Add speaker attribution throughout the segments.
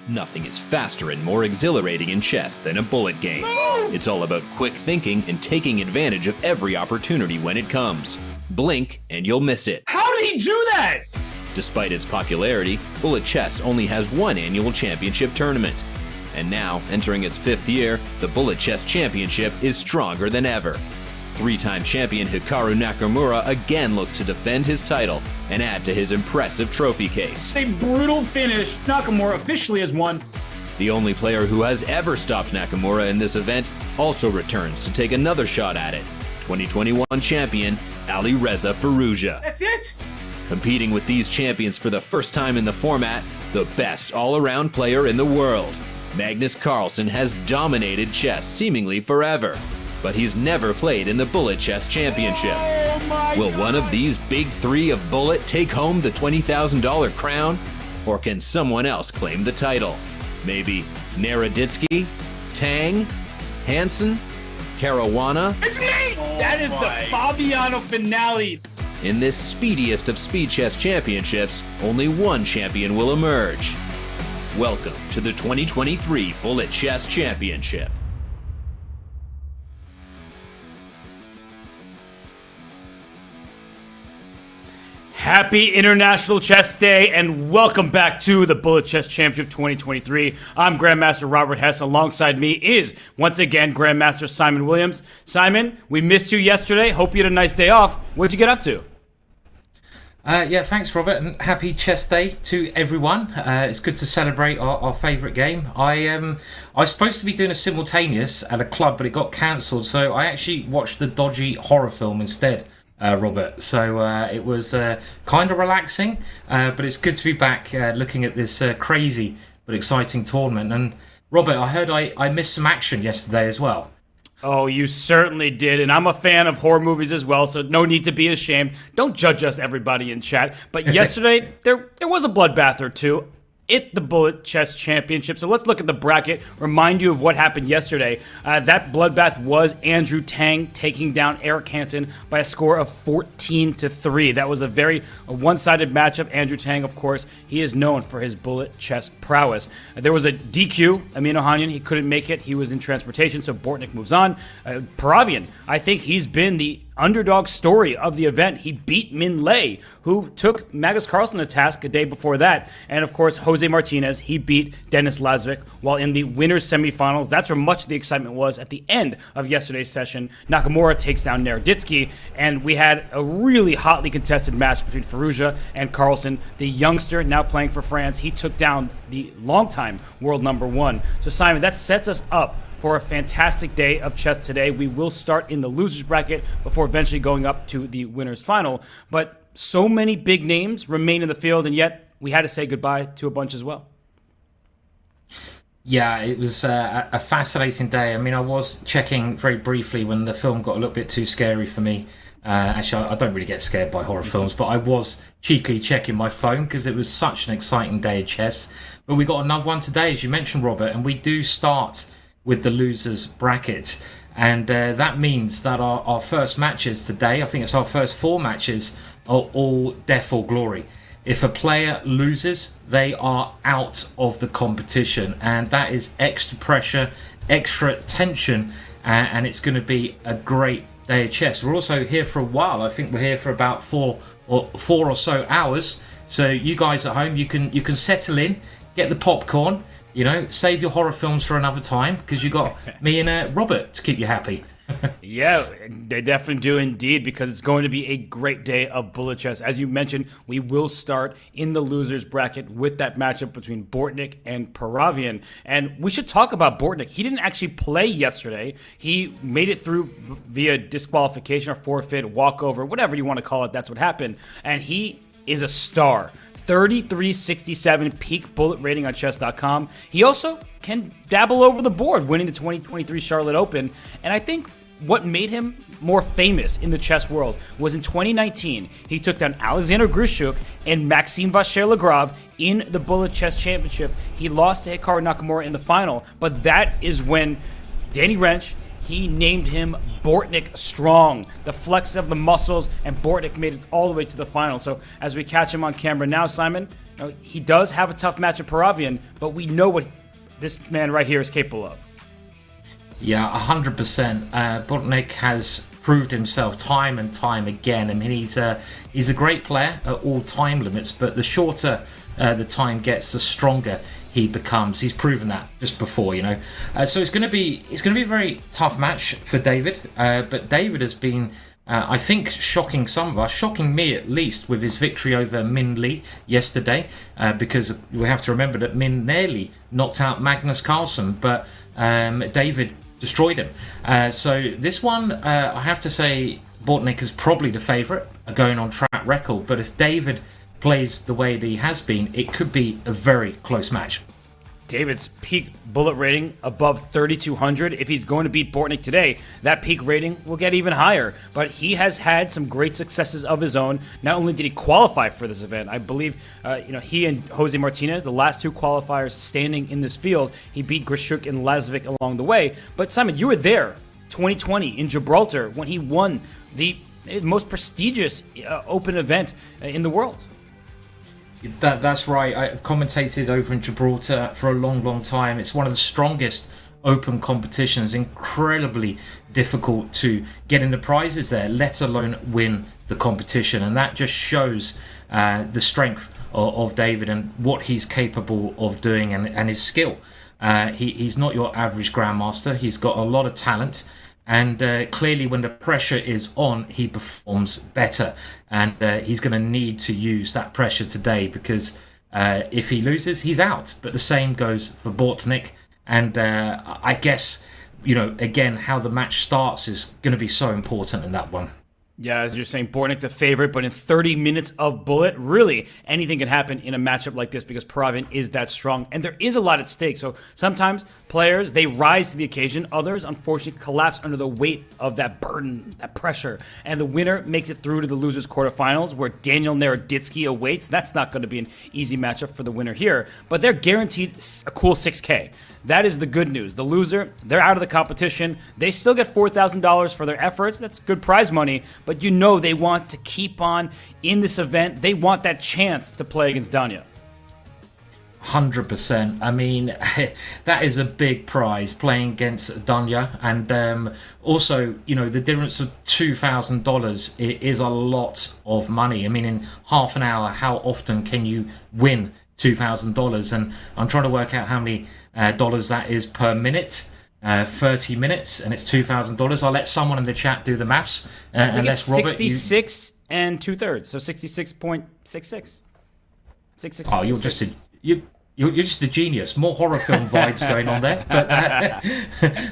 Speaker 1: Nothing is faster and more exhilarating in chess than a bullet game. It's all about quick thinking and taking advantage of every opportunity when it comes. Blink and you'll miss it.
Speaker 2: How did he do that?
Speaker 1: Despite its popularity, bullet chess only has one annual championship tournament. And now, entering its 5th year, the Bullet Chess Championship is stronger than ever. 3-time champion Hikaru Nakamura again looks to defend his title and add to his impressive trophy case.
Speaker 2: A brutal finish. Nakamura officially has won.
Speaker 1: The only player who has ever stopped Nakamura in this event also returns to take another shot at it. 2021 champion Alireza Firouzja.
Speaker 2: That's it?
Speaker 1: Competing with these champions for the first time in the format, the best all-around player in the world. Magnus Carlsen has dominated chess seemingly forever, but he's never played in the Bullet Chess Championship. Will one of these big three of Bullet take home the $20,000 crown? Or can someone else claim the title? Maybe Naroditsky, Tang, Hansen, Caruana?
Speaker 2: It's me! That is the Fabiano finale.
Speaker 1: In this speediest of speed chess championships, only one champion will emerge. Welcome to the 2023 Bullet Chess Championship.
Speaker 3: Happy International Chess Day and welcome back to the Bullet Chess Championship 2023. I'm Grandmaster Robert Hess. Alongside me is, once again, Grandmaster Simon Williams. Simon, we missed you yesterday. Hope you had a nice day off. What'd you get up to?
Speaker 4: Yeah, thanks, Robert, and happy Chess Day to everyone. It's good to celebrate our favourite game. I was supposed to be doing a simultaneous at a club, but it got cancelled, so I actually watched the dodgy horror film instead, Robert. So it was kind of relaxing, but it's good to be back looking at this crazy but exciting tournament. And Robert, I heard I missed some action yesterday as well.
Speaker 3: Oh, you certainly did, and I'm a fan of horror movies as well, so no need to be ashamed. Don't judge us, everybody in chat. But yesterday, there was a bloodbath or two at the Bullet Chess Championship. So let's look at the bracket, remind you of what happened yesterday. That bloodbath was Andrew Tang taking down Eric Hansen by a score of 14-3. That was a very one-sided matchup. Andrew Tang, of course, he is known for his bullet chess prowess. There was a DQ. Amin Ohanian, he couldn't make it. He was in transportation, so Bortnik moves on. Paravian, I think he's been the underdog story of the event. He beat Min Lei, who took Magnus Carlsen to task a day before that. And of course, Jose Martinez, he beat Denis Lazovic. While in the winners semifinals, that's where much of the excitement was at the end of yesterday's session. Nakamura takes down Naroditsky, and we had a really hotly contested match between Firouzja and Carlsen. The youngster, now playing for France, he took down the longtime world number one. So Simon, that sets us up for a fantastic day of chess today. We will start in the losers bracket before eventually going up to the winners final. But so many big names remain in the field, and yet we had to say goodbye to a bunch as well.
Speaker 4: Yeah, it was a fascinating day. I mean, I was checking very briefly when the film got a little bit too scary for me. Actually, I don't really get scared by horror films, but I was cheekily checking my phone because it was such an exciting day of chess. But we got another one today, as you mentioned, Robert, and we do start with the losers bracket, and that means that our first matches today, I think it's our first 4 matches, are all death or glory. If a player loses, they are out of the competition, and that is extra pressure, extra tension, and it's going to be a great day of chess. We're also here for a while. I think we're here for about four or so hours, so you guys at home, you can settle in, get the popcorn. You know, save your horror films for another time because you got me and Robert to keep you happy.
Speaker 3: Yeah, they definitely do indeed, because it's going to be a great day of bullet chess. As you mentioned, we will start in the losers bracket with that matchup between Bortnik and Paravian. And we should talk about Bortnik. He didn't actually play yesterday. He made it through via disqualification or forfeit, walkover, whatever you want to call it. That's what happened. And he is a star. 3367 peak bullet rating on Chess.com. He also can dabble over the board, winning the 2023 Charlotte Open. And I think what made him more famous in the chess world was in 2019, he took down Alexander Grishuk and Maxime Vachier-Lagrave in the Bullet Chess Championship. He lost to Hikaru Nakamura in the final, but that is when Danny Wrench, he named him Bortnik Strong, the flex of the muscles, and Bortnik made it all the way to the final. So as we catch him on camera now, Simon, He does have a tough match at Paravian, but we know what this man right here is capable of.
Speaker 4: Yeah, 100%. Bortnik has proved himself time and time again. I mean, he's a great player at all time limits, but the shorter the time gets, the stronger he becomes. He's proven that just before, So it's going to be a very tough match for David. But David has been, I think, shocking some of us, shocking me at least, with his victory over Min Lee yesterday. Because we have to remember that Min nearly knocked out Magnus Carlsen, but David destroyed him. So this one, I have to say, Bortnik is probably the favourite going on track record. But if David plays the way that he has been, it could be a very close match.
Speaker 3: David's peak bullet rating above 3,200. If he's going to beat Bortnik today, that peak rating will get even higher. But he has had some great successes of his own. Not only did he qualify for this event, I believe he and Jose Martinez, the last two qualifiers standing in this field, he beat Grishuk and Lazovic along the way. But Simon, you were there 2020 in Gibraltar when he won the most prestigious open event in the world.
Speaker 4: That's right. I commentated over in Gibraltar for a long time. It's one of the strongest open competitions. Incredibly difficult to get in the prizes there, let alone win the competition. And that just shows the strength of David and what he's capable of doing and his skill. He's not your average grandmaster. He's got a lot of talent. And clearly when the pressure is on, he performs better. And he's going to need to use that pressure today because if he loses, he's out. But the same goes for Bortnik. And I guess, again, how the match starts is going to be so important in that one.
Speaker 3: Yeah, as you're saying, Bortnik the favorite, but in 30 minutes of bullet, really anything can happen in a matchup like this because Paravian is that strong, and there is a lot at stake. So sometimes players, they rise to the occasion. Others, unfortunately, collapse under the weight of that burden, that pressure. And the winner makes it through to the losers' quarterfinals where Daniel Naroditsky awaits. That's not going to be an easy matchup for the winner here, but they're guaranteed a cool 6K. That is the good news. The loser, they're out of the competition. They still get $4,000 for their efforts. That's good prize money, but they want to keep on in this event. They want that chance to play against Danya.
Speaker 4: 100%. I mean, that is a big prize playing against Danya. And also, the difference of $2,000 is a lot of money. I mean, in half an hour, how often can you win $2,000? And I'm trying to work out how many dollars that is per minute. 30 minutes, and it's $2,000. I'll let someone in the chat do the maths.
Speaker 3: Unless Robert, 66 and 2/3, so 66.66. 666.
Speaker 4: Oh, you're just a genius. More horror film vibes going on there, but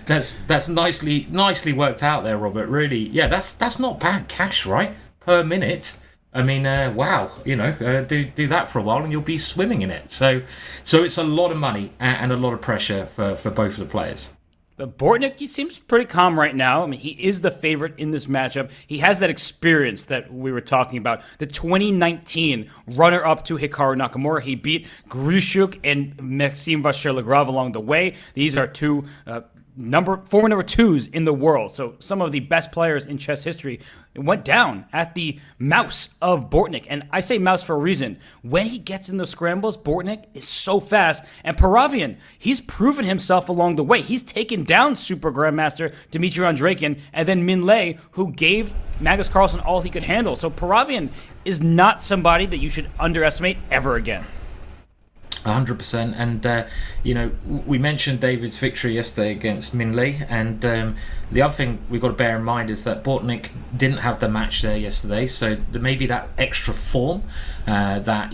Speaker 4: that's nicely worked out there, Robert. Really, yeah, that's not bad cash, right? Per minute. I mean, wow, do that for a while and you'll be swimming in it. So it's a lot of money and a lot of pressure for both of the players.
Speaker 3: But Bortnik, he seems pretty calm right now. I mean, he is the favorite in this matchup. He has that experience that we were talking about. The 2019 runner-up to Hikaru Nakamura. He beat Grishuk and Maxime Vachier-Lagrave along the way. These are two former number twos in the world. So some of the best players in chess history went down at the mouse of Bortnik. And I say mouse for a reason. When he gets in the scrambles, Bortnik is so fast. And Paravian, he's proven himself along the way. He's taken down Super Grandmaster Dmitry Andreikin and then Min Lee, who gave Magnus Carlsen all he could handle. So Paravian is not somebody that you should underestimate ever again.
Speaker 4: 100%. And we mentioned David's victory yesterday against Min Lee, and the other thing we've got to bear in mind is that Bortnik didn't have the match there yesterday, so there may be that extra form that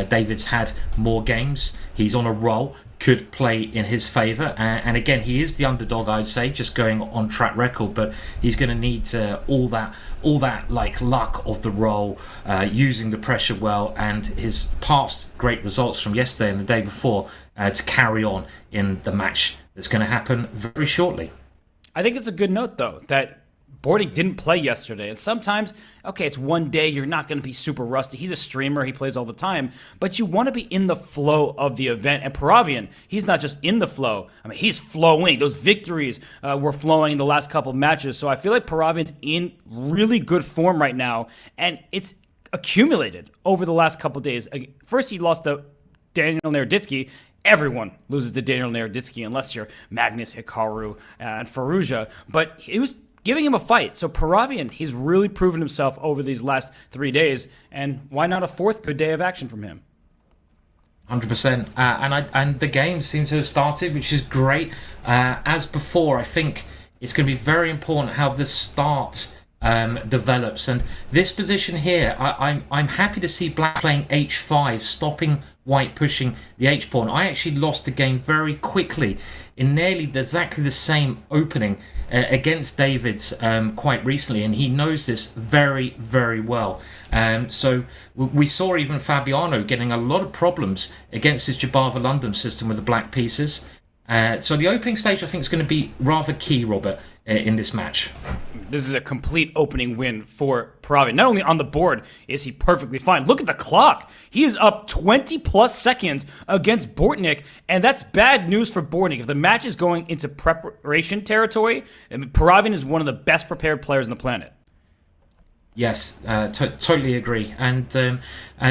Speaker 4: David's had more games, he's on a roll, could play in his favour, and again, he is the underdog, I'd say, just going on track record, but he's going to need all that like luck of the roll, using the pressure well, and his past great results from yesterday and the day before to carry on in the match that's going to happen very shortly.
Speaker 3: I think it's a good note, though, that Bortnik didn't play yesterday. And sometimes, okay, it's one day, you're not going to be super rusty. He's a streamer, he plays all the time. But you want to be in the flow of the event. And Paravian, he's not just in the flow. I mean, he's flowing. Those victories were flowing in the last couple of matches. So I feel like Paravian's in really good form right now. And it's accumulated over the last couple days. First, he lost to Daniel Naroditsky. Everyone loses to Daniel Naroditsky unless you're Magnus, Hikaru, and Firouzja. But it was giving him a fight. So Paravian, he's really proven himself over these last 3 days. And why not a fourth good day of action from him?
Speaker 4: 100%. And the game seems to have started, which is great. As before, I think it's going to be very important how the start develops. And this position here, I'm happy to see black playing h5, stopping white pushing the h-pawn. I actually lost the game very quickly in nearly exactly the same opening against David quite recently, and he knows this very, very well. So we saw even Fabiano getting a lot of problems against his Jabava London system with the black pieces. So the opening stage, I think, is going to be rather key, Robert, in this match.
Speaker 3: This is a complete opening win for Paravian. Not only on the board is he perfectly fine. Look at the clock. He is up 20-plus seconds against Bortnik, and that's bad news for Bortnik. If the match is going into preparation territory, I mean, Paravian is one of the best prepared players on the planet.
Speaker 4: Yes, totally agree. And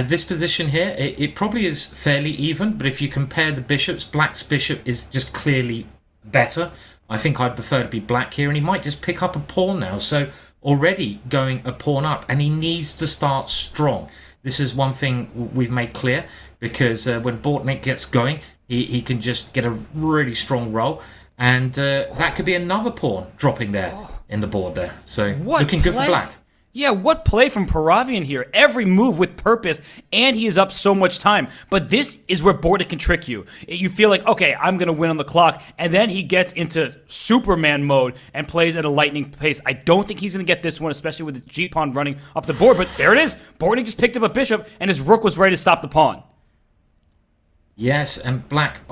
Speaker 4: this position here, it probably is fairly even, but if you compare the bishops, black's bishop is just clearly better. I think I'd prefer to be black here, and he might just pick up a pawn now. So already going a pawn up, and he needs to start strong. This is one thing we've made clear, because when Bortnik gets going, he can just get a really strong roll, and that could be another pawn dropping there in the board there. So looking good for black.
Speaker 3: Yeah, what play from Paravian here. Every move with purpose, and he is up so much time. But this is where Bortnik can trick you. You feel like, okay, I'm going to win on the clock, and then he gets into Superman mode and plays at a lightning pace. I don't think he's going to get this one, especially with the G-pawn running up the board. But there it is. Bortnik just picked up a bishop, and his rook was ready to stop the pawn.
Speaker 4: Yes, and black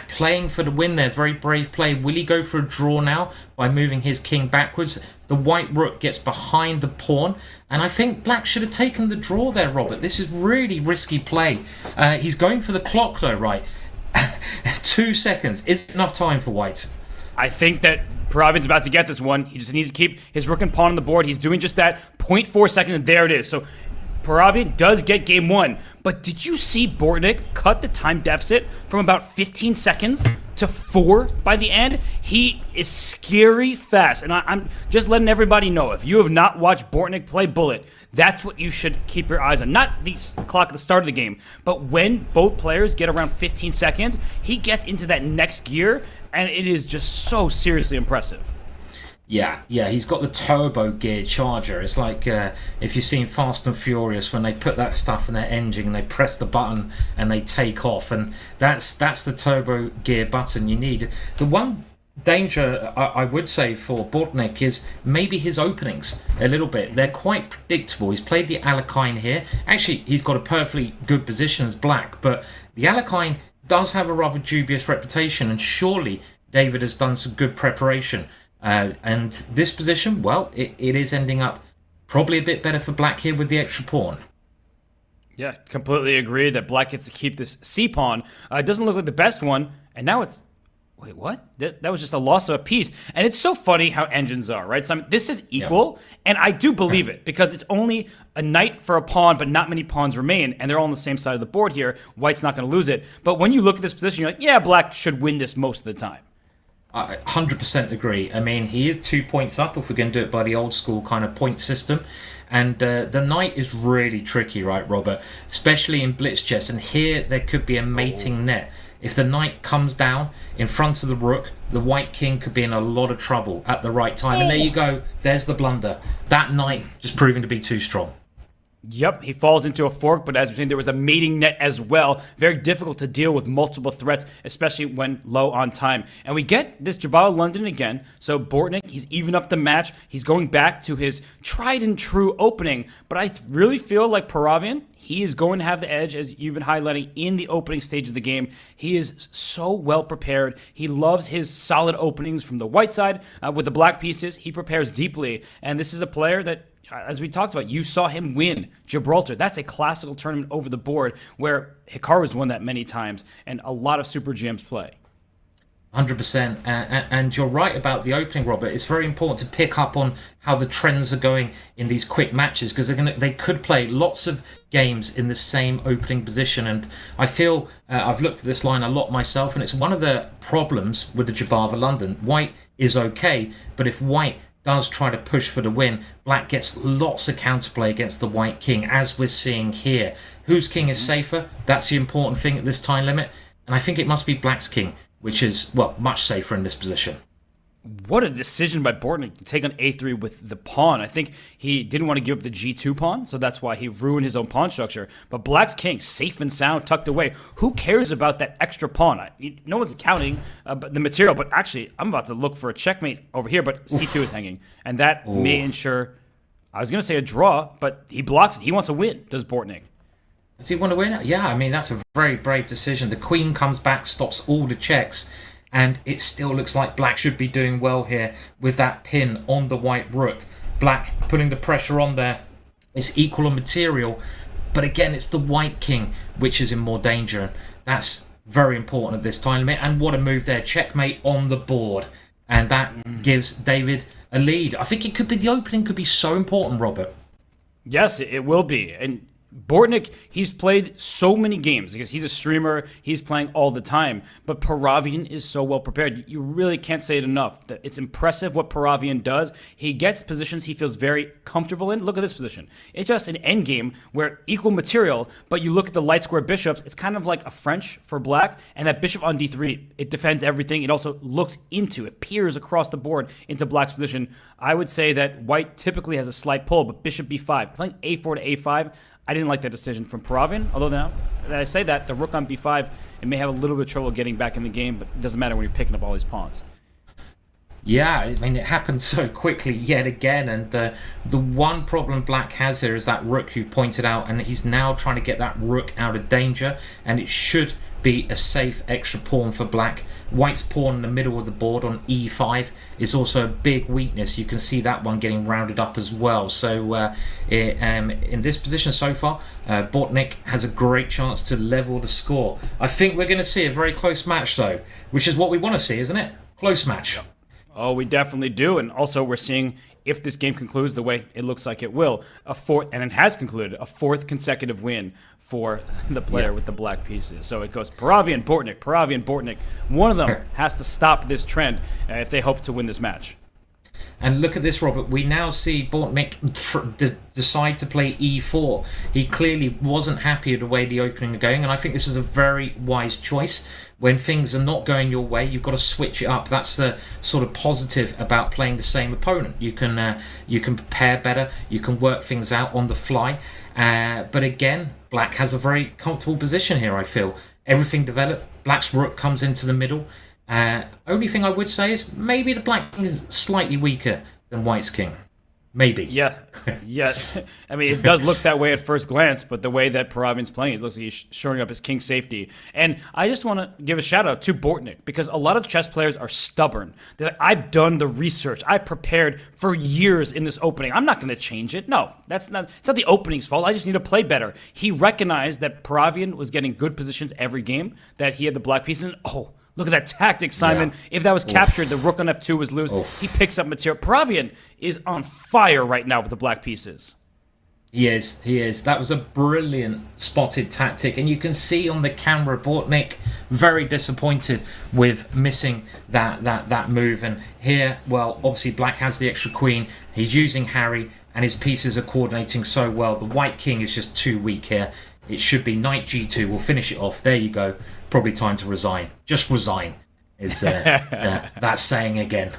Speaker 4: playing for the win there. Very brave play. Will he go for a draw now by moving his king backwards? The white rook gets behind the pawn, and I think black should have taken the draw there, Robert. This is really risky play. He's going for the clock though, right? 2 seconds is enough time for white.
Speaker 3: I think that Paravian's about to get this one. He just needs to keep his rook and pawn on the board. He's doing just that. 0.4 seconds, and there it is. So Paravian does get game one, but did you see Bortnik cut the time deficit from about 15 seconds to 4 by the end? He is scary fast, and I'm just letting everybody know, if you have not watched Bortnik play Bullet, that's what you should keep your eyes on. Not the clock at the start of the game, but when both players get around 15 seconds, he gets into that next gear, and it is just so seriously impressive.
Speaker 4: Yeah, he's got the turbo gear charger. It's like if you've seen Fast and Furious, when they put that stuff in their engine and they press the button and they take off, and that's the turbo gear button you need. The one danger I would say for Bortnik is maybe his openings a little bit. They're quite predictable. He's played the Alekhine here. Actually, he's got a perfectly good position as black, but the Alekhine does have a rather dubious reputation, and surely David has done some good preparation. And this position, well, it is ending up probably a bit better for black here with the extra pawn.
Speaker 3: Yeah, completely agree that black gets to keep this c-pawn. It doesn't look like the best one, and now it's... Wait, what? That was just a loss of a piece. And it's so funny how engines are, right? So I mean, this is equal, and I do believe it, because it's only a knight for a pawn, but not many pawns remain, and they're all on the same side of the board here. White's not going to lose it. But when you look at this position, you're like, yeah, black should win this most of the time.
Speaker 4: I 100% agree. I mean, he is 2 points up if we're going to do it by the old school kind of point system. And the knight is really tricky, right, Robert? Especially in blitz chess. And here there could be a mating net. If the knight comes down in front of the rook, the white king could be in a lot of trouble at the right time. And there you go. There's the blunder. That knight just proving to be too strong.
Speaker 3: Yep, he falls into a fork, but as we're saying, there was a mating net as well. Very difficult to deal with multiple threats, especially when low on time. And we get this Jabal London again. So Bortnik, he's even up the match. He's going back to his tried and true opening. But I really feel like Paravian, he is going to have the edge, as you've been highlighting, in the opening stage of the game. He is so well prepared. He loves his solid openings from the white side. With the black pieces, he prepares deeply. And this is a player that, as we talked about, you saw him win Gibraltar. That's a classical tournament over the board where Hikaru's won that many times, and a lot of Super GMs play.
Speaker 4: 100%. And you're right about the opening, Robert. It's very important to pick up on how the trends are going in these quick matches, because they could play lots of games in the same opening position. And I feel I've looked at this line a lot myself, and it's one of the problems with the Jabava London. White is okay, but if White does try to push for the win, Black gets lots of counterplay against the White King, as we're seeing here. Whose king is safer? That's the important thing at this time limit. And I think it must be Black's king, which is, well, much safer in this position.
Speaker 3: What a decision by Bortnik to take on a3 with the pawn. I think he didn't want to give up the g2 pawn, so that's why he ruined his own pawn structure. But Black's king, safe and sound, tucked away. Who cares about that extra pawn? No one's counting the material, but actually, I'm about to look for a checkmate over here, but c2 is hanging. And that may ensure, I was going to say a draw, but he blocks it. He wants a win, does Bortnik.
Speaker 4: Does he want to win? Yeah, I mean, that's a very brave decision. The queen comes back, stops all the checks, and it still looks like Black should be doing well here with that pin on the white rook. Black putting the pressure on there. It's equal on material, but again, it's the white king which is in more danger. That's very important at this time limit. And what a move there. Checkmate on the board. And that gives David a lead. I think the opening could be so important, Robert.
Speaker 3: Yes, it will be. And Bortnik, he's played so many games because he's a streamer, he's playing all the time, but Paravian is so well prepared. You really can't say it enough. It's impressive what Paravian does. He gets positions he feels very comfortable in. Look at this position. It's just an endgame where equal material, but you look at the light square bishops, it's kind of like a French for Black, and that bishop on d3, it defends everything. It also looks into, it peers across the board into Black's position. I would say that White typically has a slight pull, but bishop b5, playing a4 to a5, I didn't like that decision from Paravian, although now that I say that, the rook on b5, it may have a little bit of trouble getting back in the game, but it doesn't matter when you're picking up all these pawns.
Speaker 4: Yeah, I mean, it happened so quickly yet again, and the one problem Black has here is that rook you've pointed out, and he's now trying to get that rook out of danger, and it should be a safe extra pawn for Black. White's pawn in the middle of the board on e5 is also a big weakness. You can see that one getting rounded up as well. So in this position so far, Bortnik has a great chance to level the score. I think we're going to see a very close match though, which is what we want to see, isn't it? Close match.
Speaker 3: Oh, we definitely do. And also we're seeing, if this game concludes the way it looks like it will, a fourth, and it has concluded, a fourth consecutive win for the player with the black pieces. So it goes Paravian, Bortnik. One of them has to stop this trend if they hope to win this match.
Speaker 4: And look at this, Robert. We now see Bortnik decide to play e4. He clearly wasn't happy with the way the opening are going, and I think this is a very wise choice. When things are not going your way, you've got to switch it up. That's the sort of positive about playing the same opponent. You can prepare better. You can work things out on the fly. But again, Black has a very comfortable position here, I feel. Everything developed. Black's rook comes into the middle. Only thing I would say is maybe the Black king is slightly weaker than White's king. Maybe.
Speaker 3: Yeah. I mean, it does look that way at first glance, but the way that Paravian's playing, it looks like he's shoring up his king safety. And I just want to give a shout out to Bortnik, because a lot of chess players are stubborn. They're like, I've done the research. I've prepared for years in this opening. I'm not going to change it. No, it's not the opening's fault. I just need to play better. He recognized that Paravian was getting good positions every game, that he had the black pieces. And, look at that tactic, Simon. Yeah. If that was captured, the rook on f2 was loose. He picks up material. Paravian is on fire right now with the black pieces.
Speaker 4: He is. That was a brilliant spotted tactic. And you can see on the camera, Bortnik very disappointed with missing that move. And here, well, obviously Black has the extra queen. He's using Harry, and his pieces are coordinating so well. The white king is just too weak here. It should be knight g2. We'll finish it off. There you go. Probably time to resign. Just resign is that saying again.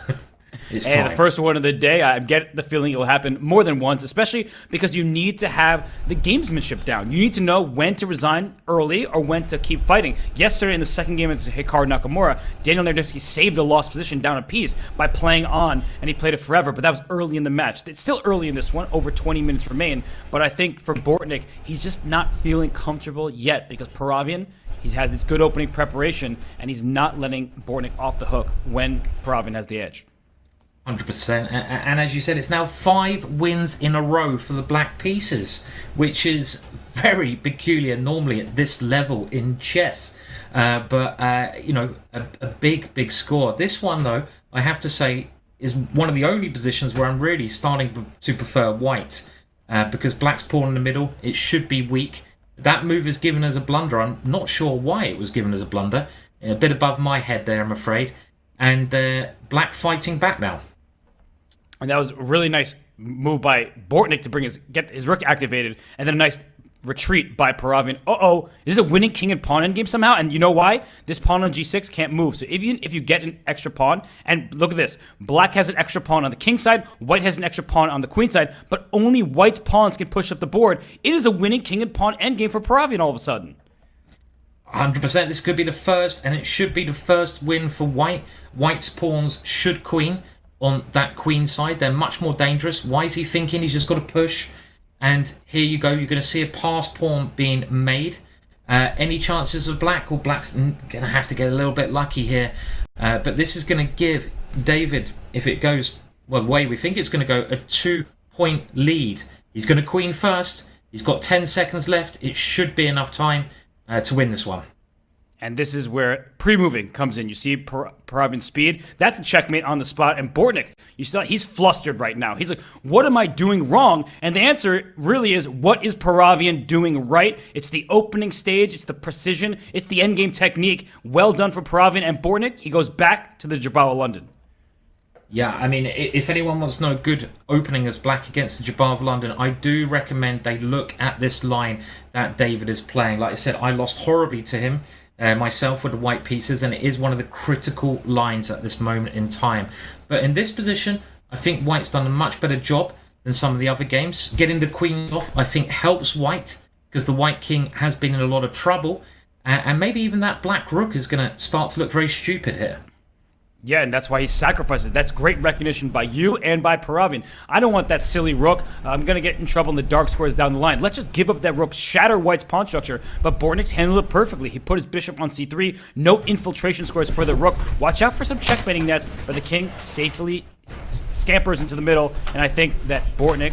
Speaker 4: It's time.
Speaker 3: The first one of the day, I get the feeling it will happen more than once, especially because you need to have the gamesmanship down. You need to know when to resign early or when to keep fighting. Yesterday in the second game against Hikaru Nakamura, Daniel Naroditsky saved a lost position down a piece by playing on, and he played it forever, but that was early in the match. It's still early in this one, over 20 minutes remain, but I think for Bortnik, he's just not feeling comfortable yet, because Paravian, he has this good opening preparation, and he's not letting Bortnik off the hook when Paravian has the edge.
Speaker 4: 100%. And as you said, it's now 5 wins in a row for the black pieces, which is very peculiar normally at this level in chess. But a big score. This one, though, I have to say, is one of the only positions where I'm really starting to prefer white. Because black's pawn in the middle, it should be weak. That move is given as a blunder. I'm not sure why it was given as a blunder. A bit above my head there, I'm afraid. And black fighting back now.
Speaker 3: And that was a really nice move by Bortnik to get his rook activated, and then a nice retreat by Paravian. This is a winning king and pawn endgame somehow, and you know why? This pawn on g6 can't move. So if you get an extra pawn, and look at this, black has an extra pawn on the king side, white has an extra pawn on the queen side, but only white's pawns can push up the board. It is a winning king and pawn endgame for Paravian all of a sudden.
Speaker 4: 100%. This could be the first, and it should be the first win for white. White's pawns should queen on that queen side. They're much more dangerous. Why is he thinking he's just got to push? And here you go. You're going to see a pass pawn being made. Any chances of black? Well, black's going to have to get a little bit lucky here. But this is going to give David, if it goes the way we think it's going to go, a 2-point lead. He's going to queen first. He's got 10 seconds left. It should be enough time to win this one.
Speaker 3: And this is where pre-moving comes in. You see Paravian's speed. That's a checkmate on the spot. And Bortnik, you saw he's flustered right now. He's like, what am I doing wrong? And the answer really is, what is Paravian doing right? It's the opening stage. It's the precision. It's the endgame technique. Well done for Paravian. And Bortnik, he goes back to the Jabal London.
Speaker 4: Yeah, I mean, if anyone wants to know a good opening as black against the Jabal of London, I do recommend they look at this line that David is playing. Like I said, I lost horribly to him myself with the white pieces, and it is one of the critical lines at this moment in time. But in this position, I think white's done a much better job than some of the other games. Getting the queen off, I think, helps white, because the white king has been in a lot of trouble, and maybe even that black rook is going to start to look very stupid here.
Speaker 3: Yeah, and that's why he sacrifices. That's great recognition by you and by Paravian. I don't want that silly rook. I'm going to get in trouble in the dark squares down the line. Let's just give up that rook, shatter white's pawn structure. But Bortnik's handled it perfectly. He put his bishop on c3. No infiltration squares for the rook. Watch out for some checkmating nets, but the king safely scampers into the middle. And I think that Bortnik,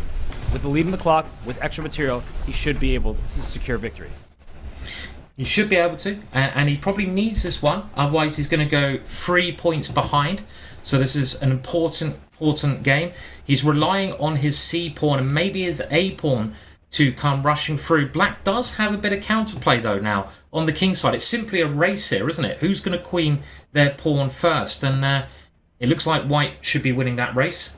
Speaker 3: with the lead in the clock, with extra material, he should be able to secure victory.
Speaker 4: He should be able to, and he probably needs this one. Otherwise, he's going to go 3 points behind. So this is an important game. He's relying on his C pawn and maybe his A pawn to come rushing through. Black does have a bit of counterplay, though, now on the king side. It's simply a race here, isn't it? Who's going to queen their pawn first? And it looks like white should be winning that race.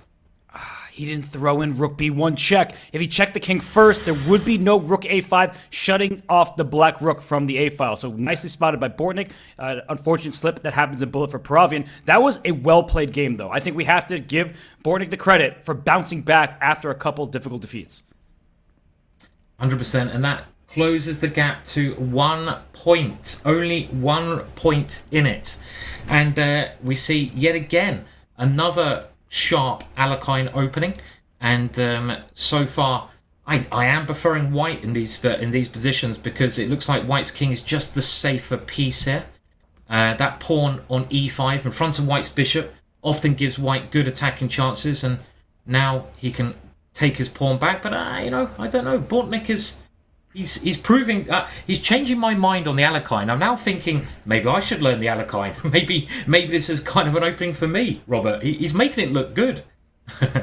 Speaker 3: He didn't throw in rook b1 check. If he checked the king first, there would be no rook a5 shutting off the black rook from the a file. So nicely spotted by Bortnik. Unfortunate slip that happens in bullet for Paravian. That was a well-played game, though. I think we have to give Bortnik the credit for bouncing back after a couple difficult defeats.
Speaker 4: 100%, and that closes the gap to 1 point. Only 1 point in it. And we see, yet again, another sharp Alekhine opening, and so far I am preferring white in these positions, because it looks like white's king is just the safer piece here. That pawn on e5 in front of white's bishop often gives white good attacking chances, and now he can take his pawn back. But I don't know. Bortnik is he's proving he's changing my mind on the Alekhine. I'm now thinking maybe I should learn the Alekhine. maybe this is kind of an opening for me, Robert. He's making it look good.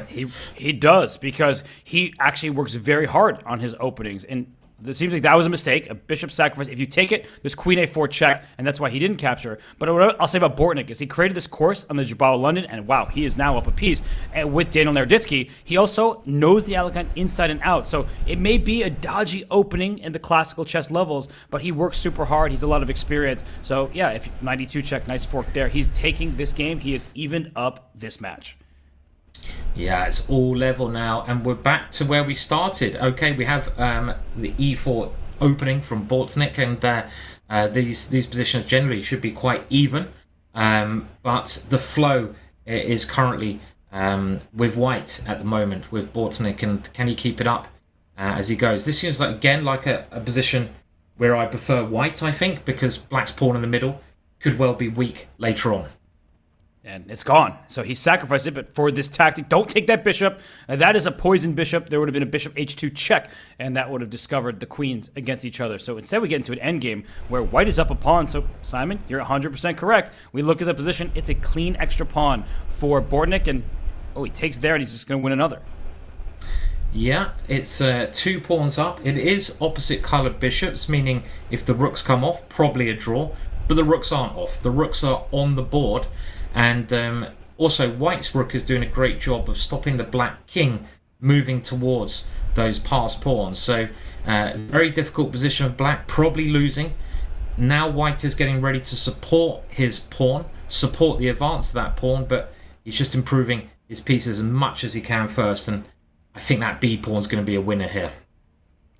Speaker 3: He does, because he actually works very hard on his openings, and it seems like that was a mistake, a bishop sacrifice. If you take it, there's queen a4 check, and that's why he didn't capture. But what I'll say about Bortnik is he created this course on the Jabal London, and wow, he is now up a piece. And with Daniel Naroditsky, he also knows the Alekhine inside and out. So it may be a dodgy opening in the classical chess levels, but he works super hard. He's a lot of experience. So yeah, if 92 check, nice fork there. He's taking this game. He has evened up this match.
Speaker 4: Yeah, it's all level now, and we're back to where we started. Okay, we have the e4 opening from Bortnik, and these positions generally should be quite even, but the flow is currently with white at the moment with Bortnik, and can he keep it up as he goes? This seems like, again, like a position where I prefer white, I think, because black's pawn in the middle could well be weak later on.
Speaker 3: And it's gone. So he sacrificed it, but for this tactic, don't take that bishop. That is a poisoned bishop. There would have been a bishop h2 check, and that would have discovered the queens against each other. So instead we get into an endgame where white is up a pawn. So Simon, you're 100% correct. We look at the position. It's a clean extra pawn for Bortnik, and he takes there, and he's just going to win another.
Speaker 4: Yeah, it's 2 pawns up. It is opposite coloured bishops, meaning if the rooks come off, probably a draw. But the rooks aren't off. The rooks are on the board. And also, white's rook is doing a great job of stopping the black king moving towards those passed pawns. So, very difficult position of black, probably losing. Now white is getting ready to support his pawn, support the advance of that pawn, but he's just improving his pieces as much as he can first. And I think that b pawn is going to be a winner here.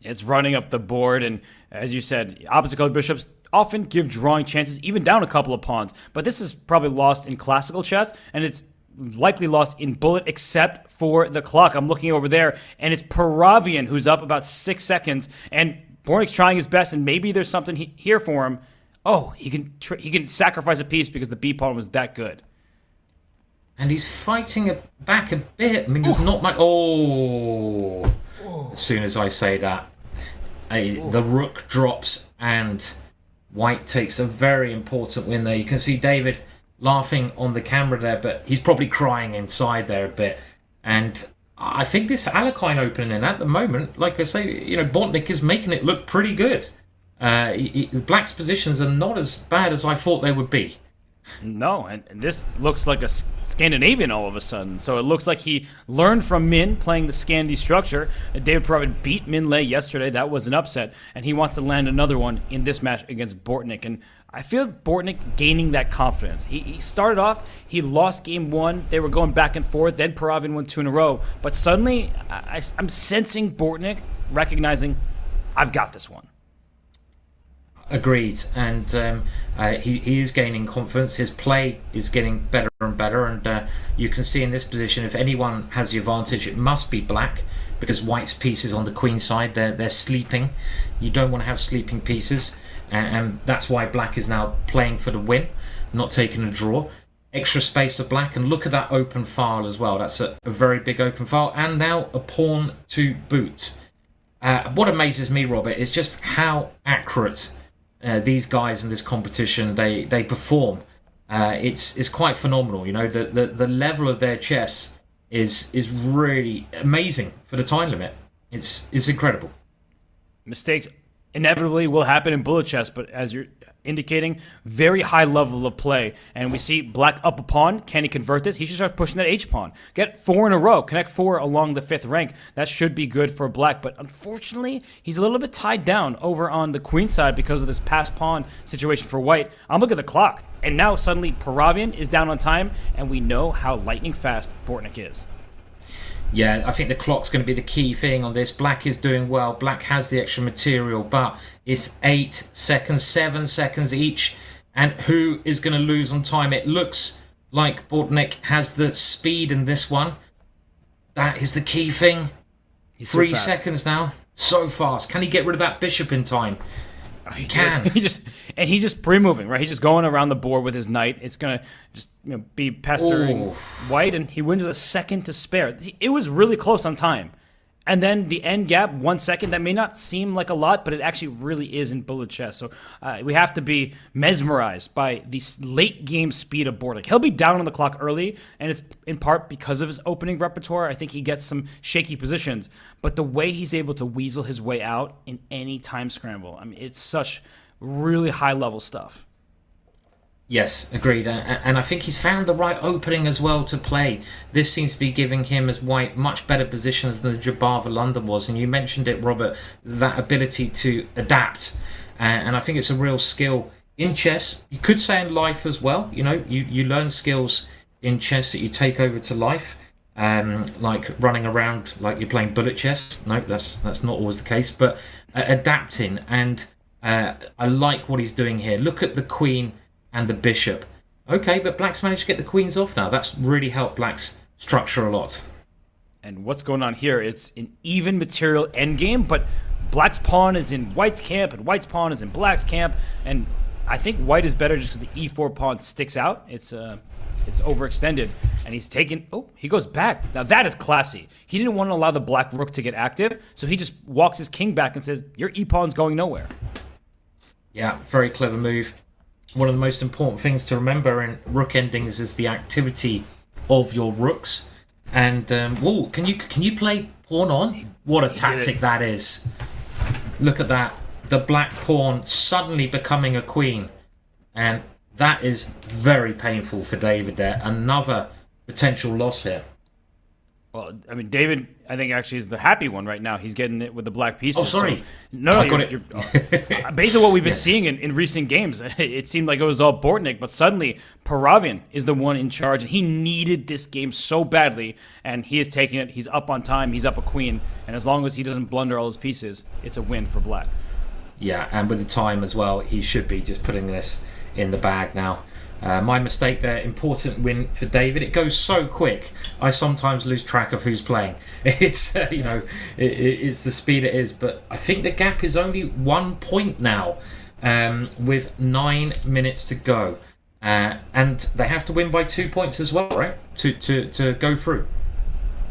Speaker 3: It's running up the board, and as you said, opposite colored bishops often give drawing chances, even down a couple of pawns. But this is probably lost in classical chess, and it's likely lost in bullet, except for the clock. I'm looking over there, and it's Paravian who's up about 6 seconds, and Bortnik's trying his best, and maybe there's something here for him. Oh, he can sacrifice a piece because the b pawn was that good.
Speaker 4: And he's fighting back a bit. I mean, there's not much. Oh, as soon as I say that, the rook drops and white takes a very important win there. You can see David laughing on the camera there, but he's probably crying inside there a bit. And I think this Alekhine opening at the moment, like I say, Bortnik is making it look pretty good. Black's positions are not as bad as I thought they would be.
Speaker 3: No, and this looks like a Scandinavian all of a sudden. So it looks like he learned from Min playing the Scandi structure. David Paravian beat Min Lei yesterday. That was an upset. And he wants to land another one in this match against Bortnik. And I feel Bortnik gaining that confidence. He started off, he lost game 1. They were going back and forth. Then Paravian won 2 in a row. But suddenly, I'm sensing Bortnik recognizing, I've got this one.
Speaker 4: Agreed, and he is gaining confidence. His play is getting better and better, and you can see in this position, if anyone has the advantage, it must be black, because white's pieces on the queen side, they're sleeping. You don't want to have sleeping pieces, and that's why black is now playing for the win, not taking a draw. Extra space of black, and look at that open file as well. That's a very big open file, and now a pawn to boot. What amazes me, Robert, is just how accurate these guys in this competition they perform. It's quite phenomenal. The level of their chess is really amazing for the time limit. It's incredible.
Speaker 3: Mistakes inevitably will happen in bullet chess, but as you're indicating, very high level of play. And we see black up a pawn. Can he convert this? He should start pushing that h-pawn. Get 4 in a row. Connect 4 along the 5th rank. That should be good for black. But unfortunately, he's a little bit tied down over on the queen side because of this pass pawn situation for white. I'm looking at the clock. And now suddenly Paravian is down on time. And we know how lightning fast Bortnik is.
Speaker 4: Yeah, I think the clock's going to be the key thing on this. Black is doing well. Black has the extra material, but it's 8 seconds, 7 seconds each. And who is going to lose on time? It looks like Bortnik has the speed in this one. That is the key thing.
Speaker 3: He's
Speaker 4: 3 seconds now. So fast. Can he get rid of that bishop in time? He can.
Speaker 3: He's just pre-moving, right? He's just going around the board with his knight. It's gonna just be pestering white, and he wins with a second to spare. It was really close on time, and then the end gap, 1 second. That may not seem like a lot, but it actually really is in bullet chess. So we have to be mesmerized by the late game speed of Bortnik. He'll be down on the clock early, and it's in part because of his opening repertoire. I think he gets some shaky positions, but the way he's able to weasel his way out in any time scramble, I mean, it's such really high level stuff.
Speaker 4: Yes, agreed. And I think he's found the right opening as well to play. This seems to be giving him, as white, much better positions than the Jabava London was. And you mentioned it, Robert, that ability to adapt. And I think it's a real skill in chess. You could say in life as well. You learn skills in chess that you take over to life. Like running around like you're playing bullet chess. No, that's not always the case. But adapting. And I like what he's doing here. Look at the queen and the bishop. Okay, but black's managed to get the queens off now. That's really helped black's structure a lot.
Speaker 3: And what's going on here? It's an even material endgame, but black's pawn is in white's camp, and white's pawn is in black's camp, and I think white is better just because the e4 pawn sticks out. It's overextended, and he's taken. Oh, he goes back. Now that is classy. He didn't want to allow the black rook to get active, so he just walks his king back and says, "Your e pawn's going nowhere."
Speaker 4: Yeah, very clever move. One of the most important things to remember in rook endings is the activity of your rooks. And whoa, can you play pawn on? What a tactic that is! Look at that. The black pawn suddenly becoming a queen, and that is very painful for David there. Another potential loss here.
Speaker 3: Well, I mean, David, I think actually is the happy one right now. He's getting it with the black pieces.
Speaker 4: Oh, sorry.
Speaker 3: So, no, based on what we've been seeing in recent games, it seemed like it was all Bortnik, but suddenly Paravin is the one in charge, and he needed this game so badly, and he is taking it. He's up on time. He's up a queen, and as long as he doesn't blunder all his pieces, it's a win for black.
Speaker 4: Yeah, and with the time as well, he should be just putting this in the bag now. My mistake there. Important win for David. It goes so quick. I sometimes lose track of who's playing. It's it's the speed it is. But I think the gap is only 1 point now, with 9 minutes to go, and they have to win by 2 points as well, right? To go through.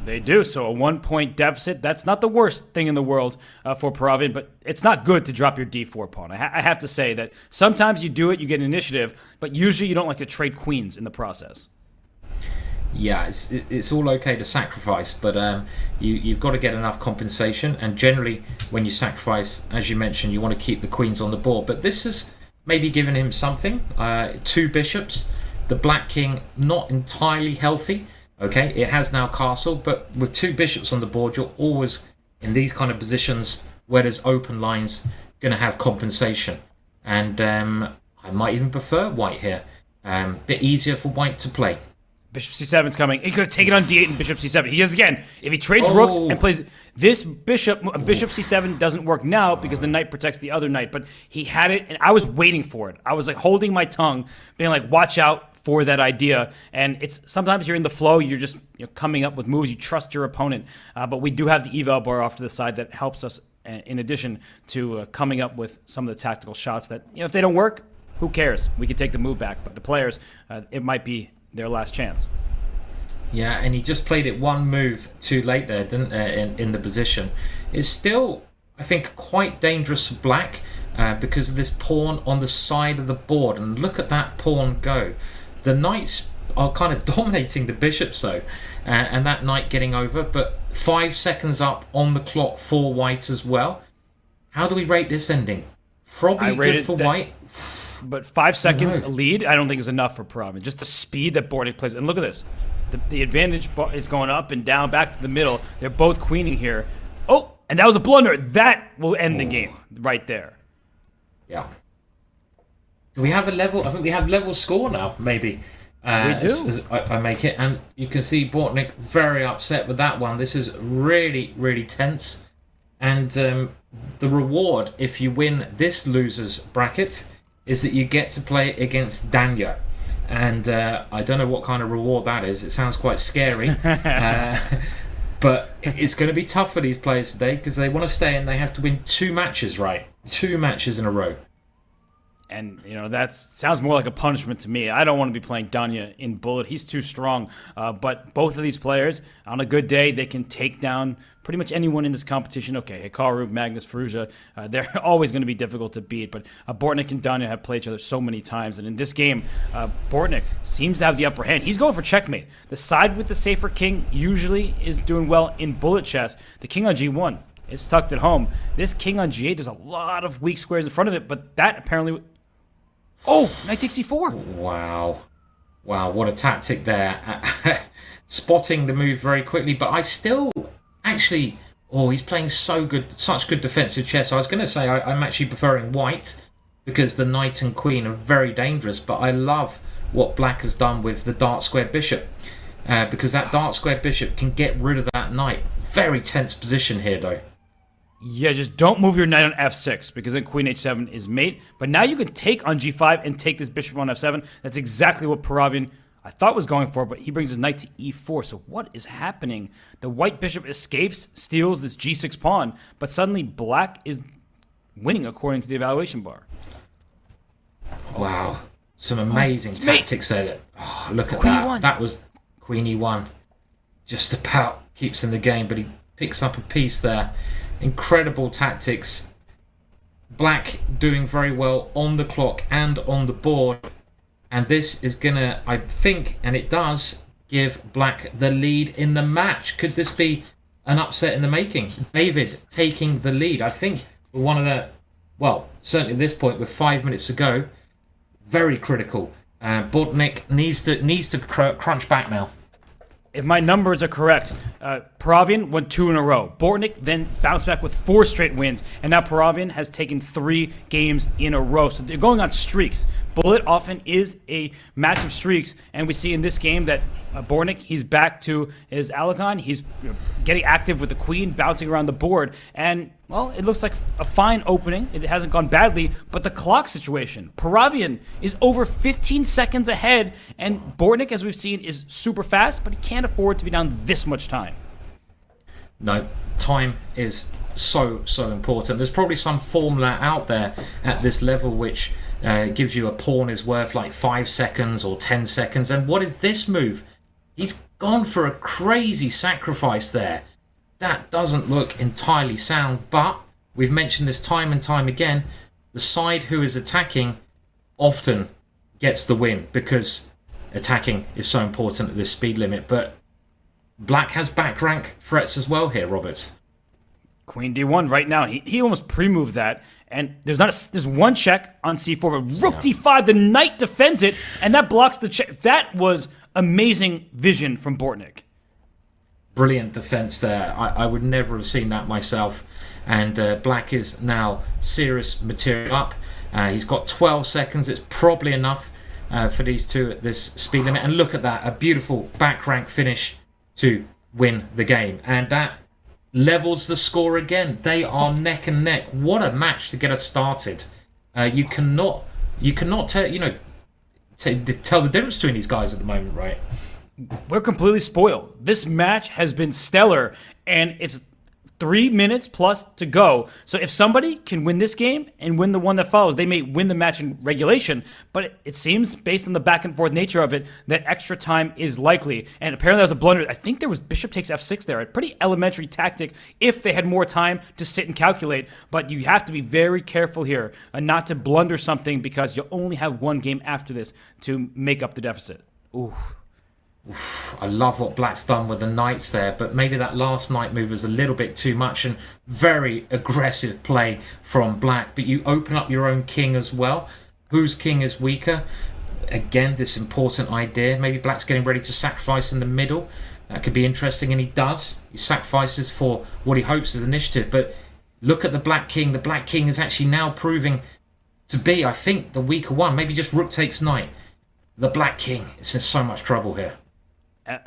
Speaker 3: They do. So a 1 point deficit, that's not the worst thing in the world for Paravin, but it's not good to drop your d4 pawn. I have to say that sometimes you do it, you get initiative, but usually you don't like to trade queens in the process.
Speaker 4: Yeah, it's all okay to sacrifice, but you've got to get enough compensation, and generally when you sacrifice, as you mentioned, you want to keep the queens on the board. But this has maybe given him something. 2 bishops, the black king not entirely healthy. Okay, it has now castle, but with 2 bishops on the board, you're always, in these kind of positions where there's open lines, going to have compensation. And I might even prefer white here. Bit easier for white to play.
Speaker 3: Bishop c7 is coming. He could have taken on d8 and bishop c7. He is again. If he trades rooks and plays this bishop c7 doesn't work now because the knight protects the other knight. But he had it, and I was waiting for it. I was like holding my tongue, being like, watch out for that idea. And it's sometimes you're in the flow, you're just coming up with moves, you trust your opponent. But we do have the eval bar off to the side that helps us in addition to coming up with some of the tactical shots that, if they don't work, who cares? We can take the move back. But the players, it might be their last chance.
Speaker 4: Yeah, and he just played it one move too late there, didn't in the position. It's still, I think, quite dangerous for black because of this pawn on the side of the board. And look at that pawn go. The knights are kind of dominating the bishops though, and that knight getting over, but 5 seconds up on the clock for white as well. How do we rate this ending? Probably good for white.
Speaker 3: But 5 seconds lead, I don't think is enough for Paravin. Just the speed that Bortnik plays. And look at this. The advantage is going up and down, back to the middle. They're both queening here. Oh, and that was a blunder. That will end the game right there.
Speaker 4: Yeah. Do we have a level? I think we have level score now, maybe.
Speaker 3: We do.
Speaker 4: As I make it. And you can see Bortnik very upset with that one. This is really, really tense. And the reward, if you win this loser's bracket, is that you get to play against Danya. And I don't know what kind of reward that is. It sounds quite scary. But it's going to be tough for these players today because they want to stay and they have to win 2 matches, right? 2 matches in a row.
Speaker 3: And, that sounds more like a punishment to me. I don't want to be playing Danya in Bullet. He's too strong. But both of these players, on a good day, they can take down pretty much anyone in this competition. Okay, Hikaru, Magnus, Firouzja, they're always going to be difficult to beat. But Bortnik and Danya have played each other so many times. And in this game, Bortnik seems to have the upper hand. He's going for checkmate. The side with the safer king usually is doing well in Bullet chess. The king on g1 is tucked at home. This king on g8, there's a lot of weak squares in front of it. But that apparently... Oh, knight takes c4.
Speaker 4: Wow, what a tactic there. Spotting the move very quickly, but I still actually... Oh, he's playing such good defensive chess. I was going to say I'm actually preferring white because the knight and queen are very dangerous, but I love what black has done with the dark square bishop because that dark square bishop can get rid of that knight. Very tense position here, though.
Speaker 3: Yeah, just don't move your knight on f6 because then queen h7 is mate. But now you can take on g5 and take this bishop on f7. That's exactly what Paravin, I thought, was going for, but he brings his knight to e4. So what is happening? The white bishop escapes, steals this g6 pawn, but suddenly black is winning according to the evaluation bar.
Speaker 4: Wow. Some amazing tactics there. Oh, look at that. That was Queen E1. Just about keeps in the game, but he picks up a piece there. Incredible tactics. Black doing very well on the clock and on the board. And this is going to, I think, and it does, give Black the lead in the match. Could this be an upset in the making? David taking the lead. I think one of the, well, certainly at this point with 5 minutes to go, very critical. Bodnik needs to crunch back now.
Speaker 3: If my numbers are correct, Paravian won 2 in a row. Bortnik then bounced back with 4 straight wins, and now Paravian has taken 3 games in a row. So they're going on streaks. Bullet often is a match of streaks, and we see in this game that Bortnik, he's back to his Alakon. He's getting active with the queen, bouncing around the board, and, well, it looks like a fine opening. It hasn't gone badly, but the clock situation. Paravian is over 15 seconds ahead, and Bortnik, as we've seen, is super fast, but he can't afford to be down this much time.
Speaker 4: No, time is so important. There's probably some formula out there at this level which gives you a pawn is worth like 5 seconds or 10 seconds. And what is this move? He's gone for a crazy sacrifice there. That doesn't look entirely sound, but we've mentioned this time and time again. The side who is attacking often gets the win because attacking is so important at this speed limit. But Black has back rank threats as well here, Robert.
Speaker 3: Queen D1 right now. He almost pre-moved that. And there's one check on C4, but Rook D5, the knight defends it, and that blocks the check. That was amazing vision from Bortnik.
Speaker 4: Brilliant defense there. I would never have seen that myself. And Black is now serious material up. He's got 12 seconds. It's probably enough for these two at this speed limit. And look at that, a beautiful back rank finish to win the game. And that levels the score again. They are neck and neck. What a match to get us started. You cannot tell the difference between these guys at the moment, right?
Speaker 3: We're completely spoiled. This match has been stellar, and it's 3 minutes plus to go. So if somebody can win this game and win the one that follows, they may win the match in regulation. But it seems, based on the back and forth nature of it, that extra time is likely. And apparently that was a blunder. I think there was bishop takes f6 there. A pretty elementary tactic if they had more time to sit and calculate. But you have to be very careful here not to blunder something because you'll only have one game after this to make up the deficit. Ooh.
Speaker 4: I love what Black's done with the knights there, but maybe that last knight move was a little bit too much and very aggressive play from Black. But you open up your own king as well. Whose king is weaker? Again, this important idea. Maybe Black's getting ready to sacrifice in the middle. That could be interesting, and he does. He sacrifices for what he hopes is initiative. But look at the Black king. The Black king is actually now proving to be, I think, the weaker one. Maybe just rook takes knight. The Black king is in so much trouble here.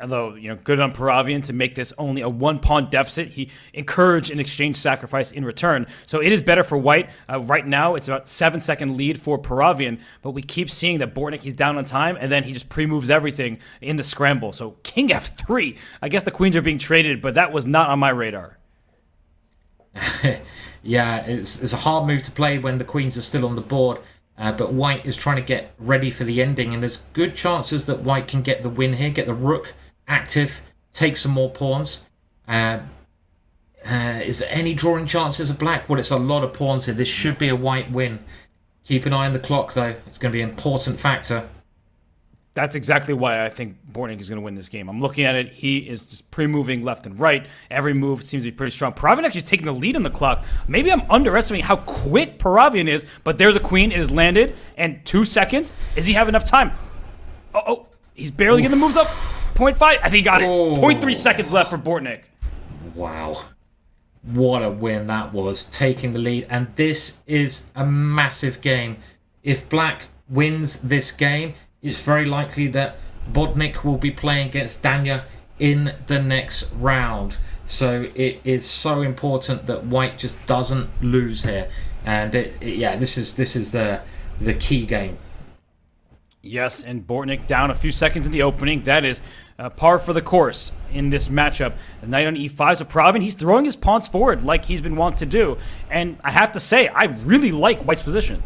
Speaker 3: Although, good on Paravian to make this only a 1-pawn deficit. He encouraged an exchange sacrifice in return. So it is better for White. Right now, it's about 7-second lead for Paravian. But we keep seeing that Bortnik, he's down on time, and then he just pre-moves everything in the scramble. So King F3. I guess the queens are being traded, but that was not on my radar.
Speaker 4: Yeah, it's a hard move to play when the queens are still on the board. But White is trying to get ready for the ending, and there's good chances that White can get the win here, get the rook active, take some more pawns. Is there any drawing chances of Black? Well, it's a lot of pawns here. This should be a White win. Keep an eye on the clock, though. It's going to be an important factor.
Speaker 3: That's exactly why I think Bortnik is going to win this game. I'm looking at it. He is just pre-moving left and right. Every move seems to be pretty strong. Paravian actually is taking the lead on the clock. Maybe I'm underestimating how quick Paravian is, but there's a queen. It is landed, and 2 seconds. Does he have enough time? Oh, he's barely getting the moves up. 0.5. I think he got it. 0.3 seconds left for Bortnik.
Speaker 4: Wow. What a win that was, taking the lead. And this is a massive game. If Black wins this game, it's very likely that Bodnik will be playing against Danya in the next round. So it is so important that White just doesn't lose here. And this is the key game.
Speaker 3: Yes, and Bortnik down a few seconds in the opening. That is par for the course in this matchup. The knight on e5. So Paravian, he's throwing his pawns forward like he's been wont to do. And I have to say, I really like White's position.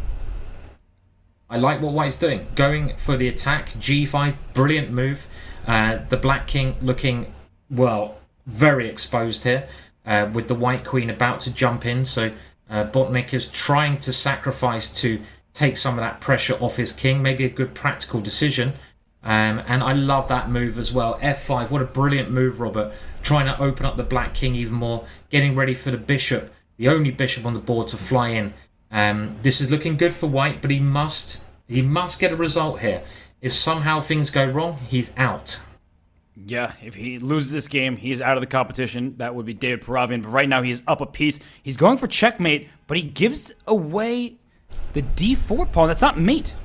Speaker 4: I like what White's doing. Going for the attack, G5, brilliant move. The Black King looking, well, very exposed here, with the White Queen about to jump in. So Botnik is trying to sacrifice to take some of that pressure off his king. Maybe a good practical decision. And I love that move as well. F5, what a brilliant move, Robert. Trying to open up the Black King even more. Getting ready for the bishop, the only bishop on the board to fly in. This is looking good for White, but he must get a result here. If somehow things go wrong, he's out.
Speaker 3: Yeah, if he loses this game, he is out of the competition. That would be David Paravian. But right now, he is up a piece. He's going for checkmate, but he gives away the d4 pawn. That's not mate.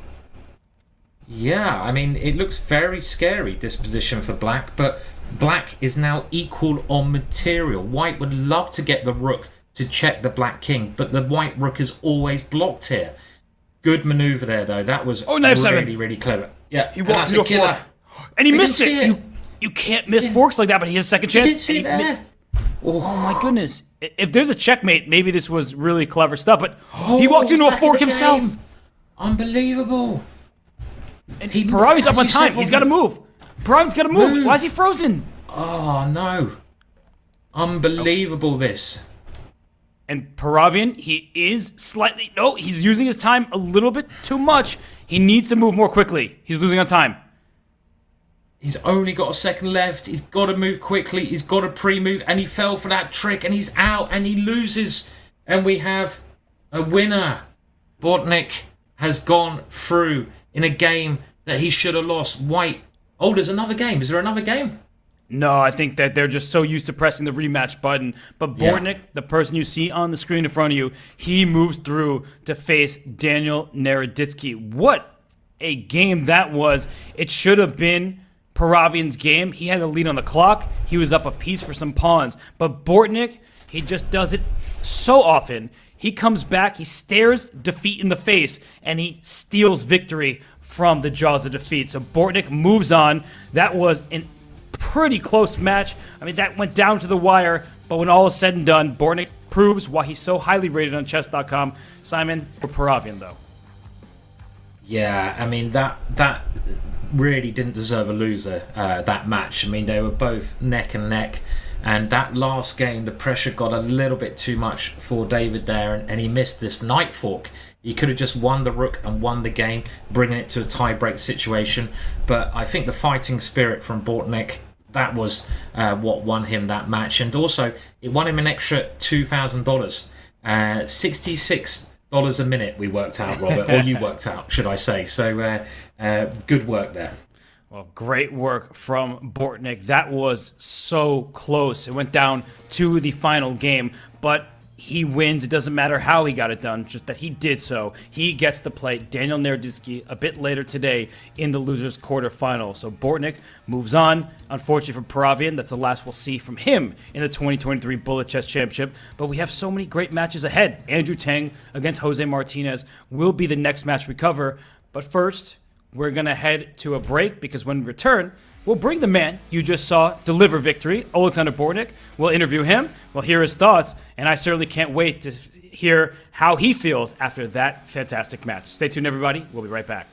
Speaker 4: Yeah, I mean, it looks very scary, this position for Black, but Black is now equal on material. White would love to get the rook to check the Black King, but the White rook is always blocked here. Good maneuver there, though. That was really, really clever. Yeah,
Speaker 3: he walked into a fork. And he missed it. You can't miss forks like that, but he has a second chance.
Speaker 4: He missed.
Speaker 3: Oh my goodness. If there's a checkmate, maybe this was really clever stuff, but he walked into a fork himself.
Speaker 4: Unbelievable.
Speaker 3: And Paravian's up on time. He's got to move. Paravian's got to move. Why is he frozen?
Speaker 4: Oh, no. Unbelievable, this.
Speaker 3: And Paravian, he is slightly... No, he's using his time a little bit too much. He needs to move more quickly. He's losing on time.
Speaker 4: He's only got a second left. He's got to move quickly. He's got to pre-move. And he fell for that trick. And he's out. And he loses. And we have a winner. Botnik has gone through in a game that he should have lost. White. Oh, there's another game. Is there another game?
Speaker 3: No, I think that they're just so used to pressing the rematch button. But Botnik, the person you see on the screen in front of you, he moves through to face Daniel Naroditsky. What a game that was. It should have been Paravian's game. He had the lead on the clock. He was up a piece for some pawns. But Botnik, he just does it so often. He comes back, he stares defeat in the face, and he steals victory from the jaws of defeat. So Botnik moves on. That was an pretty close match. I mean, that went down to the wire, but when all is said and done, Botnik proves why he's so highly rated on Chess.com. Simon, for Paravian, though.
Speaker 4: Yeah, I mean, that really didn't deserve a loser, that match. I mean, they were both neck and neck, and that last game, the pressure got a little bit too much for David there, and he missed this knight fork. He could have just won the rook and won the game, bringing it to a tie-break situation, but I think the fighting spirit from Botnik, that was what won him that match. And also, it won him an extra $2,000. $66 a minute we worked out, Robert. Or you worked out, should I say. So, good work there.
Speaker 3: Well, great work from Botnik. That was so close. It went down to the final game. But he wins. It doesn't matter how he got it done, just that he did so. He gets to play Daniel Naroditsky a bit later today in the losers quarterfinal. So Botnik moves on. Unfortunately for Paravian, that's the last we'll see from him in the 2023 Bullet Chess Championship. But we have so many great matches ahead. Andrew Tang against Jose Martinez will be the next match we cover. But first, we're going to head to a break because when we return, we'll bring the man you just saw deliver victory, Oleksandr Botnik. We'll interview him, we'll hear his thoughts, and I certainly can't wait to hear how he feels after that fantastic match. Stay tuned, everybody. We'll be right back.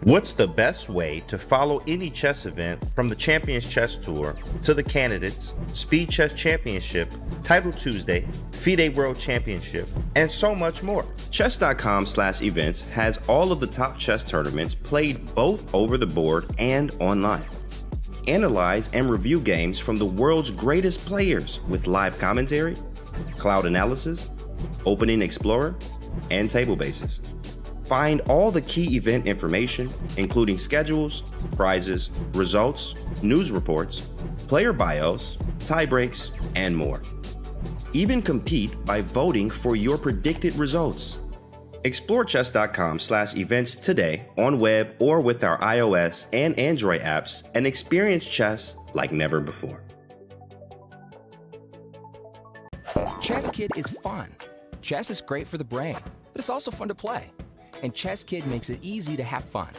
Speaker 5: What's the best way to follow any chess event from the Champions Chess Tour to the Candidates, Speed Chess Championship, Title Tuesday, FIDE World Championship, and so much more? Chess.com/events has all of the top chess tournaments played both over the board and online. Analyze and review games from the world's greatest players with live commentary, cloud analysis, opening explorer, and table bases. Find all the key event information, including schedules, prizes, results, news reports, player bios, tie breaks, and more. Even compete by voting for your predicted results. Explore chess.com/events today on web or with our iOS and Android apps and experience chess like never before.
Speaker 6: Chess Kid is fun. Chess is great for the brain, but it's also fun to play. And Chess Kid makes it easy to have fun.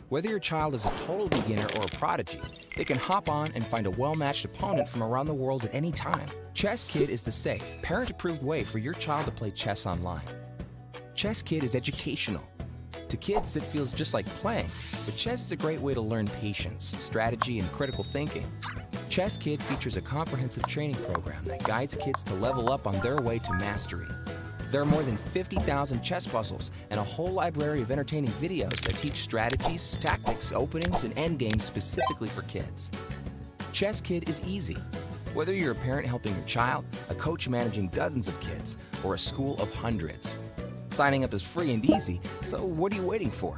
Speaker 6: Whether your child is a total beginner or a prodigy, they can hop on and find a well-matched opponent from around the world at any time. Chess Kid is the safe, parent-approved way for your child to play chess online. Chess Kid is educational. To kids, it feels just like playing, but chess is a great way to learn patience, strategy, and critical thinking. Chess Kid features a comprehensive training program that guides kids to level up on their way to mastery. There are more than 50,000 chess puzzles and a whole library of entertaining videos that teach strategies, tactics, openings, and endgames specifically for kids. Chess Kid is easy. Whether you're a parent helping your child, a coach managing dozens of kids, or a school of hundreds. Signing up is free and easy, so what are you waiting for?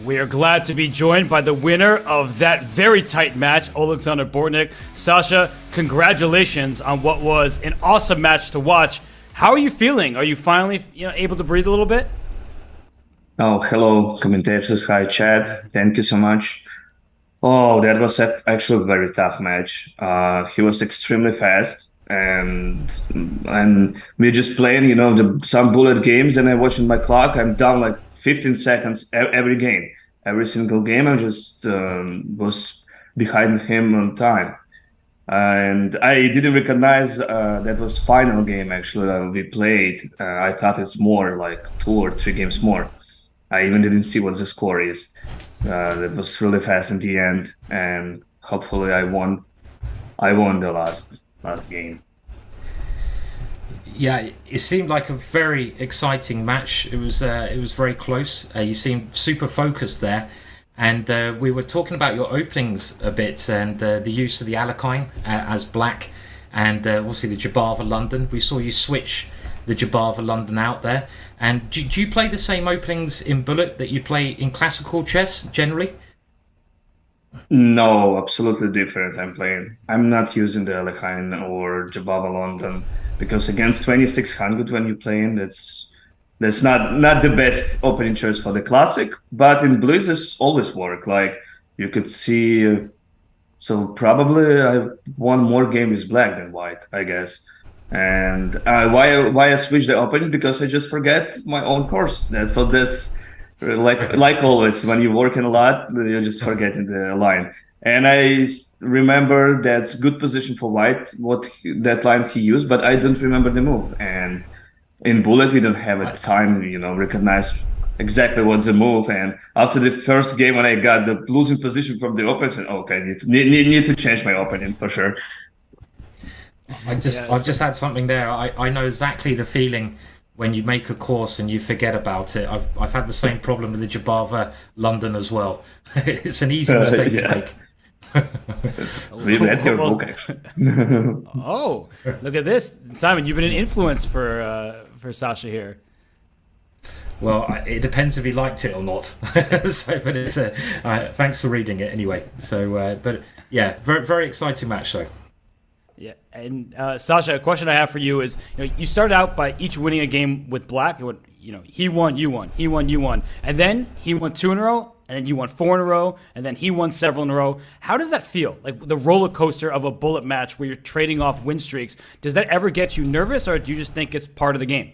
Speaker 3: We are glad to be joined by the winner of that very tight match, Alexander Bortnik. Sasha, congratulations on what was an awesome match to watch. How are you feeling? Are you finally able to breathe a little bit?
Speaker 7: Oh, hello, commentators. Hi, Chad. Thank you so much. Oh, that was actually a very tough match. He was extremely fast, and we're just playing, some bullet games. And I watching my clock. I'm down like 15 seconds every game. Every single game, I just was behind him on time. And I didn't recognize that was final game, actually, we played. I thought it's more like 2 or 3 games more. I even didn't see what the score is. It was really fast in the end, and hopefully I won. I won the last game.
Speaker 4: Yeah, it seemed like a very exciting match. It was very close. You seemed super focused there, and we were talking about your openings a bit and the use of the Alekhine as black, and obviously the Jabava London. We saw you switch the Jabava London out there. And do you play the same openings in Bullet that you play in classical chess generally?
Speaker 7: No, absolutely different. I'm not using the Alekhine or Jabava London because against 2600 when you play in, that's not the best opening choice for the classic. But in Blizzard's always work. Like you could see, so probably I won more games with black than white, I guess. And why I switched the openings because I just forget my own course. That's like always when you're working a lot, you're just forgetting the line. And I remember that's good position for white, that line he used, but I don't remember the move. And in Bullet, we don't have a time, recognize exactly what's the move. And after the first game, when I got the losing position from the opener, I said, okay, need to change my opening for sure.
Speaker 4: I've just had something there. I know exactly the feeling when you make a course and you forget about it. I've had the same problem with the Jabava London as well. It's an easy mistake to make.
Speaker 7: We read your book, actually.
Speaker 3: Oh, look at this, Simon! You've been an influence for Sasha here.
Speaker 4: Well, it depends if he liked it or not. So, but it's thanks for reading it anyway. So, but yeah, very very exciting match though.
Speaker 3: Yeah, and Sasha, a question I have for you is: you started out by each winning a game with black. It would, he won, you won, he won, you won, and then he won 2 in a row, and then you won 4 in a row, and then he won several in a row. How does that feel? Like the roller coaster of a Bullet match where you're trading off win streaks. Does that ever get you nervous, or do you just think it's part of the game?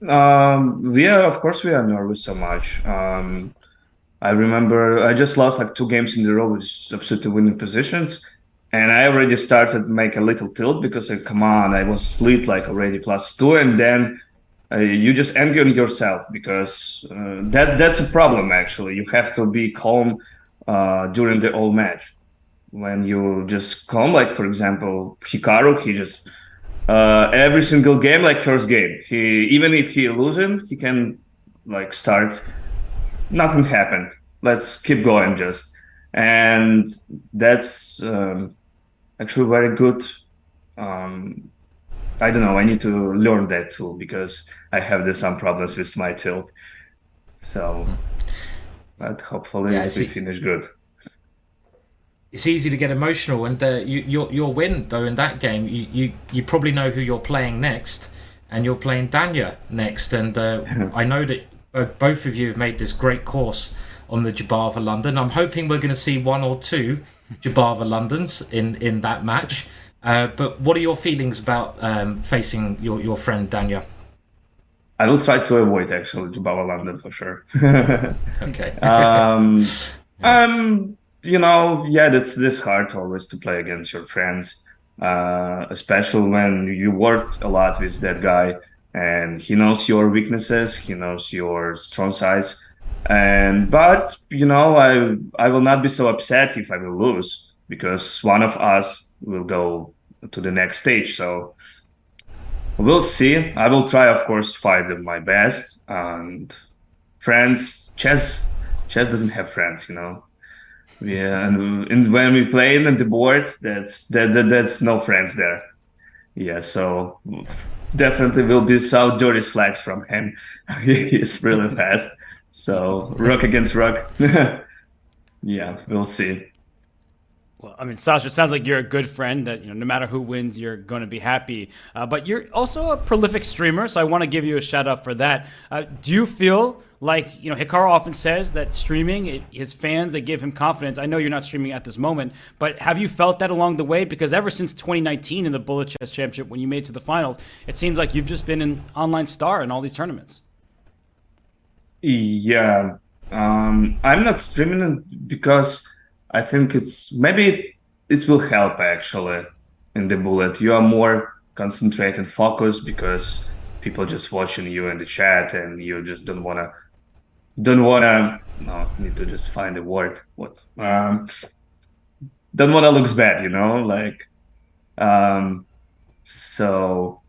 Speaker 7: Of course we are nervous so much. I remember I just lost like 2 games in a row with absolutely winning positions. And I already started to make a little tilt because, come on, I was lead like already +2, and then you just angry on yourself because that's a problem. Actually, you have to be calm during the whole match. When you just calm, like for example, Hikaru, he just every single game, like first game, even if he losing, he can like start. Nothing happened. Let's keep going, just, and that's. Actually very good. I don't know, I need to learn that too because I have some problems with my tilt. So, but hopefully we finish good.
Speaker 4: It's easy to get emotional, and your win though in that game, you probably know who you're playing next, and you're playing Danya next, and I know that both of you have made this great course on the Jabava London. I'm hoping we're going to see 1 or 2 Jabava Londons in that match. But what are your feelings about facing your friend Danya?
Speaker 7: I will try to avoid actually Jabava London for sure.
Speaker 4: Okay.
Speaker 7: This hard always to play against your friends, especially when you worked a lot with that guy and he knows your weaknesses, he knows your strong sides. But I will not be so upset if I will lose because one of us will go to the next stage. So we'll see. I will try, of course, to fight my best. And friends, chess doesn't have friends, Yeah, and when we play in the board, that's no friends there. Yeah, so definitely will be some dirty flags from him. He's really fast. So rook against rook. Yeah, we'll see.
Speaker 3: Well, I mean, Sasha, it sounds like you're a good friend that, no matter who wins, you're going to be happy. But you're also a prolific streamer, so I want to give you a shout out for that. Do you feel like, Hikaru often says that streaming, his fans, they give him confidence. I know you're not streaming at this moment, but have you felt that along the way? Because ever since 2019 in the Bullet Chess Championship, when you made it to the finals, it seems like you've just been an online star in all these tournaments.
Speaker 7: Yeah, I'm not streaming because I think maybe it will help actually in the Bullet. You are more concentrated, focused because people just watching you in the chat and you just don't want to don't wanna. No, need to just find a word. What? Don't wanna look bad, like. So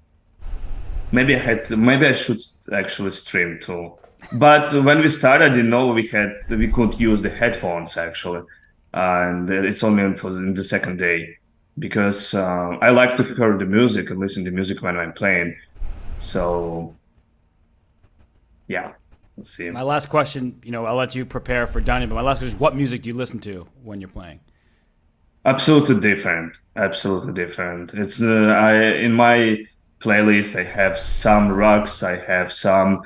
Speaker 7: maybe maybe I should actually stream too. But when we started, we could use the headphones actually, and it's only for in the second day because I like to hear the music and listen to music when I'm playing. So yeah, let's see.
Speaker 3: My last question, I'll let you prepare for dining, but my last question is, what music do you listen to when you're playing?
Speaker 7: Absolutely different. Absolutely different. It's in my playlist. I have some rocks. I have some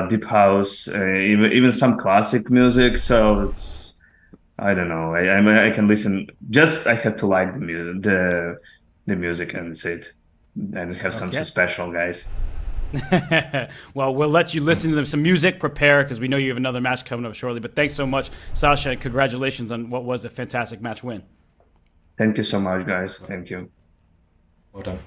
Speaker 7: deep house, even some classic music. So I don't know. I can listen. Just I have to like the music, and that's it. And have something special, guys.
Speaker 3: Well, we'll let you listen to them. Some music, prepare, because we know you have another match coming up shortly. But thanks so much, Sasha, and congratulations on what was a fantastic match win.
Speaker 7: Thank you so much, guys. Thank you.
Speaker 4: Well done.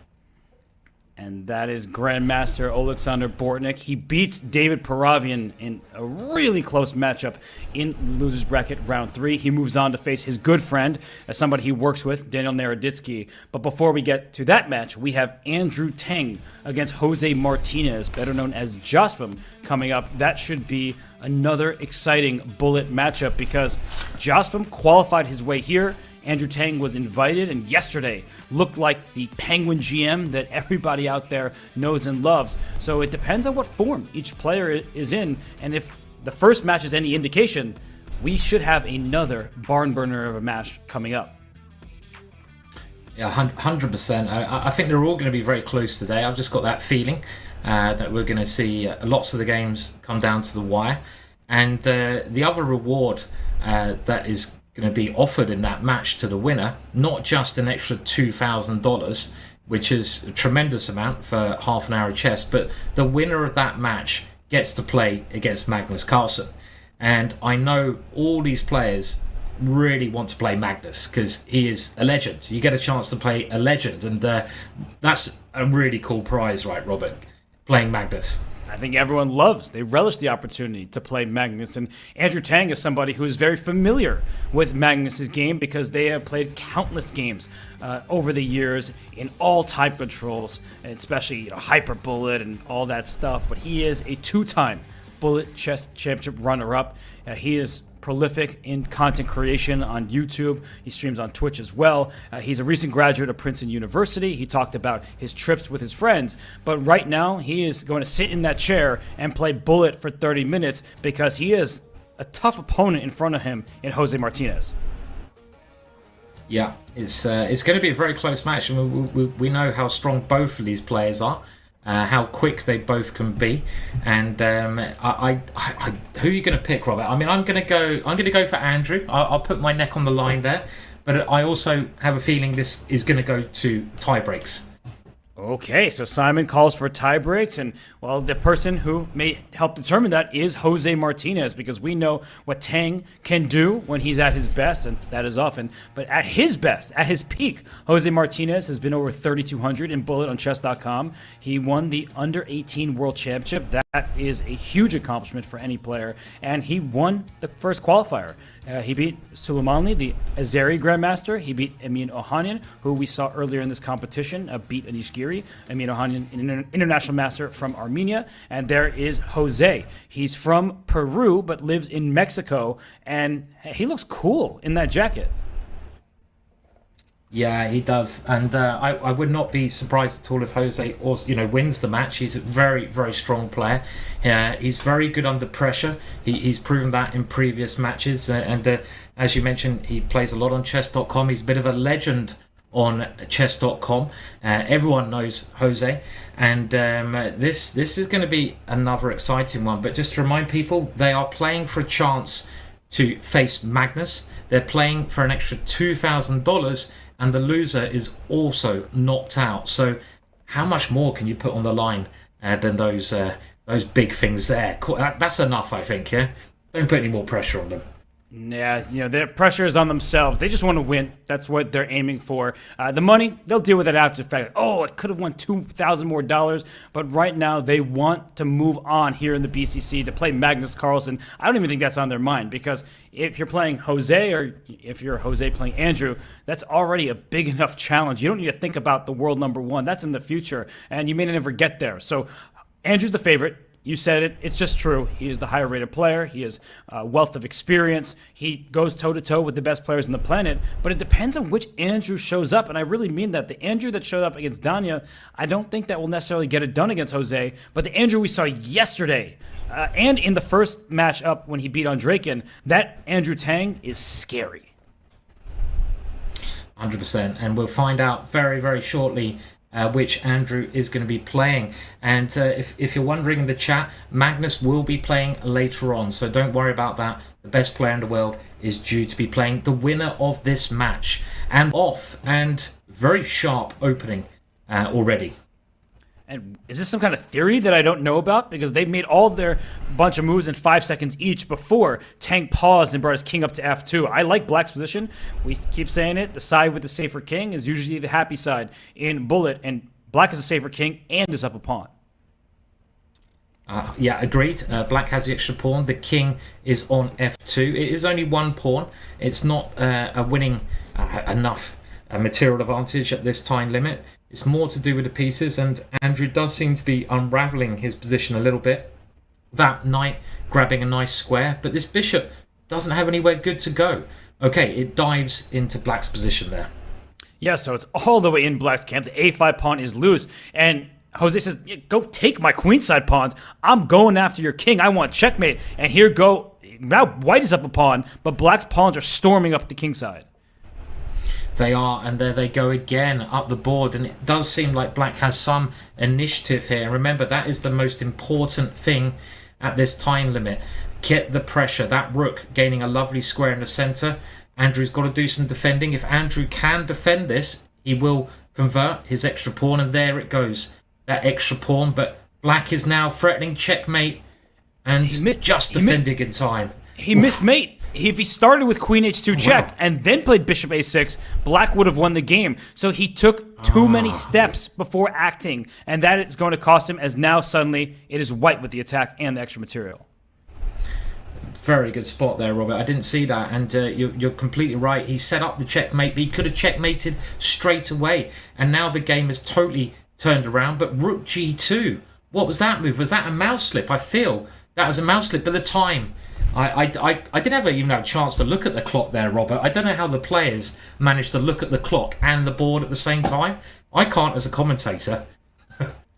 Speaker 3: And that is Grandmaster Oleksandr Bortnik. He beats David Paravian in a really close matchup in the loser's bracket round 3. He moves on to face his good friend, as somebody he works with, Daniel Naroditsky. But before we get to that match, we have Andrew Tang against Jose Martinez, better known as Jospim, coming up. That should be another exciting bullet matchup because Jospim qualified his way here. Andrew Tang was invited and yesterday looked like the Penguin GM that everybody out there knows and loves. So it depends on what form each player is in, and if the first match is any indication, we should have another barn burner of a match coming up.
Speaker 4: Yeah, 100%. I think they're all going to be very close today. I've just got that feeling that we're going to see lots of the games come down to the wire. And the other reward that is going to be offered in that match to the winner, not just an extra $2,000, which is a tremendous amount for half an hour of chess, but the winner of that match gets to play against Magnus Carlsen. And I know all these players really want to play Magnus because he is a legend. You get a chance to play a legend, and that's a really cool prize, right, Robert? Playing Magnus.
Speaker 3: I think everyone they relish the opportunity to play Magnus. And Andrew Tang is somebody who is very familiar with Magnus's game because they have played countless games over the years in all type controls, especially Hyper Bullet and all that stuff. But he is a 2-time Bullet Chess Championship runner-up. He is prolific in content creation on YouTube. He streams on Twitch as well. He's a recent graduate of Princeton University. He talked about his trips with his friends, but right now he is going to sit in that chair and play Bullet for 30 minutes because he is a tough opponent in front of him in Jose Martinez.
Speaker 4: Yeah, it's going to be a very close match, and we know how strong both of these players are. How quick they both can be, and who are you going to pick, Robert? I mean, I'm going to go for Andrew. I'll put my neck on the line there, but I also have a feeling this is going to go to tie breaks.
Speaker 3: Okay, so Simon calls for tie breaks, and well, the person who may help determine that is Jose Martinez, because we know what Tang can do when he's at his best, and that is often. But at his best, at his peak, Jose Martinez has been over 3,200 in Bullet on Chess.com. He won the Under-18 World Championship. That is a huge accomplishment for any player, and he won the first qualifier. He beat Suleimanli, the Azeri Grandmaster. He beat Emin Ohanian, who we saw earlier in this competition, beat Anish Giri. Emin Ohanian, an international master from Armenia. And there is Jose. He's from Peru, but lives in Mexico, and he looks cool in that jacket.
Speaker 4: Yeah, he does, and I would not be surprised at all if Jose wins the match. He's a very, very strong player. He's very good under pressure. He's proven that in previous matches, and as you mentioned, he plays a lot on Chess.com. He's a bit of a legend on Chess.com. Everyone knows Jose, and this is going to be another exciting one. But just to remind people, they are playing for a chance to face Magnus. They're playing for an extra $2,000. And the loser is also knocked out. So how much more can you put on the line than those big things there? That's enough, I think, yeah? Don't put any more pressure on them.
Speaker 3: Yeah, their pressure is on themselves. They just want to win. That's what they're aiming for. The money, they'll deal with it after the fact. Oh, I could have won $2,000 more. But right now, they want to move on here in the BCC to play Magnus Carlsen. I don't even think that's on their mind, because if you're playing Jose, or if you're Jose playing Andrew, that's already a big enough challenge. You don't need to think about the world number one. That's in the future, and you may never get there. So Andrew's the favorite. You said it. It's just true. He is the higher rated player. He has a wealth of experience. He goes toe-to-toe with the best players on the planet. But it depends on which Andrew shows up. And I really mean that. The Andrew that showed up against Danya, I don't think that will necessarily get it done against Jose. But the Andrew we saw yesterday, and in the first match up when he beat Andrekin, that Andrew Tang is scary.
Speaker 4: 100%. And we'll find out very, very shortly which Andrew is going to be playing. And if you're wondering in the chat, Magnus will be playing later on, so don't worry about that. The best player in the world is due to be playing the winner of this match. And very sharp opening already.
Speaker 3: And is this some kind of theory that I don't know about? Because they made all their bunch of moves in 5 seconds each before Tang paused and brought his king up to F2. I like Black's position. We keep saying it. The side with the safer king is usually the happy side in Bullet, and Black is a safer king and is up a pawn.
Speaker 4: Yeah, agreed. Black has the extra pawn. The king is on F2. It is only one pawn. It's not a winning enough material advantage at this time limit. It's more to do with the pieces, and Andrew does seem to be unraveling his position a little bit. That knight grabbing a nice square, but this bishop doesn't have anywhere good to go. Okay, it dives into Black's position there.
Speaker 3: Yeah, so it's all the way in Black's camp. The A5 pawn is loose, and Jose says, go take my queenside pawns. I'm going after your king. I want checkmate. And here go. Now White is up a pawn, but Black's pawns are storming up the king side.
Speaker 4: They are, and there they go again up the board, and it does seem like Black has some initiative here. And remember, that is the most important thing at this time limit. Get the pressure. That rook gaining a lovely square in the center. Andrew's got to do some defending. If Andrew can defend this, he will convert his extra pawn, and there it goes. That extra pawn, but Black is now threatening checkmate, and just defending in time.
Speaker 3: He missed mate. If he started with Queen H2 check and then played Bishop A6, Black would have won the game. So he took too many steps before acting, and that is going to cost him, as now suddenly it is White with the attack and the extra material.
Speaker 4: Very good spot there, Robert. I didn't see that, and you're completely right. He set up the checkmate, but he could have checkmated straight away, and now the game is totally turned around. But Rook G2, what was that move? Was that a mouse slip? I feel that was a mouse slip, but the time... I didn't even have a chance to look at the clock there, Robert. I don't know how the players managed to look at the clock and the board at the same time. I can't as a commentator.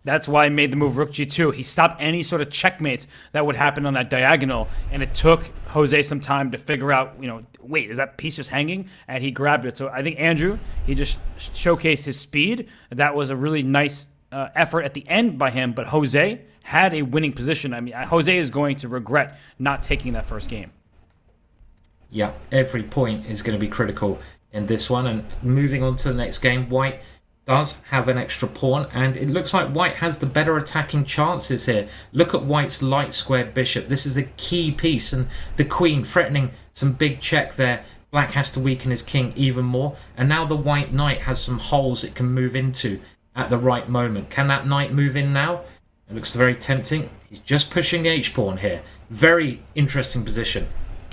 Speaker 3: That's why he made the move Rook G2. He stopped any sort of checkmates that would happen on that diagonal, and it took Jose some time to figure out, wait, is that piece just hanging? And he grabbed it. So I think Andrew, he just showcased his speed. That was a really nice effort at the end by him, but Jose had a winning position. I mean, Jose is going to regret not taking that first game.
Speaker 4: Yeah, every point is going to be critical in this one. And moving on to the next game, White does have an extra pawn, and it looks like White has the better attacking chances here. Look at White's light square bishop. This is a key piece, and the queen threatening some big check there. Black has to weaken his king even more, and now the white knight has some holes it can move into at the right moment. Can that knight move in now? It looks very tempting. He's just pushing the H-pawn here. Very interesting position.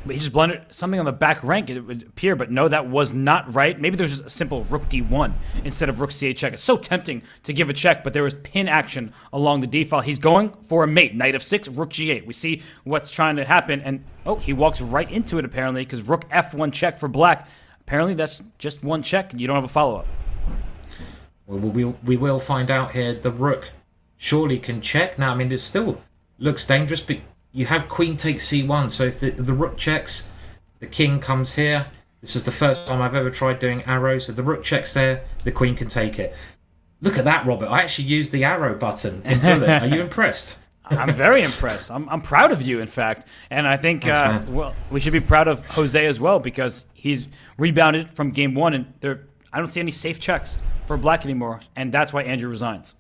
Speaker 3: But he just blundered something on the back rank, it would appear, but no, that was not right. Maybe there's just a simple Rook D1 instead of Rook C8 check. It's so tempting to give a check, but there was pin action along the D file. He's going for a mate. Knight of 6, Rook G8. We see what's trying to happen, and he walks right into it apparently, because Rook F1 check for Black. Apparently that's just one check, and you don't have a follow-up.
Speaker 4: Well, we will find out here. The Rook surely can check. Now, I mean, it still looks dangerous, but you have Queen takes C1, so if the Rook checks, the King comes here. This is the first time I've ever tried doing arrows. So the Rook checks there, the Queen can take it. Look at that, Robert. I actually used the arrow button in Bullet. Are you impressed?
Speaker 3: I'm very impressed. I'm proud of you, in fact. And I think we should be proud of Jose as well, because he's rebounded from game one, and I don't see any safe checks for Black anymore, and that's why Andrew resigns.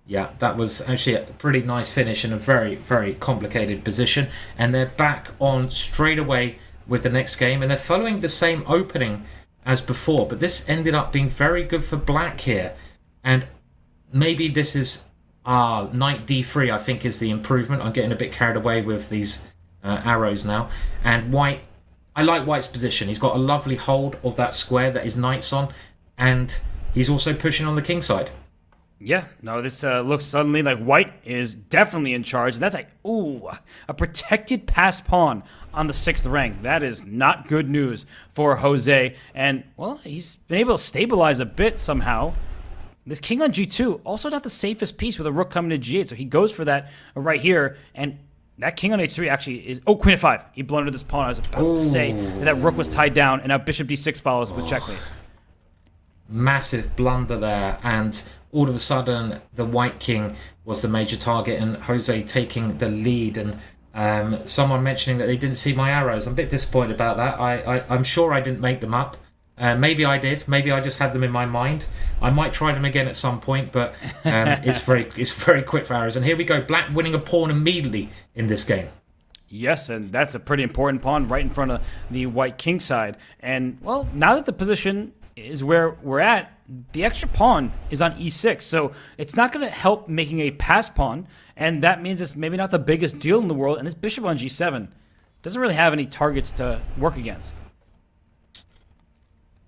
Speaker 4: Yeah, that was actually a pretty nice finish in a very, very complicated position. And they're back on straight away with the next game, and they're following the same opening as before, but this ended up being very good for black here. And maybe this is knight d3, I think, is the improvement. I'm getting a bit carried away with these arrows now. And white, I like white's position. He's got a lovely hold of that square that his knight's on, and he's also pushing on the king side.
Speaker 3: Yeah, no, this looks suddenly like white is definitely in charge. And that's like, ooh, a protected pass pawn on the 6th rank. That is not good news for Jose. And, well, he's been able to stabilize a bit somehow. This king on g2, also not the safest piece with a rook coming to g8. So he goes for that right here. And that king on h3 actually is... Oh, queen f5. He blundered this pawn. I was about to say that rook was tied down. And now bishop d6 follows with checkmate.
Speaker 4: Massive blunder there. And all of a sudden, the white king was the major target. And Jose taking the lead. And someone mentioning that they didn't see my arrows. I'm a bit disappointed about that. I'm sure I didn't make them up. Maybe I did. Maybe I just had them in my mind. I might try them again at some point, but it's very quick for arrows. And here we go. Black winning a pawn immediately in this game.
Speaker 3: Yes, and that's a pretty important pawn right in front of the white king side. And, well, now that the position is where we're at, the extra pawn is on e6. So it's not going to help making a pass pawn, and that means it's maybe not the biggest deal in the world. And this bishop on g7 doesn't really have any targets to work against.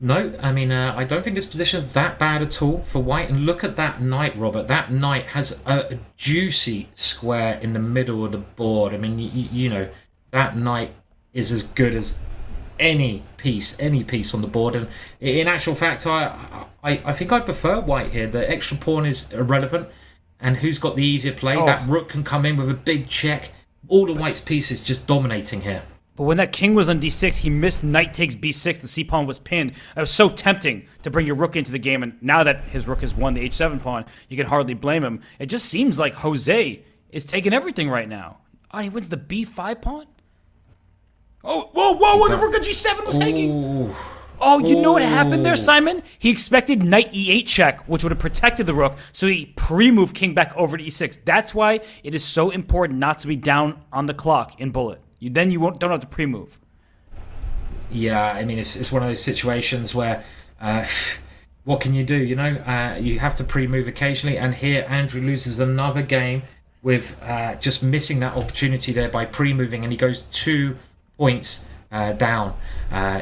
Speaker 4: No, I mean, I don't think this position is that bad at all for white. And look at that knight, Robert. That knight has a juicy square in the middle of the board. I mean, you know, that knight is as good as any piece on the board. And in actual fact, I think I prefer white here. The extra pawn is irrelevant. And who's got the easier play?
Speaker 3: Oh.
Speaker 4: That rook can come in with a big check. All the white's pieces just dominating here.
Speaker 3: But when that king was on d6, he missed knight takes b6. The c-pawn was pinned. It was so tempting to bring your rook into the game. And now that his rook has won the h7 pawn, you can hardly blame him. It just seems like Jose is taking everything right now. Oh, and he wins the b5 pawn? Oh, whoa, the rook on g7 was hanging. Oh, you know what happened there, Simon? He expected knight e8 check, which would have protected the rook, so he pre-moved king back over to e6. That's why it is so important not to be down on the clock in bullet. Then you don't have to pre-move.
Speaker 4: Yeah, I mean, it's one of those situations where what can you do, you know? You have to pre-move occasionally, and here Andrew loses another game with just missing that opportunity there by pre-moving, and he goes 2 points down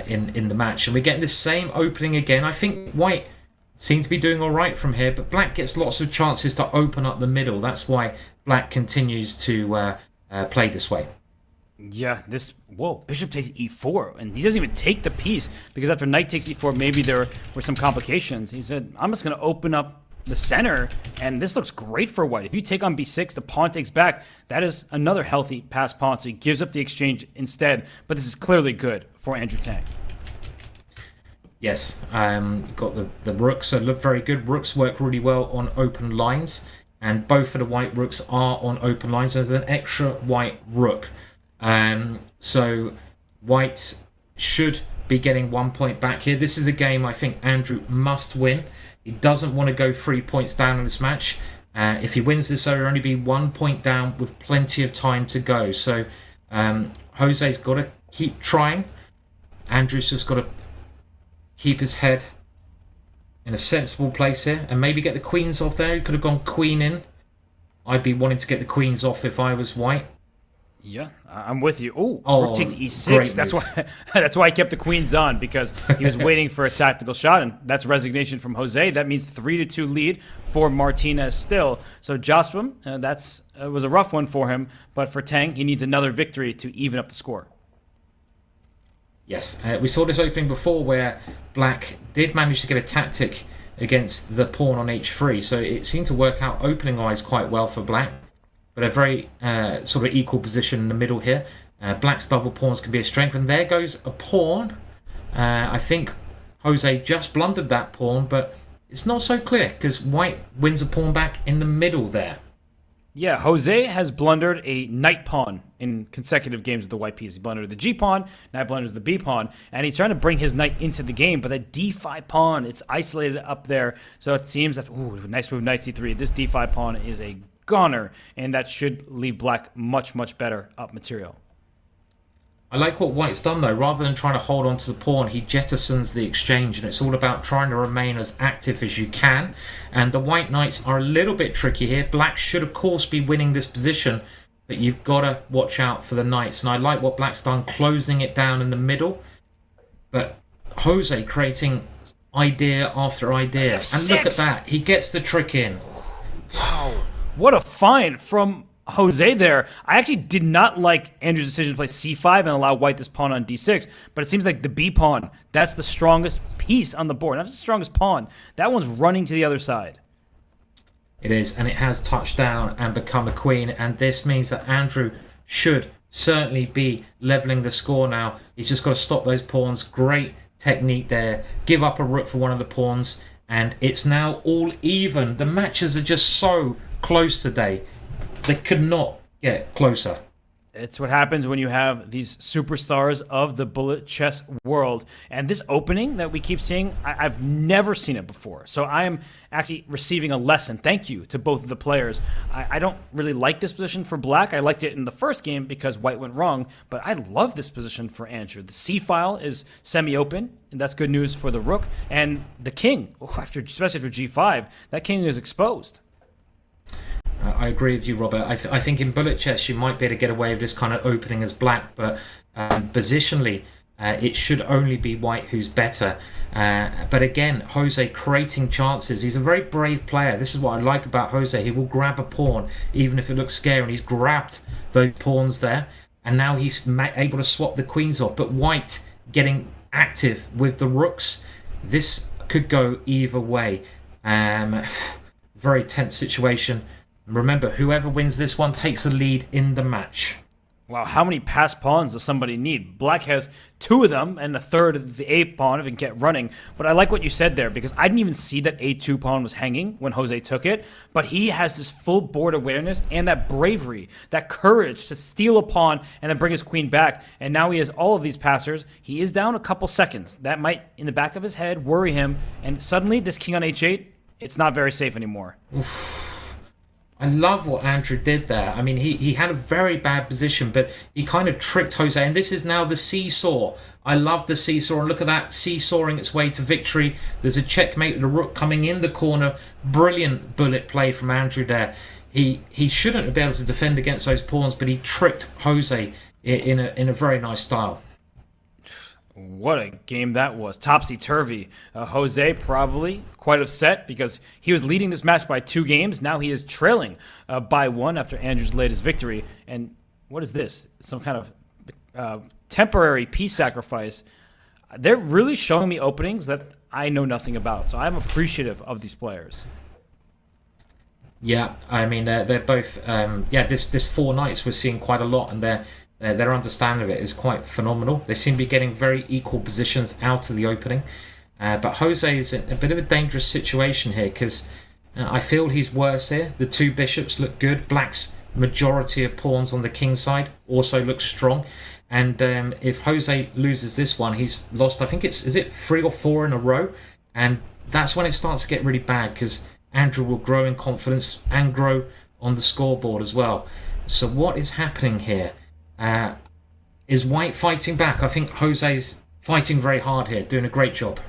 Speaker 4: in the match. And we get this same opening again. I think white seemed to be doing all right from here, but black gets lots of chances to open up the middle. That's why black continues to play this way.
Speaker 3: Yeah, bishop takes e4, and he doesn't even take the piece, because after knight takes e4, maybe there were some complications. He said, I'm just going to open up the center, and this looks great for white. If you take on b6, the pawn takes back. That is another healthy pass pawn, so he gives up the exchange instead, but this is clearly good for Andrew Tang.
Speaker 4: Yes, got the rooks look very good. Rooks work really well on open lines, and both of the white rooks are on open lines. There's an extra white rook. So white should be getting 1 point back here. This is a game I think Andrew must win. He doesn't want to go 3 points down in this match. If he wins this, there will only be 1 point down with plenty of time to go. So Jose's got to keep trying. Andrew's just got to keep his head in a sensible place here and maybe get the queens off there. He could have gone queen in. I'd be wanting to get the queens off if I was white.
Speaker 3: Yeah, I'm with you. Rook takes e6. That's why I kept the queens on, because he was waiting for a tactical shot, and that's resignation from Jose. That means 3-2 lead for Martinez still. So Jospin, was a rough one for him, but for Tang, he needs another victory to even up the score.
Speaker 4: Yes, we saw this opening before where black did manage to get a tactic against the pawn on h3, so it seemed to work out opening-wise quite well for black. But a very sort of equal position in the middle here. Black's double pawns can be a strength. And there goes a pawn. I think Jose just blundered that pawn, but it's not so clear because white wins a pawn back in the middle there.
Speaker 3: Yeah, Jose has blundered a knight pawn in consecutive games with the white piece. He blundered the g pawn, now he blunders the b pawn, and he's trying to bring his knight into the game, but that d5 pawn, it's isolated up there. So it seems that, nice move, knight c3. This d5 pawn is a goner, and that should leave black much, much better up material.
Speaker 4: I like what White's done though. Rather than trying to hold on to the pawn, he jettisons the exchange, and it's all about trying to remain as active as you can. And the White Knights are a little bit tricky here. Black should of course be winning this position, but you've got to watch out for the Knights. And I like what Black's done, closing it down in the middle. But Jose creating idea after idea. And look at that. He gets the trick in.
Speaker 3: Wow. What a find from Jose there. I actually did not like Andrew's decision to play c5 and allow White this pawn on d6, but it seems like the b pawn, that's the strongest piece on the board. Not the strongest pawn. That one's running to the other side.
Speaker 4: It is, and it has touched down and become a queen, and this means that Andrew should certainly be leveling the score now. He's just got to stop those pawns. Great technique there. Give up a rook for one of the pawns, and it's now all even. The matches are just so close today. They could not get closer.
Speaker 3: It's what happens when you have these superstars of the bullet chess world. And this opening that we keep seeing, I've never seen it before. So I am actually receiving a lesson. Thank you to both of the players. I don't really like this position for Black. I liked it in the first game because White went wrong. But I love this position for Andrew. The C-file is semi-open, and that's good news for the rook. And the king, especially after G5, that king is exposed.
Speaker 4: I agree with you, Robert. I think in bullet chess you might be able to get away with this kind of opening as Black, but positionally it should only be White who's better. But again, Jose creating chances. He's a very brave player. This is what I like about Jose. He will grab a pawn even if it looks scary, and he's grabbed those pawns there, and now he's able to swap the queens off. But White getting active with the rooks. This could go either way. Very tense situation. Remember, whoever wins this one takes the lead in the match.
Speaker 3: Wow, how many passed pawns does somebody need? Black has 2 of them and a third of the A pawn if it can get running. But I like what you said there, because I didn't even see that A2 pawn was hanging when Jose took it. But he has this full board awareness and that bravery, that courage to steal a pawn and then bring his queen back. And now he has all of these passers. He is down a couple seconds. That might, in the back of his head, worry him. And suddenly, this king on H8, it's not very safe anymore.
Speaker 4: Oof. I love what Andrew did there. I mean, he had a very bad position, but he kind of tricked Jose. And this is now the seesaw. I love the seesaw. And look at that, seesawing its way to victory. There's a checkmate with the rook coming in the corner. Brilliant bullet play from Andrew there. He shouldn't be able to defend against those pawns, but he tricked Jose in a very nice style.
Speaker 3: What a game that was. Topsy-turvy. Jose probably quite upset because he was leading this match by 2 games. Now he is trailing by 1 after Andrew's latest victory. And what is this? Some kind of temporary peace sacrifice. They're really showing me openings that I know nothing about. So I'm appreciative of these players.
Speaker 4: Yeah, I mean, they're both... this 4 nights we're seeing quite a lot, and their understanding of it is quite phenomenal. They seem to be getting very equal positions out of the opening. But Jose is in a bit of a dangerous situation here because I feel he's worse here. The 2 bishops look good. Black's majority of pawns on the king side also look strong. And if Jose loses this one, he's lost, I think is it 3 or 4 in a row? And that's when it starts to get really bad because Andrew will grow in confidence and grow on the scoreboard as well. So what is happening here? Is White fighting back? I think Jose's fighting very hard here, doing a great job.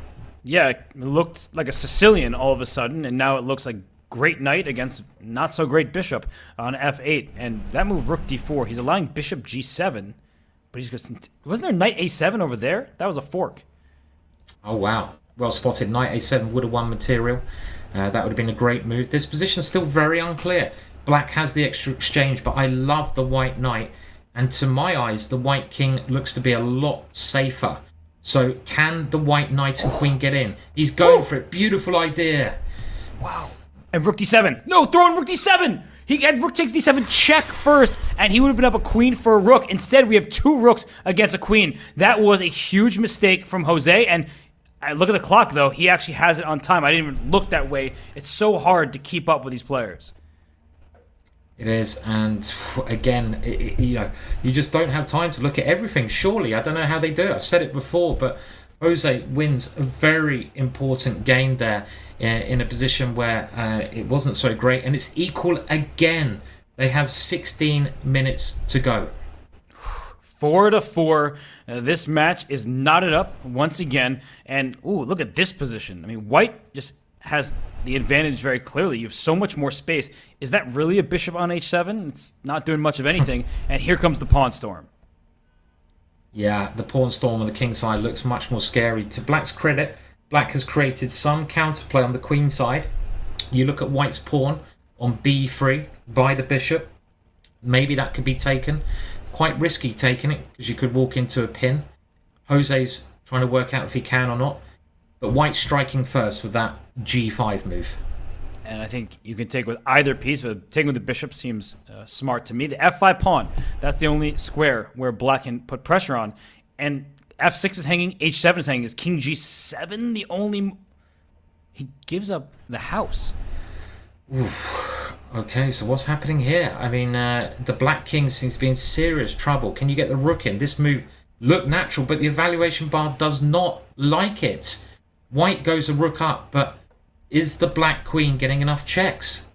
Speaker 3: Yeah, it looked like a Sicilian all of a sudden, and now it looks like great knight against not so great bishop on f8. And that move, rook d4, he's allowing bishop g7, but he's just... Wasn't there knight a7 over there? That was a fork.
Speaker 4: Oh, wow. Well spotted. Knight a7 would have won material. That would have been a great move. This position's still very unclear. Black has the extra exchange, but I love the white knight. And to my eyes, the white king looks to be a lot safer. So can the white knight and queen get in? He's going for it. Beautiful idea.
Speaker 3: Wow. And rook d7. No, throw in rook d7. He had rook takes d7 check first, and he would have been up a queen for a rook. Instead, we have 2 rooks against a queen. That was a huge mistake from Jose. And I look at the clock, though. He actually has it on time. I didn't even look that way. It's so hard to keep up with these players.
Speaker 4: It is, and again, you just don't have time to look at everything. Surely, I don't know how they do it. I've said it before, but Jose wins a very important game there in a position where it wasn't so great, and it's equal again. They have 16 minutes to go.
Speaker 3: 4-4. This match is knotted up once again. And, ooh, look at this position. I mean, white just has the advantage very clearly. You have so much more space. Is that really a bishop on h7? It's not doing much of anything. And here comes the pawn storm.
Speaker 4: Yeah, the pawn storm on the king side looks much more scary. To black's credit, black has created some counterplay on the queen side. You look at white's pawn on b3 by the bishop. Maybe that could be taken. Quite risky taking it because you could walk into a pin. Jose's trying to work out if he can or not. But white's striking first with that g5 move.
Speaker 3: And I think you can take with either piece, but taking with the bishop seems smart to me. The f5 pawn, that's the only square where black can put pressure on. And f6 is hanging, h7 is hanging. Is king g7 the only... He gives up the house.
Speaker 4: Oof. Okay, so what's happening here? I mean, the black king seems to be in serious trouble. Can you get the rook in? This move looked natural, but the evaluation bar does not like it. White goes a rook up, but is the black queen getting enough checks?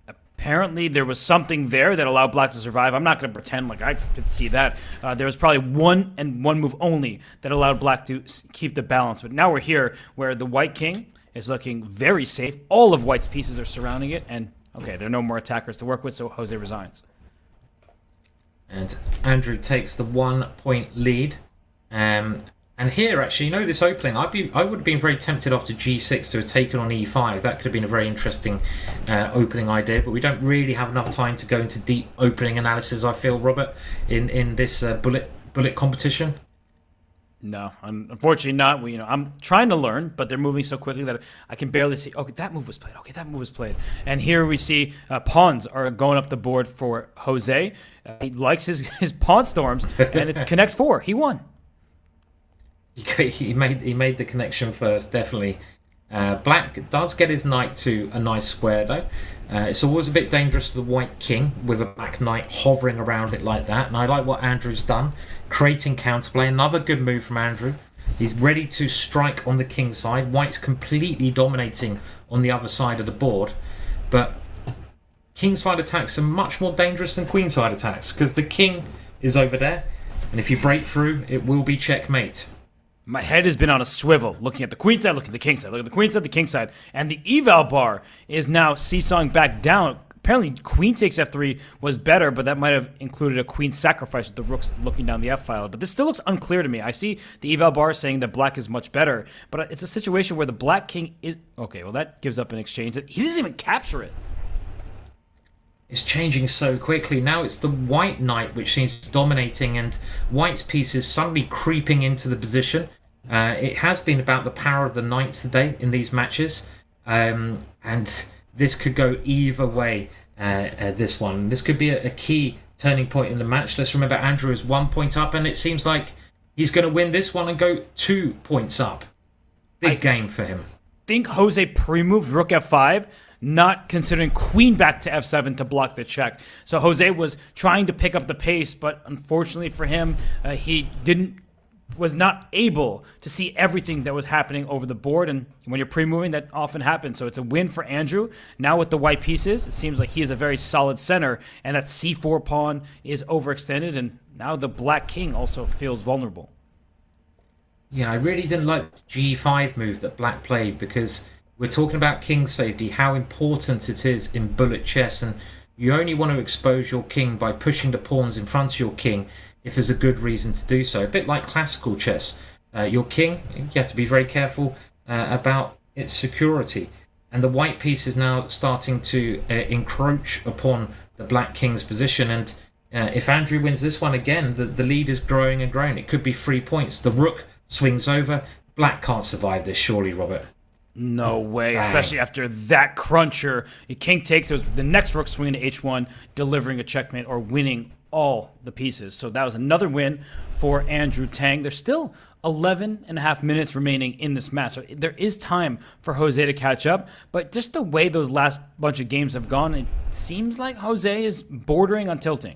Speaker 3: Apparently there was something there that allowed black to survive. I'm not going to pretend like I could see that. There was probably one move only that allowed black to keep the balance. But now we're here where the white king is looking very safe. All of white's pieces are surrounding it. And, okay, there are no more attackers to work with, so Jose resigns.
Speaker 4: And Andrew takes the 1-point lead. And here, actually, this opening, I would have been very tempted after g6 to have taken on e5. That could have been a very interesting opening idea, but we don't really have enough time to go into deep opening analysis, I feel, Robert, in this bullet competition.
Speaker 3: No, unfortunately not. I'm trying to learn, but they're moving so quickly that I can barely see. Okay, that move was played. Okay, that move was played. And here we see pawns are going up the board for Jose. He likes his pawn storms, and it's connect 4. He won.
Speaker 4: He made the connection first, definitely. Black does get his knight to a nice square, though. It's always a bit dangerous to the white king with a black knight hovering around it like that. And I like what Andrew's done, creating counterplay. Another good move from Andrew. He's ready to strike on the king side. White's completely dominating on the other side of the board. But king side attacks are much more dangerous than queen side attacks because the king is over there. And if you break through, it will be checkmate.
Speaker 3: My head has been on a swivel, looking at the queen side, looking at the king side, looking at the queen side, the king side, and the eval bar is now seesawing back down. Apparently, queen takes f3 was better, but that might have included a queen sacrifice with the rooks looking down the f-file. But this still looks unclear to me. I see the eval bar saying that black is much better, but it's a situation where the black king is... Okay, well, that gives up an exchange. He doesn't even capture it.
Speaker 4: It's changing so quickly. Now it's the white knight which seems dominating, and white's pieces suddenly creeping into the position. It has been about the power of the knights today in these matches, and this could go either way. This one, this could be a key turning point in the match. Let's remember Andrew is 1 point up, and it seems like he's going to win this one and go 2 points up. Big game for him.
Speaker 3: I think Jose pre-moved rook f5, not considering queen back to f7 to block the check. So Jose was trying to pick up the pace, but unfortunately for him, he was not able to see everything that was happening over the board, and when you're pre-moving, that often happens. So it's a win for Andrew. Now with the white pieces, it seems like he is a very solid center, and that c4 pawn is overextended, and now the black king also feels vulnerable.
Speaker 4: Yeah, I really didn't like the g5 move that black played, because we're talking about king safety, how important it is in bullet chess, and you only want to expose your king by pushing the pawns in front of your king if there's a good reason to do so. A bit like classical chess. Your king, you have to be very careful about its security. And the white piece is now starting to encroach upon the black king's position. And if Andrew wins this one again, the lead is growing and growing. It could be 3 points. The rook swings over. Black can't survive this, surely, Robert.
Speaker 3: No way, especially after that cruncher. Your king takes the next rook swinging to h1, delivering a checkmate or winning all the pieces. So that was another win for Andrew Tang. There's still 11 and a half minutes remaining in this match. So there is time for Jose to catch up, but just the way those last bunch of games have gone, it seems like Jose is bordering on tilting.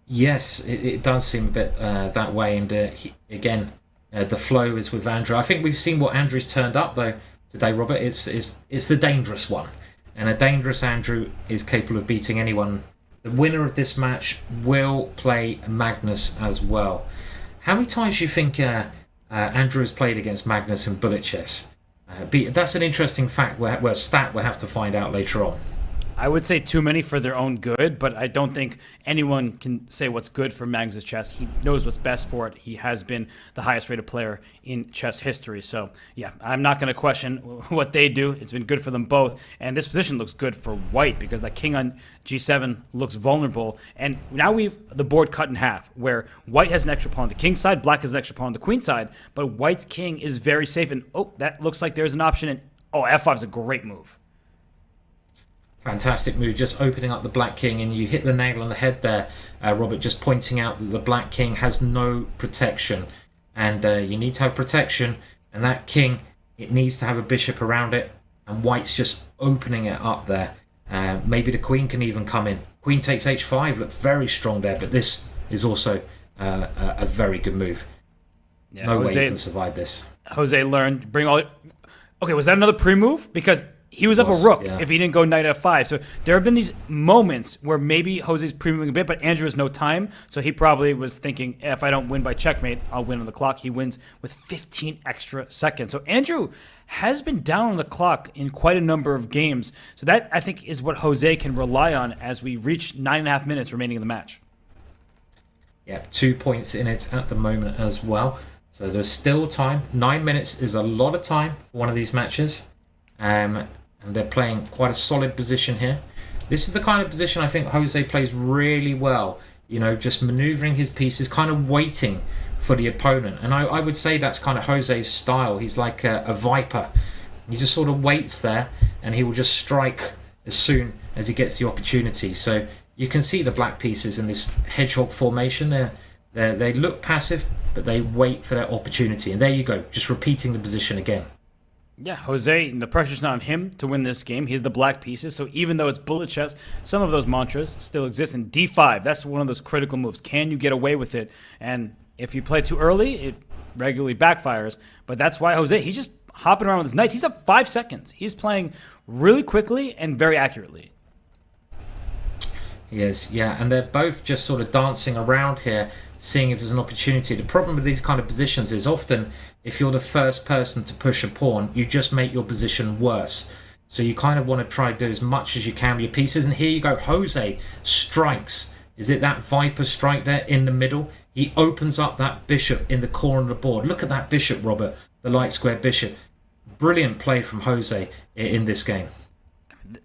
Speaker 4: Yes, it does seem a bit that way, and the flow is with Andrew. I think we've seen what Andrew's turned up though today, Robert. It's the dangerous one, and a dangerous Andrew is capable of beating anyone The winner of this match will play Magnus as well. How many times do you think Andrew has played against Magnus in bullet chess? That's an interesting fact, stat we'll have to find out later on.
Speaker 3: I would say too many for their own good, but I don't think anyone can say what's good for Magnus' chess. He knows what's best for it. He has been the highest rated player in chess history. So, yeah, I'm not going to question what they do. It's been good for them both. And this position looks good for white because that king on g7 looks vulnerable. And now we've the board cut in half, where white has an extra pawn on the king side, black has an extra pawn on the queen side, but white's king is very safe. And, that looks like there's an option. And, f5 is a great move.
Speaker 4: Fantastic move, just opening up the black king, and you hit the nail on the head there, Robert, just pointing out that the black king has no protection, and you need to have protection, and that king, it needs to have a bishop around it, and white's just opening it up there. Maybe the queen can even come in. Queen takes h5, look very strong there, but this is also a very good move. Yeah, no way you can survive this.
Speaker 3: Jose learned, Okay, was that another pre-move? Because he was up a rook if he didn't go knight f5. So there have been these moments where maybe Jose's pre-moving a bit, but Andrew has no time. So he probably was thinking, if I don't win by checkmate, I'll win on the clock. He wins with 15 extra seconds. So Andrew has been down on the clock in quite a number of games. So that, I think, is what Jose can rely on as we reach 9.5 minutes remaining in the match.
Speaker 4: Yeah, 2 points in it at the moment as well. So there's still time. 9 minutes is a lot of time for one of these matches. And they're playing quite a solid position here. This is the kind of position I think Jose plays really well. You know, just maneuvering his pieces, kind of waiting for the opponent. And I would say that's kind of Jose's style. He's like a viper. He just sort of waits there, and he will just strike as soon as he gets the opportunity. So you can see the black pieces in this hedgehog formation. They look passive, but they wait for their opportunity. And there you go, just repeating the position again.
Speaker 3: Yeah, Jose, the pressure's not on him to win this game. He has the black pieces, so even though it's bullet chess, some of those mantras still exist. In d5, that's one of those critical moves. Can you get away with it? And if you play too early, it regularly backfires. But that's why Jose, he's just hopping around with his knights. He's up 5 seconds. He's playing really quickly and very accurately.
Speaker 4: He is, yeah, and they're both just sort of dancing around here, seeing if there's an opportunity. The problem with these kind of positions is often if you're the first person to push a pawn, you just make your position worse. So you kind of want to try to do as much as you can with your pieces. And here you go, Jose strikes. Is it that Viper strike there in the middle? He opens up that bishop in the corner of the board. Look at that bishop, Robert, the light square bishop. Brilliant play from Jose in this game.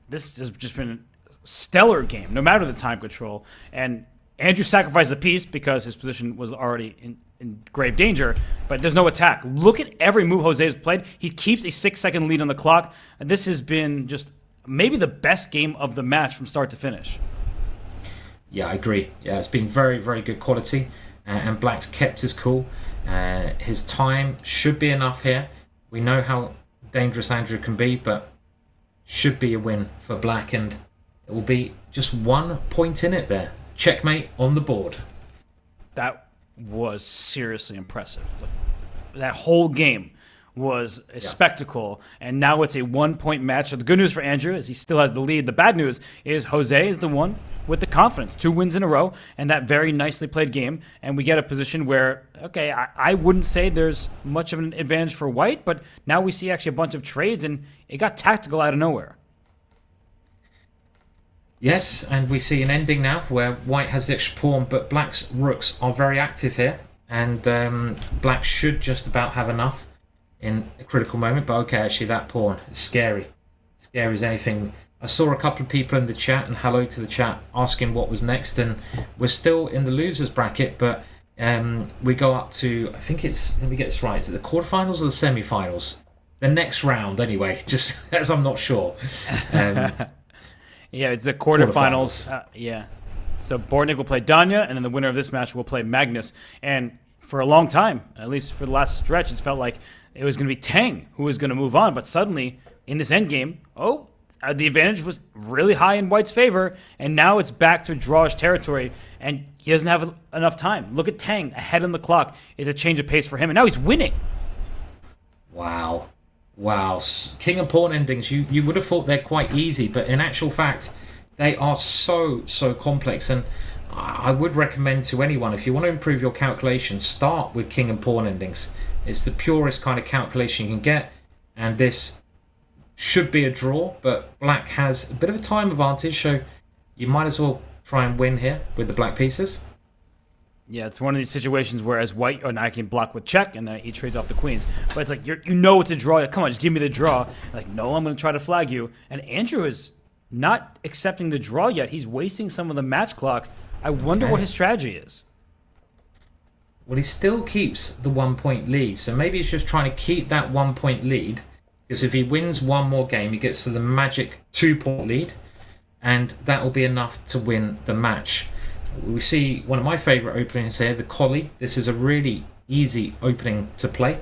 Speaker 3: This has just been a stellar game, no matter the time control. And Andrew sacrificed a piece because his position was already in grave danger, but there's no attack. Look at every move Jose has played. He keeps a 6-second lead on the clock. And this has been just maybe the best game of the match from start to finish.
Speaker 4: Yeah, I agree. Yeah, it's been very, very good quality. And Black's kept his cool. His time should be enough here. We know how dangerous Andrew can be, but should be a win for Black, and it will be just 1 point in it there. Checkmate on the board.
Speaker 3: That was seriously impressive. That whole game was a spectacle, and now it's a 1-point match. So the good news for Andrew is he still has the lead. The bad news is Jose is the one with the confidence. 2 wins in a row, and that very nicely played game. And we get a position where, okay, I wouldn't say there's much of an advantage for white, but now we see actually a bunch of trades, and it got tactical out of nowhere.
Speaker 4: Yes, and we see an ending now where white has the extra pawn, but black's rooks are very active here, and black should just about have enough in a critical moment. But okay, actually that pawn is scary. Scary as anything. I saw a couple of people in the chat, and hello to the chat, asking what was next, and we're still in the losers bracket, but we go up to, I think it's, let me get this right, is it the quarterfinals or the semi-finals? The next round anyway, just as I'm not sure.
Speaker 3: Yeah, it's the quarterfinals. Yeah. So Bortnik will play Danya, and then the winner of this match will play Magnus. And for a long time, at least for the last stretch, it felt like it was going to be Tang who was going to move on. But suddenly, in this endgame, the advantage was really high in White's favor, and now it's back to drawish territory, and he doesn't have enough time. Look at Tang ahead on the clock. It's a change of pace for him, and now he's winning.
Speaker 4: Wow. King and pawn endings, you would have thought they're quite easy, but in actual fact, They are so complex, and I would recommend to anyone, if you want to improve your calculation, start with king and pawn endings. It's the purest kind of calculation you can get, and this should be a draw, but black has a bit of a time advantage, so you might as well try and win here with the black pieces.
Speaker 3: Yeah, it's one of these situations where as white, I can block with check, and then he trades off the queens. But it's like, you know it's a draw. Like, come on, just give me the draw. Like, no, I'm going to try to flag you. And Andrew is not accepting the draw yet. He's wasting some of the match clock. I wonder what his strategy is.
Speaker 4: Well, he still keeps the 1 point lead, so maybe he's just trying to keep that 1 point lead, because if he wins one more game, he gets to the magic 2 point lead, and that will be enough to win the match. We see one of my favourite openings here, the collie. This is a really easy opening to play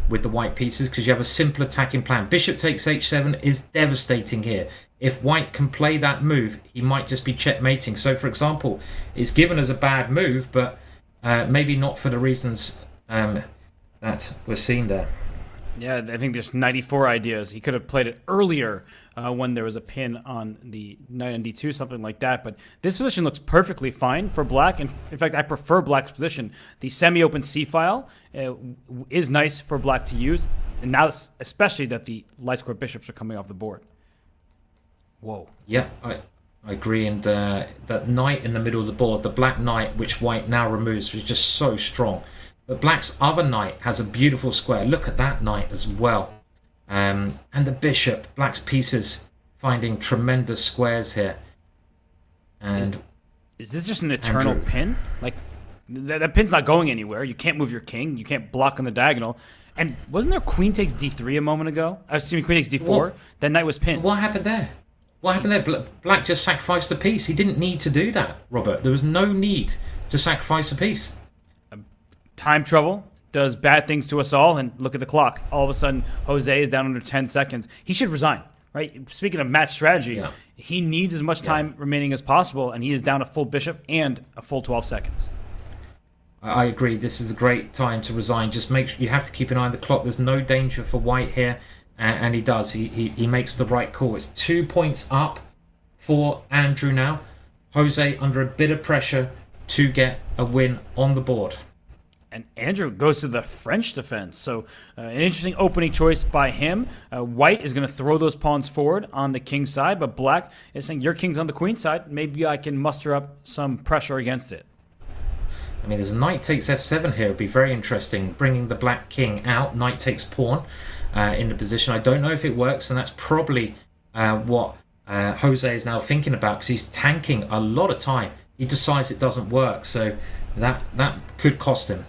Speaker 4: with the white pieces because you have a simple attacking plan. Bishop takes h7 is devastating here. If white can play that move, he might just be checkmating. So, for example, it's given as a bad move, but maybe not for the reasons that we're seeing there.
Speaker 3: Yeah, I think there's 94 ideas. He could have played it earlier when there was a pin on the knight on d2, something like that. But this position looks perfectly fine for black. And in fact, I prefer black's position. The semi-open c-file is nice for black to use. And now, especially that the light square bishops are coming off the board. Whoa.
Speaker 4: Yeah, I agree. And that knight in the middle of the board, the black knight, which white now removes, was just so strong. But black's other knight has a beautiful square. Look at that knight as well. And the bishop, black's pieces finding tremendous squares here. And
Speaker 3: is this just an eternal pin? Like, that pin's not going anywhere. You can't move your king. You can't block on the diagonal. And wasn't there queen takes d3 a moment ago? Excuse me, queen takes d4.
Speaker 4: What?
Speaker 3: That knight was pinned.
Speaker 4: What happened there? What happened there? Black just sacrificed a piece. He didn't need to do that, Robert. There was no need to sacrifice a piece.
Speaker 3: Time trouble does bad things to us all, and look at the clock. All of a sudden, Jose is down under 10 seconds. He should resign, right? Speaking of match strategy, he needs as much time remaining as possible, and he is down a full bishop and a full 12 seconds.
Speaker 4: I agree. This is a great time to resign. Just make sure you have to keep an eye on the clock. There's no danger for white here, and he does. He makes the right call. It's 2 points up for Andrew now. Jose under a bit of pressure to get a win on the board.
Speaker 3: And Andrew goes to the French defense. So an interesting opening choice by him. White is going to throw those pawns forward on the king side, but black is saying, your king's on the queen side. Maybe I can muster up some pressure against it.
Speaker 4: I mean, there's knight takes f7 here. It would be very interesting. Bringing the black king out. Knight takes pawn in the position. I don't know if it works, and that's probably what Jose is now thinking about, because he's tanking a lot of time. He decides it doesn't work, so that could cost him.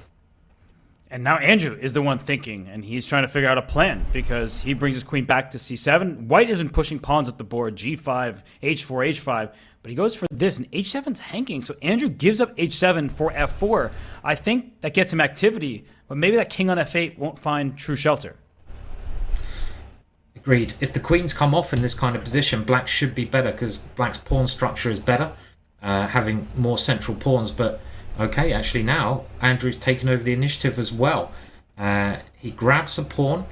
Speaker 3: And now Andrew is the one thinking, and he's trying to figure out a plan because he brings his queen back to c7. White has been pushing pawns at the board, g5, h4, h5, but he goes for this, and h7's hanging. So Andrew gives up h7 for f4. I think that gets him activity, but maybe that king on f8 won't find true shelter.
Speaker 4: Agreed. If the queens come off in this kind of position, black should be better because black's pawn structure is better, having more central pawns, but okay, actually now Andrew's taken over the initiative as well. He grabs a pawn.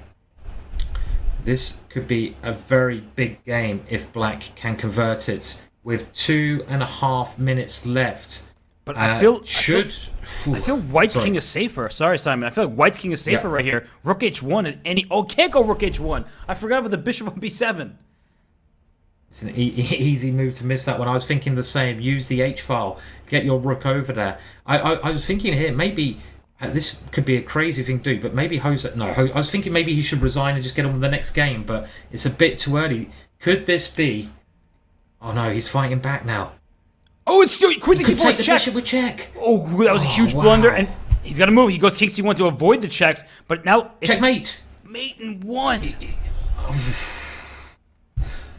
Speaker 4: This could be a very big game if black can convert it with 2.5 minutes left.
Speaker 3: But I feel white's king is safer. Sorry, Simon. I feel like white's king is safer right here. Rook h1 at any... Oh, can't go rook h1. I forgot about the bishop on b7.
Speaker 4: It's an easy move to miss that one. I was thinking the same. Use the h-file. Get your rook over there. I was thinking here, maybe... this could be a crazy thing to do, but maybe Jose... No, I was thinking maybe he should resign and just get on with the next game, but it's a bit too early. Could this be... Oh no, he's fighting back now.
Speaker 3: Oh, it's still... Queen takes
Speaker 4: the
Speaker 3: check.
Speaker 4: bishop with check.
Speaker 3: Oh, that was a huge blunder, and he's got to move. He goes king c1 to avoid the checks, but now...
Speaker 4: Checkmate!
Speaker 3: Mate in one.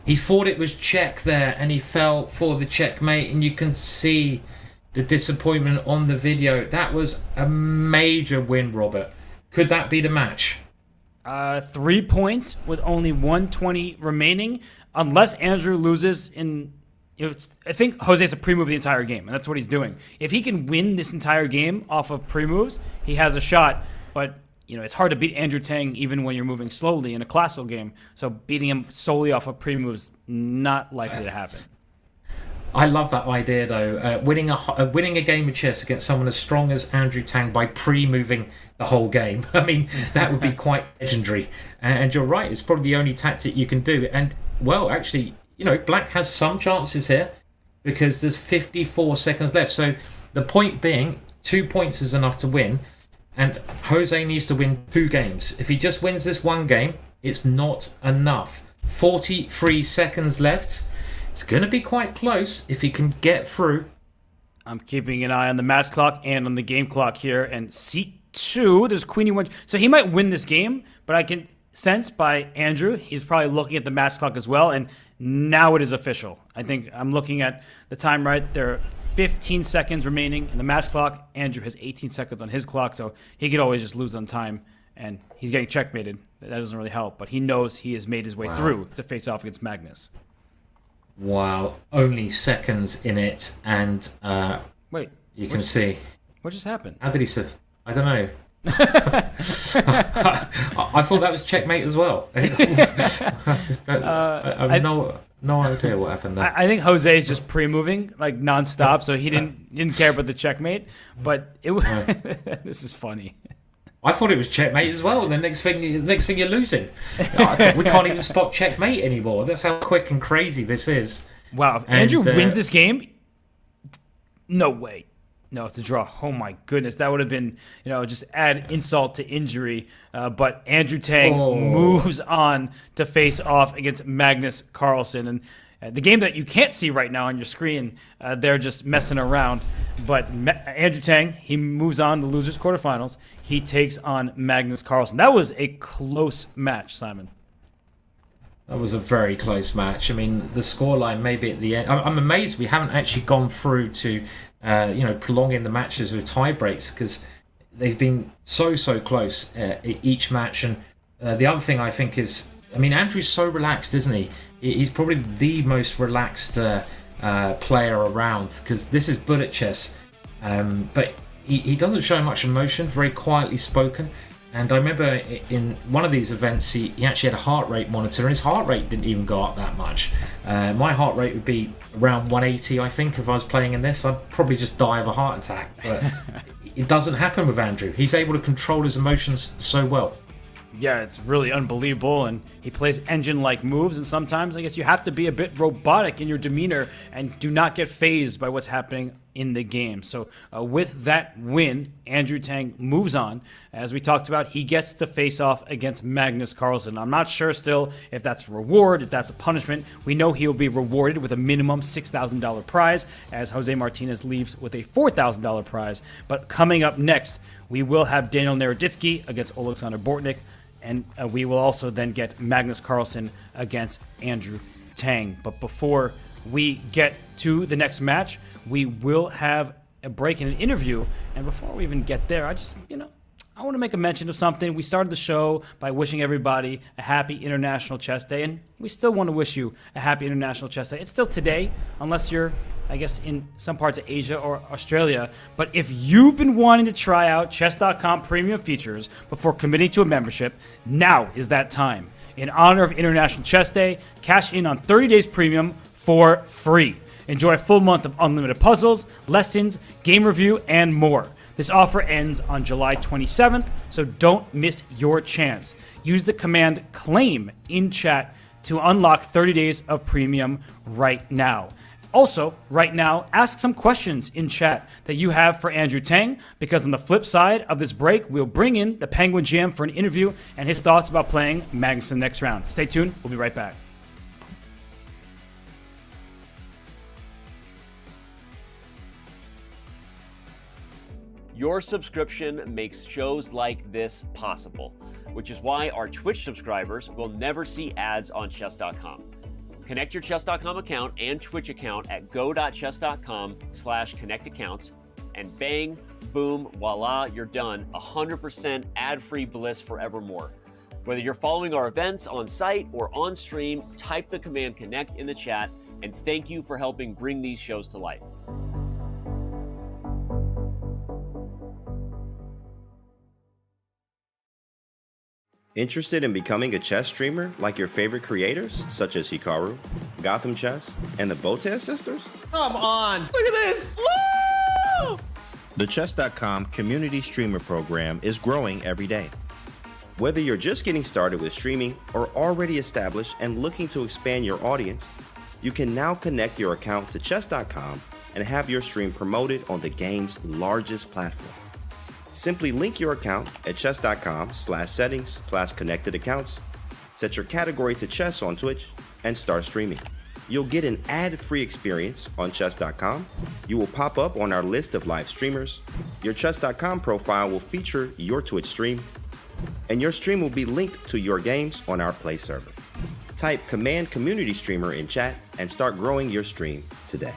Speaker 4: He thought it was check there, and he fell for the checkmate, and you can see the disappointment on the video. That was a major win, Robert. Could that be the match?
Speaker 3: 3 points with only 120 remaining, unless Andrew loses in... I think Jose's a pre-move the entire game, and that's what he's doing. If he can win this entire game off of pre-moves, he has a shot, but... it's hard to beat Andrew Tang even when you're moving slowly in a classical game. So beating him solely off of pre-moves, not likely to happen.
Speaker 4: I love that idea though. Winning a game of chess against someone as strong as Andrew Tang by pre-moving the whole game. I mean, that would be quite legendary. And you're right, it's probably the only tactic you can do. And well, actually, Black has some chances here because there's 54 seconds left. So the point being, 2 points is enough to win, and Jose needs to win 2 games. If he just wins this 1 game, it's not enough. 43 seconds left. It's going to be quite close if he can get through.
Speaker 3: I'm keeping an eye on the match clock and on the game clock here. And C2, there's Queen E1. So he might win this game, but I can sense by Andrew, he's probably looking at the match clock as well. And now it is official. I think I'm looking at the time right. There are 15 seconds remaining in the match clock. Andrew has 18 seconds on his clock, so he could always just lose on time. And he's getting checkmated. That doesn't really help, but he knows he has made his way through to face off against Magnus.
Speaker 4: Wow, only seconds in it, and
Speaker 3: wait,
Speaker 4: you can see.
Speaker 3: What just happened?
Speaker 4: How did he survive? I don't know. I thought that was checkmate as well. I have no idea what happened there.
Speaker 3: I think Jose is just pre-moving like nonstop, so he didn't care about the checkmate. But this is funny.
Speaker 4: I thought it was checkmate as well, and the next thing you're losing. We can't even spot checkmate anymore. That's how quick and crazy this is.
Speaker 3: Wow, if Andrew wins this game, no way. No, it's a draw. Oh my goodness, that would have been, just add insult to injury. But Andrew Tang moves on to face off against Magnus Carlsen. And the game that you can't see right now on your screen, they're just messing around. But Andrew Tang, he moves on to losers quarterfinals. He takes on Magnus Carlsen. That was a close match, Simon.
Speaker 4: That was a very close match. I mean, the scoreline maybe at the end. I'm amazed we haven't actually gone through to, prolonging the matches with tie breaks, because they've been so close each match. And the other thing I think is, Andrew's so relaxed, isn't he? He's probably the most relaxed player around, because this is bullet chess. But he doesn't show much emotion, very quietly spoken. And I remember in one of these events, he actually had a heart rate monitor, and his heart rate didn't even go up that much. My heart rate would be around 180, I think, if I was playing in this. I'd probably just die of a heart attack. But it doesn't happen with Andrew. He's able to control his emotions so well.
Speaker 3: Yeah, it's really unbelievable, and he plays engine-like moves, and sometimes I guess you have to be a bit robotic in your demeanor and do not get fazed by what's happening in the game. So with that win, Andrew Tang moves on. As we talked about, he gets to face off against Magnus Carlsen. I'm not sure still if that's a reward, if that's a punishment. We know he'll be rewarded with a minimum $6,000 prize, as Jose Martinez leaves with a $4,000 prize. But coming up next, we will have Daniel Naroditsky against Alexander Bortnik. And we will also then get Magnus Carlsen against Andrew Tang. But before we get to the next match, we will have a break in an interview. And before we even get there, I want to make a mention of something. We started the show by wishing everybody a happy International Chess Day, and we still want to wish you a happy International Chess Day. It's still today, unless you're, I guess, in some parts of Asia or Australia. But if you've been wanting to try out Chess.com premium features before committing to a membership, now is that time. In honor of International Chess Day, cash in on 30 days premium for free. Enjoy a full month of unlimited puzzles, lessons, game review, and more. This offer ends on July 27th, so don't miss your chance. Use the command CLAIM in chat to unlock 30 days of premium right now. Also, right now, ask some questions in chat that you have for Andrew Tang, because on the flip side of this break, we'll bring in the Penguin GM for an interview and his thoughts about playing Magnus in the next round. Stay tuned. We'll be right back.
Speaker 8: Your subscription makes shows like this possible, which is why our Twitch subscribers will never see ads on Chess.com. Connect your Chess.com account and Twitch account at go.chess.com/connectaccounts, and bang, boom, voila, you're done. 100% ad-free bliss forevermore. Whether you're following our events on site or on stream, type the command connect in the chat, and thank you for helping bring these shows to life.
Speaker 5: Interested in becoming a chess streamer like your favorite creators, such as Hikaru, Gotham Chess, and the Botez sisters?
Speaker 9: Come on! Look at this! Woo!
Speaker 5: The Chess.com community streamer program is growing every day. Whether you're just getting started with streaming or already established and looking to expand your audience, you can now connect your account to Chess.com and have your stream promoted on the game's largest platform. Simply link your account at chess.com/settings/connected accounts, set your category to chess on Twitch, and start streaming. You'll get an ad-free experience on chess.com. You will pop up on our list of live streamers. Your chess.com profile will feature your Twitch stream, and your stream will be linked to your games on our Play server. Type Command Community Streamer in chat and start growing your stream today.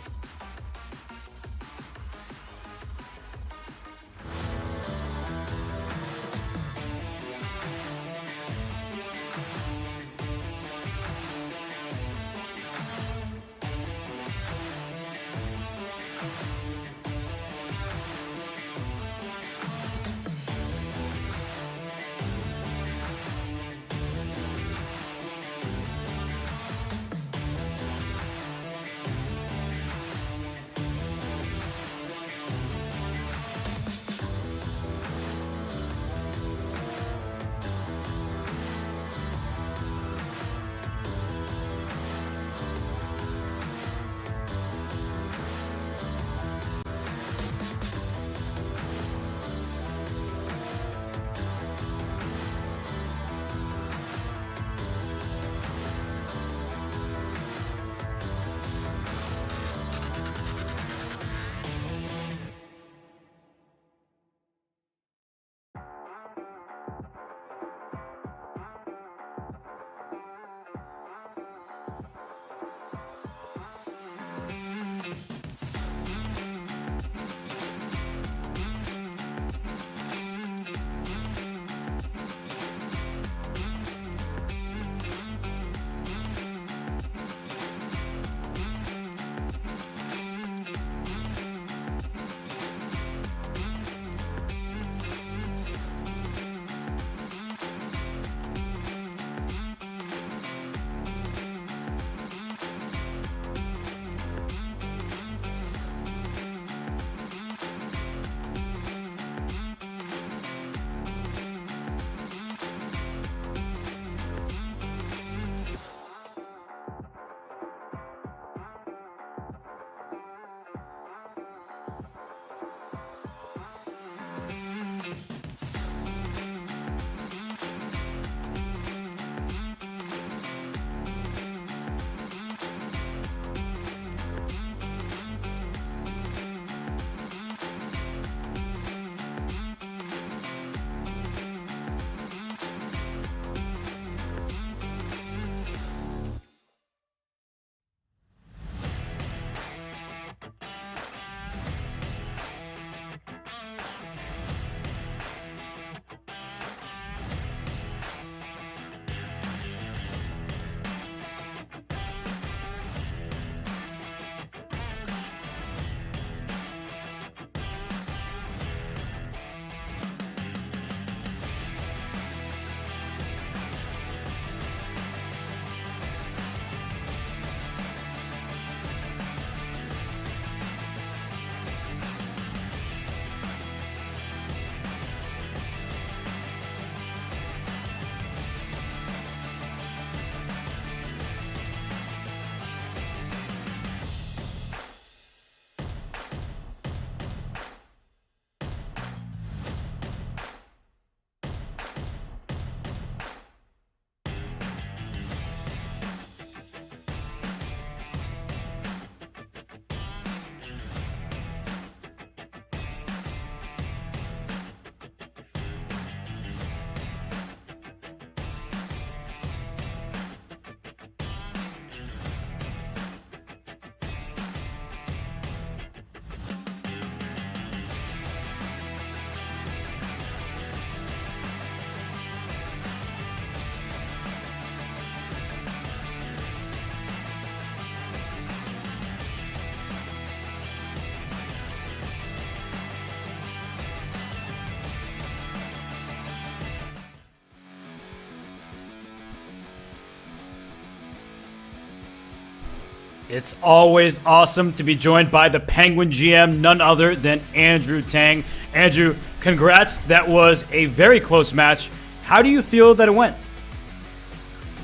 Speaker 3: It's always awesome to be joined by the Penguin GM, none other than Andrew Tang. Andrew, congrats. That was a very close match. How do you feel that it went?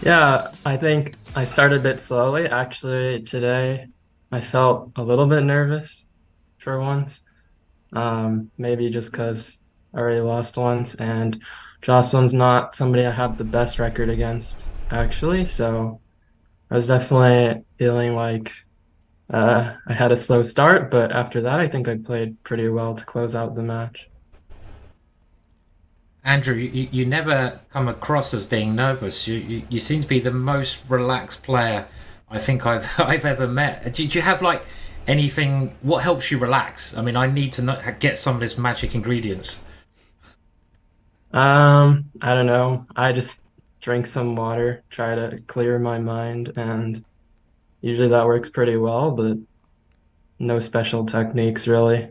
Speaker 10: Yeah, I think I started a bit slowly. Actually, today I felt a little bit nervous for once. Maybe just because I already lost once, and Jocelyn's not somebody I have the best record against, actually. So I was definitely feeling like I had a slow start, but after that, I think I played pretty well to close out the match.
Speaker 4: Andrew, you never come across as being nervous. You seem to be the most relaxed player I think I've ever met. Do you have like anything? What helps you relax? I mean, I need to get some of this magic ingredients.
Speaker 10: I don't know. I just drink some water, try to clear my mind, and usually that works pretty well, but no special techniques really.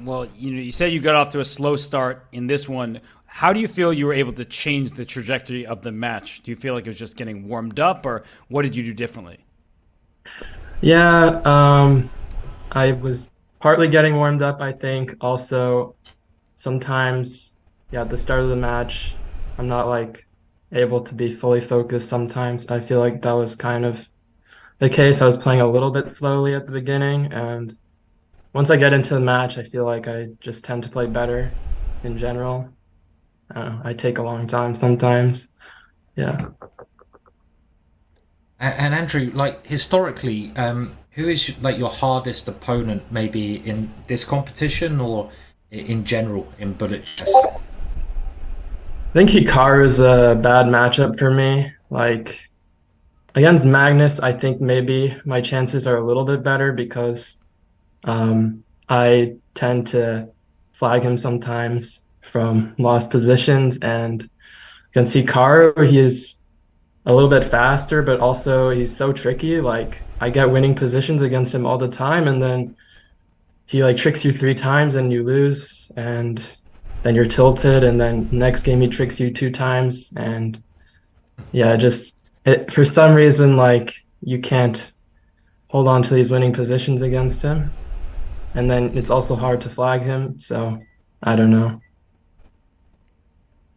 Speaker 3: Well, you said you got off to a slow start in this one. How do you feel you were able to change the trajectory of the match? Do you feel like it was just getting warmed up, or what did you do differently?
Speaker 10: Yeah, I was partly getting warmed up, I think. Also, sometimes, yeah, at the start of the match, I'm not like able to be fully focused sometimes. I feel like that was kind of the case. I was playing a little bit slowly at the beginning, and once I get into the match, I feel like I just tend to play better in general. I take a long time sometimes. Yeah.
Speaker 4: And Andrew, like historically, who is like your hardest opponent, maybe in this competition or in general in bullet chess?
Speaker 10: I think Hikaru is a bad matchup for me. Like against Magnus, I think maybe my chances are a little bit better because I tend to flag him sometimes from lost positions, and against Hikaru, he is a little bit faster, but also he's so tricky. Like I get winning positions against him all the time, and then he like tricks you 3 times and you lose, and then you're tilted, and then next game he tricks you 2 times, and yeah, for some reason like you can't hold on to these winning positions against him. And then it's also hard to flag him, so I don't know.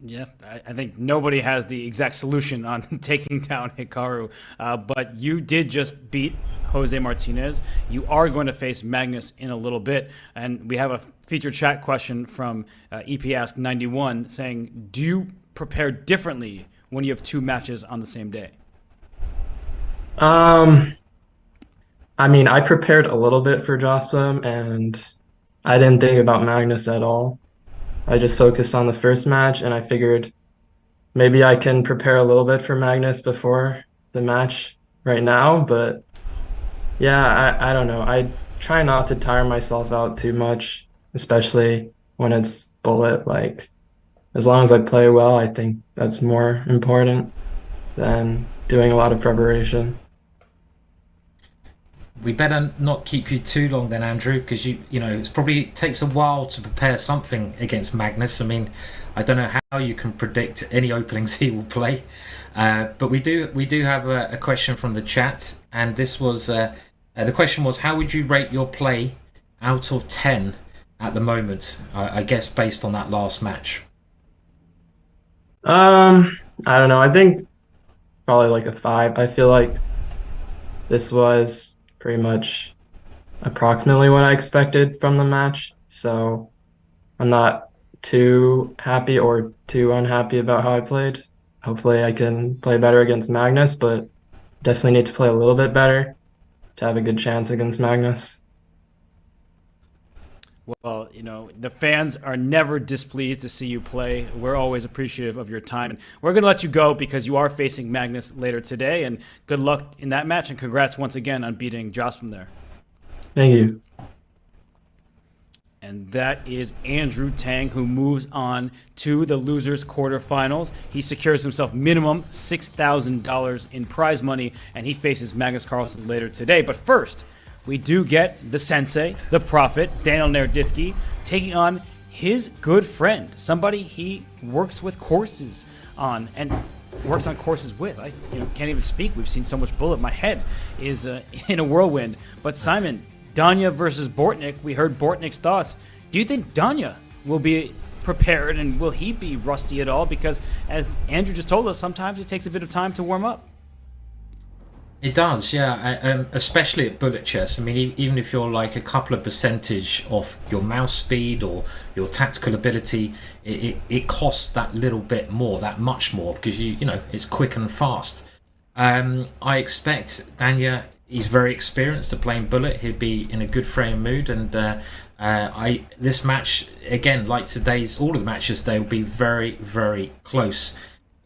Speaker 3: Yeah, I think nobody has the exact solution on taking down Hikaru, but you did just beat Jose Martinez. You are going to face Magnus in a little bit, and we have a featured chat question from EPAsk91 saying, do you prepare differently when you have 2 matches on the same day?
Speaker 10: I mean, I prepared a little bit for Josplim, and I didn't think about Magnus at all. I just focused on the first match, and I figured maybe I can prepare a little bit for Magnus before the match right now. But yeah, I don't know. I try not to tire myself out too much, especially when it's bullet. Like, as long as I play well, I think that's more important than doing a lot of preparation.
Speaker 4: We better not keep you too long then, Andrew, because you know it probably takes a while to prepare something against Magnus. I mean, I don't know how you can predict any openings he will play, but we do have a question from the chat, and this was the question was, how would you rate your play out of 10 at the moment? I guess based on that last match.
Speaker 10: I don't know. I think probably like a 5. I feel like this was pretty much approximately what I expected from the match, so I'm not too happy or too unhappy about how I played. Hopefully I can play better against Magnus, but definitely need to play a little bit better to have a good chance against Magnus.
Speaker 3: Well, the fans are never displeased to see you play. We're always appreciative of your time. And we're going to let you go because you are facing Magnus later today. And good luck in that match. And congrats once again on beating Josplim there.
Speaker 10: Thank you.
Speaker 3: And that is Andrew Tang, who moves on to the losers quarterfinals. He secures himself minimum $6,000 in prize money, and he faces Magnus Carlsen later today. But first, we do get the sensei, the prophet, Daniel Naroditsky, taking on his good friend, somebody he works with courses on. And works on courses with. I can't even speak. We've seen so much bullet. My head is in a whirlwind. But Simon, Danya versus Bortnik. We heard Bortnik's thoughts. Do you think Danya will be prepared, and will he be rusty at all? Because as Andrew just told us, sometimes it takes a bit of time to warm up.
Speaker 4: It does, yeah. Especially at bullet chess. I mean, even if you're like a couple of percentage off your mouse speed or your tactical ability, it costs that little bit more, that much more, because you know it's quick and fast. I expect Danya. He's very experienced at playing bullet. He'll be in a good frame mood, and this match again, like today's, all of the matches, they will be very, very close.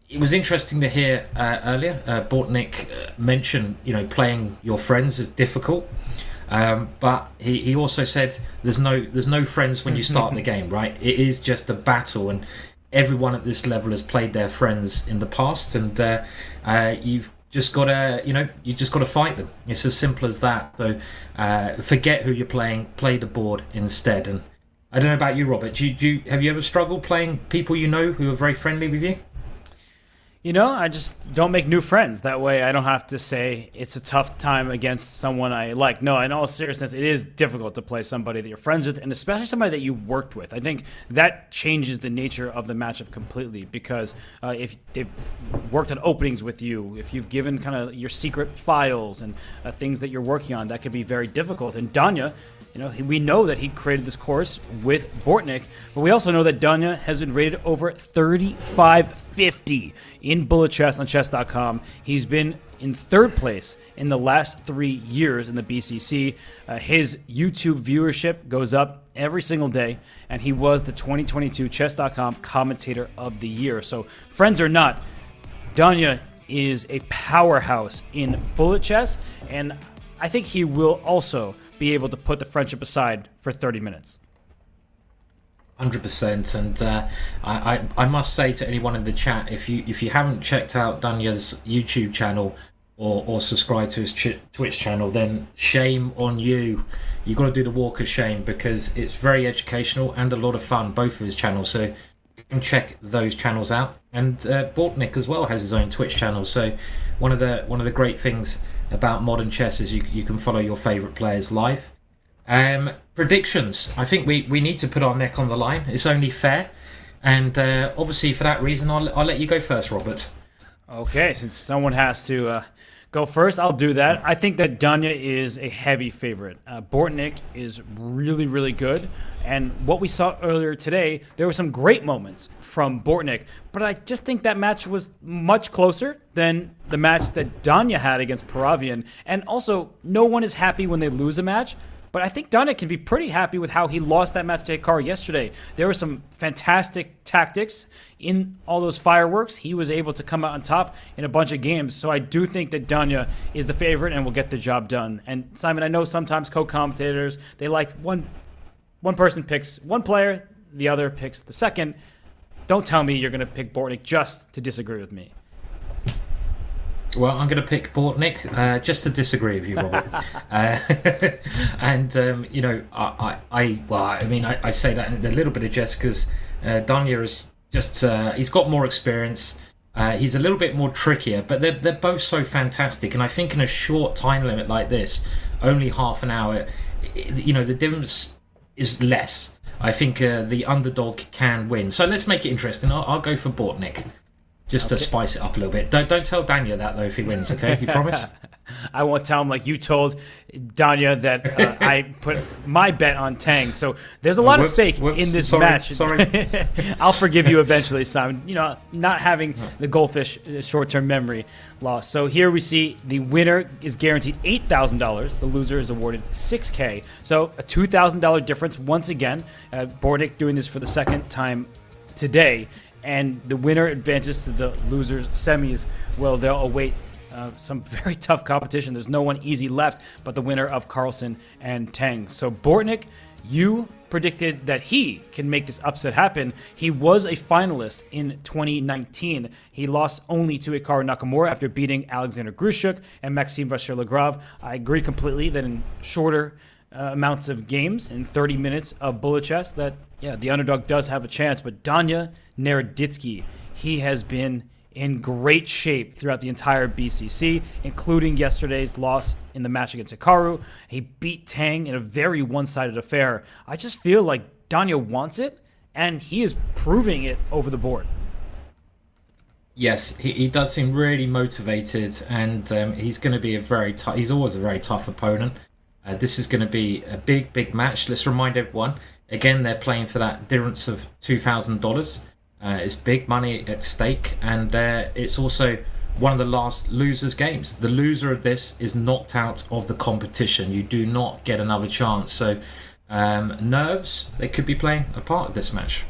Speaker 4: It was interesting to hear earlier Bortnik mention, playing your friends is difficult, but he also said there's no friends when you start the game, right? It is just a battle, and everyone at this level has played their friends in the past, and you've just got to fight them. It's as simple as that. So forget who you're playing, play the board instead. And I don't know about you, Robert. Have you ever struggled playing people who are very friendly with you?
Speaker 3: I just don't make new friends. That way I don't have to say it's a tough time against someone I like. No, in all seriousness, it is difficult to play somebody that you're friends with, and especially somebody that you worked with. I think that changes the nature of the matchup completely, because if they've worked on openings with you, if you've given kind of your secret files and things that you're working on, that could be very difficult. And Danya, we know that he created this course with Bortnik, but we also know that Danya has been rated over 3550 in bullet chess on Chess.com. He's been in third place in the last 3 years in the BCC. His YouTube viewership goes up every single day, and he was the 2022 Chess.com Commentator of the Year. So, friends or not, Danya is a powerhouse in bullet chess, and I think he will also be able to put the friendship aside for 30 minutes.
Speaker 4: 100%, and I must say to anyone in the chat, if you haven't checked out Danya's YouTube channel or subscribed to his Twitch channel, then shame on you. You've got to do the walk of shame, because it's very educational and a lot of fun, both of his channels. So you can check those channels out. And Bortnik as well has his own Twitch channel. So one of the great things about modern chess is you can follow your favorite players live. Predictions. I think we need to put our neck on the line. It's only fair, and obviously for that reason I'll let you go first, Robert.
Speaker 3: Okay, since someone has to go first, I'll do that. I think that Danya is a heavy favorite. Bortnik is really, really good, and what we saw earlier today, there were some great moments from Bortnik, but I just think that match was much closer than the match that Danya had against Paravian. And also, no one is happy when they lose a match, but I think Danya can be pretty happy with how he lost that match to Hikaru yesterday. There were some fantastic tactics in all those fireworks. He was able to come out on top in a bunch of games. So I do think that Danya is the favorite and will get the job done. And Simon, I know sometimes co-commentators, they like one person picks one player, the other picks the second. Don't tell me you're going to pick Bortnik just to disagree with me.
Speaker 4: Well, I'm going to pick Bortnik just to disagree with you, Robert. And I say that in a little bit of jest because Danya is just he's got more experience. He's a little bit more trickier, but they're both so fantastic. And I think in a short time limit like this, only half an hour, the difference is less. I think the underdog can win. So let's make it interesting. I'll go for Bortnik. Just to spice it up a little bit. Don't tell Danya that, though, if he wins, okay? You promise?
Speaker 3: I won't tell him like you told Danya that I put my bet on Tang. So there's a lot of stake in this match.
Speaker 4: Sorry.
Speaker 3: I'll forgive you eventually, Simon. Not having the goldfish short-term memory loss. So here we see the winner is guaranteed $8,000. The loser is awarded $6,000. So a $2,000 difference once again. Bortnik doing this for the second time today. And the winner advances to the losers' semis. Well, they'll await some very tough competition. There's no one easy left but the winner of Carlsen and Tang. So Bortnik, you predicted that he can make this upset happen. He was a finalist in 2019. He lost only to Hikaru Nakamura after beating Alexander Grushuk and Maxime Vachier-Lagrave. I agree completely that in shorter amounts of games, in 30 minutes of bullet chess, that the underdog does have a chance. But Danya Naroditsky, he has been in great shape throughout the entire BCC, including yesterday's loss in the match against Hikaru. He beat Tang in a very one-sided affair. I just feel like Danya wants it, and he is proving it over the board.
Speaker 4: Yes, he does seem really motivated, and he's going to be he's always a very tough opponent. This is going to be a big match. Let's remind everyone, again, they're playing for that difference of $2,000. It's big money at stake, and it's also one of the last losers' games. The loser of this is knocked out of the competition. You do not get another chance. So nerves, they could be playing a part of this match.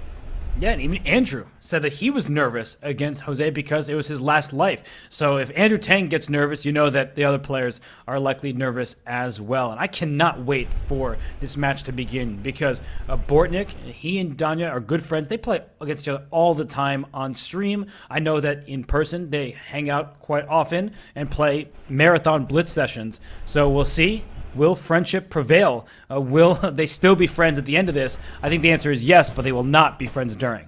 Speaker 3: Yeah, and even Andrew said that he was nervous against Jose because it was his last life. So if Andrew Tang gets nervous, you know that the other players are likely nervous as well. And I cannot wait for this match to begin because Bortnik, he and Danya are good friends. They play against each other all the time on stream. I know that in person they hang out quite often and play marathon blitz sessions. So we'll see. Will friendship prevail? Will they still be friends at the end of this? I think the answer is yes, but they will not be friends during.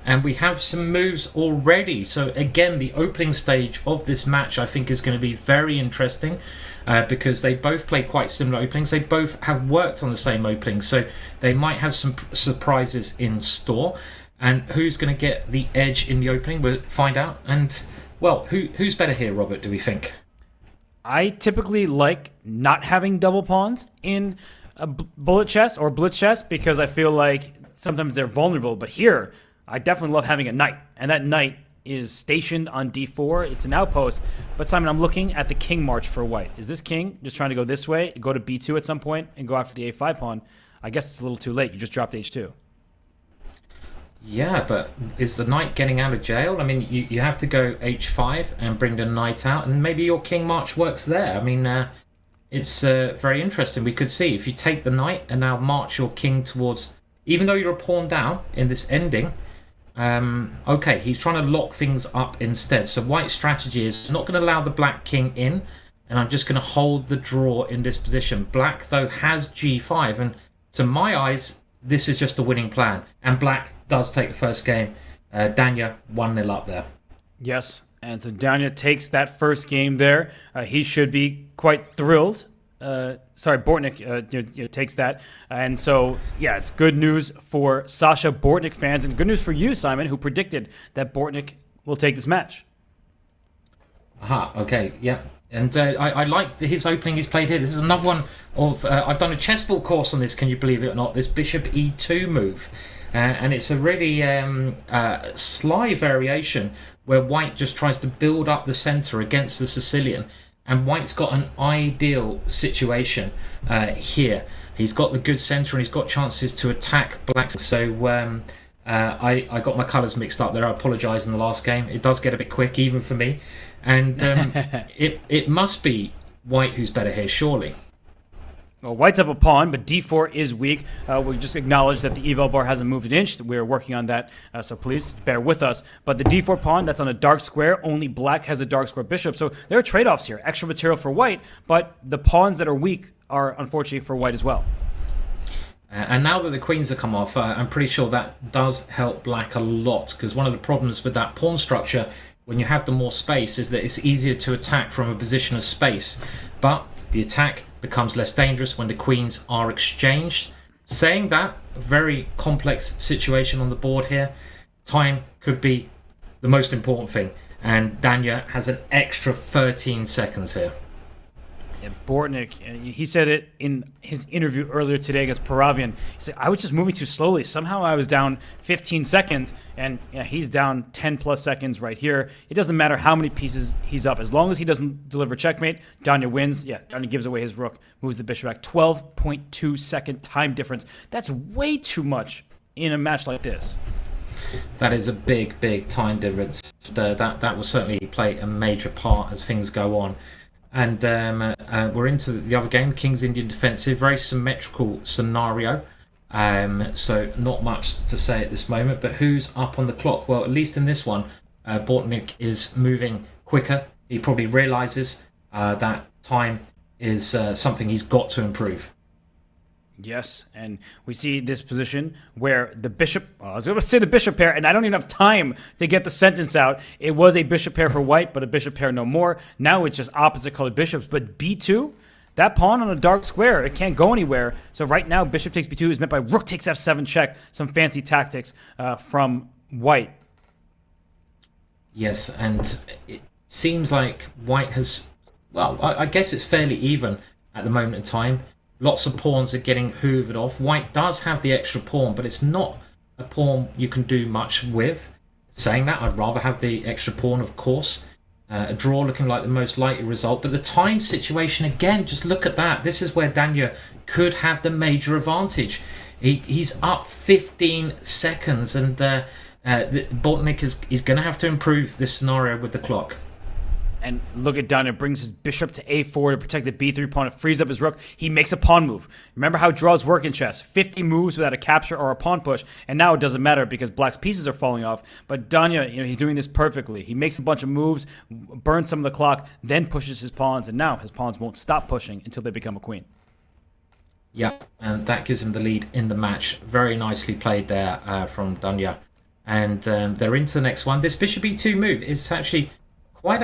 Speaker 4: And we have some moves already. So again, the opening stage of this match I think is going to be very interesting because they both play quite similar openings. They both have worked on the same openings, so they might have some surprises in store. And who's going to get the edge in the opening? We'll find out. And, well, who's better here, Robert, do we think?
Speaker 3: I typically like not having double pawns in a bullet chess or blitz chess because I feel like sometimes they're vulnerable. But here, I definitely love having a knight. And that knight is stationed on d4. It's an outpost. But Simon, I'm looking at the king march for white. Is this king just trying to go this way, go to b2 at some point, and go after the a5 pawn? I guess it's a little too late. You just dropped h2.
Speaker 4: Yeah, but is the knight getting out of jail? I mean, you have to go h5 and bring the knight out, and maybe your king march works there. I mean, it's very interesting. We could see if you take the knight and now march your king towards, even though you're a pawn down in this ending, okay, he's trying to lock things up instead. So white's strategy is not going to allow the black king in, and I'm just going to hold the draw in this position. Black, though, has g5, and to my eyes, this is just a winning plan. And black does take the first game. Danya 1-0 up there.
Speaker 3: Yes, and so Danya takes that first game there. He should be quite thrilled. Bortnik takes that. And so, yeah, it's good news for Sasha Bortnik fans and good news for you, Simon, who predicted that Bortnik will take this match.
Speaker 4: Aha, okay, yeah. And I like his opening he's played here. This is another one of... I've done a chessball course on this, can you believe it or not? This bishop e2 move. And it's a really sly variation where white just tries to build up the centre against the Sicilian. And white's got an ideal situation here. He's got the good centre and he's got chances to attack black. So I got my colours mixed up there. I apologise in the last game. It does get a bit quick, even for me. And it must be white who's better here, surely.
Speaker 3: Well, white's up a pawn, but d4 is weak. We just acknowledge that the eval bar hasn't moved an inch. We're working on that, so please bear with us. But the d4 pawn, that's on a dark square. Only black has a dark square bishop. So there are trade-offs here. Extra material for white, but the pawns that are weak are unfortunately for white as well.
Speaker 4: And now that the queens have come off, I'm pretty sure that does help black a lot, because one of the problems with that pawn structure, when you have the more space, is that it's easier to attack from a position of space. But the attack becomes less dangerous when the queens are exchanged. Saying that, a very complex situation on the board here. Time could be the most important thing. And Danya has an extra 13 seconds here.
Speaker 3: Yeah, Bortnik, he said it in his interview earlier today against Paravian. He said, I was just moving too slowly. Somehow I was down 15 seconds, and he's down 10 plus seconds right here. It doesn't matter how many pieces he's up. As long as he doesn't deliver checkmate, Danya wins. Yeah, Danya gives away his rook, moves the bishop back. 12.2 second time difference. That's way too much in a match like this.
Speaker 4: That is a big time difference. That will certainly play a major part as things go on. And we're into the other game, King's Indian Defensive, very symmetrical scenario. So not much to say at this moment, but who's up on the clock? Well, at least in this one, Bortnik is moving quicker. He probably realises that time is something he's got to improve.
Speaker 3: Yes, and we see this position where the bishop, I was going to say the bishop pair, and I don't even have time to get the sentence out. It was a bishop pair for white, but a bishop pair no more. Now it's just opposite colored bishops, but b2, that pawn on a dark square, it can't go anywhere. So right now, bishop takes b2 is met by rook takes f7 check, some fancy tactics from white.
Speaker 4: Yes, and it seems like white has, well, I guess it's fairly even at the moment in time. Lots of pawns are getting hoovered off. White does have the extra pawn, but it's not a pawn you can do much with. Saying that, I'd rather have the extra pawn, of course. A draw looking like the most likely result. But the time situation, again, just look at that. This is where Danya could have the major advantage. He's up 15 seconds, and Bortnik is going to have to improve this scenario with the clock.
Speaker 3: And look at Danya, brings his bishop to a4 to protect the b3 pawn. It frees up his rook. He makes a pawn move. Remember how draws work in chess. 50 moves without a capture or a pawn push. And now it doesn't matter because black's pieces are falling off. But Danya, he's doing this perfectly. He makes a bunch of moves, burns some of the clock, then pushes his pawns. And now his pawns won't stop pushing until they become a queen.
Speaker 4: Yeah, and that gives him the lead in the match. Very nicely played there from Danya. And they're into the next one. This bishop e2 move is actually quite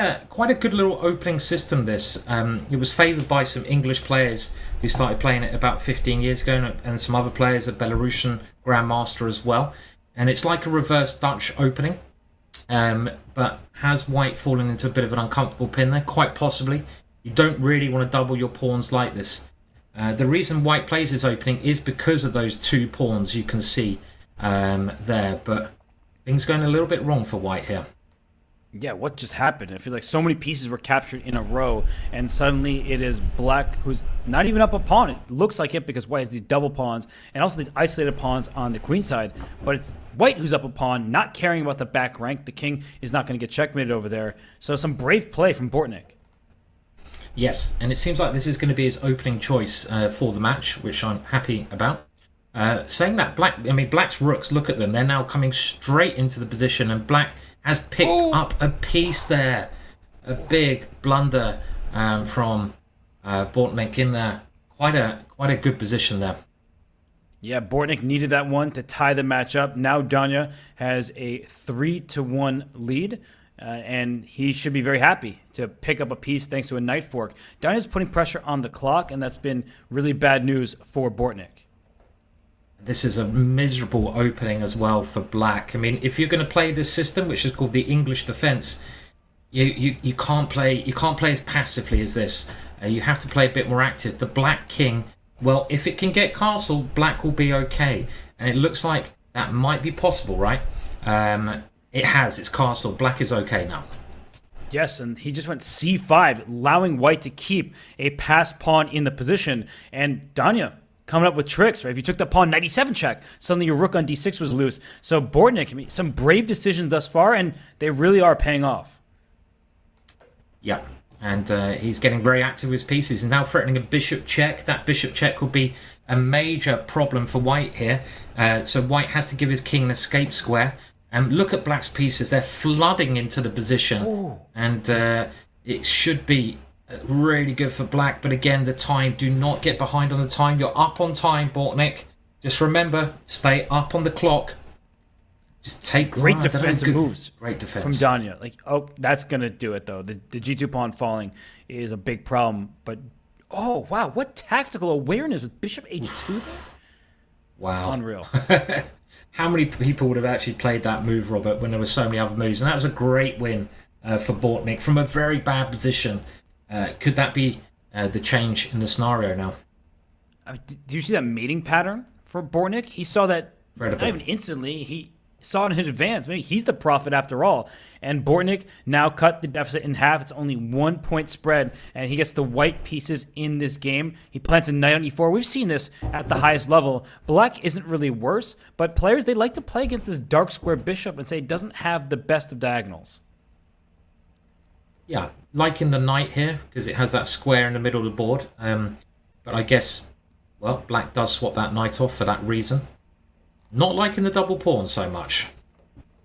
Speaker 4: a good little opening system, this. It was favoured by some English players who started playing it about 15 years ago, and some other players, a Belarusian Grandmaster as well. And it's like a reverse Dutch opening, but has white fallen into a bit of an uncomfortable pin there? Quite possibly. You don't really want to double your pawns like this. The reason white plays this opening is because of those two pawns you can see there, but things going a little bit wrong for white here.
Speaker 3: Yeah, what just happened? I feel like so many pieces were captured in a row, and suddenly it is black who's not even up a pawn. It looks like it because white has these double pawns and also these isolated pawns on the queen side, but it's white who's up a pawn, not caring about the back rank. The king is not going to get checkmated over there. So some brave play from Bortnik.
Speaker 4: Yes, and it seems like this is going to be his opening choice for the match, which I'm happy about. Saying that, black's rooks, look at them. They're now coming straight into the position, and black has picked up a piece there. A big blunder from Bortnik in there. Quite a good position there.
Speaker 3: Yeah, Bortnik needed that one to tie the match up. Now Danya has a 3-1 lead, and he should be very happy to pick up a piece thanks to a knight fork. Danya's putting pressure on the clock, and that's been really bad news for Bortnik.
Speaker 4: This is a miserable opening as well for black. I mean, if you're going to play this system, which is called the English defense, you can't play as passively as this. You have to play a bit more active. The black king, well, if it can get castle, black will be okay, and it looks like that might be possible, right? It has. It's castle. Black is okay now.
Speaker 3: Yes, and he just went c5, allowing white to keep a passed pawn in the position, and Danya coming up with tricks, right? If you took the pawn, knight e7 check, suddenly your rook on d6 was loose. So Bortnik, some brave decisions thus far, and they really are paying off.
Speaker 4: Yeah, and he's getting very active with his pieces. He's now threatening a bishop check. That bishop check will be a major problem for white here. So white has to give his king an escape square. And look at black's pieces. They're flooding into the position. Ooh. And it should be really good for black, but again, the time, do not get behind on the time. You're up on time, Bortnik. Just remember, stay up on the clock. Just take
Speaker 3: great defensive moves.
Speaker 4: Great defense
Speaker 3: from Danya. Like, that's gonna do it though. The G2 pawn falling is a big problem. But oh wow, what tactical awareness with Bishop H2 there?
Speaker 4: Wow,
Speaker 3: unreal.
Speaker 4: How many people would have actually played that move, Robert, when there were so many other moves? And that was a great win for Bortnik from a very bad position. Could that be the change in the scenario now?
Speaker 3: Did you see that mating pattern for Bortnik? He saw that not even instantly. He saw it in advance. Maybe he's the prophet after all. And Bortnik now cut the deficit in half. It's only 1 point spread, and he gets the white pieces in this game. He plants a knight on e4. We've seen this at the highest level. Black isn't really worse, but players, they like to play against this dark square bishop and say it doesn't have the best of diagonals.
Speaker 4: Yeah, liking the knight here because it has that square in the middle of the board. But I guess, well, black does swap that knight off for that reason. Not liking the double pawn so much.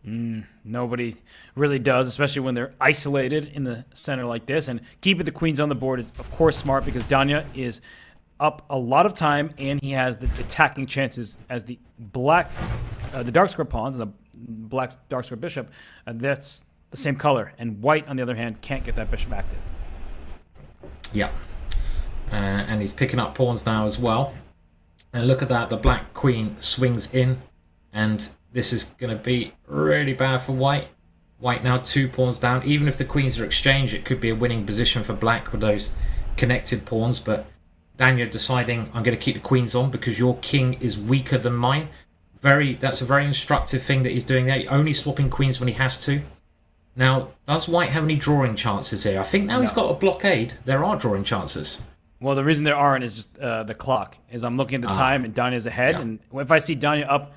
Speaker 3: Nobody really does, especially when they're isolated in the center like this. And keeping the queens on the board is, of course, smart because Danya is up a lot of time, and he has the attacking chances as the dark square pawns and the black dark square bishop. That's the same color, and white, on the other hand, can't get that bishop active.
Speaker 4: Yeah. And he's picking up pawns now as well. And look at that, the black queen swings in, and this is going to be really bad for white. White now 2 pawns down. Even if the queens are exchanged, it could be a winning position for black with those connected pawns, but Daniel deciding, I'm going to keep the queens on because your king is weaker than mine. That's a very instructive thing that he's doing there, only swapping queens when he has to. Now, does white have any drawing chances here? I think now he's got a blockade. There are drawing chances.
Speaker 3: Well, the reason there aren't is just the clock. Is I'm looking at the time, and Dania's ahead, and if I see Dania up,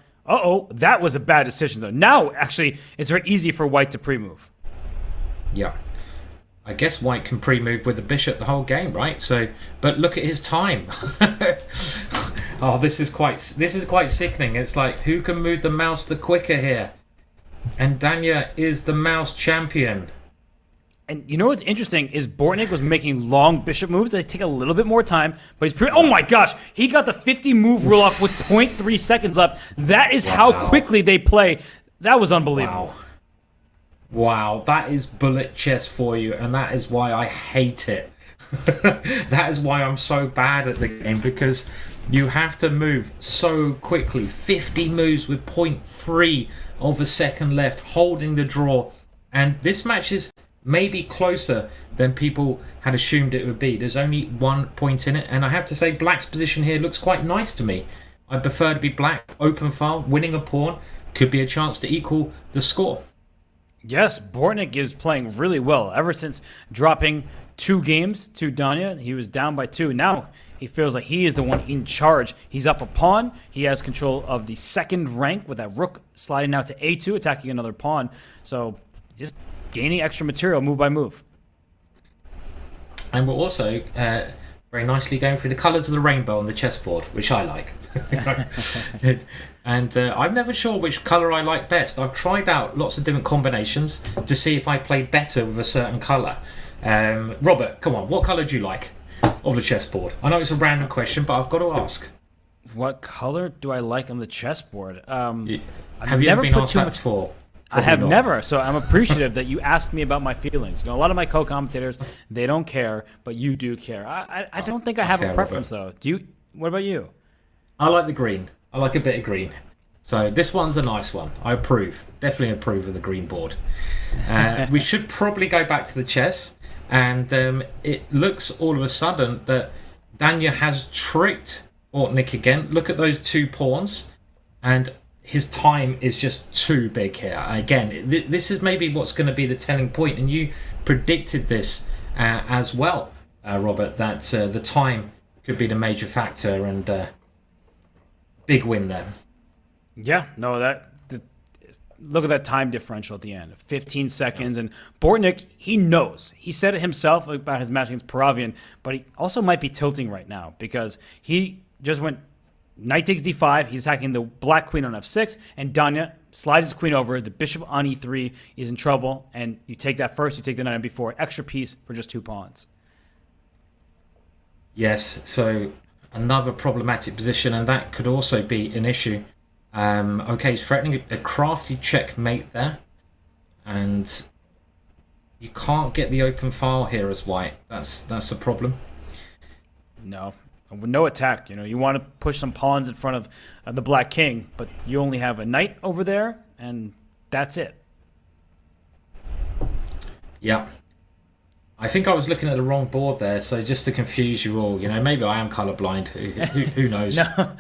Speaker 3: that was a bad decision, though. Now, actually, it's very easy for white to pre-move. Yeah.
Speaker 4: I guess white can pre-move with the bishop the whole game, right? So, but look at his time. Oh, this is quite sickening. It's like, who can move the mouse the quicker here? And Dania is the mouse champion.
Speaker 3: And you know what's interesting is Bortnik was making long bishop moves that take a little bit more time, but he's oh my gosh, he got the 50 move rule off with 0.3 seconds left. That is how quickly they play. That was unbelievable.
Speaker 4: Wow, that is bullet chess for you, and that is why I hate it. That is why I'm so bad at the game, because you have to move so quickly. 50 moves with 0.3 of a second left, holding the draw. And this match is maybe closer than people had assumed it would be. There's only 1 point in it, and I have to say black's position here looks quite nice to me. I prefer to be black, open file, winning a pawn, could be a chance to equal the score.
Speaker 3: Yes, Bortnik is playing really well. Ever since dropping 2 games to Dania, he was down by 2. Now he feels like he is the one in charge. He's up a pawn. He has control of the second rank with that rook sliding out to A2, attacking another pawn. So just gaining extra material move by move.
Speaker 4: And we're also very nicely going through the colours of the rainbow on the chessboard, which I like. And I'm never sure which colour I like best. I've tried out lots of different combinations to see if I play better with a certain colour. Robert, come on, what colour do you like of the chessboard? I know it's a random question, but I've got to ask.
Speaker 3: What colour do I like on the chessboard?
Speaker 4: Have you ever been asked that before?
Speaker 3: I have never, so I'm appreciative that you asked me about my feelings. You know, a lot of my co-commentators, they don't care, but you do care. I don't think I have a preference, though. Do you? What about you?
Speaker 4: I like the green. I like a bit of green. So this one's a nice one. I approve. Definitely approve of the green board. We should probably go back to the chess. And it looks all of a sudden that Dania has tricked Bortnik again. Look at those 2 pawns. And his time is just too big here. Again, this is maybe what's going to be the telling point. And you predicted this as well, Robert, that the time could be the major factor. And big win there.
Speaker 3: Yeah, no, look at that time differential at the end, 15 seconds. And Bortnik, he knows. He said it himself about his match against Paravian, but he also might be tilting right now because he just went knight takes d5. He's attacking the black queen on f6, and Dania slides his queen over. The bishop on e3 is in trouble, and you take that first, you take the knight on b4, extra piece for just 2 pawns.
Speaker 4: Yes, so another problematic position, and that could also be an issue. Okay, he's threatening a crafty checkmate there, and you can't get the open file here as white. That's a problem.
Speaker 3: No, with no attack. You know, you want to push some pawns in front of the black king, but you only have a knight over there, and that's it.
Speaker 4: Yeah. I think I was looking at the wrong board there, so just to confuse you all, you know, maybe I am colorblind. Who knows?
Speaker 3: No,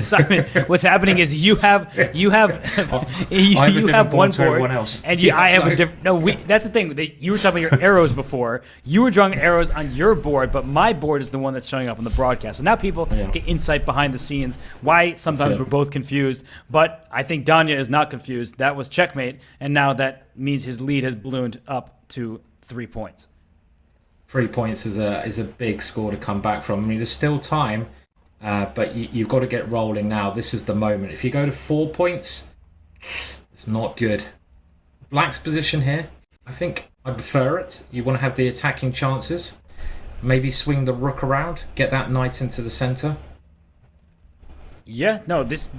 Speaker 3: Simon, what's happening is you have one board,
Speaker 4: else.
Speaker 3: And I have a different. No, that's the thing. You were talking about your arrows before. You were drawing arrows on your board, but my board is the one that's showing up on the broadcast. So now people get insight behind the scenes. Why sometimes we're both confused, but I think Dania is not confused. That was checkmate, and now that means his lead has ballooned up to 3 points.
Speaker 4: 3 points is a big score to come back from. I mean, there's still time, but you've got to get rolling now. This is the moment. If you go to 4 points, it's not good. Black's position here, I think I prefer it. You want to have the attacking chances. maybe swing the rook around, get that knight into the center.
Speaker 3: Yeah, no, this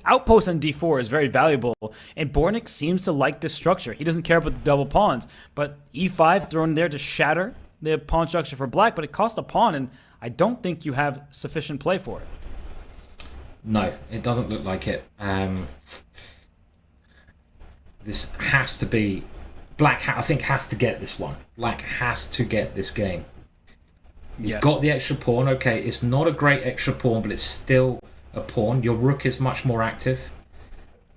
Speaker 3: outpost on d4 is very valuable, and Bornik seems to like this structure. He doesn't care about the double pawns, but e5 thrown there to shatter the pawn structure for black, but it costs a pawn, and I don't think you have sufficient play for it.
Speaker 4: No, it doesn't look like it. This has to be... Black, I think, has to get this one. Black has to get this game. He's got the extra pawn. Okay, it's not a great extra pawn, but it's still a pawn. Your rook is much more active.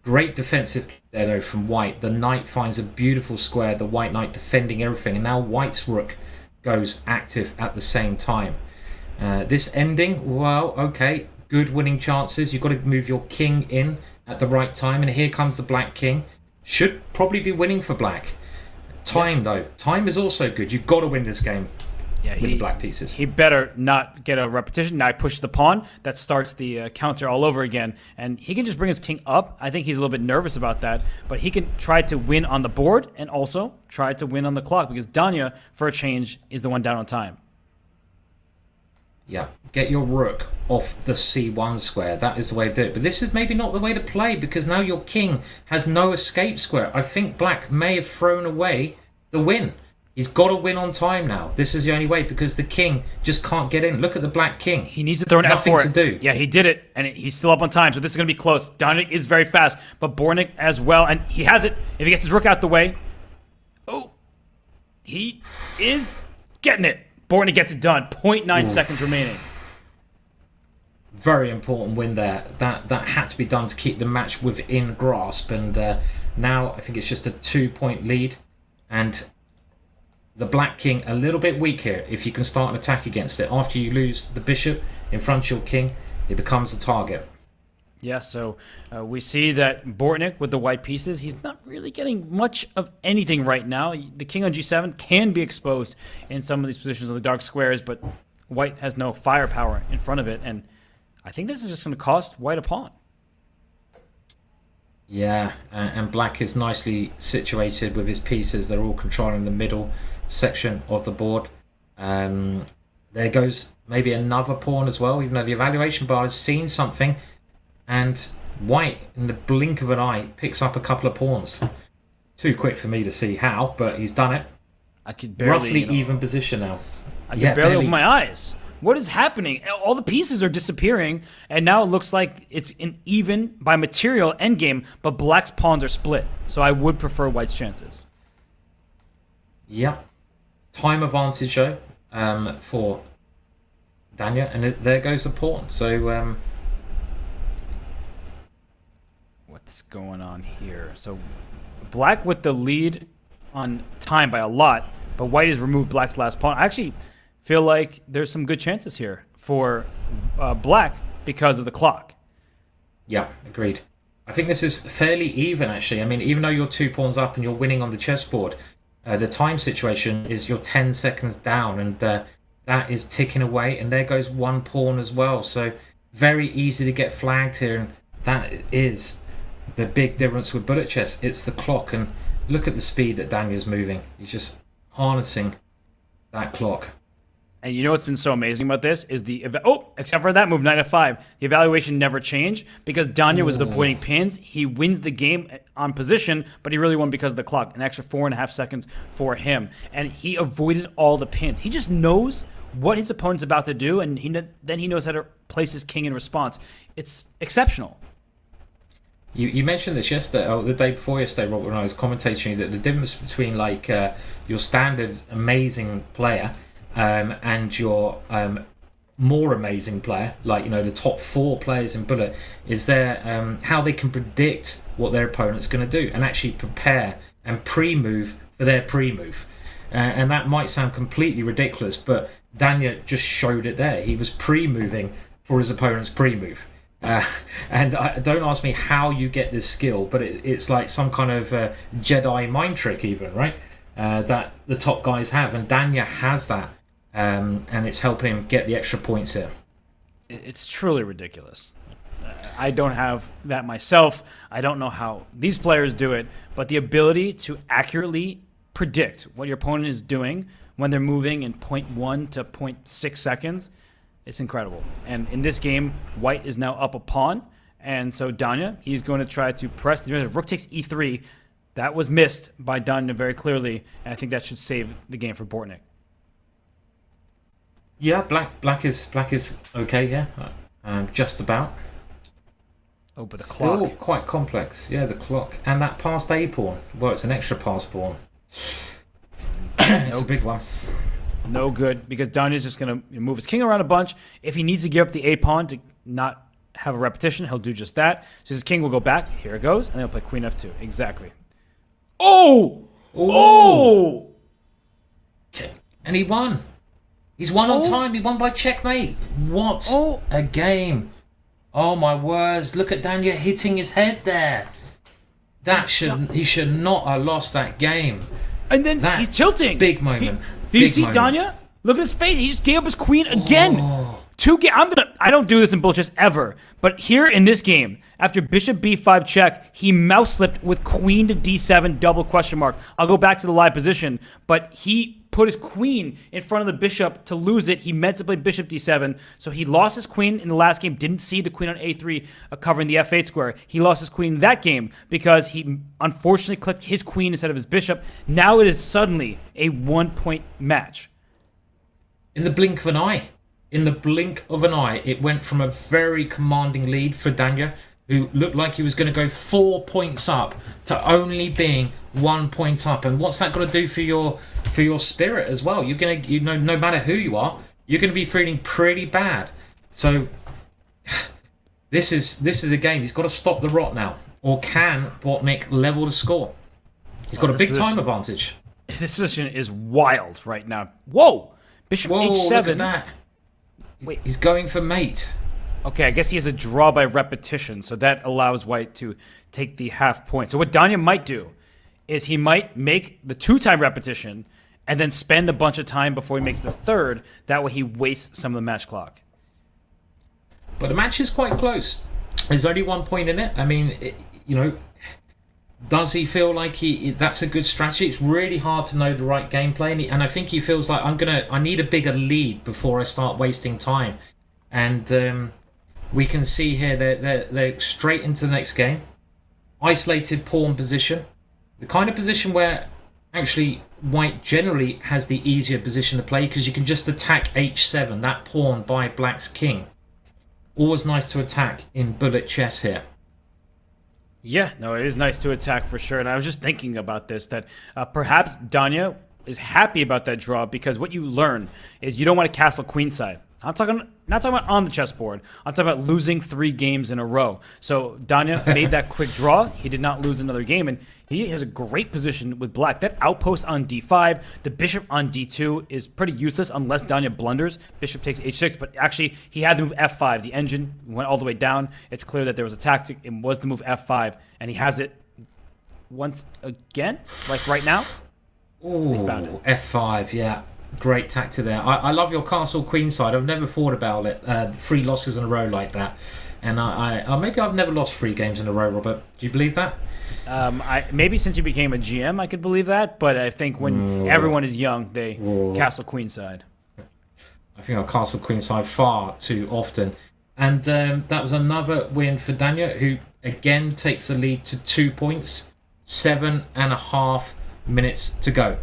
Speaker 4: Great defensive there, though, from white. The knight finds a beautiful square. The white knight defending everything. And now white's rook goes active at the same time. This ending, well, okay, good winning chances. You've got to move your king in at the right time. And here comes the black king. Should probably be winning for black. Time, though. Time is also good. You've got to win this game with the black pieces.
Speaker 3: He better not get a repetition. Now I push the pawn. That starts the counter all over again. And he can just bring his king up. I think he's a little bit nervous about that. But he can try to win on the board and also try to win on the clock, because Danya, for a change, is the one down on time.
Speaker 4: Yeah, get your rook off the c1 square. That is the way to do it. But this is maybe not the way to play, because now your king has no escape square. I think black may have thrown away the win. He's got to win on time now. This is the only way, because the king just can't get in. Look at the black king.
Speaker 3: He needs to throw an F4.
Speaker 4: Nothing to do.
Speaker 3: Yeah, he did it, and he's still up on time, so this is going to be close. Danya is very fast, but Bornik as well, and he has it. If he gets his rook out the way, oh, he is getting it. Bornik gets it done. 0.9 seconds remaining.
Speaker 4: Very important win there. That had to be done to keep the match within grasp. And now I think it's just a 2-point lead. And the black king a little bit weak here. If you can start an attack against it. After you lose the bishop in front of your king, it becomes a target.
Speaker 3: Yeah, so we see that Bornik with the white pieces, he's not really getting much of anything right now. The king on g7 can be exposed in some of these positions on the dark squares, but white has no firepower in front of it, and I think this is just going to cost white a pawn.
Speaker 4: Yeah, and black is nicely situated with his pieces. They're all controlling the middle section of the board. There goes maybe another pawn as well, even though the evaluation bar has seen something. And white, in the blink of an eye, picks up a couple of pawns. Too quick for me to see how, but he's done it.
Speaker 3: I could barely,
Speaker 4: roughly even position now.
Speaker 3: I can barely open my eyes. What is happening? All the pieces are disappearing, and now it looks like it's an even by material endgame, but black's pawns are split. So I would prefer white's chances.
Speaker 4: Yep. Time advantage, though, for Danya, and there goes the pawn. So...
Speaker 3: what's going on here? So black with the lead on time by a lot, but white has removed black's last pawn. I actually feel like there's some good chances here for black because of the clock.
Speaker 4: Yeah, agreed. I think this is fairly even, actually. I mean, even though you're 2 pawns up and you're winning on the chessboard, the time situation is you're 10 seconds down, and that is ticking away, and there goes 1 pawn as well. So very easy to get flagged here, and that is the big difference with bullet chess. It's the clock, and look at the speed that Danya's moving. He's just harnessing that clock.
Speaker 3: And you know what's been so amazing about this is except for that move, knight f5, the evaluation never changed because Danya was avoiding pins. He wins the game on position, but he really won because of the clock. An extra 4.5 seconds for him, and he avoided all the pins. He just knows what his opponent's about to do, and then he knows how to place his king in response. It's exceptional.
Speaker 4: You mentioned this yesterday, or the day before yesterday, Robert, when I was commentating, that the difference between like your standard amazing player and your more amazing player, like the top 4 players in bullet, is their how they can predict what their opponent's going to do and actually prepare and pre-move for their pre-move. And that might sound completely ridiculous, but Danya just showed it there. He was pre-moving for his opponent's pre-move. And don't ask me how you get this skill, but it's like some kind of Jedi mind trick even, right? That the top guys have, and Danya has that, and it's helping him get the extra points here.
Speaker 3: It's truly ridiculous. I don't have that myself. I don't know how these players do it, but the ability to accurately predict what your opponent is doing when they're moving in 0.1 to 0.6 seconds. It's incredible. And in this game, white is now up a pawn. And so Danya, he's going to try to press. The rook takes e3. That was missed by Danya very clearly. And I think that should save the game for Bortnik.
Speaker 4: Yeah, black is okay here. Just about.
Speaker 3: Oh, but the
Speaker 4: Still
Speaker 3: clock.
Speaker 4: quite complex. Yeah, the clock. And that passed A pawn. Well, it's an extra pass pawn. It's a big one.
Speaker 3: No good, because Danya's just going to move his king around a bunch. If he needs to give up the A pawn to not have a repetition, he'll do just that. So his king will go back. Here it goes. And he'll play queen f2. Exactly. Oh! Oh!
Speaker 4: Okay. And he won. He's won on time. He won by checkmate. What a game. Oh, my words. Look at Danya hitting his head there. He should not have lost that game.
Speaker 3: And then he's tilting.
Speaker 4: Big moment.
Speaker 3: Do you see Danya? Look at his face. He just gave up his queen again. I don't do this in bull chess ever, but here in this game, after bishop b5 check, he mouse slipped with queen to d7 double question mark. I'll go back to the live position, but he put his queen in front of the bishop to lose it. He meant to play bishop d7, so he lost his queen in the last game, didn't see the queen on a3 covering the f8 square. He lost his queen in that game because he unfortunately clicked his queen instead of his bishop. Now it is suddenly a 1-point match.
Speaker 4: In the blink of an eye. In the blink of an eye, it went from a very commanding lead for Danya, who looked like he was going to go 4 points up, to only being 1 point up. And what's that going to do for your spirit as well? You're going to, no matter who you are, you're going to be feeling pretty bad. So this is a game. He's got to stop the rot now, or can Bortnik level the score? He's got a big time advantage.
Speaker 3: This position is wild right now. Whoa! Bishop h7.
Speaker 4: Look at that. Wait, he's going for mate.
Speaker 3: Okay, I guess he has a draw by repetition, so that allows white to take the half point. So what Danya might do is he might make the 2-time repetition and then spend a bunch of time before he makes the third. That way he wastes some of the match clock.
Speaker 4: But the match is quite close. There's only 1 point in it. I mean, does he feel like that's a good strategy? It's really hard to know the right gameplay, and I think he feels like I need a bigger lead before I start wasting time. And we can see here they're straight into the next game. Isolated pawn position, the kind of position where actually white generally has the easier position to play, because you can just attack h7, that pawn by black's king. Always nice to attack in bullet chess here.
Speaker 3: Yeah, no, it is nice to attack for sure. And I was just thinking about this, that perhaps Danya is happy about that draw, because what you learn is you don't want to castle queenside. Not talking about on the chessboard. I'm talking about losing 3 games in a row. So Danya made that quick draw. He did not lose another game, and he has a great position with black. That outpost on d5, the bishop on d2 is pretty useless unless Danya blunders. Bishop takes h6, but actually he had to move f5. The engine went all the way down. It's clear that there was a tactic. It was the move f5, and he has it once again, like right now.
Speaker 4: Oh, f5, yeah. Great tactic there. I love your castle queenside. I've never thought about it. 3 losses in a row like that. And maybe I've never lost 3 games in a row, Robert. Do you believe that?
Speaker 3: Maybe since you became a GM, I could believe that. But I think when everyone is young, they castle queenside.
Speaker 4: I think I castle queenside far too often. And that was another win for Danya, who again takes the lead to 2 points. 7.5 minutes to go.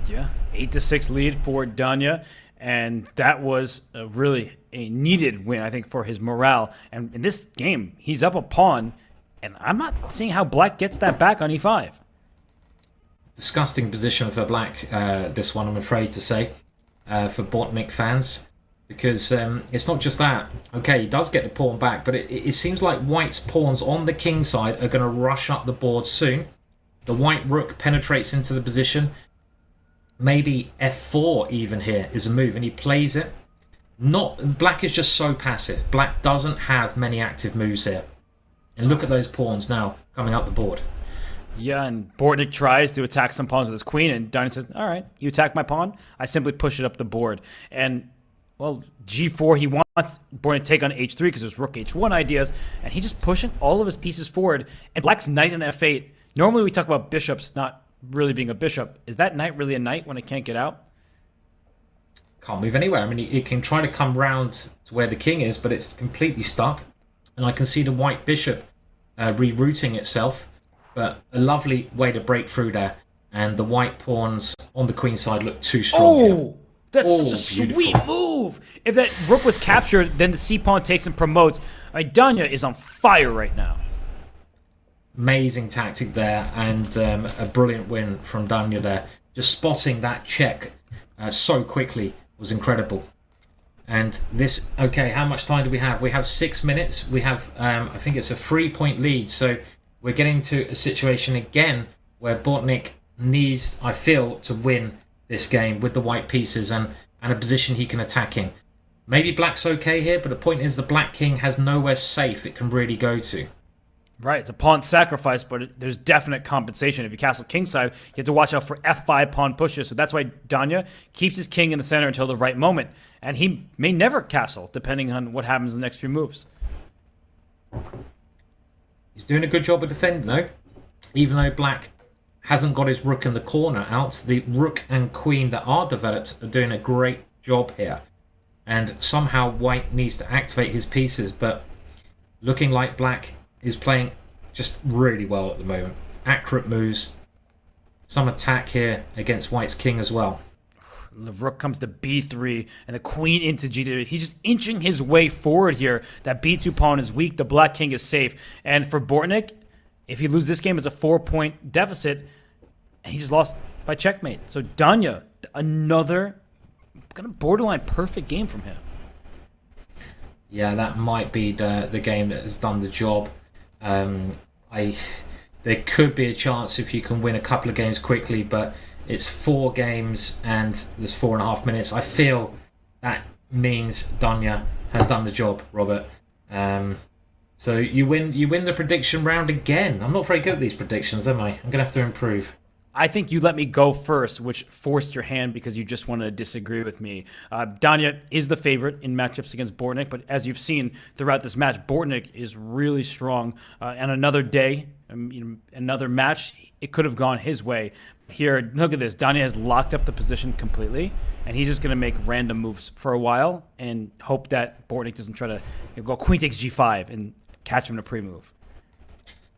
Speaker 3: Yeah. 8-6 lead for Danya, and that was really a needed win, I think, for his morale. And in this game, he's up a pawn, and I'm not seeing how black gets that back on e5.
Speaker 4: Disgusting position for black, this one, I'm afraid to say, for Bortnik fans, because it's not just that. Okay, he does get the pawn back, but it seems like white's pawns on the king side are going to rush up the board soon. The white rook penetrates into the position. Maybe f4 even here is a move, and he plays it. Black is just so passive. Black doesn't have many active moves here. And look at those pawns now coming up the board.
Speaker 3: Yeah, and Bortnik tries to attack some pawns with his queen, and Danya says, all right, you attack my pawn, I simply push it up the board. And, well, g4, he wants Bortnik to take on h3 because there's rook h1 ideas, and he's just pushing all of his pieces forward. And black's knight on f8. Normally we talk about bishops not really being a bishop. Is that knight really a knight when it can't get out?
Speaker 4: Can't move anywhere. I mean, it can try to come round to where the king is, but it's completely stuck. And I can see the white bishop rerouting itself, but a lovely way to break through there. And the white pawns on the queen side look too strong here.
Speaker 3: That's such a
Speaker 4: beautiful.
Speaker 3: sweet move. If that rook was captured, then the c-pawn takes and promotes. Danya is on fire right now.
Speaker 4: Amazing tactic there, and a brilliant win from Danya there. Just spotting that check so quickly was incredible. And this, okay, how much time do we have? We have 6 minutes. We have, I think it's a 3-point lead. So we're getting to a situation again where Bortnik needs, I feel, to win this game with the white pieces and a position he can attack in. Maybe black's okay here, but the point is the black king has nowhere safe it can really go to.
Speaker 3: Right, it's a pawn sacrifice, but there's definite compensation. If you castle kingside, you have to watch out for f5 pawn pushes. So that's why Danya keeps his king in the center until the right moment. And he may never castle, depending on what happens in the next few moves.
Speaker 4: He's doing a good job of defending, though. Even though black hasn't got his rook in the corner out, the rook and queen that are developed are doing a great job here. And somehow white needs to activate his pieces, but looking like black is playing just really well at the moment. Accurate moves. Some attack here against white's king as well.
Speaker 3: The rook comes to b3 and the queen into g3. He's just inching his way forward here. That b2 pawn is weak. The black king is safe. And for Bortnik, if he loses this game, it's a 4-point deficit. And he just lost by checkmate. So Danya, another kind of borderline perfect game from him.
Speaker 4: Yeah, that might be the game that has done the job. There could be a chance if you can win a couple of games quickly, but it's 4 games and there's 4.5 minutes. I feel that means Danya has done the job, Robert. So you win the prediction round again. I'm not very good at these predictions, am I? I'm gonna have to improve.
Speaker 3: I think you let me go first, which forced your hand because you just wanted to disagree with me. Danya is the favorite in matchups against Bortnik, but as you've seen throughout this match, Bortnik is really strong. And another day, another match, it could have gone his way. Here, look at this. Danya has locked up the position completely, and he's just going to make random moves for a while and hope that Bortnik doesn't try to go queen takes g5 and catch him in a pre-move.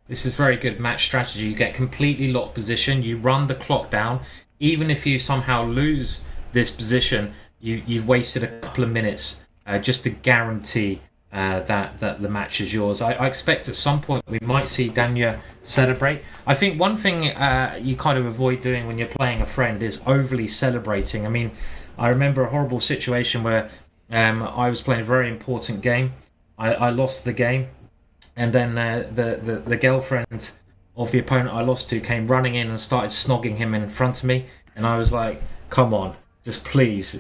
Speaker 4: This is very good match strategy. You get completely locked position. You run the clock down. Even if you somehow lose this position, you've wasted a couple of minutes just to guarantee that the match is yours. I expect at some point we might see Danya celebrate. I think one thing you kind of avoid doing when you're playing a friend is overly celebrating. I mean, I remember a horrible situation where I was playing a very important game. I lost the game. And then the girlfriend of the opponent I lost to came running in and started snogging him in front of me. And I was like, come on, just please.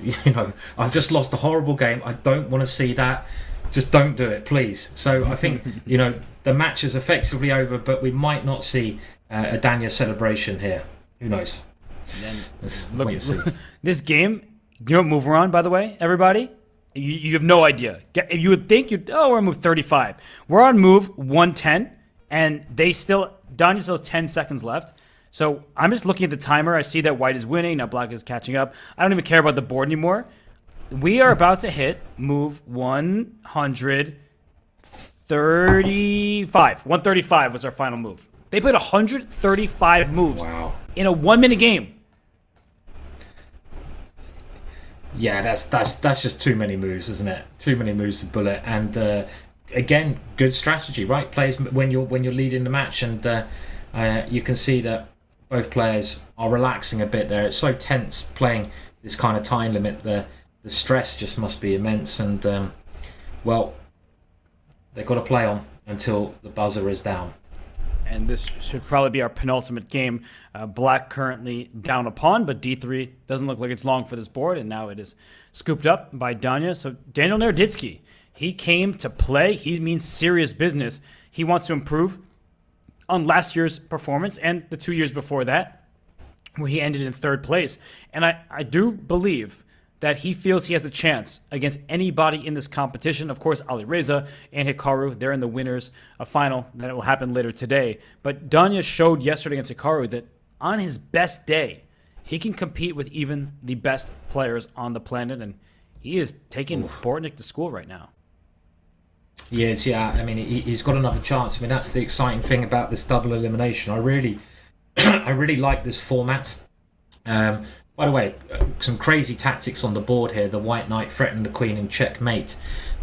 Speaker 4: I've just lost a horrible game. I don't want to see that. Just don't do it, please. So I think, the match is effectively over, but we might not see a Danya celebration here. Who knows? Let's wait and see.
Speaker 3: This game, you know what move we're on, by the way, everybody? You have no idea. You would think we're on move 35. We're on move 110, and Danya still has 10 seconds left. So I'm just looking at the timer. I see that white is winning. Now black is catching up. I don't even care about the board anymore. We are about to hit move 135. 135 was our final move. They played 135 moves in a 1-minute game.
Speaker 4: Yeah, that's just too many moves, isn't it? Too many moves to bullet. And again, good strategy, right? Players when you're leading the match, and you can see that both players are relaxing a bit there. It's so tense playing this kind of time limit. The stress just must be immense, and they've got to play on until the buzzer is down.
Speaker 3: And this should probably be our penultimate game. Black currently down a pawn, but d3 doesn't look like it's long for this board, and now it is scooped up by Danya. So Daniel Naroditsky, he came to play. He means serious business. He wants to improve on last year's performance and the 2 years before that, where he ended in 3rd place. And I do believe that he feels he has a chance against anybody in this competition. Of course, Alireza and Hikaru, they're in the winners final that will happen later today. But Danya showed yesterday against Hikaru that on his best day, he can compete with even the best players on the planet, and he is taking Bortnik to school right now.
Speaker 4: Yes, yeah. I mean, he's got another chance. I mean, that's the exciting thing about this double elimination. I really, I really like this format. By the way, some crazy tactics on the board here. The white knight threatened the queen in checkmate.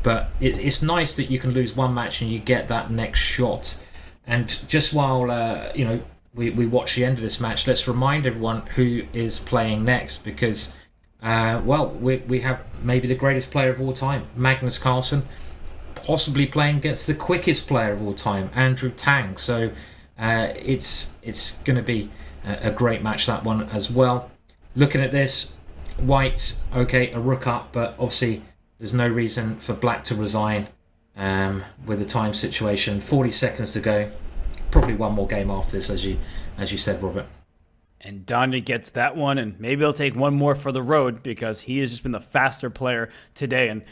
Speaker 4: But it's nice that you can lose one match and you get that next shot. And just while we watch the end of this match, let's remind everyone who is playing next, because we have maybe the greatest player of all time, Magnus Carlsen, possibly playing against the quickest player of all time, Andrew Tang. So it's going to be a great match, that one as well. Looking at this, white, okay, a rook up, but obviously there's no reason for black to resign with the time situation. 40 seconds to go. Probably one more game after this, as you said, Robert.
Speaker 3: And Danya gets that one, and maybe he'll take one more for the road because he has just been the faster player today. And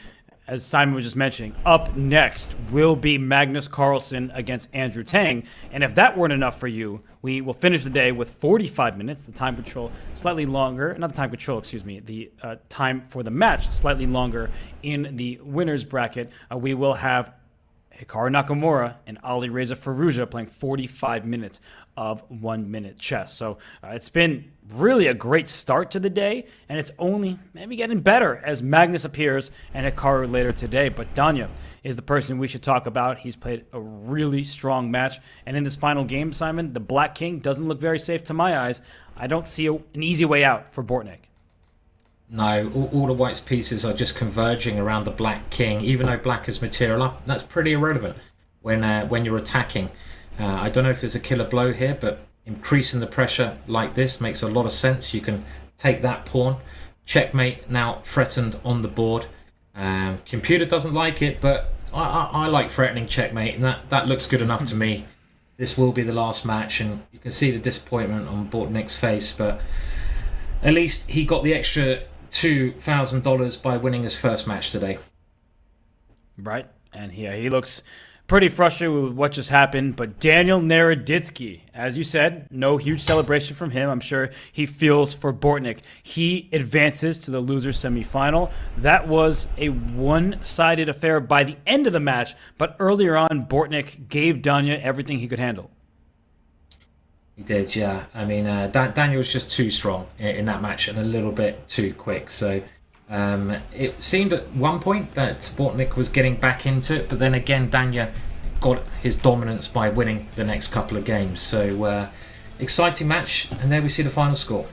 Speaker 3: as Simon was just mentioning, up next will be Magnus Carlsen against Andrew Tang. And if that weren't enough for you, we will finish the day with 45 minutes. The time control slightly longer. Not the time control, excuse me. The time for the match slightly longer in the winner's bracket. We will have Hikaru Nakamura and Alireza Firouzja playing 45 minutes of 1 minute chess. So it's been really a great start to the day, and it's only maybe getting better as Magnus appears and Hikaru later today. But Danya is the person we should talk about. He's played a really strong match, and in this final game, Simon, the Black King doesn't look very safe to my eyes. I don't see an easy way out for Bortnik.
Speaker 4: No, all the white's pieces are just converging around the Black King. Even though black is material up, that's pretty irrelevant when you're attacking. I don't know if there's a killer blow here, but increasing the pressure like this makes a lot of sense. You can take that pawn. Checkmate now threatened on the board. Computer doesn't like it, but I like threatening checkmate, and that looks good enough to me. This will be the last match, and you can see the disappointment on Bortnik's face, but at least he got the extra $2,000 by winning his first match today.
Speaker 3: Right, and he looks pretty frustrated with what just happened, but Daniel Naroditsky, as you said, no huge celebration from him. I'm sure he feels for Bortnik. He advances to the loser semifinal. That was a one-sided affair by the end of the match, but earlier on, Bortnik gave Danya everything he could handle.
Speaker 4: He did, yeah. I mean, Daniel was just too strong in that match and a little bit too quick. So it seemed at one point that Bortnik was getting back into it, but then again, Danya got his dominance by winning the next couple of games. So exciting match, and there we see the final score.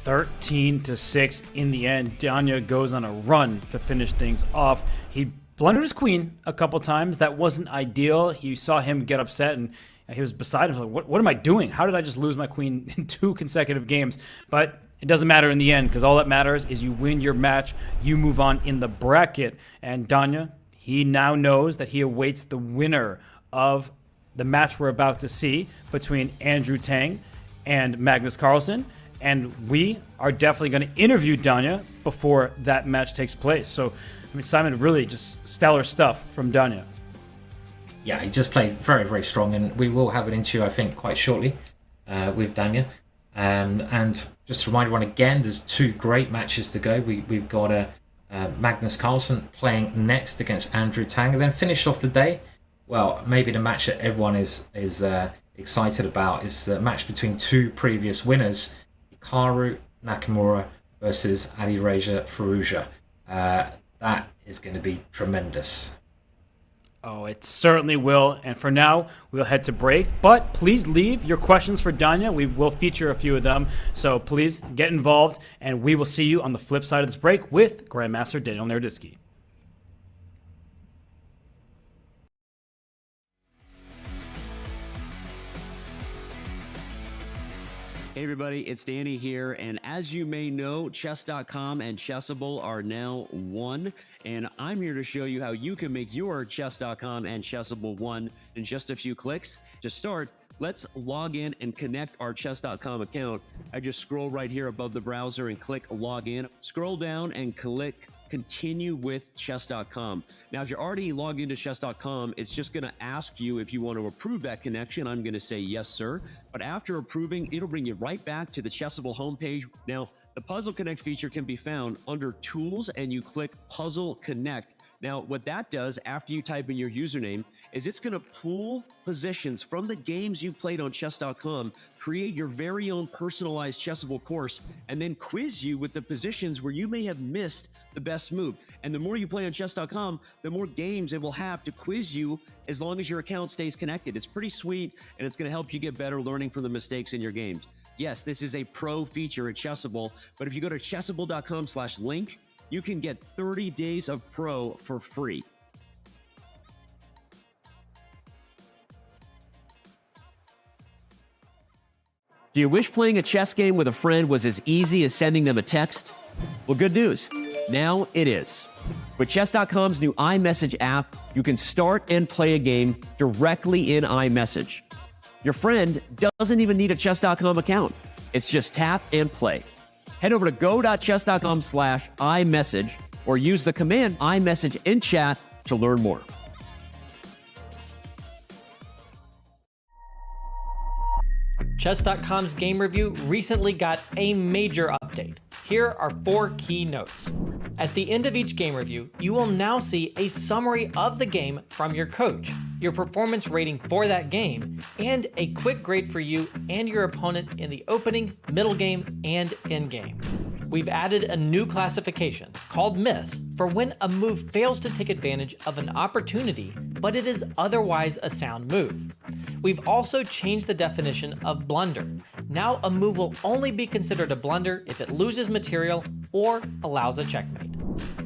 Speaker 3: 13-6 in the end. Danya goes on a run to finish things off. He blundered his queen a couple times. That wasn't ideal. You saw him get upset, and he was beside himself. What am I doing? How did I just lose my queen in 2 consecutive games? But it doesn't matter in the end, because all that matters is you win your match, you move on in the bracket. And Danya, he now knows that he awaits the winner of the match we're about to see between Andrew Tang and Magnus Carlsen. And we are definitely going to interview Danya before that match takes place. So, I mean, Simon, really just stellar stuff from Danya.
Speaker 4: Yeah, he just played very, very strong, and we will have an interview, I think, quite shortly with Danya. And just to remind everyone again, there's 2 great matches to go. We've got Magnus Carlsen playing next against Andrew Tang, and then finish off the day. Well, maybe the match that everyone is excited about is the match between 2 previous winners, Hikaru Nakamura versus Alireza Firouzja. That is going to be tremendous.
Speaker 3: Oh, it certainly will. And for now, we'll head to break. But please leave your questions for Danya. We will feature a few of them. So please get involved. And we will see you on the flip side of this break with Grandmaster Daniel Naroditsky.
Speaker 11: Hey everybody, it's Danny here, and as you may know, Chess.com and Chessable are now one, and I'm here to show you how you can make your Chess.com and Chessable one in just a few clicks. To start, let's log in and connect our Chess.com account. I just scroll right here above the browser and click log in, scroll down and click continue with Chess.com. Now, if you're already logged into Chess.com, it's just going to ask you if you want to approve that connection. I'm going to say yes, sir. But after approving, it'll bring you right back to the Chessable homepage. Now, the Puzzle Connect feature can be found under Tools, and you click Puzzle Connect. Now, what that does after you type in your username is it's going to pull positions from the games you played on Chess.com, create your very own personalized Chessable course, and then quiz you with the positions where you may have missed the best move. And the more you play on Chess.com, the more games it will have to quiz you as long as your account stays connected. It's pretty sweet, and it's going to help you get better learning from the mistakes in your games. Yes, this is a pro feature at Chessable, but if you go to chessable.com/link, you can get 30 days of Pro for free. Do you wish playing a chess game with a friend was as easy as sending them a text? Well, good news. Now it is. With Chess.com's new iMessage app, you can start and play a game directly in iMessage. Your friend doesn't even need a Chess.com account. It's just tap and play. Head over to go.chess.com/iMessage or use the command iMessage in chat to learn more.
Speaker 12: Chess.com's game review recently got a major update. Here are 4 key notes. At the end of each game review, you will now see a summary of the game from your coach, your performance rating for that game, and a quick grade for you and your opponent in the opening, middle game, and end game. We've added a new classification called Miss for when a move fails to take advantage of an opportunity, but it is otherwise a sound move. We've also changed the definition of blunder. Now a move will only be considered a blunder if it loses material or allows a checkmate.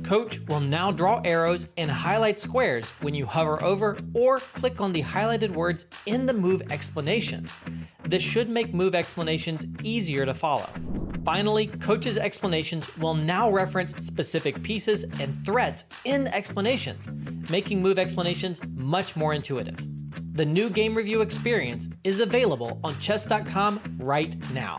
Speaker 12: Coach will now draw arrows and highlight squares when you hover over or click on the highlighted words in the move explanations. This should make move explanations easier to follow. Finally, Coach's explanations will now reference specific pieces and threats in explanations, making move explanations much more intuitive. The new game review experience is available on Chess.com right now.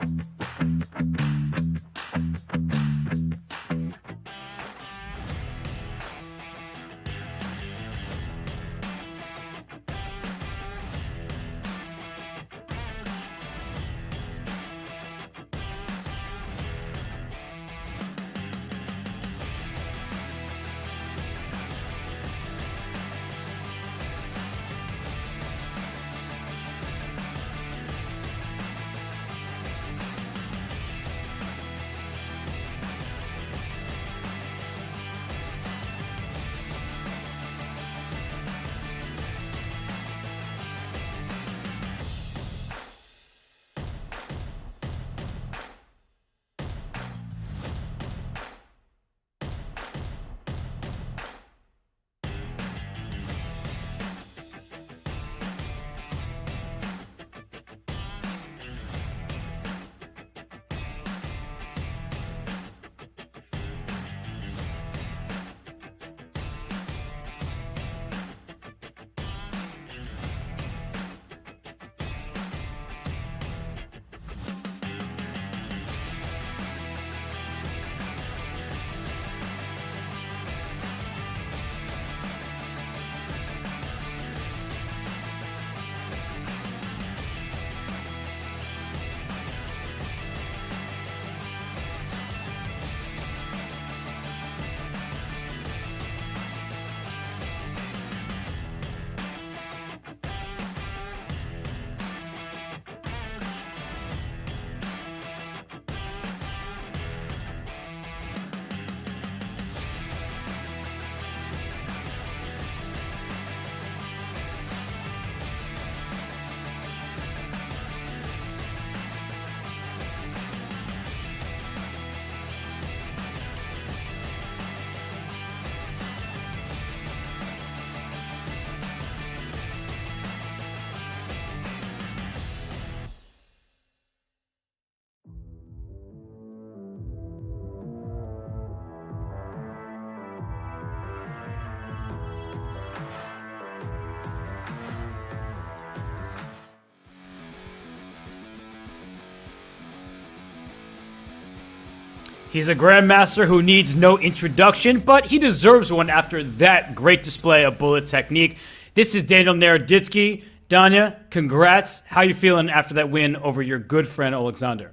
Speaker 3: He's a grandmaster who needs no introduction, but he deserves one after that great display of bullet technique. This is Daniel Naroditsky. Danya, congrats. How you feeling after that win over your good friend Alexander?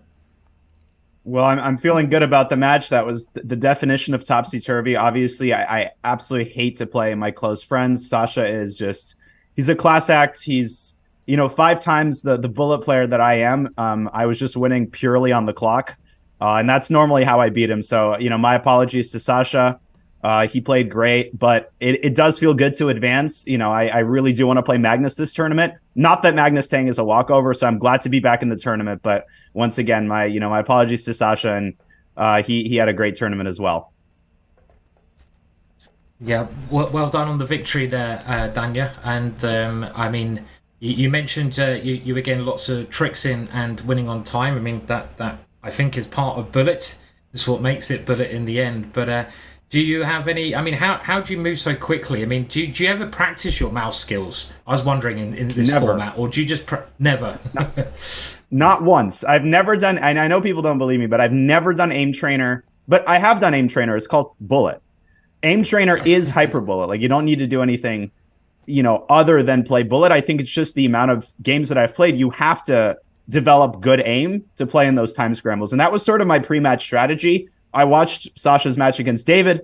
Speaker 13: Well, I'm feeling good about the match. That was the definition of topsy-turvy. Obviously, I absolutely hate to play my close friends. Sasha is just, he's a class act. He's, 5 times the bullet player that I am. I was just winning purely on the clock. And that's normally how I beat him. So, my apologies to Sasha. He played great, but it does feel good to advance. I really do want to play Magnus this tournament. Not that Magnus Tang is a walkover, so I'm glad to be back in the tournament. But once again, my apologies to Sasha, and he had a great tournament as well.
Speaker 4: Yeah, well done on the victory there, Danya. And you mentioned you were getting lots of tricks in and winning on time. I mean, that I think is part of Bullet. It's what makes it Bullet in the end. But do you have any? I mean, how do you move so quickly? I mean, do you ever practice your mouse skills? I was wondering in this format, or do you just never?
Speaker 13: Not once. I've never done, and I know people don't believe me, but I've never done Aim Trainer. But I have done Aim Trainer. It's called Bullet. Aim Trainer is Hyper Bullet. Like, you don't need to do anything, other than play Bullet. I think it's just the amount of games that I've played. You have to develop good aim to play in those time scrambles, and that was sort of my pre-match strategy. I watched Sasha's match against David,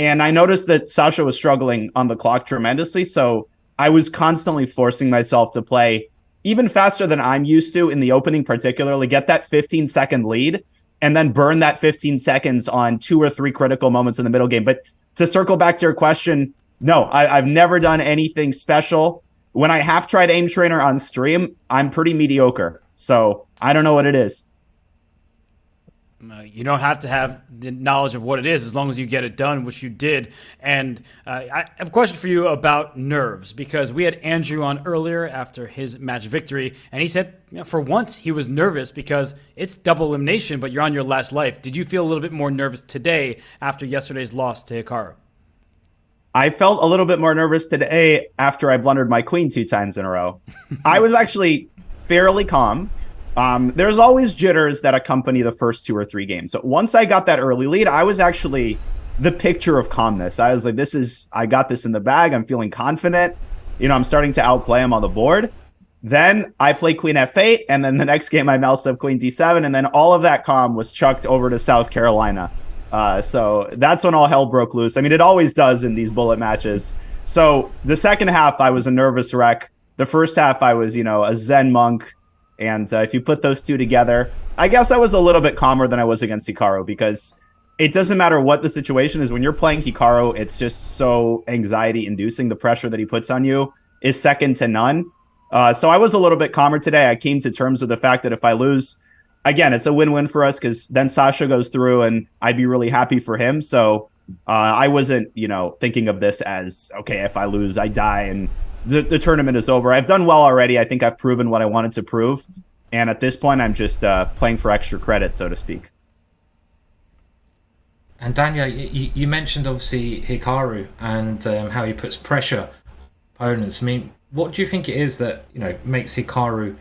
Speaker 13: and I noticed that Sasha was struggling on the clock tremendously. So I was constantly forcing myself to play even faster than I'm used to in the opening, particularly get that 15-second lead and then burn that 15 seconds on 2 or 3 critical moments in the middle game. But to circle back to your question, no, I've never done anything special. When I have tried Aim Trainer on stream, I'm pretty mediocre. So I don't know what it is.
Speaker 3: You don't have to have the knowledge of what it is as long as you get it done, which you did. And I have a question for you about nerves, because we had Andrew on earlier after his match victory, and he said for once he was nervous because it's double elimination, but you're on your last life. Did you feel a little bit more nervous today after yesterday's loss to Hikaru?
Speaker 13: I felt a little bit more nervous today after I blundered my queen 2 times in a row. I was actually fairly calm. There's always jitters that accompany the first 2 or 3 games. So once I got that early lead, I was actually the picture of calmness. I was like, I got this in the bag. I'm feeling confident. I'm starting to outplay him on the board. Then I play Queen F8, and then the next game I moused up Queen D7, and then all of that calm was chucked over to South Carolina. So that's when all hell broke loose. I mean, it always does in these bullet matches. So the second half, I was a nervous wreck. The first half, I was, a Zen monk. And if you put those two together, I guess I was a little bit calmer than I was against Hikaru, because it doesn't matter what the situation is. When you're playing Hikaru, it's just so anxiety-inducing. The pressure that he puts on you is second to none. So I was a little bit calmer today. I came to terms with the fact that if I lose, again, it's a win-win for us, because then Sasha goes through and I'd be really happy for him. So I wasn't, thinking of this as, okay, if I lose, I die and the tournament is over. I've done well already. I think I've proven what I wanted to prove. And at this point, I'm just playing for extra credit, so to speak.
Speaker 4: And Daniel, you mentioned obviously Hikaru and how he puts pressure on opponents. I mean, what do you think it is that makes Hikaru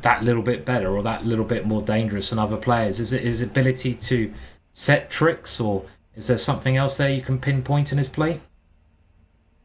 Speaker 4: that little bit better or that little bit more dangerous than other players? Is it his ability to set tricks, or is there something else there you can pinpoint in his play?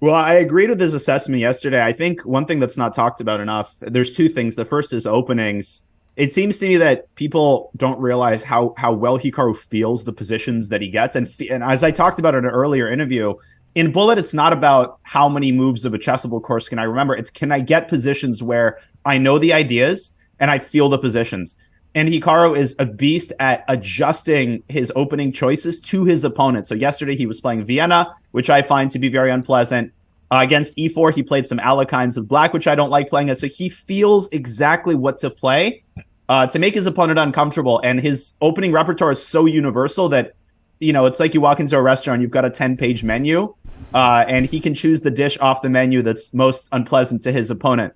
Speaker 13: Well, I agreed with his assessment yesterday. I think one thing that's not talked about enough, there's 2 things. The first is openings. It seems to me that people don't realize how well Hikaru feels the positions that he gets. And as I talked about in an earlier interview, in Bullet, it's not about how many moves of a chessable course can I remember. It's, can I get positions where I know the ideas and I feel the positions. And Hikaru is a beast at adjusting his opening choices to his opponent. So yesterday he was playing Vienna, which I find to be very unpleasant. Against E4, he played some Alekines with black, which I don't like playing it. So he feels exactly what to play to make his opponent uncomfortable. And his opening repertoire is so universal that, it's like you walk into a restaurant, you've got a 10-page menu, and he can choose the dish off the menu that's most unpleasant to his opponent.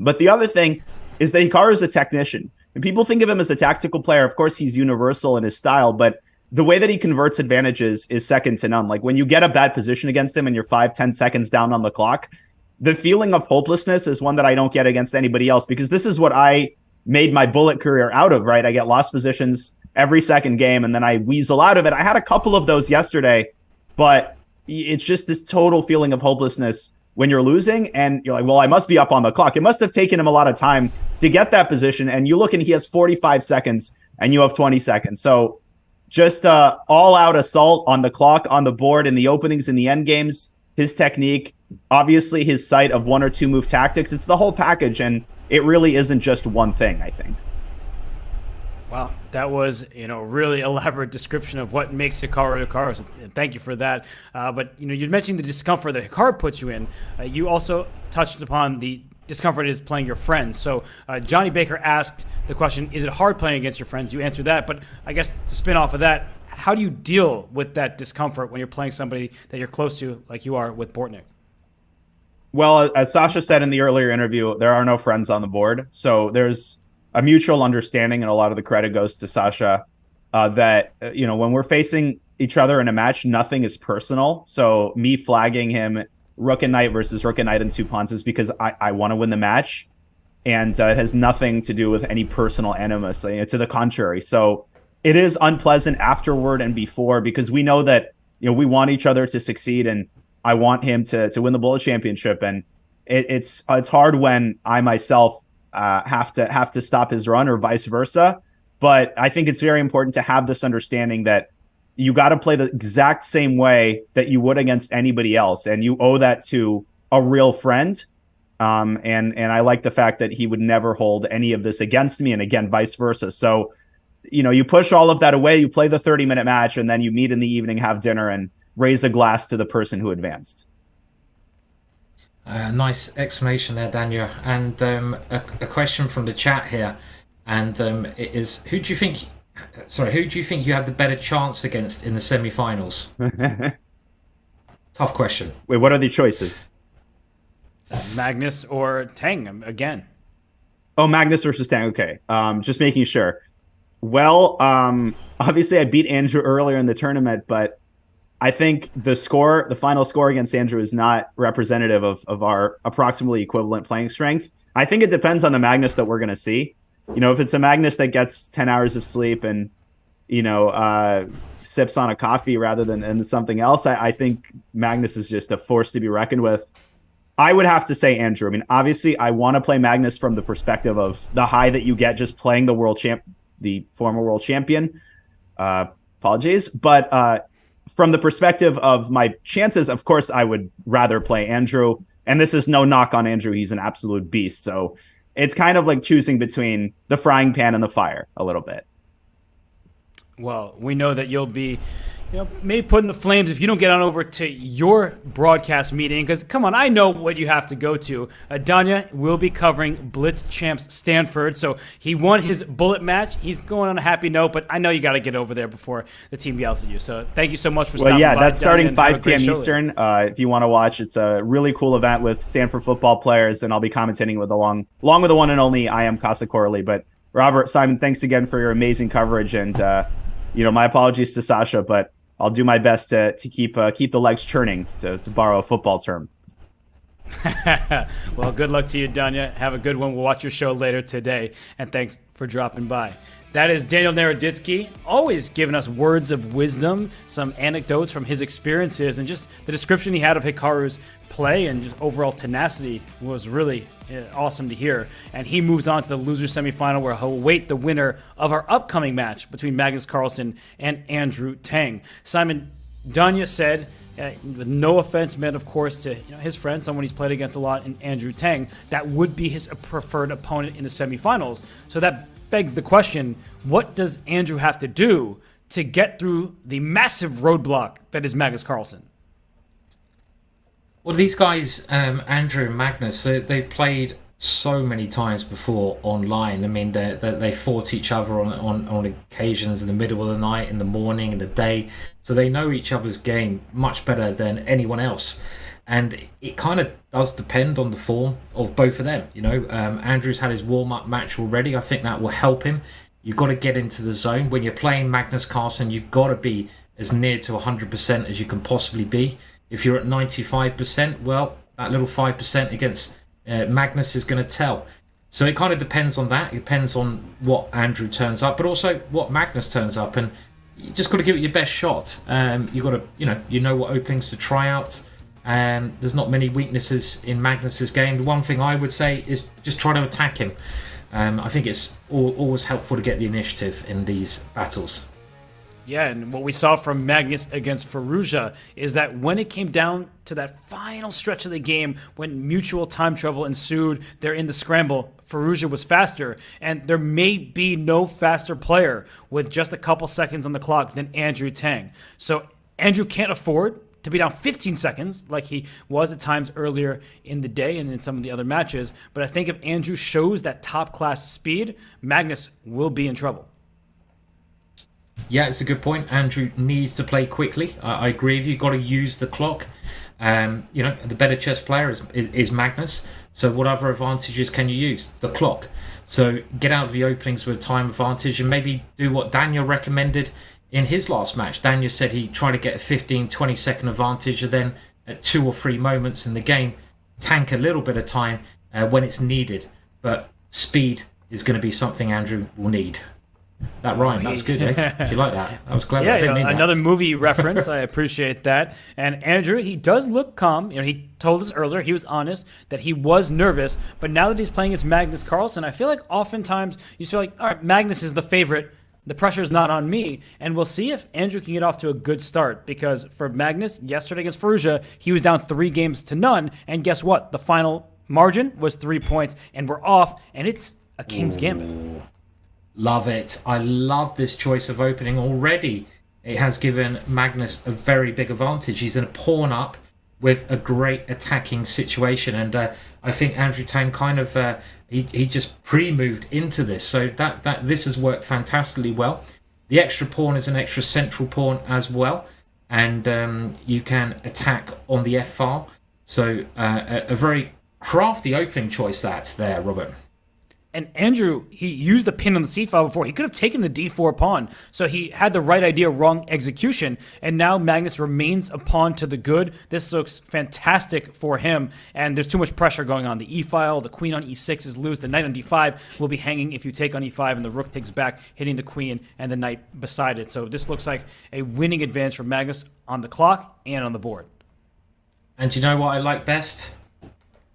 Speaker 13: But the other thing is that Hikaru is a technician. And people think of him as a tactical player. Of course, he's universal in his style, but the way that he converts advantages is second to none. Like, when you get a bad position against him and you're 5-10 seconds down on the clock, the feeling of hopelessness is one that I don't get against anybody else, because this is what I made my Bullet career out of, right? I get lost positions every second game, and then I weasel out of it. I had a couple of those yesterday, but it's just this total feeling of hopelessness when you're losing, and you're like, well, I must be up on the clock. It must have taken him a lot of time to get that position, and you look and he has 45 seconds, and you have 20 seconds. So just all-out assault on the clock, on the board, in the openings, in the end games, his technique, obviously his sight of 1 or 2 move tactics. It's the whole package, and it really isn't just one thing, I think.
Speaker 3: Wow, that was, really elaborate description of what makes Hikaru. So thank you for that. But, you mentioned the discomfort that Hikaru puts you in. You also touched upon the discomfort is playing your friends. So Johnny Baker asked the question, is it hard playing against your friends? You answered that. But I guess to spin off of that, how do you deal with that discomfort when you're playing somebody that you're close to, like you are with Bortnick?
Speaker 13: Well, as Sasha said in the earlier interview, there are no friends on the board. So there's a mutual understanding, and a lot of the credit goes to Sasha, that, when we're facing each other in a match, nothing is personal. So me flagging him rook and knight versus rook and knight and 2 pawns is because I want to win the match. And it has nothing to do with any personal animus. To the contrary. So it is unpleasant afterward and before, because we know that, we want each other to succeed, and I want him to win the Bullet Championship. And it's hard when I myself have to stop his run, or vice versa. But I think it's very important to have this understanding that you got to play the exact same way that you would against anybody else, and you owe that to a real friend. And I like the fact that he would never hold any of this against me, and again, vice versa. So, you push all of that away, you play the 30-minute match, and then you meet in the evening, have dinner, and raise a glass to the person who advanced.
Speaker 4: Nice explanation there, Daniel. And a question from the chat here, and it is: who do you think you have the better chance against in the semi-finals? Tough question.
Speaker 13: Wait, what are the choices?
Speaker 3: Magnus or Tang again?
Speaker 13: Oh, Magnus versus Tang. Okay, just making sure. Well, obviously I beat Andrew earlier in the tournament, but I think the final score against Andrew is not representative of our approximately equivalent playing strength. I think it depends on the Magnus that we're going to see. If it's a Magnus that gets 10 hours of sleep and, sips on a coffee rather than something else, I think Magnus is just a force to be reckoned with. I would have to say Andrew. I mean, obviously I want to play Magnus from the perspective of the high that you get just playing the former world champion. Apologies. But, from the perspective of my chances, of course, I would rather play Andrew. And this is no knock on Andrew. He's an absolute beast. So it's kind of like choosing between the frying pan and the fire a little bit.
Speaker 3: Well, we know that you'll be, maybe put in the flames if you don't get on over to your broadcast meeting. Because, come on, I know what you have to go to. Danya will be covering Blitz Champs Stanford. So he won his bullet match. He's going on a happy note, but I know you got to get over there before the team yells at you. So thank you so much for stopping by.
Speaker 13: Well, yeah, that's starting
Speaker 3: Danya,
Speaker 13: 5 p.m. Eastern. If you want to watch, it's a really cool event with Stanford football players, and I'll be commentating along with the one and only I am Casa Corley. But Robert, Simon, thanks again for your amazing coverage. And, my apologies to Sasha, but I'll do my best to keep the legs churning, to borrow a football term.
Speaker 3: Well, good luck to you, Danya. Have a good one. We'll watch your show later today. And thanks for dropping by. That is Daniel Naroditsky, always giving us words of wisdom, some anecdotes from his experiences, and just the description he had of Hikaru's play and just overall tenacity was really awesome to hear. And he moves on to the loser semifinal, where he'll await the winner of our upcoming match between Magnus Carlsen and Andrew Tang. Simon, Danya said, with no offense meant, of course, to his friend, someone he's played against a lot, in Andrew Tang, that would be his preferred opponent in the semifinals. So that begs the question, what does Andrew have to do to get through the massive roadblock that is Magnus Carlsen?
Speaker 4: Well, these guys, Andrew and Magnus, they've played so many times before online. I mean, they fought each other on occasions in the middle of the night, in the morning, in the day. So they know each other's game much better than anyone else. And it kind of does depend on the form of both of them. Andrew's had his warm-up match already. I think that will help him. You've got to get into the zone. When you're playing Magnus Carlsen, you've got to be as near to 100% as you can possibly be. If you're at 95%, well, that little 5% against Magnus is going to tell. So it kind of depends on that. It depends on what Andrew turns up, but also what Magnus turns up, and you just got to give it your best shot. You got to, you know what openings to try out. There's not many weaknesses in Magnus's game. The one thing I would say is just try to attack him. I think it's always helpful to get the initiative in these battles.
Speaker 3: Yeah, and what we saw from Magnus against Firouzja is that when it came down to that final stretch of the game, when mutual time trouble ensued, they're in the scramble, Firouzja was faster, and there may be no faster player with just a couple seconds on the clock than Andrew Tang. So Andrew can't afford to be down 15 seconds like he was at times earlier in the day and in some of the other matches, but I think if Andrew shows that top-class speed, Magnus will be in trouble.
Speaker 4: Yeah, it's a good point. Andrew needs to play quickly. I agree with you. You've got to use the clock. The better chess player is Magnus. So what other advantages can you use? The clock. So get out of the openings with a time advantage and maybe do what Daniel recommended in his last match. Daniel said he tried to get a 15, 20-second advantage and then at 2 or 3 moments in the game, tank a little bit of time when it's needed. But speed is going to be something Andrew will need. That rhyme, that was good, eh? Did you like that? That was clever.
Speaker 3: Yeah,
Speaker 4: I didn't mean that.
Speaker 3: Another movie reference. I appreciate that. And Andrew, he does look calm. He told us earlier, he was honest, that he was nervous. But now that he's playing against Magnus Carlsen, I feel like oftentimes you feel like, all right, Magnus is the favorite. The pressure's not on me. And we'll see if Andrew can get off to a good start. Because for Magnus, yesterday against Firouzja, he was down 3-0. And guess what? The final margin was 3 points. And we're off. And it's a King's Gambit.
Speaker 4: Love it. I love this choice of opening already. It has given Magnus a very big advantage. He's in a pawn up with a great attacking situation. And I think Andrew Tang kind of, he just pre-moved into this. So that this has worked fantastically well. The extra pawn is an extra central pawn as well. And you can attack on the F-file. So a very crafty opening choice that's there, Robert.
Speaker 3: And Andrew, he used the pin on the c-file before. He could have taken the d4 pawn. So he had the right idea, wrong execution. And now Magnus remains a pawn to the good. This looks fantastic for him. And there's too much pressure going on. The e-file, the queen on e6 is loose. The knight on d5 will be hanging if you take on e5. And the rook takes back, hitting the queen and the knight beside it. So this looks like a winning advantage for Magnus on the clock and on the board.
Speaker 4: And you know what I like best?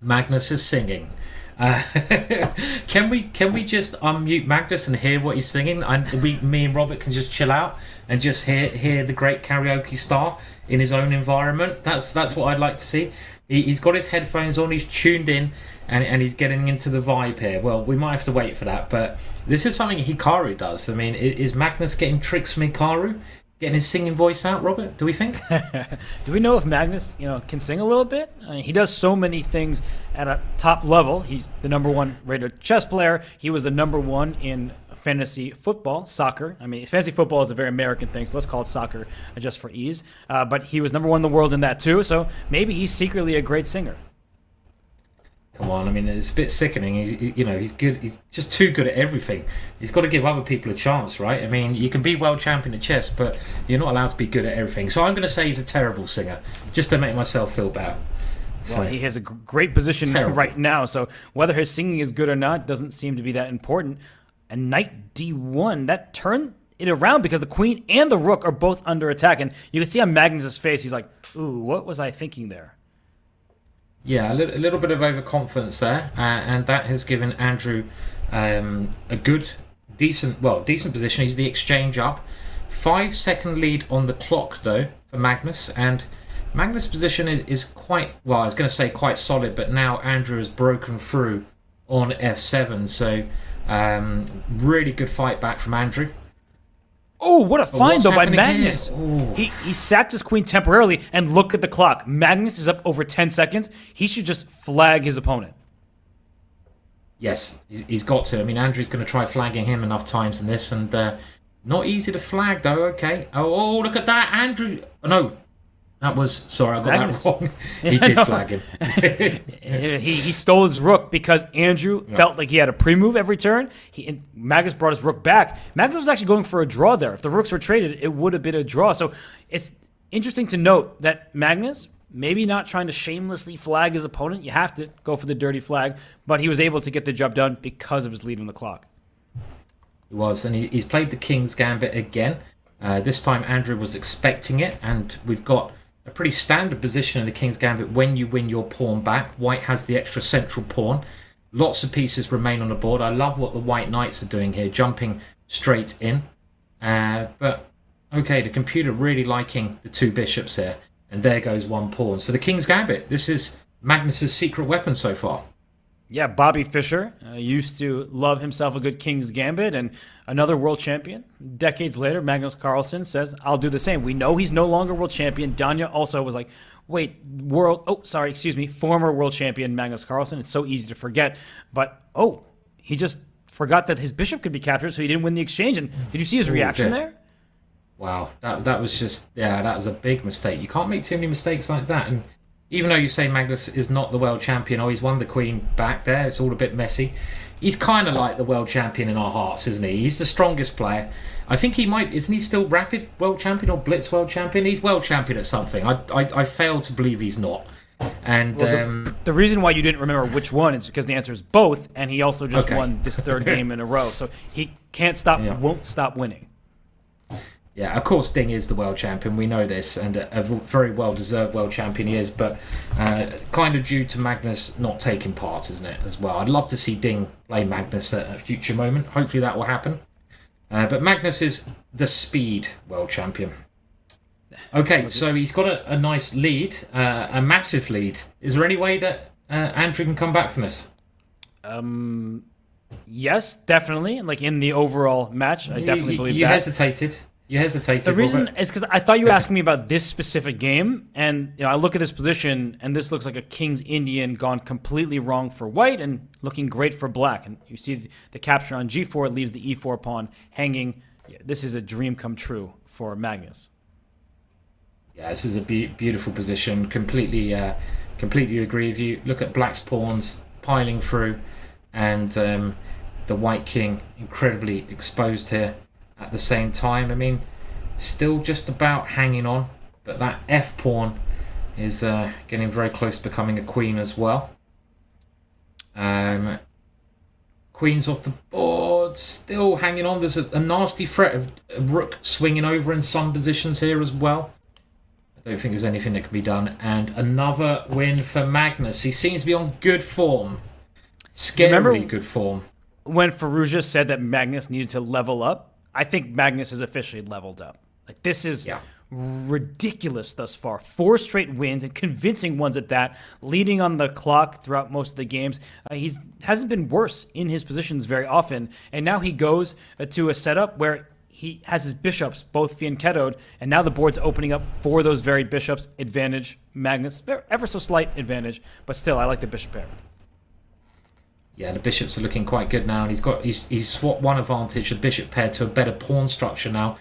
Speaker 4: Magnus is singing. Can we just unmute Magnus and hear what he's singing? And me and Robert can just chill out and just hear the great karaoke star in his own environment. That's what I'd like to see. He's got his headphones on, he's tuned in, and he's getting into the vibe here. Well, we might have to wait for that, but this is something Hikaru does. I mean, is Magnus getting tricks from Hikaru? Getting his singing voice out, Robert? Do we think?
Speaker 3: Do we know if Magnus, can sing a little bit? I mean, he does so many things at a top level. He's the #1 rated chess player. He was the #1 in fantasy football, soccer. I mean, fantasy football is a very American thing, so let's call it soccer just for ease. But he was #1 in the world in that too, so maybe he's secretly a great singer.
Speaker 4: Come on, I mean, it's a bit sickening. He's good. He's just too good at everything. He's got to give other people a chance, right? I mean, you can be world champion at chess, but you're not allowed to be good at everything. So I'm going to say he's a terrible singer, just to make myself feel better.
Speaker 3: Well, he has a great position right now, so whether his singing is good or not doesn't seem to be that important. And knight d1, that turned it around because the queen and the rook are both under attack. And you can see on Magnus's face, he's like, ooh, what was I thinking there?
Speaker 4: Yeah, a little bit of overconfidence there, and that has given Andrew a good, decent position. He's the exchange up. 5-second lead on the clock, though, for Magnus, and Magnus' position is quite, well, I was going to say quite solid, but now Andrew has broken through on f7, so really good fight back from Andrew.
Speaker 3: Oh, what a find, though, by Magnus. He sacked his queen temporarily, and look at the clock. Magnus is up over 10 seconds. He should just flag his opponent.
Speaker 4: Yes, he's got to. I mean, Andrew's going to try flagging him enough times in this, and not easy to flag, though. Okay. Oh, look at that. Andrew. No. That was, sorry, I got Magnus. That wrong. He did flag him.
Speaker 3: he stole his rook because Andrew felt like he had a pre-move every turn. Magnus brought his rook back. Magnus was actually going for a draw there. If the rooks were traded, it would have been a draw. So it's interesting to note that Magnus maybe not trying to shamelessly flag his opponent. You have to go for the dirty flag, but he was able to get the job done because of his lead on the clock.
Speaker 4: He was, and he's played the King's Gambit again. This time Andrew was expecting it, and we've got a pretty standard position in the King's Gambit when you win your pawn back. White has the extra central pawn. Lots of pieces remain on the board. I love what the white knights are doing here, jumping straight in. But, okay, the computer really liking the 2 bishops here. And there goes 1 pawn. So the King's Gambit, this is Magnus's secret weapon so far.
Speaker 3: Yeah, Bobby Fischer used to love himself a good King's Gambit, and another world champion. Decades later, Magnus Carlsen says, I'll do the same. We know he's no longer world champion. Danya also was like, wait, former world champion Magnus Carlsen. It's so easy to forget. But, he just forgot that his bishop could be captured, so he didn't win the exchange. And did you see his reaction there?
Speaker 4: Wow, that was just, that was a big mistake. You can't make too many mistakes like that. And even though you say Magnus is not the world champion, he's won the queen back there, it's all a bit messy. He's kind of like the world champion in our hearts, isn't he? He's the strongest player. I think isn't he still Rapid world champion or Blitz world champion? He's world champion at something. I fail to believe he's not. And
Speaker 3: the reason why you didn't remember which one is because the answer is both, and he also just won this 3rd game in a row. So he can't stop, won't stop winning.
Speaker 4: Yeah, of course Ding is the world champion, we know this, and a very well-deserved world champion he is, but kind of due to Magnus not taking part, isn't it, as well? I'd love to see Ding play Magnus at a future moment. Hopefully that will happen. But Magnus is the speed world champion. Okay, so he's got a nice lead, a massive lead. Is there any way that Andrew can come back from this?
Speaker 3: Yes, definitely. Like in the overall match, I definitely believe that.
Speaker 4: You hesitated.
Speaker 3: The reason is because I thought you were asking me about this specific game, and I look at this position, and this looks like a King's Indian gone completely wrong for white and looking great for black. And you see the capture on g4, it leaves the e4 pawn hanging. Yeah, this is a dream come true for Magnus.
Speaker 4: Yeah, this is a beautiful position. Completely agree with you. Look at black's pawns piling through, and the white king incredibly exposed here. At the same time, I mean, still just about hanging on, but that F pawn is getting very close to becoming a queen as well. Queen's off the board, still hanging on. There's a nasty threat of a rook swinging over in some positions here as well. I don't think there's anything that can be done. And another win for Magnus. He seems to be on good form. Scarily good form.
Speaker 3: When Firouzja said that Magnus needed to level up, I think Magnus has officially leveled up. Like, this is ridiculous thus far. 4 straight wins, and convincing ones at that, leading on the clock throughout most of the games. He hasn't been worse in his positions very often, and now he goes to a setup where he has his bishops both fianchettoed, and now the board's opening up for those very bishops. Advantage Magnus, ever so slight advantage, but still, I like the bishop pair.
Speaker 4: Yeah, the bishops are looking quite good now, and he's swapped one advantage, the bishop pair, to a better pawn structure now.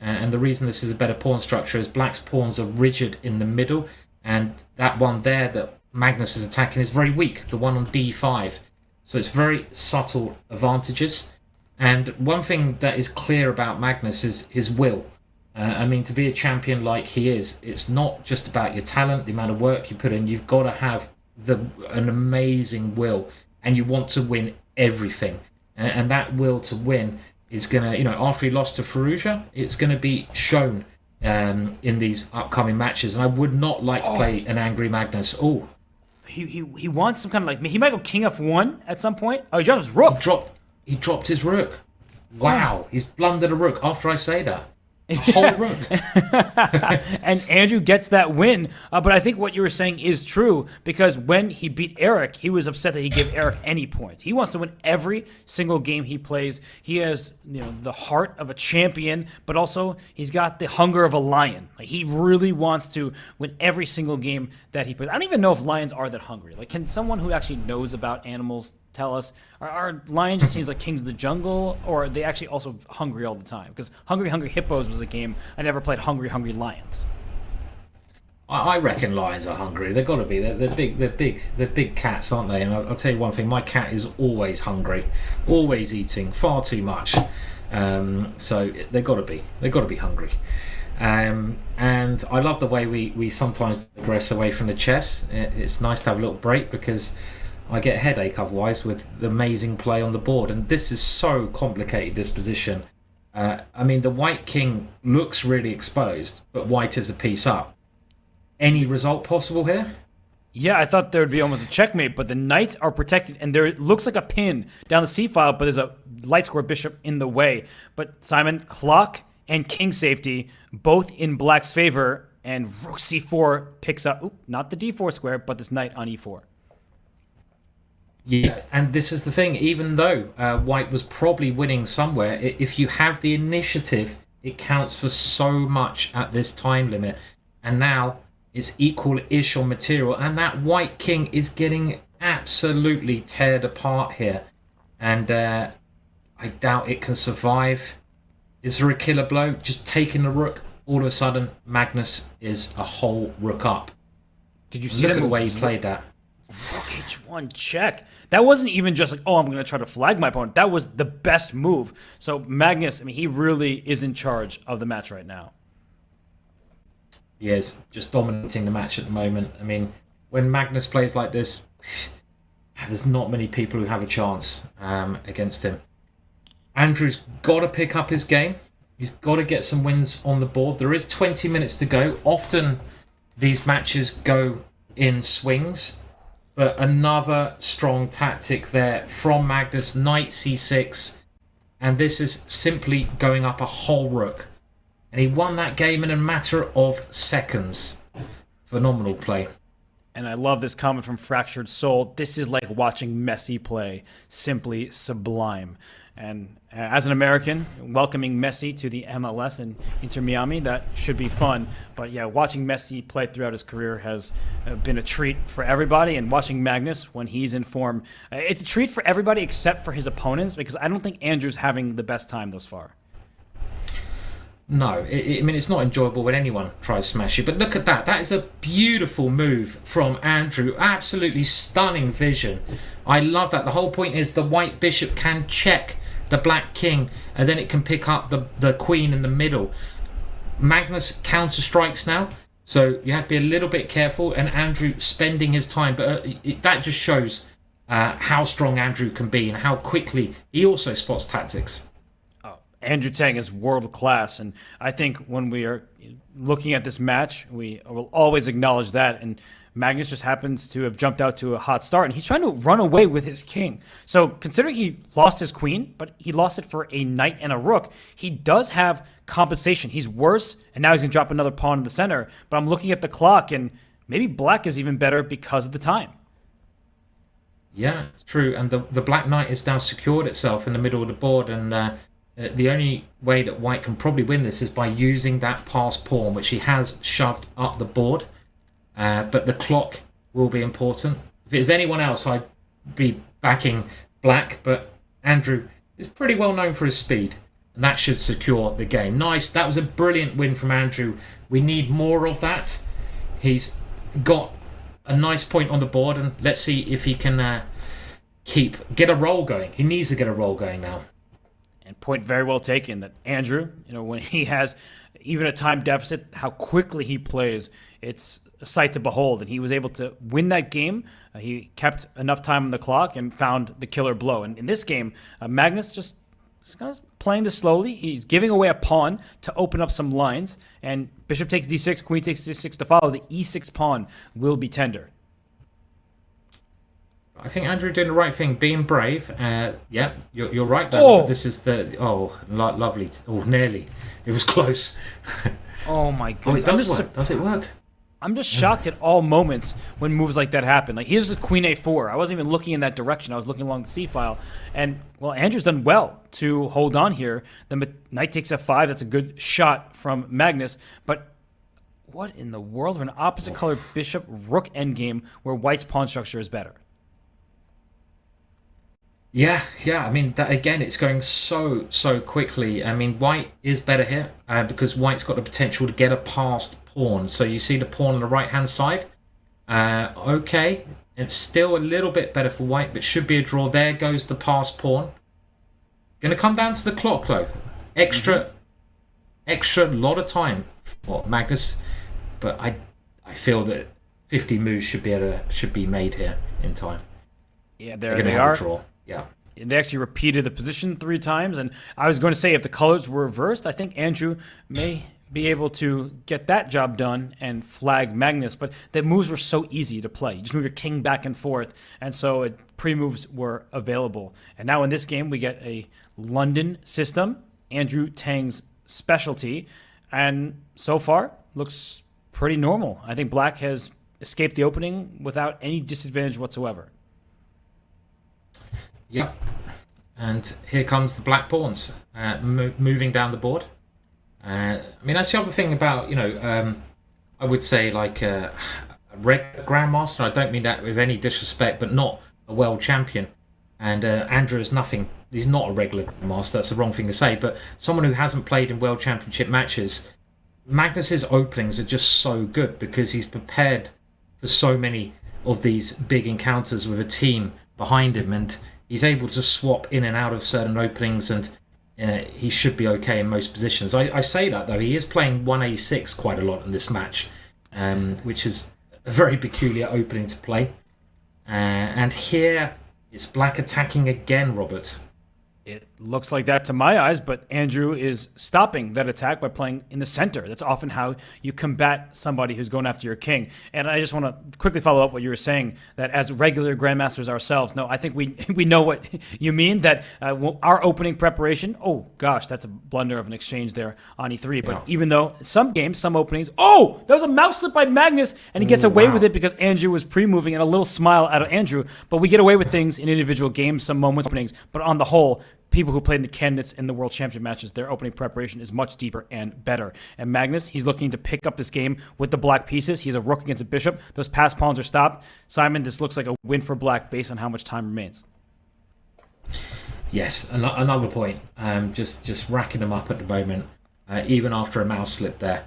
Speaker 4: And the reason this is a better pawn structure is black's pawns are rigid in the middle, and that one there that Magnus is attacking is very weak, the one on d5. So it's very subtle advantages. And one thing that is clear about Magnus is his will. I mean, to be a champion like he is, it's not just about your talent, the amount of work you put in. You've got to have an amazing will. And you want to win everything. And that will to win is going to, after he lost to Firouzja, it's going to be shown in these upcoming matches. And I would not like to play an angry Magnus. Oh,
Speaker 3: he wants some kind of he might go king f1 at some point. Oh, he dropped his rook.
Speaker 4: He dropped his rook. Wow, he's blundered a rook after I say that. A whole rook.
Speaker 3: And Andrew gets that win. But I think what you were saying is true, because when he beat Eric, he was upset that he gave Eric any points. He wants to win every single game he plays. He has the heart of a champion, but also he's got the hunger of a lion. Like, he really wants to win every single game that he plays. I don't even know if lions are that hungry. Like, can someone who actually knows about animals tell us, are lions just seems like kings of the jungle, or are they actually also hungry all the time? Because Hungry Hungry Hippos was a game I never played. Hungry Hungry Lions.
Speaker 4: I reckon lions are hungry. They've got to be. They're big cats, aren't they? And I'll tell you one thing: my cat is always hungry, always eating far too much. So they've got to be. They've got to be hungry. And I love the way we sometimes digress away from the chess. It's nice to have a little break because I get a headache otherwise with the amazing play on the board. And this is so complicated, this position. I mean, the white king looks really exposed, but white is a piece up. Any result possible here?
Speaker 3: Yeah, I thought there would be almost a checkmate, but the knights are protected, and there looks like a pin down the c-file, but there's a light square bishop in the way. But Simon, clock and king safety, both in black's favor, and rook c4 picks up, not the d4 square, but this knight on e4.
Speaker 4: Yeah, and this is the thing, even though white was probably winning somewhere, if you have the initiative, it counts for so much at this time limit. And now it's equal-ish on material, and that white king is getting absolutely teared apart here. And I doubt it can survive. Is there a killer blow? Just taking the rook, all of a sudden, Magnus is a whole rook up.
Speaker 3: Did you see
Speaker 4: Look at the way he played that?
Speaker 3: Rook h1 check. That wasn't even just like, oh, I'm going to try to flag my opponent. That was the best move. So Magnus, I mean, he really is in charge of the match right now.
Speaker 4: He is just dominating the match at the moment. I mean, when Magnus plays like this, there's not many people who have a chance against him. Andrew's got to pick up his game. He's got to get some wins on the board. There is 20 minutes to go. Often these matches go in swings. But another strong tactic there from Magnus, knight c6. And this is simply going up a whole rook. And he won that game in a matter of seconds. Phenomenal play.
Speaker 3: And I love this comment from Fractured Soul. This is like watching Messi play. Simply sublime. And as an American, welcoming Messi to the MLS and Inter Miami, that should be fun. But yeah, watching Messi play throughout his career has been a treat for everybody. And watching Magnus when he's in form, it's a treat for everybody except for his opponents, because I don't think Andrew's having the best time thus far.
Speaker 4: No, I mean, it's not enjoyable when anyone tries to smash you. But look at that. That is a beautiful move from Andrew. Absolutely stunning vision. I love that. The whole point is the white bishop can check the black king, and then it can pick up the queen in the middle. Magnus counter strikes now, so you have to be a little bit careful, and Andrew spending his time, but that just shows how strong Andrew can be and how quickly he also spots tactics.
Speaker 3: Andrew Tang is world class, and I think when we are looking at this match, we will always acknowledge that. And Magnus just happens to have jumped out to a hot start, and he's trying to run away with his king. So considering he lost his queen, but he lost it for a knight and a rook, he does have compensation. He's worse, and now he's going to drop another pawn in the center. But I'm looking at the clock, and maybe black is even better because of the time.
Speaker 4: Yeah, it's true. And the black knight is now secured itself in the middle of the board, and the only way that white can probably win this is by using that passed pawn, which he has shoved up the board. But the clock will be important. If it was anyone else, I'd be backing black, but Andrew is pretty well known for his speed, and that should secure the game. Nice. That was a brilliant win from Andrew. We need more of that. He's got a nice point on the board, and let's see if he can get a roll going. He needs to get a roll going now.
Speaker 3: And point very well taken that Andrew, when he has even a time deficit, how quickly he plays, it's a sight to behold. And he was able to win that game. He kept enough time on the clock and found the killer blow. And in this game, Magnus just kind of playing this slowly. He's giving away a pawn to open up some lines. And bishop takes d6, queen takes d6 to follow. The e6 pawn will be tender.
Speaker 4: I think Andrew doing the right thing, being brave. Yeah, you're right. This is lovely. Nearly. It was close.
Speaker 3: Oh my goodness!
Speaker 4: It does work. Does it work?
Speaker 3: I'm just shocked at all moments when moves like that happen. Like here's the queen a4. I wasn't even looking in that direction. I was looking along the c file, and well, Andrew's done well to hold on here. The knight takes f5. That's a good shot from Magnus, but what in the world of an opposite color bishop rook endgame where white's pawn structure is better?
Speaker 4: Yeah. I mean, that again, it's going so quickly. I mean, white is better here because white's got the potential to get a passed pawn. So you see the pawn on the right-hand side. Okay, it's still a little bit better for white, but should be a draw. There goes the passed pawn. Going to come down to the clock, though. Extra extra lot of time for Magnus, but I feel that 50 moves should be made here in time.
Speaker 3: Yeah, there they are.
Speaker 4: Draw. Yeah.
Speaker 3: They actually repeated the position 3 times, and I was going to say if the colors were reversed, I think Andrew may be able to get that job done and flag Magnus, but the moves were so easy to play. You just move your king back and forth, and so pre-moves were available. And now in this game, we get a London system, Andrew Tang's specialty, and so far looks pretty normal. I think Black has escaped the opening without any disadvantage whatsoever.
Speaker 4: Yep. And here comes the Black Pawns moving down the board. I mean, that's the other thing about, I would say like a regular Grandmaster. I don't mean that with any disrespect, but not a world champion. And Andrew is nothing. He's not a regular Grandmaster. That's the wrong thing to say. But someone who hasn't played in World Championship matches, Magnus's openings are just so good because he's prepared for so many of these big encounters with a team behind him, and he's able to swap in and out of certain openings, and he should be okay in most positions. I say that, though. He is playing 1a6 quite a lot in this match, which is a very peculiar opening to play. And here it's Black attacking again, Robert.
Speaker 3: It looks like that to my eyes, but Andrew is stopping that attack by playing in the center. That's often how you combat somebody who's going after your king. And I just want to quickly follow up what you were saying, that as regular grandmasters ourselves, no, I think we know what you mean, that our opening preparation, oh gosh, that's a blunder of an exchange there on e3. But even though some games, some openings, oh, that was a mouse slip by Magnus, and he gets away with it because Andrew was pre-moving, and a little smile out of Andrew. But we get away with things in individual games, some moments, openings, but on the whole, people who played in the candidates in the World Championship matches, their opening preparation is much deeper and better. And Magnus, he's looking to pick up this game with the black pieces. He has a rook against a bishop. Those pass pawns are stopped. Simon, this looks like a win for Black based on how much time remains.
Speaker 4: Yes, another point. Just racking them up at the moment, even after a mouse slip there.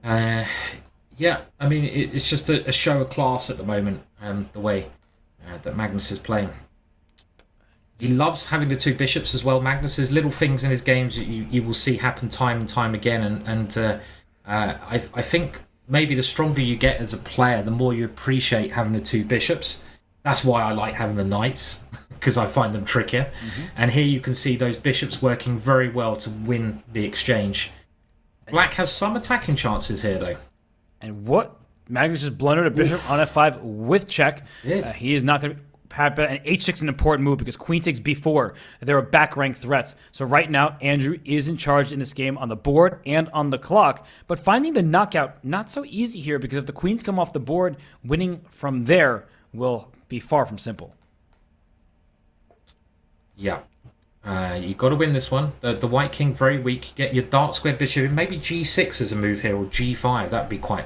Speaker 4: Yeah, I mean, it's just a show of class at the moment, the way that Magnus is playing. He loves having the 2 bishops as well. Magnus, there's little things in his games that you will see happen time and time again. And I think maybe the stronger you get as a player, the more you appreciate having the 2 bishops. That's why I like having the knights, because I find them trickier. Mm-hmm. And here you can see those bishops working very well to win the exchange. Black has some attacking chances here, though.
Speaker 3: And what? Magnus just blundered a bishop on f5 with check. He is not going to... And h6 is an important move because queen takes b4. There are back rank threats. So right now, Andrew is in charge in this game on the board and on the clock. But finding the knockout, not so easy here, because if the queens come off the board, winning from there will be far from simple.
Speaker 4: Yeah. You've got to win this one. The white king, very weak. Get your dark square bishop. Maybe g6 as a move here, or g5. That would be quite...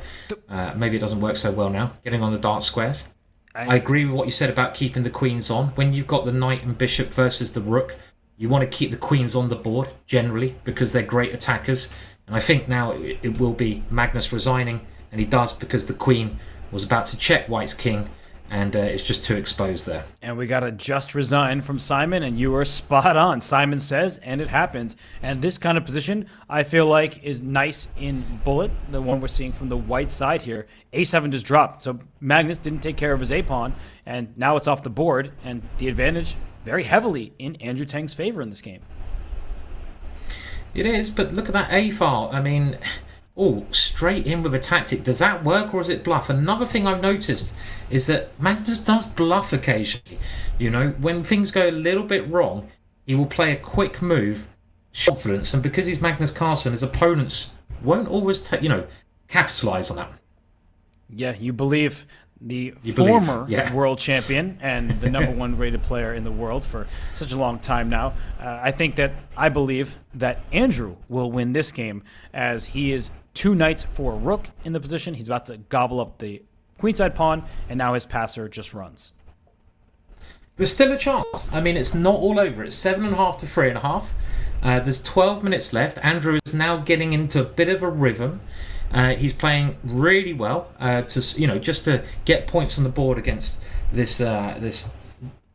Speaker 4: maybe it doesn't work so well now, getting on the dark squares. I agree with what you said about keeping the queens on. When you've got the knight and bishop versus the rook, you want to keep the queens on the board, generally, because they're great attackers. And I think now it will be Magnus resigning, and he does, because the queen was about to check white's king, and it's just too exposed there.
Speaker 3: And we got a just resign from Simon, and you were spot on. Simon says, and it happens. And this kind of position, I feel like, is nice in bullet, the one we're seeing from the white side here. A7 just dropped, so Magnus didn't take care of his a-pawn, and now it's off the board, and the advantage very heavily in Andrew Tang's favor in this game.
Speaker 4: It is, but look at that a-file. I mean... Oh, straight in with a tactic. Does that work, or is it bluff? Another thing I've noticed is that Magnus does bluff occasionally. You know, when things go a little bit wrong, he will play a quick move, confidence, and because he's Magnus Carlsen, his opponents won't always, capitalize on that.
Speaker 3: Yeah, you believe the former world champion and the number 1 rated player in the world for such a long time now. I believe that Andrew will win this game, as he is 2 knights for a rook in the position. He's about to gobble up the queenside pawn, and now his passer just runs.
Speaker 4: There's still a chance. I mean, it's not all over. It's 7.5 to 3.5. There's 12 minutes left. Andrew is now getting into a bit of a rhythm. He's playing really well just to get points on the board against this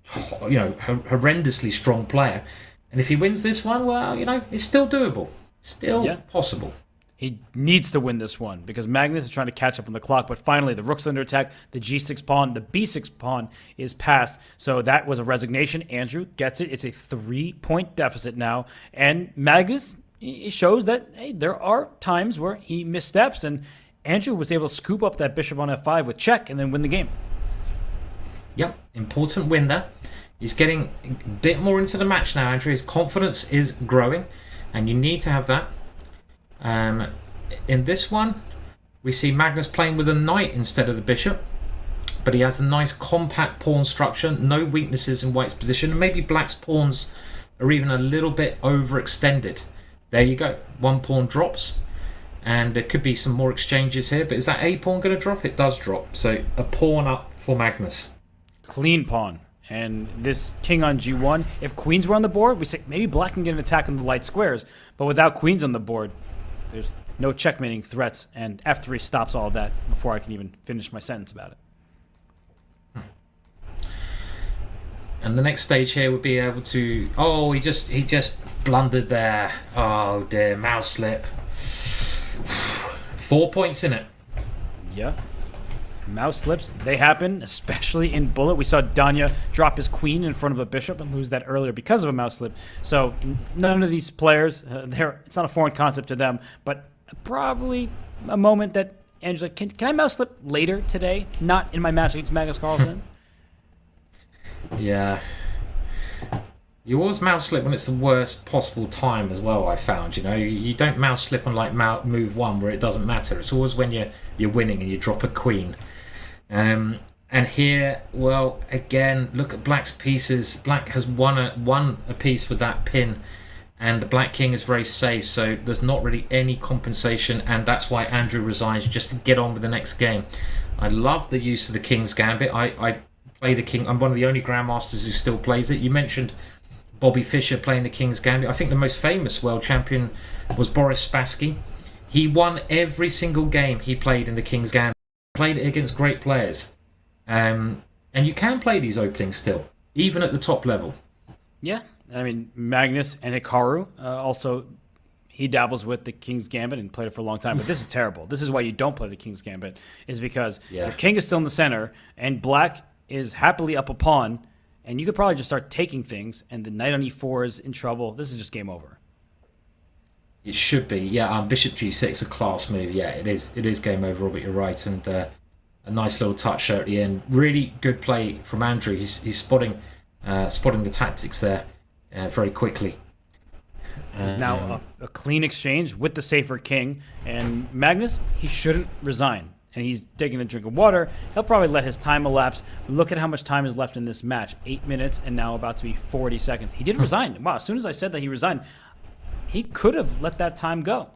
Speaker 4: horrendously strong player. And if he wins this one, well, it's still doable. Still possible.
Speaker 3: He needs to win this one because Magnus is trying to catch up on the clock. But finally, the rook's under attack. The g6 pawn, the b6 pawn is passed. So that was a resignation. Andrew gets it. It's a 3-point deficit now. And Magnus, he shows that, hey, there are times where he missteps. And Andrew was able to scoop up that bishop on f5 with check and then win the game.
Speaker 4: Yep, important win there. He's getting a bit more into the match now, Andrew. His confidence is growing, and you need to have that. In this one, we see Magnus playing with a knight instead of the bishop, but he has a nice compact pawn structure, no weaknesses in white's position, and maybe black's pawns are even a little bit overextended. There you go, one pawn drops, and there could be some more exchanges here, but is that a pawn going to drop? It does drop, so a pawn up for Magnus.
Speaker 3: Clean pawn. And this king on g1, if queens were on the board, we say maybe black can get an attack on the light squares, but without queens on the board, there's no checkmating threats, and f3 stops all of that before I can even finish my sentence about it.
Speaker 4: And the next stage here would be able to... Oh, he just blundered there. Oh dear, mouse slip. 4 points in it.
Speaker 3: Yeah. Mouse slips, they happen, especially in bullet. We saw Danya drop his queen in front of a bishop and lose that earlier because of a mouse slip. So none of these players, it's not a foreign concept to them, but probably a moment that Andrew's like, can I mouse slip later today? Not in my match against Magnus Carlsen.
Speaker 4: Yeah. You always mouse slip when it's the worst possible time as well, I found. You know, you don't mouse slip on like move 1 where it doesn't matter. It's always when you're winning and you drop a queen. And here, well, again, look at black's pieces. Black has won a piece with that pin, and the black king is very safe, so there's not really any compensation, and that's why Andrew resigns, just to get on with the next game. I love the use of the king's gambit. I play the king. I'm one of the only grandmasters who still plays it. You mentioned Bobby Fischer playing the king's gambit. I think the most famous world champion was Boris Spassky. He won every single game he played in the king's gambit. Played it against great players. And you can play these openings still, even at the top level.
Speaker 3: Yeah, I mean, Magnus and Hikaru also, he dabbles with the King's Gambit and played it for a long time, but this is terrible. This is why you don't play the King's Gambit, is because the king is still in the center, and black is happily up a pawn, and you could probably just start taking things, and the knight on e4 is in trouble. This is just game over.
Speaker 4: It should be, yeah. Bishop g6, a class move. Yeah, it is game over, Robert. You're right, and a nice little touch there at the end. Really good play from Andrew. He's spotting the tactics there very quickly.
Speaker 3: There's now a clean exchange with the safer king, and Magnus, he shouldn't resign. And he's taking a drink of water. He'll probably let his time elapse. Look at how much time is left in this match. 8 minutes, and now about to be 40 seconds. He did resign. Wow, as soon as I said that he resigned, he could have let that time go.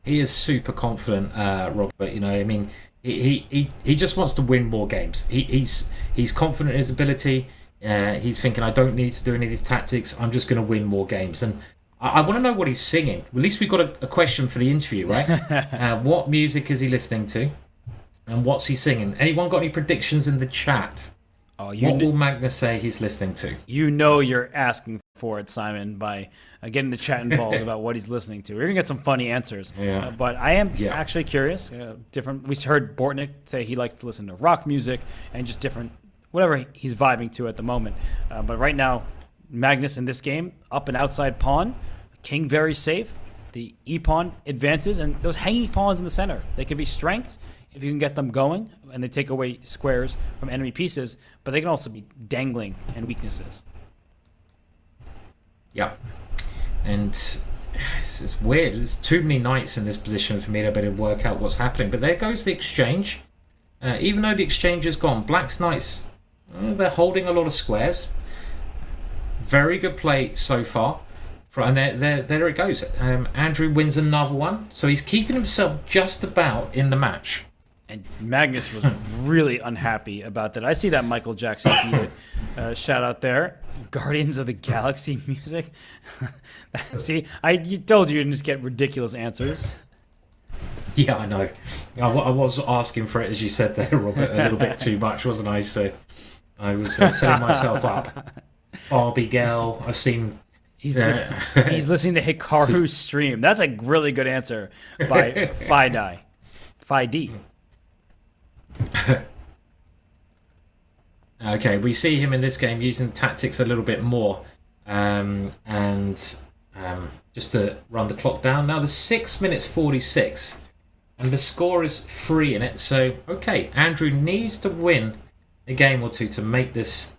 Speaker 4: He is super confident, Robert. You know, I mean, he just wants to win more games. He's confident in his ability. He's thinking, I don't need to do any of these tactics. I'm just going to win more games. And I want to know what he's singing. At least we've got a question for the interview, right? What music is he listening to? And what's he singing? Anyone got any predictions in the chat? What will Magnus say he's listening to?
Speaker 3: You know you're asking for it, Simon, by getting the chat involved about what he's listening to. We're going to get some funny answers.
Speaker 4: Yeah.
Speaker 3: But I am actually curious. We heard Bortnick say he likes to listen to rock music and just different, whatever he's vibing to at the moment. But right now, Magnus in this game, up and outside pawn, king very safe. The e-pawn advances, and those hanging pawns in the center, they can be strengths if you can get them going, and they take away squares from enemy pieces, but they can also be dangling and weaknesses.
Speaker 4: Yeah. And it's weird. There's too many knights in this position for me to be able to work out what's happening. But there goes the exchange. Even though the exchange is gone, black's knights, they're holding a lot of squares. Very good play so far. And there it goes. Andrew wins another one. So he's keeping himself just about in the match.
Speaker 3: And Magnus was really unhappy about that. I see that Michael Jackson beat it. Shout out there. Guardians of the Galaxy music. See, I told you to just get ridiculous answers.
Speaker 4: Yeah, I know. I was asking for it, as you said there, Robert, a little bit too much, wasn't I? So I was setting myself up. Barbie girl. I've seen
Speaker 3: He's listening to Hikaru's stream. That's a really good answer by Fi-D.
Speaker 4: Okay, we see him in this game using tactics a little bit more. Just to run the clock down. Now, there's 6 minutes 46, and the score is 3 in it. So, okay, Andrew needs to win a game or two to make this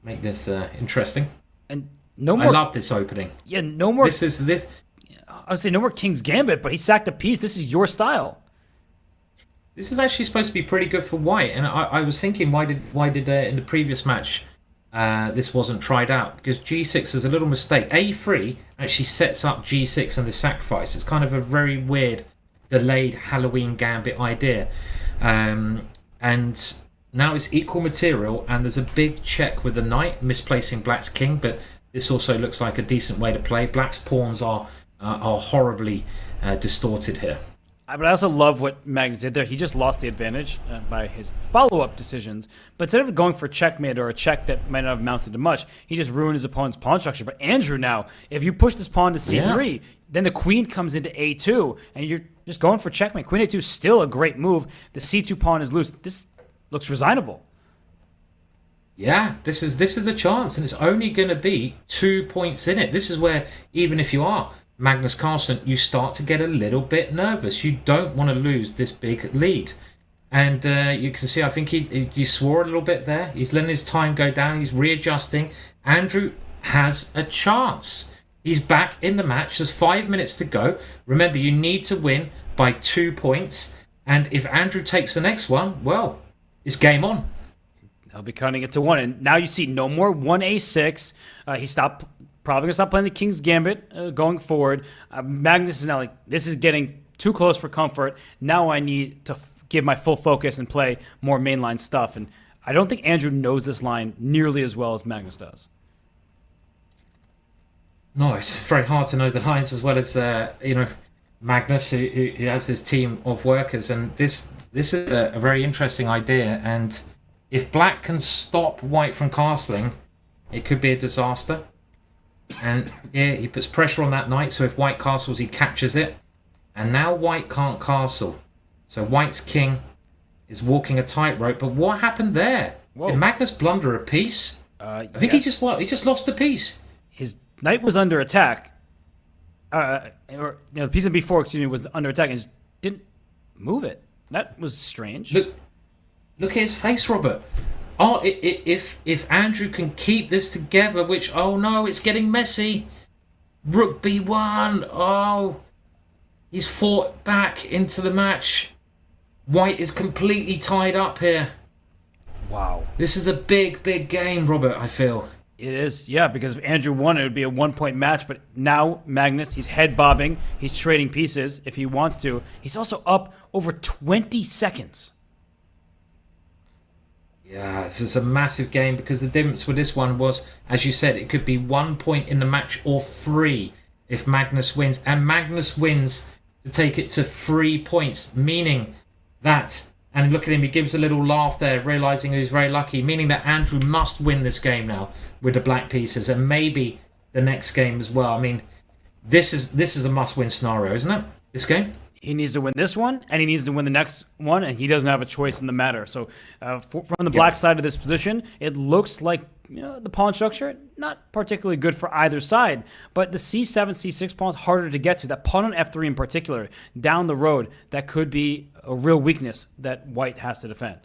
Speaker 4: interesting.
Speaker 3: And no more.
Speaker 4: I love this opening.
Speaker 3: Yeah, no more.
Speaker 4: This.
Speaker 3: I would say no more King's Gambit, but he sacked a piece. This is your style.
Speaker 4: This is actually supposed to be pretty good for White, and I was thinking, why did in the previous match this wasn't tried out? Because G6 is a little mistake. A3 actually sets up G6 and the sacrifice. It's kind of a very weird, delayed Halloween Gambit idea, and now it's equal material, and there's a big check with the knight misplacing Black's king, but this also looks like a decent way to play. Black's pawns are horribly distorted here.
Speaker 3: But I also love what Magnus did there. He just lost the advantage by his follow-up decisions. But instead of going for checkmate or a check that might not have amounted to much, he just ruined his opponent's pawn structure. But Andrew now, if you push this pawn to c3, then the queen comes into a2, and you're just going for checkmate. Queen a2 is still a great move. The c2 pawn is loose. This looks resignable.
Speaker 4: Yeah, this is a chance, and it's only going to be 2 points in it. This is where, even if you are Magnus Carlsen, you start to get a little bit nervous. You don't want to lose this big lead. And you can see, I think he swore a little bit there. He's letting his time go down. He's readjusting. Andrew has a chance. He's back in the match. There's 5 minutes to go. Remember, you need to win by 2 points. And if Andrew takes the next one, well, it's game on.
Speaker 3: He'll be cutting it to 1. And now you see no more 1a6. He probably going to stop playing the King's Gambit going forward. Magnus is now like, this is getting too close for comfort. Now I need to give my full focus and play more mainline stuff. And I don't think Andrew knows this line nearly as well as Magnus does.
Speaker 4: No, it's very hard to know the lines as well as, Magnus, who has this team of workers. And this is a very interesting idea. And if Black can stop White from castling, it could be a disaster. And yeah, he puts pressure on that knight, so if White castles, he captures it. And now White can't castle. So White's king is walking a tightrope. But what happened there? Did Magnus blunder a piece? I think he just lost a piece.
Speaker 3: His knight was under attack. The piece in b4, was under attack and just didn't move it. That was strange.
Speaker 4: Look at his face, Robert. Oh, if Andrew can keep this together, which, oh no, it's getting messy. Rook b1. Oh, he's fought back into the match. White is completely tied up here.
Speaker 3: Wow.
Speaker 4: This is a big, big game, Robert, I feel.
Speaker 3: It is, yeah, because if Andrew won, it would be a 1 point match. But now Magnus, he's head bobbing. He's trading pieces if he wants to. He's also up over 20 seconds.
Speaker 4: Yeah, this is a massive game because the difference with this one was, as you said, it could be 1 point in the match or 3 if Magnus wins. And Magnus wins to take it to 3 points, meaning that, and look at him, he gives a little laugh there, realizing he's very lucky, meaning that Andrew must win this game now with the black pieces and maybe the next game as well. I mean, this is a must-win scenario, isn't it? This game?
Speaker 3: He needs to win this one, and he needs to win the next one, and he doesn't have a choice in the matter. So from the black side of this position, it looks like the pawn structure, not particularly good for either side, but the c7, c6 pawn is harder to get to. That pawn on f3 in particular, down the road, that could be a real weakness that White has to defend.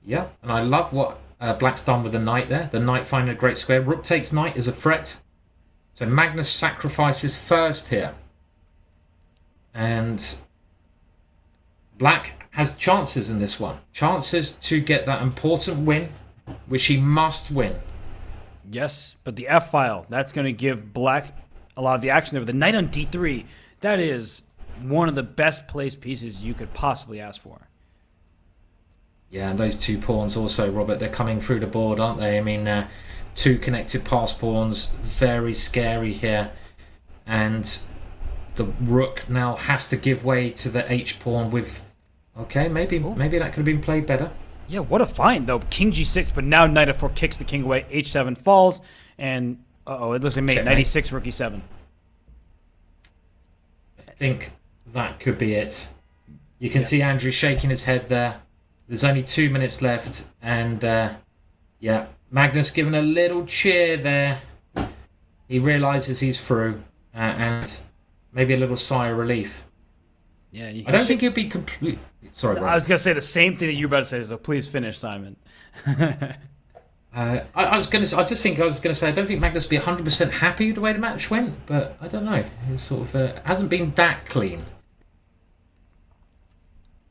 Speaker 4: Yeah, and I love what Black's done with the knight there. The knight finding a great square. Rook takes knight as a threat. So Magnus sacrifices first here. And Black has chances in this one. Chances to get that important win, which he must win.
Speaker 3: Yes, but the f-file, that's going to give Black a lot of the action there. With the knight on d3, that is one of the best placed pieces you could possibly ask for.
Speaker 4: Yeah, and those two pawns also, Robert, they're coming through the board, aren't they? I mean, two connected pass pawns, very scary here. And the rook now has to give way to the h-pawn with... Okay, maybe that could have been played better.
Speaker 3: Yeah, what a find, though. King g6, but now knight f4 kicks the king away, h7 falls, and Uh-oh, it looks like mate.
Speaker 4: Checkmate.
Speaker 3: 96, rookie 7.
Speaker 4: I think that could be it. You can see Andrew shaking his head there. There's only 2 minutes left, and Magnus giving a little cheer there. He realizes he's through, and maybe a little sigh of relief.
Speaker 3: Yeah,
Speaker 4: I don't think he'll be complete. Sorry,
Speaker 3: I was gonna say the same thing that you were about to say, so please finish, Simon.
Speaker 4: I just think I was gonna say I don't think Magnus will be 100% happy with the way the match went, but I don't know. It sort of hasn't been that clean.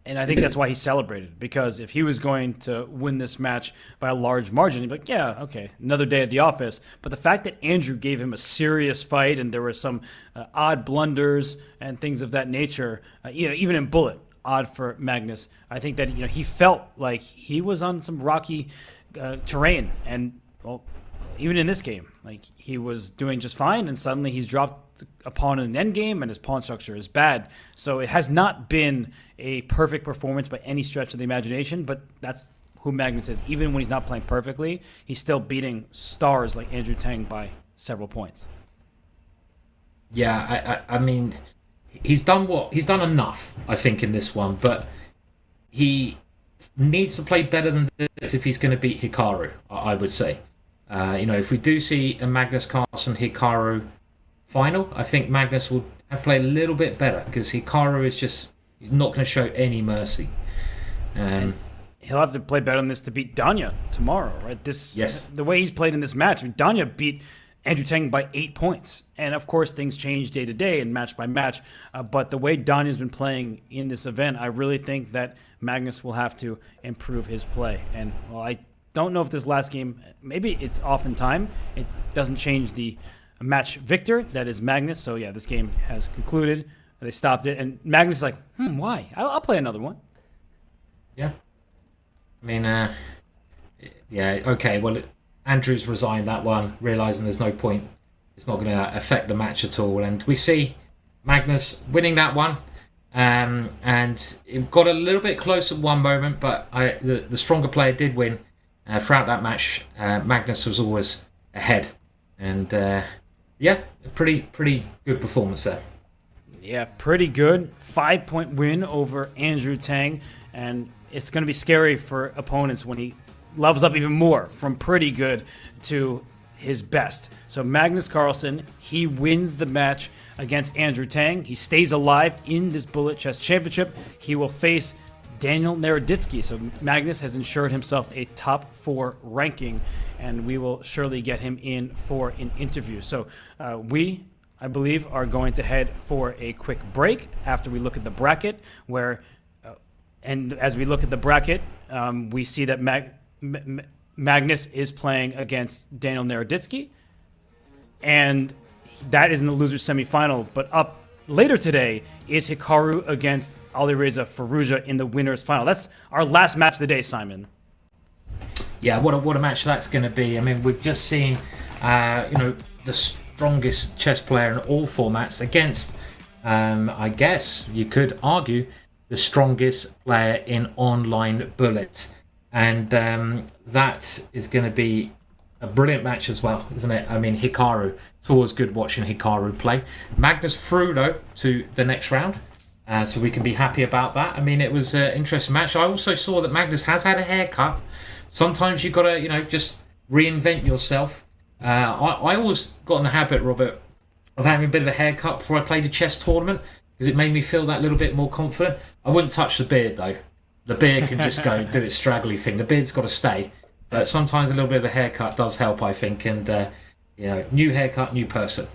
Speaker 3: And I think that's why he celebrated, because if he was going to win this match by a large margin, he'd be like, yeah, okay, another day at the office. But the fact that Andrew gave him a serious fight and there were some odd blunders and things of that nature, even in Bullet, odd for Magnus, I think that he felt like he was on some rocky terrain. And, well, even in this game, like he was doing just fine, and suddenly he's dropped a pawn in an endgame, and his pawn structure is bad. So it has not been a perfect performance by any stretch of the imagination, but that's who Magnus is. Even when he's not playing perfectly, he's still beating stars like Andrew Tang by several points.
Speaker 4: Yeah, I mean, he's done enough, I think, in this one, but he needs to play better than this if he's going to beat Hikaru, I would say. If we do see a Magnus Carlsen Hikaru final, I think Magnus will have to play a little bit better, because Hikaru is just not going to show any mercy.
Speaker 3: And he'll have to play better than this to beat Danya tomorrow, right? The way he's played in this match, Danya beat Andrew Tang by 8 points. And of course, things change day to day and match by match. But the way Danya's been playing in this event, I really think that Magnus will have to improve his play. And, well, I don't know if this last game, maybe it's off in time. It doesn't change the match victor, that is Magnus. So, yeah, this game has concluded. They stopped it. And Magnus is like, why? I'll play another one.
Speaker 4: Yeah. I mean, okay. Well, Andrew's resigned that one, realising there's no point. It's not going to affect the match at all. And we see Magnus winning that one. And it got a little bit close at one moment, but the stronger player did win. Throughout that match, Magnus was always ahead. And, pretty good performance there.
Speaker 3: Yeah, pretty good. 5-point win over Andrew Tang. And it's going to be scary for opponents when he levels up even more from pretty good to his best. So Magnus Carlsen, he wins the match against Andrew Tang. He stays alive in this Bullet Chess Championship. He will face Daniel Naroditsky. So Magnus has ensured himself a top 4 ranking, and we will surely get him in for an interview. So I believe, are going to head for a quick break after we look at the bracket, and as we look at the bracket, we see that Magnus is playing against Daniel Naroditsky, and that is in the loser's semifinal. But up later today is Hikaru against Alireza Firouzja in the winner's final. That's our last match of the day, Simon.
Speaker 4: Yeah, what a match that's going to be. I mean, we've just seen, the strongest chess player in all formats against, I guess you could argue, the strongest player in online Bullet. And that is going to be a brilliant match as well, isn't it? I mean, Hikaru, it's always good watching Hikaru play. Magnus through, though, to the next round, so we can be happy about that. I mean, it was an interesting match. I also saw that Magnus has had a haircut. Sometimes you've got to, just reinvent yourself. I always got in the habit, Robert, of having a bit of a haircut before I played a chess tournament, because it made me feel that little bit more confident. I wouldn't touch the beard, though. The beard can just go do its straggly thing. The beard's got to stay. But sometimes a little bit of a haircut does help, I think. And, new haircut, new person.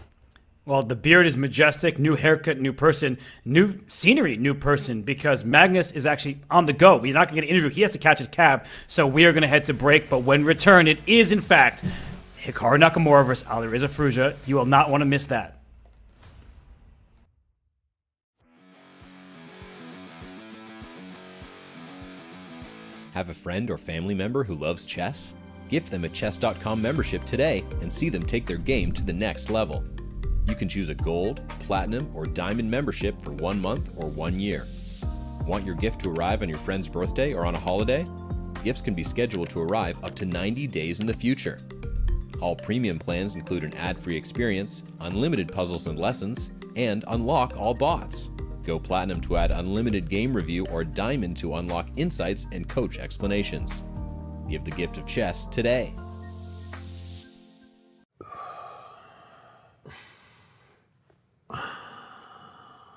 Speaker 3: Well, the beard is majestic. New haircut, new person. New scenery, new person. Because Magnus is actually on the go. We're not going to get an interview. He has to catch his cab. So we are going to head to break. But when return, it is, in fact, Hikaru Nakamura versus Alireza Firouzja. You will not want to miss that.
Speaker 1: Have a friend or family member who loves chess? Gift them a Chess.com membership today and see them take their game to the next level. You can choose a gold, platinum, or diamond membership for 1 month or 1 year. Want your gift to arrive on your friend's birthday or on a holiday? Gifts can be scheduled to arrive up to 90 days in the future. All premium plans include an ad-free experience, unlimited puzzles and lessons, and unlock all bots. Go Platinum to add unlimited game review or Diamond to unlock insights and coach explanations. Give the gift of chess today.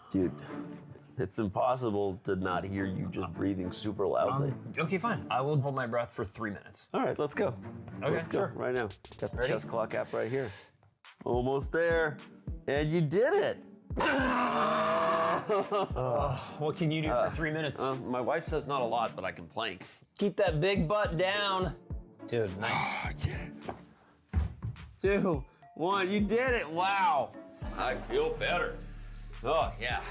Speaker 14: Dude, it's impossible to not hear you just breathing super loudly.
Speaker 9: Okay, fine. I will hold my breath for 3 minutes.
Speaker 14: All right, let's go.
Speaker 9: Okay,
Speaker 14: let's go
Speaker 9: sure.
Speaker 14: right now. Got the
Speaker 9: Ready?
Speaker 14: chess clock app right here. Almost there. And you did it.
Speaker 9: What can you do for 3 minutes?
Speaker 14: My wife says not a lot, but I can plank.
Speaker 9: Keep that big butt down. Dude, nice.
Speaker 14: 2, 1, you did it. Wow. I feel better. Oh, yeah.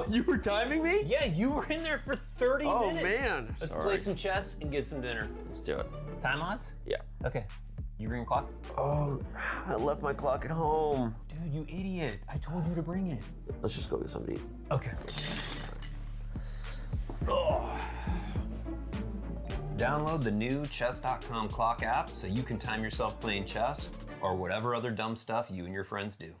Speaker 14: You were timing me?
Speaker 9: Yeah, you were in there for 30 minutes.
Speaker 14: Oh, man.
Speaker 9: Let's
Speaker 14: Sorry.
Speaker 9: play some chess and get some dinner.
Speaker 14: Let's do it.
Speaker 9: Time odds?
Speaker 14: Yeah.
Speaker 9: Okay. You bring your clock?
Speaker 14: Oh, I left my clock at home.
Speaker 9: Dude, you idiot. I told you to bring it.
Speaker 14: Let's just go get something to eat.
Speaker 9: Okay. Download the new Chess.com clock app so you can time yourself playing chess or whatever other dumb stuff you and your friends do.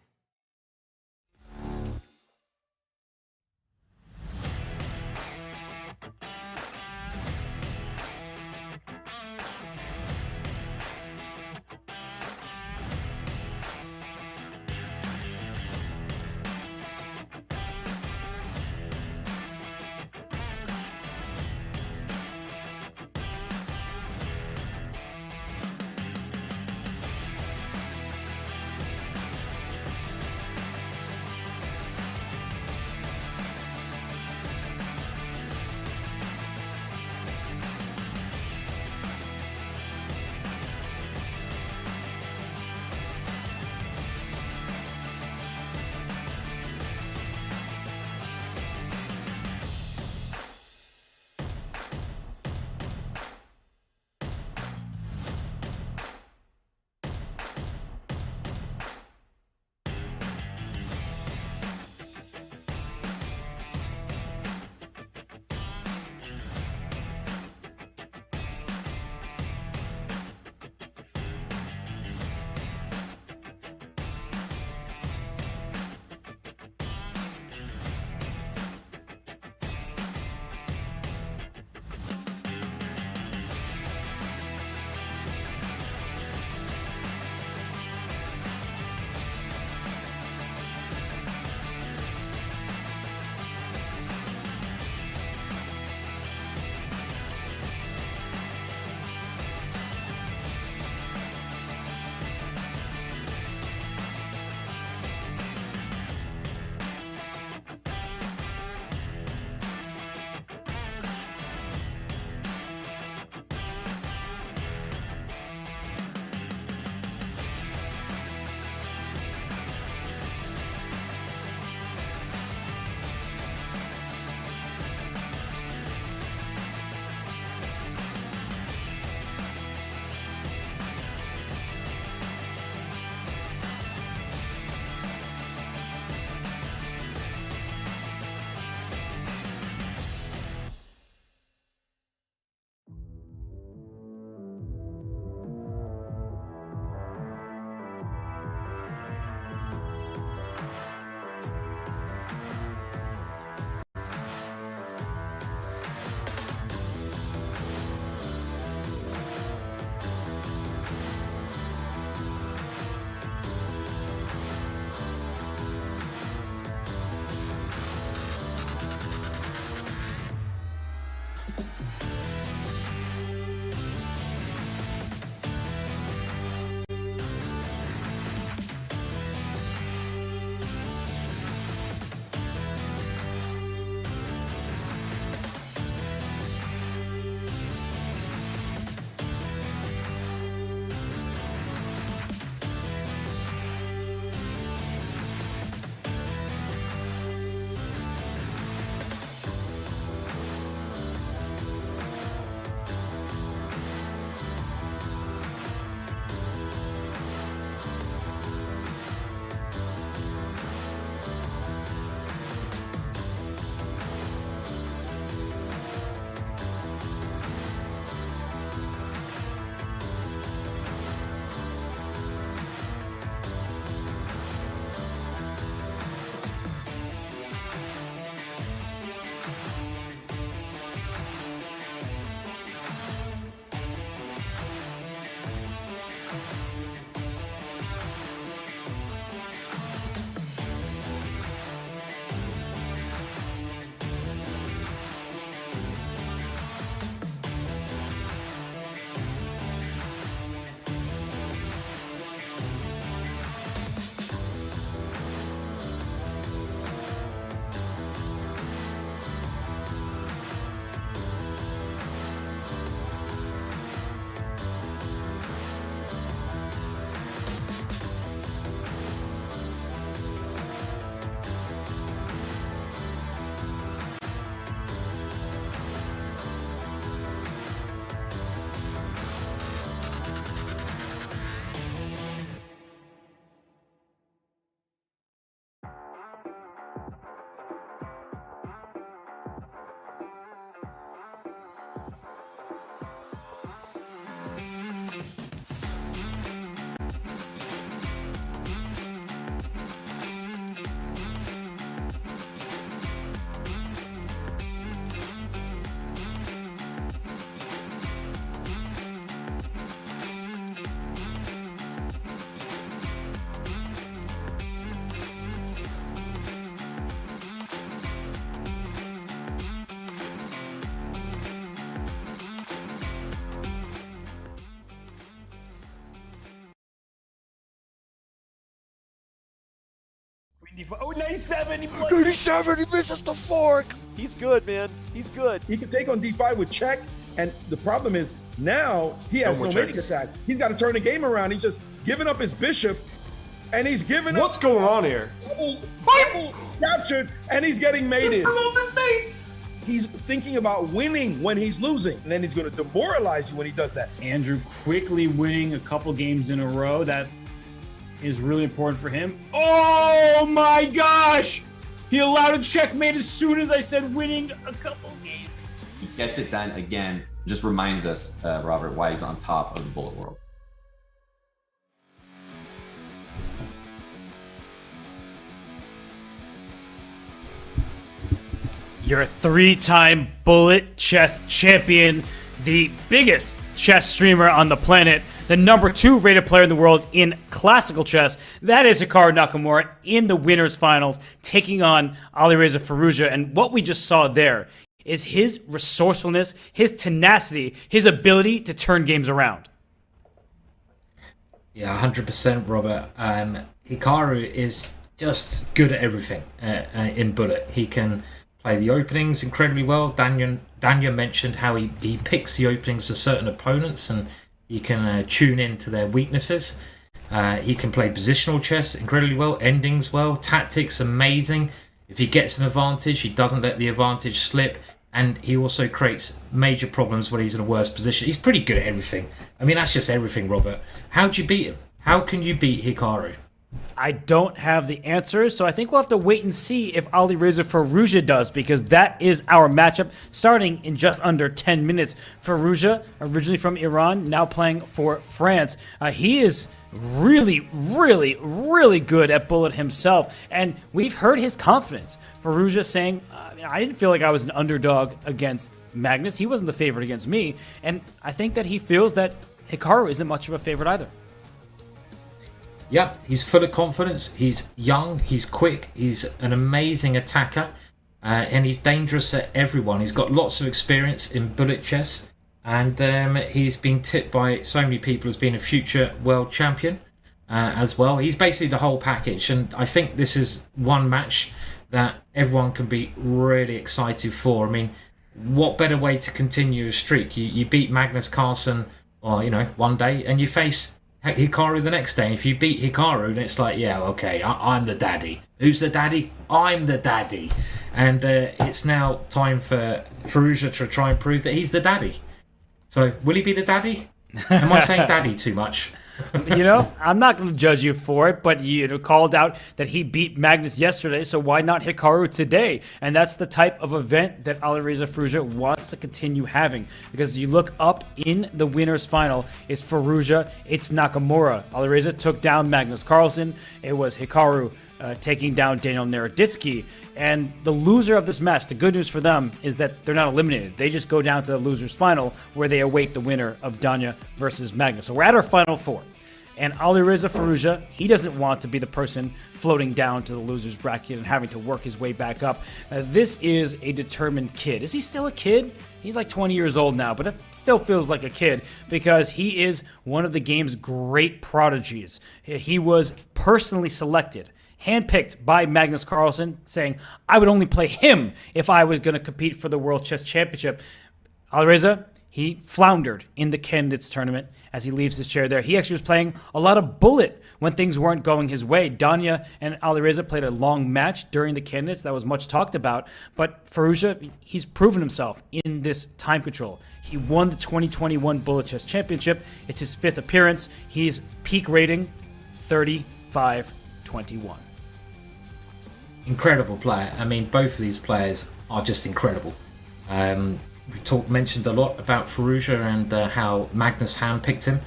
Speaker 2: Oh, 97.
Speaker 15: 97, he misses the fork.
Speaker 16: He's good, man. He's good.
Speaker 17: He can take on d5 with check, and the problem is now he has no mating attack. He's got to turn the game around. He's just giving up his bishop, and he's giving up.
Speaker 18: What's going on here?
Speaker 17: Double captured, and he's getting mated. He's thinking about winning when he's losing, and then he's going to demoralize you when he does that.
Speaker 2: Andrew quickly winning a couple games in a row. That is really important for him. Oh my gosh! He allowed a checkmate as soon as I said winning a couple games.
Speaker 19: He gets it done again. Just reminds us, Robert, why he's on top of the bullet world.
Speaker 3: You're a 3-time bullet chess champion, the biggest chess streamer on the planet, the number 2 rated player in the world in classical chess. That is Hikaru Nakamura in the winners finals, taking on Alireza Firouzja. And what we just saw there is his resourcefulness, his tenacity, his ability to turn games around.
Speaker 4: Yeah, 100%, Robert. Hikaru is just good at everything in bullet. He can play the openings incredibly well. Danya mentioned how he picks the openings for certain opponents and he can tune in to their weaknesses. He can play positional chess incredibly well, endings well, tactics amazing. If he gets an advantage, he doesn't let the advantage slip, and he also creates major problems when he's in a worse position. He's pretty good at everything. I mean, that's just everything, Robert. How'd you beat him? How can you beat Hikaru?
Speaker 3: I don't have the answers, so I think we'll have to wait and see if Alireza Firouzja does, because that is our matchup starting in just under 10 minutes. Firouzja, originally from Iran, now playing for France. He is really, really, really good at bullet himself, and we've heard his confidence. Firouzja saying, I didn't feel like I was an underdog against Magnus. He wasn't the favorite against me, and I think that he feels that Hikaru isn't much of a favorite either.
Speaker 4: Yeah, he's full of confidence. He's young, he's quick, he's an amazing attacker, and he's dangerous at everyone. He's got lots of experience in bullet chess, and he's been tipped by so many people as being a future world champion as well. He's basically the whole package, and I think this is one match that everyone can be really excited for. I mean, what better way to continue a streak? You beat Magnus Carlsen, or one day, and you face Hikaru the next day. And if you beat Hikaru, then it's like, yeah, okay, I'm the daddy. Who's the daddy? I'm the daddy. And it's now time for Firouzja to try and prove that he's the daddy. So, will he be the daddy? Am I saying daddy too much?
Speaker 3: I'm not going to judge you for it, but you called out that he beat Magnus yesterday, so why not Hikaru today? And that's the type of event that Alireza Firouzja wants to continue having, because you look up in the winners final, it's Firouzja, it's Nakamura. Alireza took down Magnus Carlsen. It was Hikaru taking down Daniel Naroditsky. And the loser of this match, the good news for them is that they're not eliminated. They just go down to the losers final, where they await the winner of Danya versus Magnus. So we're at our final 4. And Alireza Firouzja, he doesn't want to be the person floating down to the losers bracket and having to work his way back up. This is a determined kid. Is he still a kid? He's like 20 years old now, but it still feels like a kid, because he is one of the game's great prodigies. He was personally selected, handpicked by Magnus Carlsen, saying, I would only play him if I was going to compete for the World Chess Championship. Alireza, he floundered in the candidates tournament as he leaves his chair there. He actually was playing a lot of bullet when things weren't going his way. Danya and Alireza played a long match during the candidates that was much talked about, but Firouzja, he's proven himself in this time control. He won the 2021 Bullet Chess Championship. It's his 5th appearance. He's peak rating 35-21.
Speaker 4: Incredible player. I mean, both of these players are just incredible. We mentioned a lot about Firouzja and how Magnus handpicked him.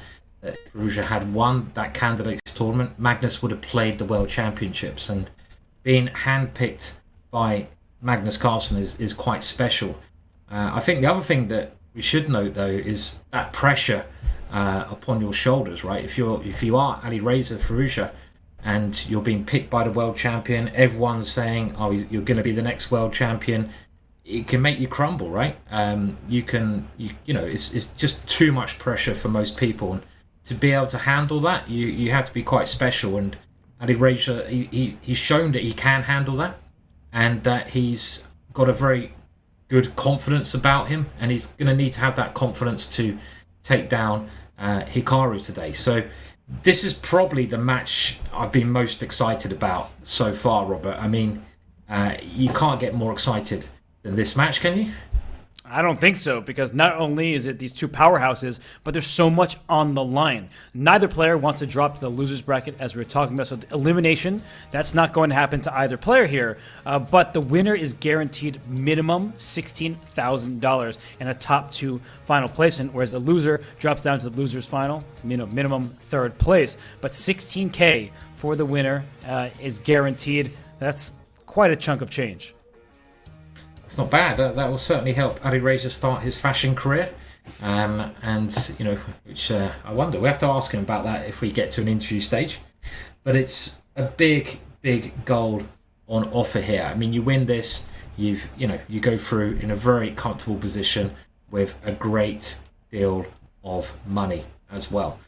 Speaker 4: Firouzja had won that candidates tournament. Magnus would have played the World Championships, and being handpicked by Magnus Carlsen is quite special. I think the other thing that we should note, though, is that pressure upon your shoulders, right? If you are Alireza Firouzja and you're being picked by the world champion, everyone's saying, oh, you're going to be the next world champion. It can make you crumble, right? It's just too much pressure for most people, and to be able to handle that, you have to be quite special. And Alireza, he's shown that he can handle that, and that he's got a very good confidence about him, and he's going to need to have that confidence to take down Hikaru today. So this is probably the match I've been most excited about so far, Robert. I mean, you can't get more excited than this match, can you?
Speaker 3: I don't think so, because not only is it these two powerhouses, but there's so much on the line. Neither player wants to drop to the loser's bracket, as we were talking about. So the elimination, that's not going to happen to either player here. But the winner is guaranteed minimum $16,000 and a top 2 final placement, whereas the loser drops down to the loser's final, minimum 3rd place. But $16K for the winner is guaranteed. That's quite a chunk of change.
Speaker 4: It's not bad. That will certainly help Alireza start his fashion career. And, you know, which I wonder, we have to ask him about that if we get to an interview stage. But it's a big, big goal on offer here. I mean, you win this, you go through in a very comfortable position with a great deal of money as well.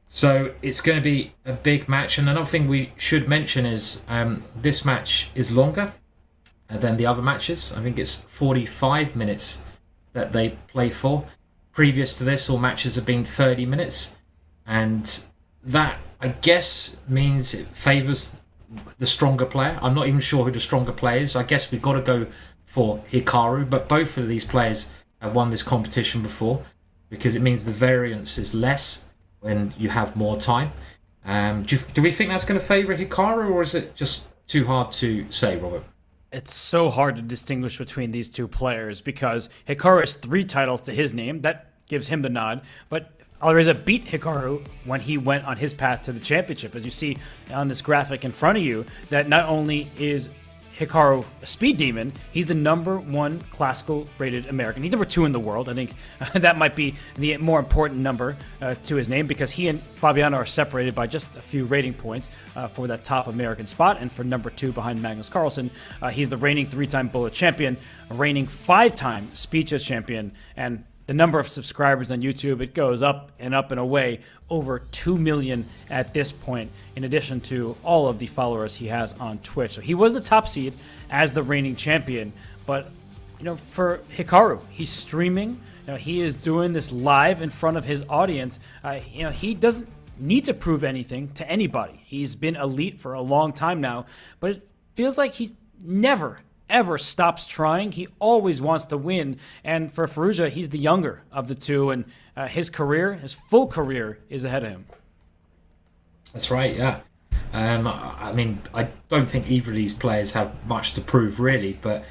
Speaker 4: So it's going to be a big match. And another thing we should mention is this match is longer than the other matches. I think it's 45 minutes that they play for. Previous to this, all matches have been 30 minutes. And that, I guess, means it favours the stronger player. I'm not even sure who the stronger player is. I guess we've got to go for Hikaru. But both of these players have won this competition before, because it means the variance is less when you have more time. Do we think that's going to favour Hikaru, or is it just too hard to say, Robert?
Speaker 3: It's so hard to distinguish between these two players, because Hikaru has 3 titles to his name. That gives him the nod. But Alireza beat Hikaru when he went on his path to the championship. As you see on this graphic in front of you, that not only is Hikaru a speed demon, he's the #1 classical rated American. He's #2 in the world. I think that might be the more important number to his name, because he and Fabiano are separated by just a few rating points for that top American spot. And for #2 behind Magnus Carlsen, he's the reigning 3-time bullet champion, a reigning 5-time speed chess champion, and the number of subscribers on YouTube, it goes up and away, over 2 million at this point, in addition to all of the followers he has on Twitch. So he was the top seed as the reigning champion. But, for Hikaru, he's streaming. He is doing this live in front of his audience. He doesn't need to prove anything to anybody. He's been elite for a long time now, but it feels like he's never ever stops trying. He always wants to win. And for Firouzja, he's the younger of the two, and his full career is ahead of him.
Speaker 4: That's right, yeah. I mean, I don't think either of these players have much to prove, really, but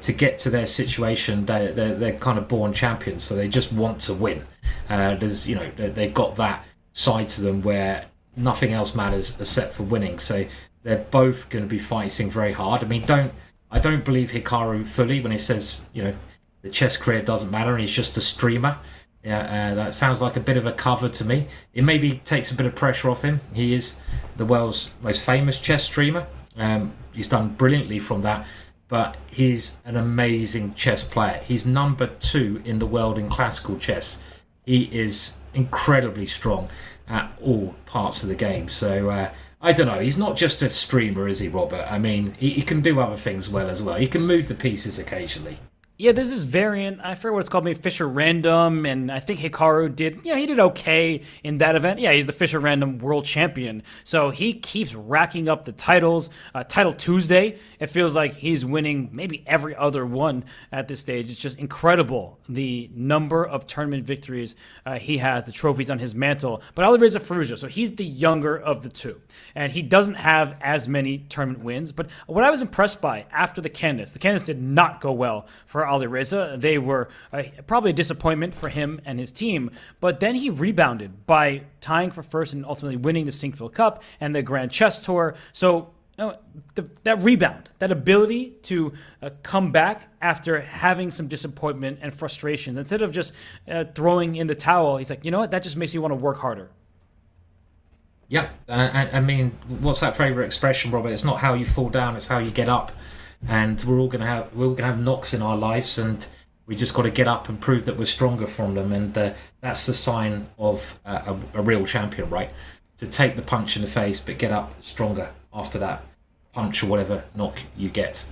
Speaker 4: to get to their situation, they're kind of born champions, so they just want to win. They've got that side to them where nothing else matters except for winning. So they're both going to be fighting very hard. I mean, I don't believe Hikaru fully when he says, the chess career doesn't matter and he's just a streamer. Yeah, that sounds like a bit of a cover to me. It maybe takes a bit of pressure off him. He is the world's most famous chess streamer. He's done brilliantly from that, but he's an amazing chess player. He's #2 in the world in classical chess. He is incredibly strong at all parts of the game. So I don't know. He's not just a streamer, is he, Robert? I mean, he can do other things well as well. He can move the pieces occasionally.
Speaker 3: Yeah, there's this variant, I forget what it's called, maybe Fisher Random, and I think Hikaru he did okay in that event. Yeah, he's the Fisher Random world champion. So he keeps racking up the titles. Title Tuesday, it feels like he's winning maybe every other one at this stage. It's just incredible, the number of tournament victories he has, the trophies on his mantle. But Alireza Firouzja, so he's the younger of the two, and he doesn't have as many tournament wins. But what I was impressed by after the candidates did not go well for Alireza. They were probably a disappointment for him and his team, but then he rebounded by tying for first and ultimately winning the Sinkville Cup and the Grand Chess Tour. So that rebound, that ability to come back after having some disappointment and frustrations, instead of just throwing in the towel, he's like, you know what, that just makes you want to work harder.
Speaker 4: Yeah, I mean, what's that favourite expression, Robert? It's not how you fall down, it's how you get up. And we're all gonna have knocks in our lives, and we just got to get up and prove that we're stronger from them. And that's the sign of a real champion, right? to take the punch in the face, but get up stronger after that punch or whatever knock you get.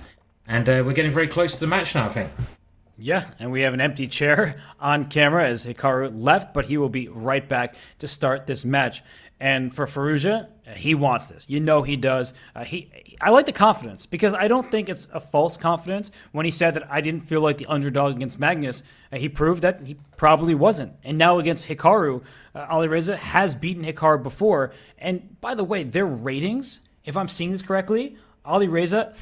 Speaker 4: And we're getting very close to the match now, I think.
Speaker 3: Yeah, and we have an empty chair on camera as Hikaru left, but he will be right back to start this match. And for Firouzja, he wants this. You know he does. I like the confidence because I don't think it's a false confidence. When he said that I didn't feel like the underdog against Magnus, he proved that he probably wasn't. And now against Hikaru, Alireza has beaten Hikaru before. And by the way, their ratings, if I'm seeing this correctly, Alireza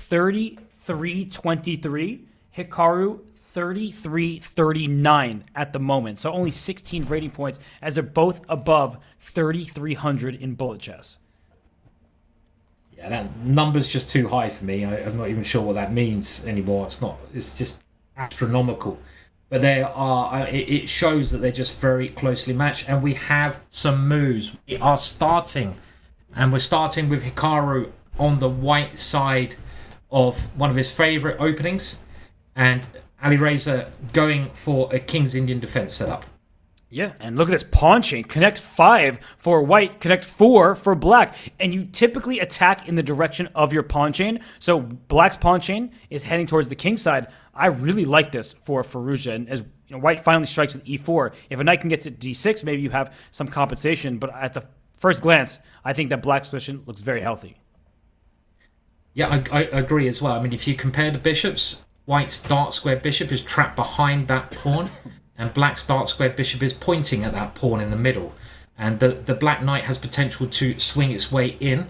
Speaker 3: 33-23, Hikaru 33-39 at the moment. So only 16 rating points as they're both above 3,300 in bullet chess.
Speaker 4: Yeah, that number's just too high for me. I'm not even sure what that means anymore. It's just astronomical. But they are. It shows that they're just very closely matched. And we have some moves. We are starting. And we're starting with Hikaru on the white side of one of his favorite openings. And Alireza going for a King's Indian defense setup.
Speaker 3: Yeah, and look at this pawn chain. Connect 5 for white, connect 4 for black. And you typically attack in the direction of your pawn chain. So black's pawn chain is heading towards the king side. I really like this for Firouzja. And as white finally strikes with e4, if a knight can get to d6, maybe you have some compensation. But at the first glance, I think that black's position looks very healthy.
Speaker 4: Yeah, I agree as well. I mean, if you compare the bishops, white's dark square bishop is trapped behind that pawn, and black's dark square bishop is pointing at that pawn in the middle. And the black knight has potential to swing its way in.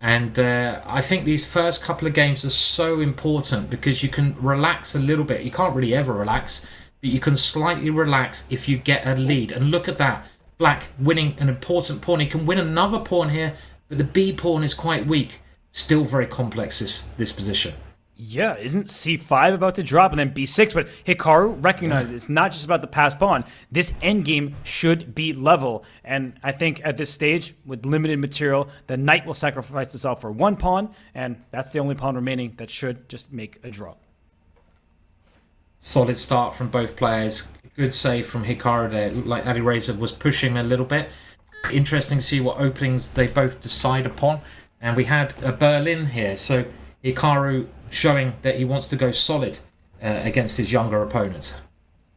Speaker 4: And I think these first couple of games are so important because you can relax a little bit. You can't really ever relax, but you can slightly relax if you get a lead. And look at that. Black winning an important pawn. He can win another pawn here, but the B pawn is quite weak. Still very complex, this position.
Speaker 3: Yeah, isn't c5 about to drop and then b6? But Hikaru recognizes it's not just about the passed pawn. This endgame should be level. And I think at this stage, with limited material, the knight will sacrifice itself for one pawn, and that's the only pawn remaining that should just make a draw.
Speaker 4: Solid start from both players. Good save from Hikaru there. It looked like Alireza was pushing a little bit. Interesting to see what openings they both decide upon. And we had a Berlin here, so Hikaru showing that he wants to go solid against his younger opponents.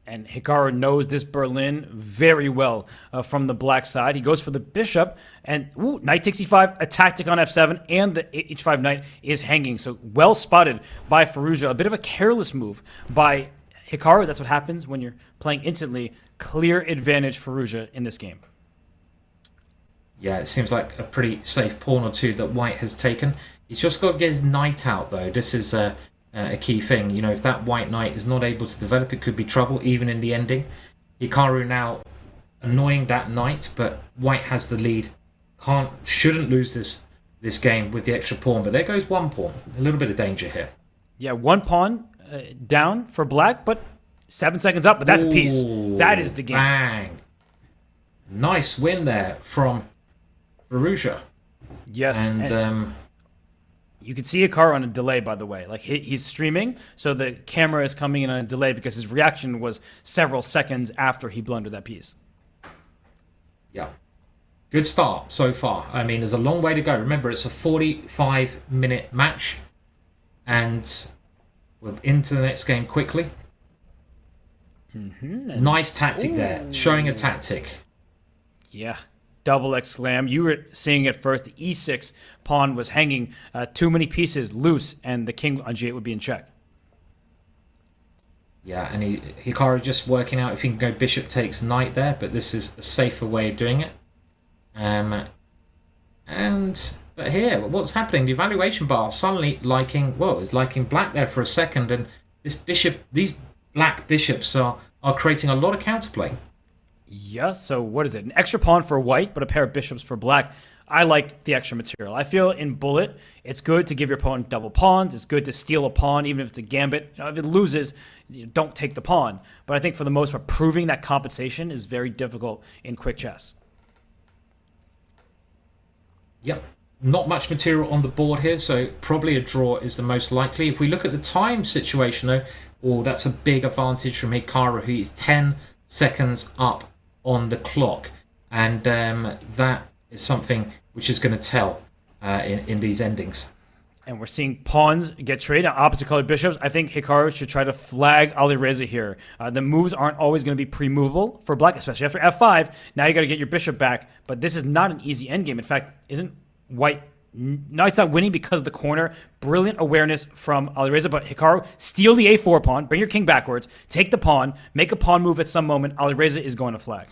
Speaker 3: And Hikaru knows this Berlin very well from the black side. He goes for the bishop, and knight takes e5, a tactic on f7, and the h5 knight is hanging. So well spotted by Firouzja. A bit of a careless move by Hikaru. That's what happens when you're playing instantly. Clear advantage Firouzja in this game.
Speaker 4: Yeah, it seems like a pretty safe pawn or two that white has taken. He's just got to get his knight out, though. This is a key thing. You know, if that white knight is not able to develop, it could be trouble, even in the ending. Hikaru now annoying that knight, but white has the lead. Shouldn't lose this game with the extra pawn, but there goes one pawn. A little bit of danger here.
Speaker 3: Yeah, one pawn down for black, but 7 seconds up, but that's peace. That is the game.
Speaker 4: Bang. Nice win there from Firouzja.
Speaker 3: Yes.
Speaker 4: And
Speaker 3: you can see Hikaru on a delay, by the way. Like he's streaming, so the camera is coming in on a delay because his reaction was several seconds after he blundered that piece.
Speaker 4: Yeah. Good start so far. I mean, there's a long way to go. Remember, it's a 45-minute match, and we're into the next game quickly.
Speaker 3: Mm-hmm.
Speaker 4: Nice tactic there. Showing a tactic.
Speaker 3: Yeah. Double exclam. You were seeing it first. The e6 pawn was hanging too many pieces loose, and the king on g8 would be in check.
Speaker 4: Yeah, and Hikaru just working out if he can go bishop takes knight there, but this is a safer way of doing it. But here, what's happening? The evaluation bar suddenly liking black there for a second, and these black bishops are creating a lot of counterplay.
Speaker 3: Yeah, so what is it? An extra pawn for white, but a pair of bishops for black. I like the extra material. I feel in bullet, it's good to give your opponent double pawns. It's good to steal a pawn, even if it's a gambit. If it loses, don't take the pawn. But I think for the most part, proving that compensation is very difficult in quick chess.
Speaker 4: Yep. Not much material on the board here, so probably a draw is the most likely. If we look at the time situation, though, that's a big advantage from Hikaru, who is 10 seconds up on the clock, and that is something which is going to tell in these endings.
Speaker 3: And we're seeing pawns get traded on opposite colored bishops. I think Hikaru should try to flag Alireza here. The moves aren't always going to be pre-movable for black, especially after f5. Now you got to get your bishop back, but this is not an easy endgame. In fact, isn't white... No, it's not winning because of the corner. Brilliant awareness from Alireza, but Hikaru, steal the a4 pawn, bring your king backwards, take the pawn, make a pawn move at some moment. Alireza is going to flag.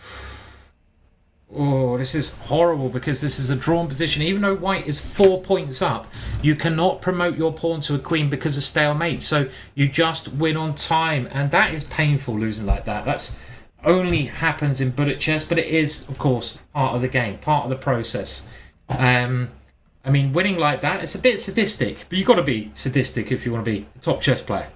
Speaker 4: Oh, this is horrible because this is a drawn position. Even though white is 4 points up, you cannot promote your pawn to a queen because of stalemate. So you just win on time, and that is painful losing like that. That's only happens in bullet chess, but it is, of course, part of the game, part of the process. I mean, winning like that, it's a bit sadistic, but you've got to be sadistic if you want to be a top chess player.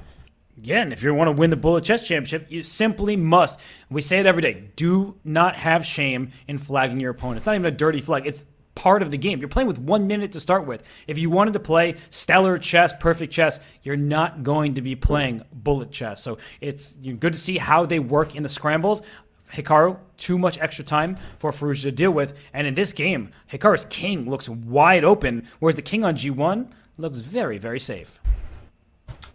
Speaker 3: Yeah, and if you want to win the Bullet Chess Championship, you simply must. We say it every day. Do not have shame in flagging your opponent. It's not even a dirty flag. It's part of the game. You're playing with 1 minute to start with. If you wanted to play stellar chess, perfect chess, you're not going to be playing bullet chess. So it's good to see how they work in the scrambles. Hikaru, too much extra time for Firouzja to deal with. And in this game, Hikaru's king looks wide open, whereas the king on g1 looks very, very safe.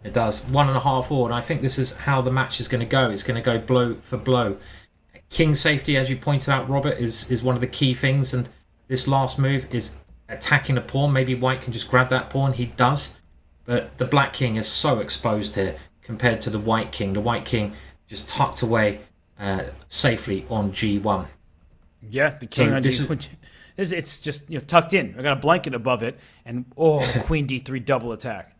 Speaker 4: It does. 1.5 all, and I think this is how the match is going to go. It's going to go blow for blow. King safety, as you pointed out, Robert, is one of the key things, and this last move is attacking a pawn. Maybe white can just grab that pawn. He does, but the black king is so exposed here compared to the white king. The white king just tucked away safely on g1.
Speaker 3: Yeah, the king on g1. It's just tucked in. I got a blanket above it, and queen d3 double attack.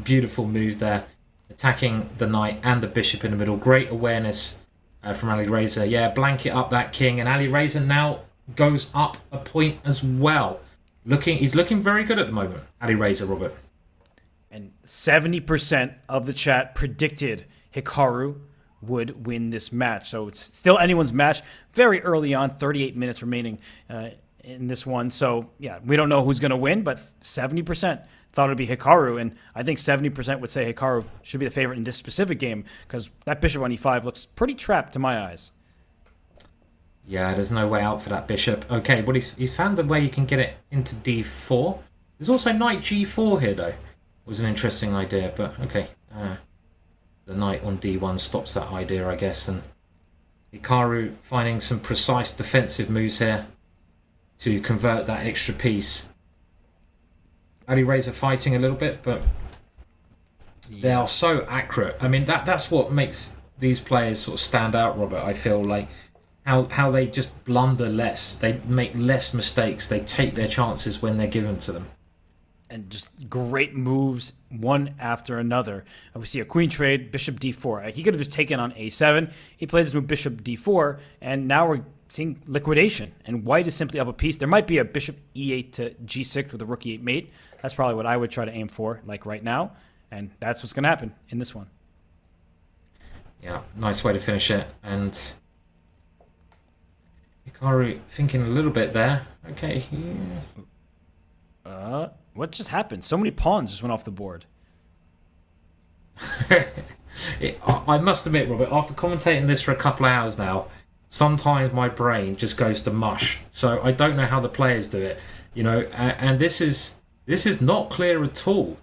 Speaker 4: Beautiful move there, attacking the knight and the bishop in the middle. Great awareness from Alireza. Yeah, blanket up that king, and Alireza now goes up a point as well. He's looking very good at the moment, Alireza, Robert.
Speaker 3: And 70% of the chat predicted Hikaru would win this match. So it's still anyone's match. Very early on, 38 minutes remaining in this one. So yeah, we don't know who's going to win, but 70% thought it would be Hikaru, and I think 70% would say Hikaru should be the favorite in this specific game because that bishop on e5 looks pretty trapped to my eyes.
Speaker 4: Yeah, there's no way out for that bishop. Okay, but he's found a way you can get it into d4. There's also knight g4 here, though. Was an interesting idea, but okay. The knight on d1 stops that idea, I guess, and Hikaru finding some precise defensive moves here to convert that extra piece. Alireza fighting a little bit, but they are so accurate. I mean, that's what makes these players sort of stand out, Robert. I feel like how they just blunder less. They make less mistakes. They take their chances when they're given to them.
Speaker 3: And just great moves, one after another. We see a queen trade, bishop d4. He could have just taken on a7. He plays this move bishop d4, and now we're seeing liquidation. And white is simply up a piece. There might be a bishop e8 to g6 with a rook e8 mate. That's probably what I would try to aim for, like right now. And that's what's going to happen in this one.
Speaker 4: Yeah, nice way to finish it. And Hikaru thinking a little bit there. Okay.
Speaker 3: Yeah. What just happened? So many pawns just went off the board.
Speaker 4: I must admit, Robert, after commentating this for a couple of hours now, sometimes my brain just goes to mush. So I don't know how the players do it, and this is not clear at all.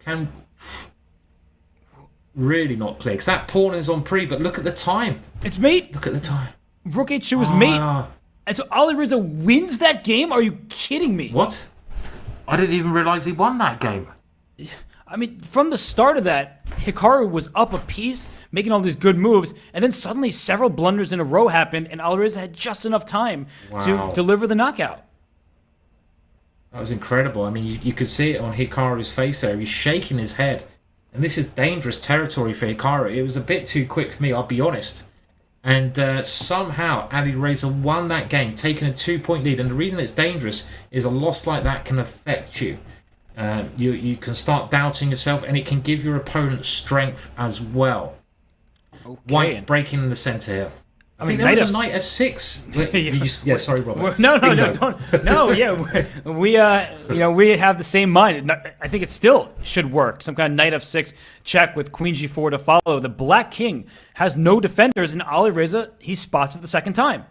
Speaker 4: Really not clear, because that pawn is on pre, but look at the time.
Speaker 3: It's mate.
Speaker 4: Look at the time.
Speaker 3: Rook h2 is mate. And so Alireza wins that game? Are you kidding me?
Speaker 4: What? I didn't even realize he won that game.
Speaker 3: I mean, from the start of that, Hikaru was up a piece, making all these good moves, and then suddenly several blunders in a row happened, and Alireza had just enough time to deliver the knockout.
Speaker 4: That was incredible. I mean, you could see it on Hikaru's face there. He's shaking his head. And this is dangerous territory for Hikaru. It was a bit too quick for me, I'll be honest. And somehow Alireza won that game, taking a 2-point lead. And the reason it's dangerous is a loss like that can affect you. You can start doubting yourself, and it can give your opponent strength as well.
Speaker 3: Okay.
Speaker 4: White breaking in the centre here. I think there was a knight f6. Yeah, sorry, Robert.
Speaker 3: No, don't. No, yeah, we have the same mind. I think it still should work. Some kind of knight f6 check with queen g4 to follow. The black king has no defenders, and Alireza, he spots it the second time.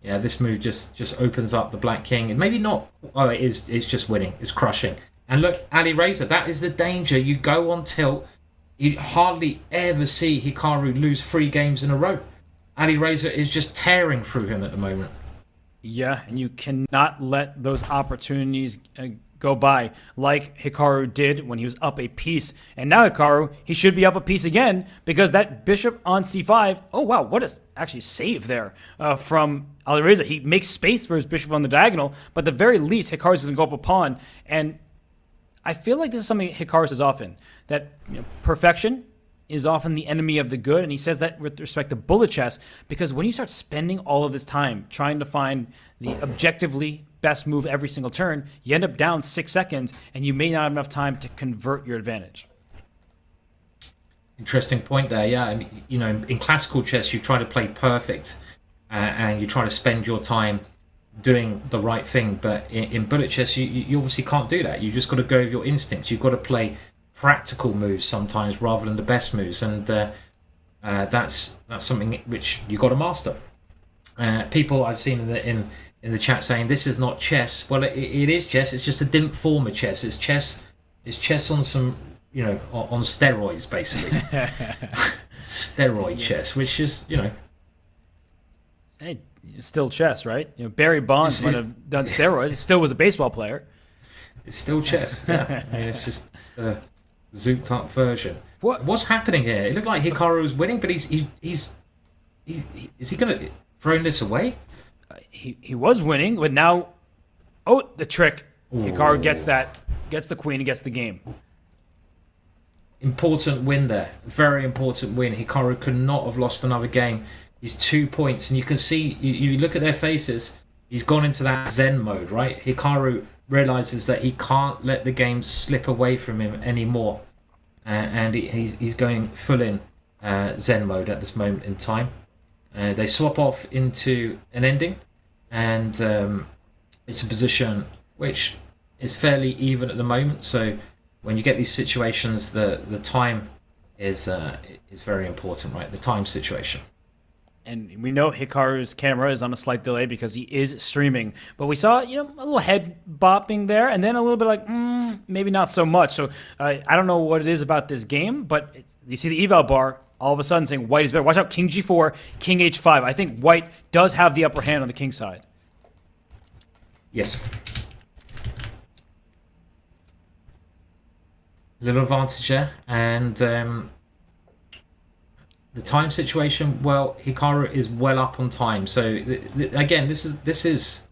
Speaker 4: Yeah, this move just opens up the Black King. And maybe not. Oh, it is. It's just winning. It's crushing. And look, Alireza, that is the danger. You go on tilt. You hardly ever see Hikaru lose 3 games in a row. Alireza is just tearing through him at the moment.
Speaker 3: Yeah, and you cannot let those opportunities go by like Hikaru did when he was up a piece. And now Hikaru, he should be up a piece again because that bishop on c5, oh wow, what a actually save there from Alireza. He makes space for his bishop on the diagonal, but at the very least, Hikaru's going to go up a pawn. And I feel like this is something Hikaru says often, that perfection is often the enemy of the good, and he says that with respect to bullet chess, because when you start spending all of this time trying to find the objectively best move every single turn, you end up down 6 seconds, and you may not have enough time to convert your advantage.
Speaker 4: Interesting point there. Yeah, I mean, you know, in classical chess, you try to play perfect, and you try to spend your time doing the right thing. But in bullet chess, you obviously can't do that. You just got to go with your instincts. You've got to play practical moves sometimes rather than the best moves, and that's something which you got to master. People I've seen in the chat saying this is not chess. Well, it is chess. It's just a different form of chess. It's chess. It's chess on some, you know, on steroids, basically. Steroid chess, which is, you know,
Speaker 3: hey, still chess, right? You know, Barry Bonds might have done steroids. He still was a baseball player.
Speaker 4: It's still chess. Yeah, I mean, it's just a zooped up version. What's happening here? It looked like Hikaru was winning, but is he going to throw this away?
Speaker 3: He was winning, but now, oh, the trick. Hikaru gets the queen and gets the game.
Speaker 4: Important win there. Very important win. Hikaru could not have lost another game. He's 2 points, and you can see, you look at their faces, he's gone into that Zen mode, right? Hikaru realizes that he can't let the game slip away from him anymore. And he's going full in Zen mode at this moment in time. They swap off into an ending, and it's a position which is fairly even at the moment. So when you get these situations, the time is very important, right? The time situation.
Speaker 3: And we know Hikaru's camera is on a slight delay because he is streaming. But we saw, you know, a little head bopping there, and then a little bit like, maybe not so much. So I don't know what it is about this game, but you see the eval bar all of a sudden saying white is better. Watch out, king g4, king h5. I think white does have the upper hand on the king side.
Speaker 4: Yes. Little advantage there, and the time situation. Well, Hikaru is well up on time, so again, this is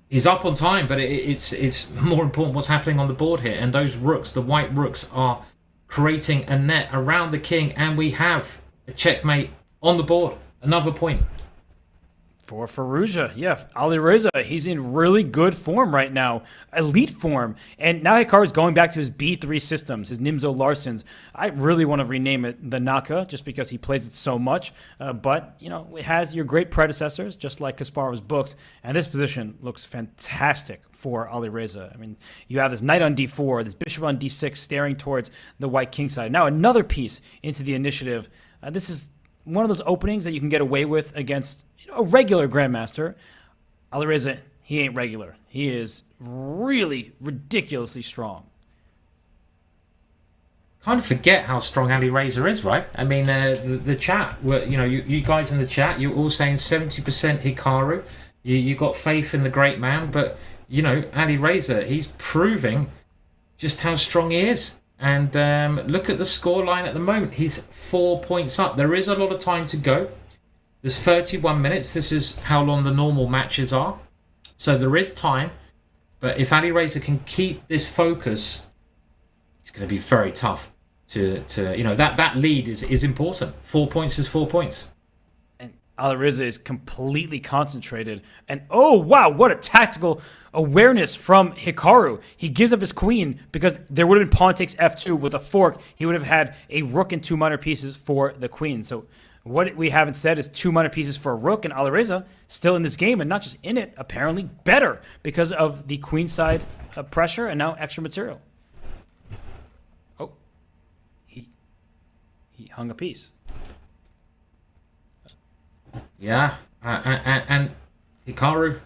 Speaker 4: he's up on time, but it's more important what's happening on the board here. And those rooks, the white rooks, are creating a net around the king, and we have a checkmate on the board. Another point.
Speaker 3: For Firouzja, yeah, Alireza, he's in really good form right now, elite form. And now Hikaru's going back to his B3 systems, his Nimzo Larsens. I really want to rename it the Naka, just because he plays it so much. But, you know, it has your great predecessors, just like Kasparov's books. And this position looks fantastic for Alireza. I mean, you have this knight on d4, this bishop on d6 staring towards the white king side. Now another piece into the initiative. This is one of those openings that you can get away with against a regular grandmaster. Alireza, he ain't regular. He is really ridiculously strong.
Speaker 4: Kind of forget how strong Alireza is, right? I mean, the chat, you know, you guys in the chat, you're all saying 70% Hikaru. You got faith in the great man, but you know, Alireza, he's proving just how strong he is. And look at the scoreline at the moment. He's 4 points up. There is a lot of time to go. There's 31 minutes. This is how long the normal matches are. So there is time. But if Alireza can keep this focus, it's going to be very tough to you know, that lead is important. 4 points is 4 points.
Speaker 3: And Alireza is completely concentrated. And oh, wow, what a tactical awareness from Hikaru. He gives up his queen because there would have been pawn takes f2 with a fork. He would have had a rook and 2 minor pieces for the queen. So what we haven't said is 2 minor pieces for a rook, and Alireza still in this game, and not just in it, apparently better because of the queenside pressure and now extra material. Oh, he hung a piece.
Speaker 4: Yeah, And Hikaru,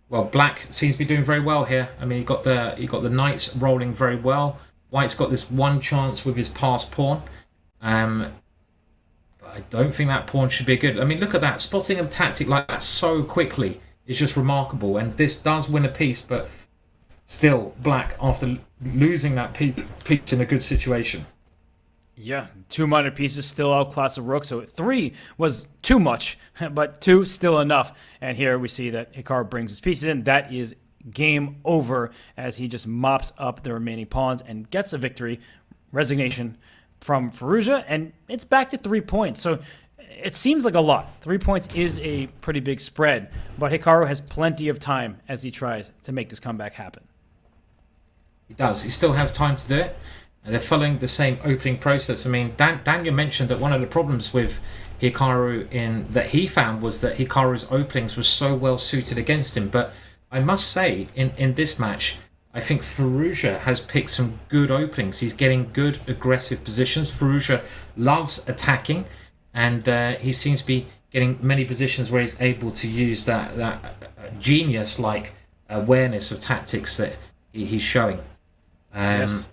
Speaker 4: well, black seems to be doing very well here. I mean, you got the knights rolling very well. White's got this one chance with his passed pawn. But I don't think that pawn should be good. I mean, look at that. Spotting a tactic like that so quickly is just remarkable. And this does win a piece, but still, black, after losing that piece in a good situation.
Speaker 3: Yeah, 2 minor pieces still outclass a rook, so 3 was too much, but 2 still enough. And here we see that Hikaru brings his pieces in. That is game over as he just mops up the remaining pawns and gets a victory. Resignation from Firouzja, and it's back to 3 points. So it seems like a lot. 3 points is a pretty big spread, but Hikaru has plenty of time as he tries to make this comeback happen.
Speaker 4: He does. He still has time to do it. And they're following the same opening process. I mean, Daniel mentioned that one of the problems with Hikaru that he found was that Hikaru's openings were so well suited against him. But I must say, in this match, I think Firouzja has picked some good openings. He's getting good aggressive positions. Firouzja loves attacking, and he seems to be getting many positions where he's able to use that genius-like awareness of tactics that he's showing.
Speaker 3: Yes.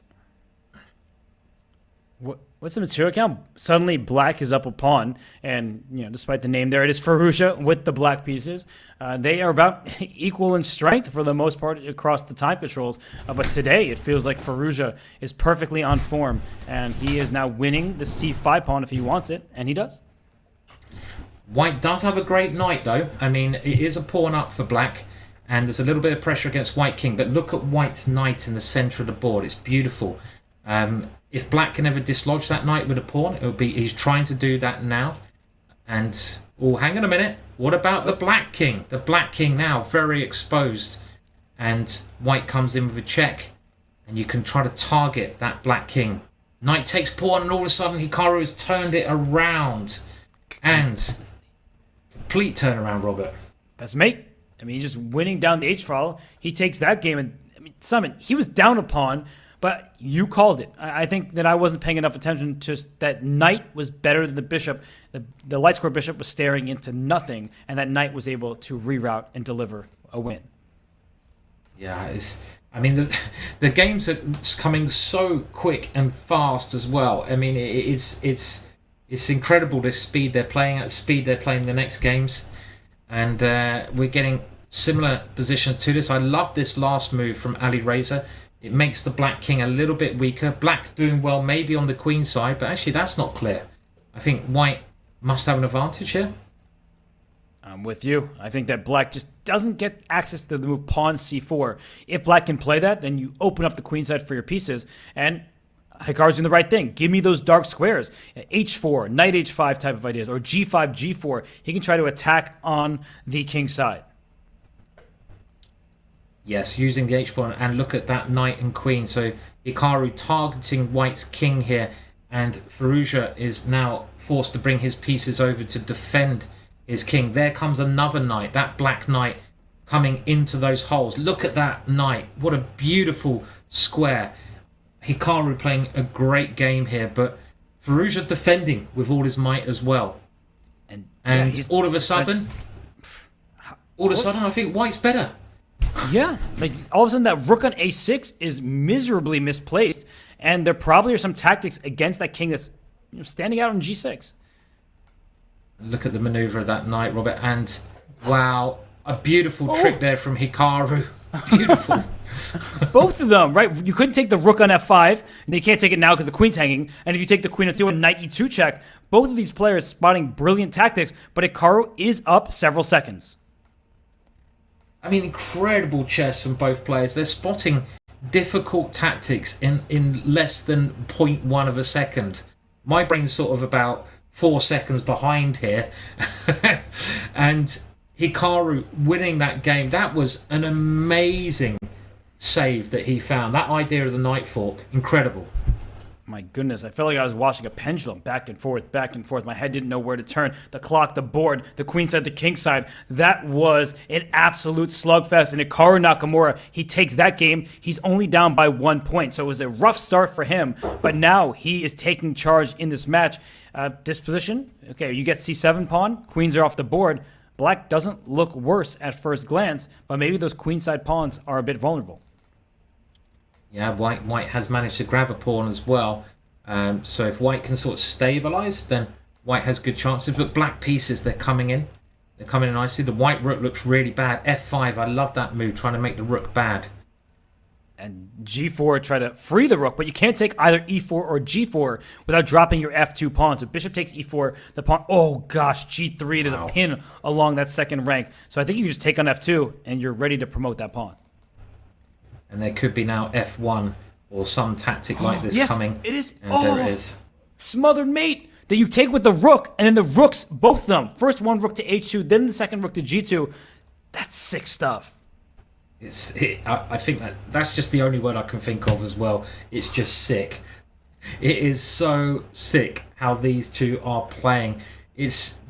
Speaker 3: What's the material count? Suddenly black is up a pawn, and despite the name there, it is Firouzja with the black pieces. They are about equal in strength for the most part across the time controls, but today it feels like Firouzja is perfectly on form, and he is now winning the c5 pawn if he wants it, and he does.
Speaker 4: White does have a great knight, though. I mean, it is a pawn up for black, and there's a little bit of pressure against white king, but look at white's knight in the center of the board. It's beautiful. If black can ever dislodge that knight with a pawn, it would be he's trying to do that now. And hang on a minute. What about the black king? The black king now very exposed, and white comes in with a check, and you can try to target that black king. Knight takes pawn, and all of a sudden Hikaru has turned it around, and complete turnaround, Robert.
Speaker 3: That's mate. I mean, he's just winning down the H file. He takes that game, and I mean, Summon, he was down a pawn. But you called it. I think that I wasn't paying enough attention to that knight was better than the bishop. The light square bishop was staring into nothing, and that knight was able to reroute and deliver a win.
Speaker 4: Yeah, I mean, the games are coming so quick and fast as well. I mean, it's incredible the speed they're playing at, the speed they're playing the next games. And we're getting similar positions to this. I love this last move from Alireza. It makes the black king a little bit weaker. Black doing well maybe on the queen side, but actually that's not clear. I think white must have an advantage here.
Speaker 3: I'm with you. I think that black just doesn't get access to the move pawn c4. If black can play that, then you open up the queen side for your pieces, and Hikaru's doing the right thing. Give me those dark squares. h4, knight h5 type of ideas, or g5, g4. He can try to attack on the king side.
Speaker 4: Yes, using the h-pawn, and look at that knight and queen. So Hikaru targeting white's king here, and Firouzja is now forced to bring his pieces over to defend his king. There comes another knight, that black knight coming into those holes. Look at that knight. What a beautiful square. Hikaru playing a great game here, but Firouzja defending with all his might as well. And all of a sudden, I think white's better.
Speaker 3: Yeah, like all of a sudden that rook on a6 is miserably misplaced, and there probably are some tactics against that king that's standing out on g6.
Speaker 4: Look at the maneuver of that knight, Robert, and wow, a beautiful trick there from Hikaru. Beautiful.
Speaker 3: Both of them, right? You couldn't take the rook on f5, and you can't take it now because the queen's hanging. And if you take the queen on c1, knight e2 check. Both of these players spotting brilliant tactics, but Hikaru is up several seconds.
Speaker 4: I mean, incredible chess from both players. They're spotting difficult tactics in less than 0.1 of a second. My brain's sort of about 4 seconds behind here. And Hikaru winning that game, that was an amazing save that he found. That idea of the knight fork, incredible.
Speaker 3: My goodness, I felt like I was watching a pendulum back and forth, back and forth. My head didn't know where to turn. The clock, the board, the queen side, the king side. That was an absolute slugfest. And Hikaru Nakamura, he takes that game. He's only down by 1 point. So it was a rough start for him. But now he is taking charge in this match. Disposition, okay, you get c7 pawn. Queens are off the board. Black doesn't look worse at first glance, but maybe those queenside pawns are a bit vulnerable.
Speaker 4: Yeah, White has managed to grab a pawn as well. So if White can sort of stabilize, then White has good chances. But Black pieces, they're coming in. They're coming in nicely. The White rook looks really bad. F5, I love that move, trying to make the rook bad.
Speaker 3: And G4 try to free the rook, but you can't take either E4 or G4 without dropping your F2 pawn. So bishop takes E4, the pawn, oh gosh, G3, there's a pin along that second rank. So I think you can just take on F2 and you're ready to promote that pawn.
Speaker 4: And there could be now F1 or some tactic like this
Speaker 3: yes,
Speaker 4: coming.
Speaker 3: It is.
Speaker 4: And there it is.
Speaker 3: Smothered mate that you take with the rook, and then the rooks, both of them. First one rook to H2, then the second rook to G2. That's sick stuff.
Speaker 4: I think that's just the only word I can think of as well. It's just sick. It is so sick how these two are playing. It's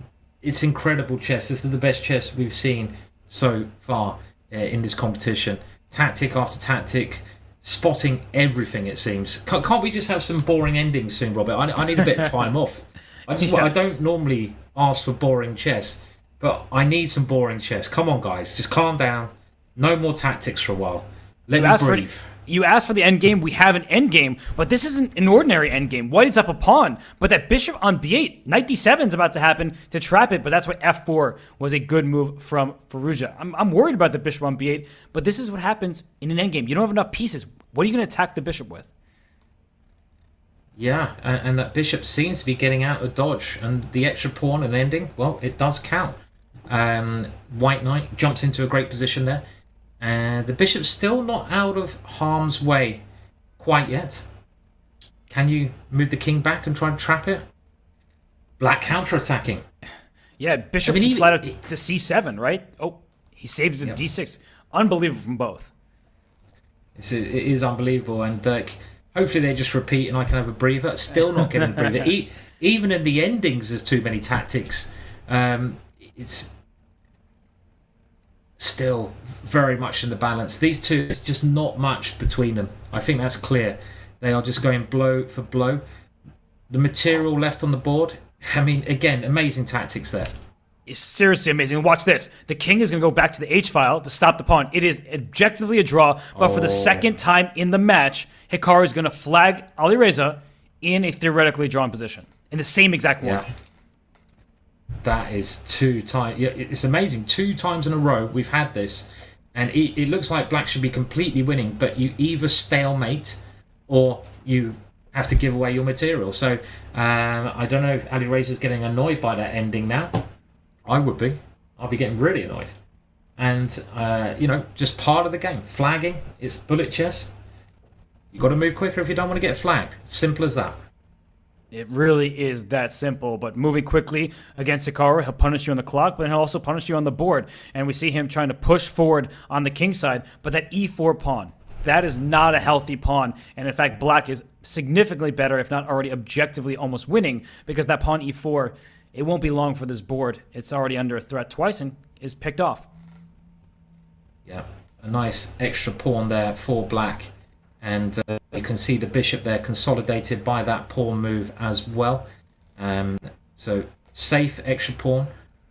Speaker 4: incredible chess. This is the best chess we've seen so far in this competition. Tactic after tactic, spotting everything, it seems. Can't we just have some boring endings soon, Robert? I need a bit of time off. I don't normally ask for boring chess, but I need some boring chess. Come on, guys. Just calm down. No more tactics for a while. Let me breathe.
Speaker 3: You asked for the endgame, we have an endgame, but this isn't an ordinary endgame. White is up a pawn, but that bishop on b8, knight d7 is about to happen to trap it, but that's why f4 was a good move from Firouzja. I'm worried about the bishop on b8, but this is what happens in an endgame. You don't have enough pieces. What are you going to attack the bishop with?
Speaker 4: Yeah, and that bishop seems to be getting out of dodge, and the extra pawn and ending, well, it does count. White knight jumps into a great position there. And the bishop's still not out of harm's way quite yet. Can you move the king back and try and trap it? Black counter-attacking.
Speaker 3: Yeah, bishop can slide out to c7, right? Oh, he saved it to d6. Unbelievable from both.
Speaker 4: It is unbelievable, and hopefully they just repeat and I can have a breather. Still not getting a breather. Even in the endings, there's too many tactics. It's still very much in the balance. These two, it's just not much between them. I think that's clear. They are just going blow for blow. The material left on the board, I mean, again, amazing tactics there.
Speaker 3: It's seriously amazing. Watch this. The king is going to go back to the H-file to stop the pawn. It is objectively a draw, but for the second time in the match, Hikaru is going to flag Alireza in a theoretically drawn position in the same exact one.
Speaker 4: Yeah. That is 2 times. Yeah, it's amazing. 2 times in a row we've had this, and it looks like Black should be completely winning, but you either stalemate or you have to give away your material. So I don't know if Alireza's getting annoyed by that ending now. I would be. I'll be getting really annoyed. And just part of the game. Flagging, it's bullet chess. You got to move quicker if you don't want to get flagged. Simple as that.
Speaker 3: It really is that simple, but moving quickly against Hikaru, he'll punish you on the clock, but he'll also punish you on the board. And we see him trying to push forward on the king side, but that e4 pawn, that is not a healthy pawn. And in fact, Black is significantly better, if not already objectively almost winning, because that pawn e4, it won't be long for this board. It's already under a threat twice and is picked off.
Speaker 4: Yeah, a nice extra pawn there for Black. And you can see the bishop there consolidated by that pawn move as well. So safe extra pawn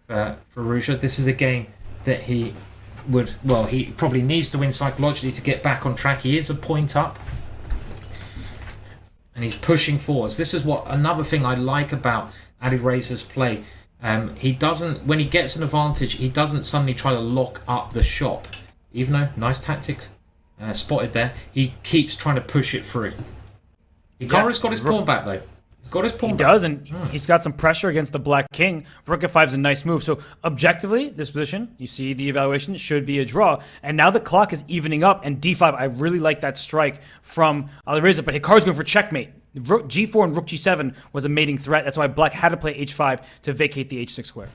Speaker 4: for Firouzja. This is a game that he probably needs to win psychologically to get back on track. He is a point up. And he's pushing forwards. This is another thing I like about Alireza's play. He doesn't, when he gets an advantage, he doesn't suddenly try to lock up the shop. Even though, nice tactic. Spotted there. He keeps trying to push it through. Hikaru's got his pawn back though. He's got his pawn back.
Speaker 3: He does, and he's got some pressure against the Black king. Rook f5 is a nice move. So objectively, this position, you see the evaluation, should be a draw. And now the clock is evening up, and d5, I really like that strike from Alireza, but Hikaru's going for checkmate. Rook g4 and rook g7 was a mating threat. That's why Black had to play h5 to vacate the h6 square.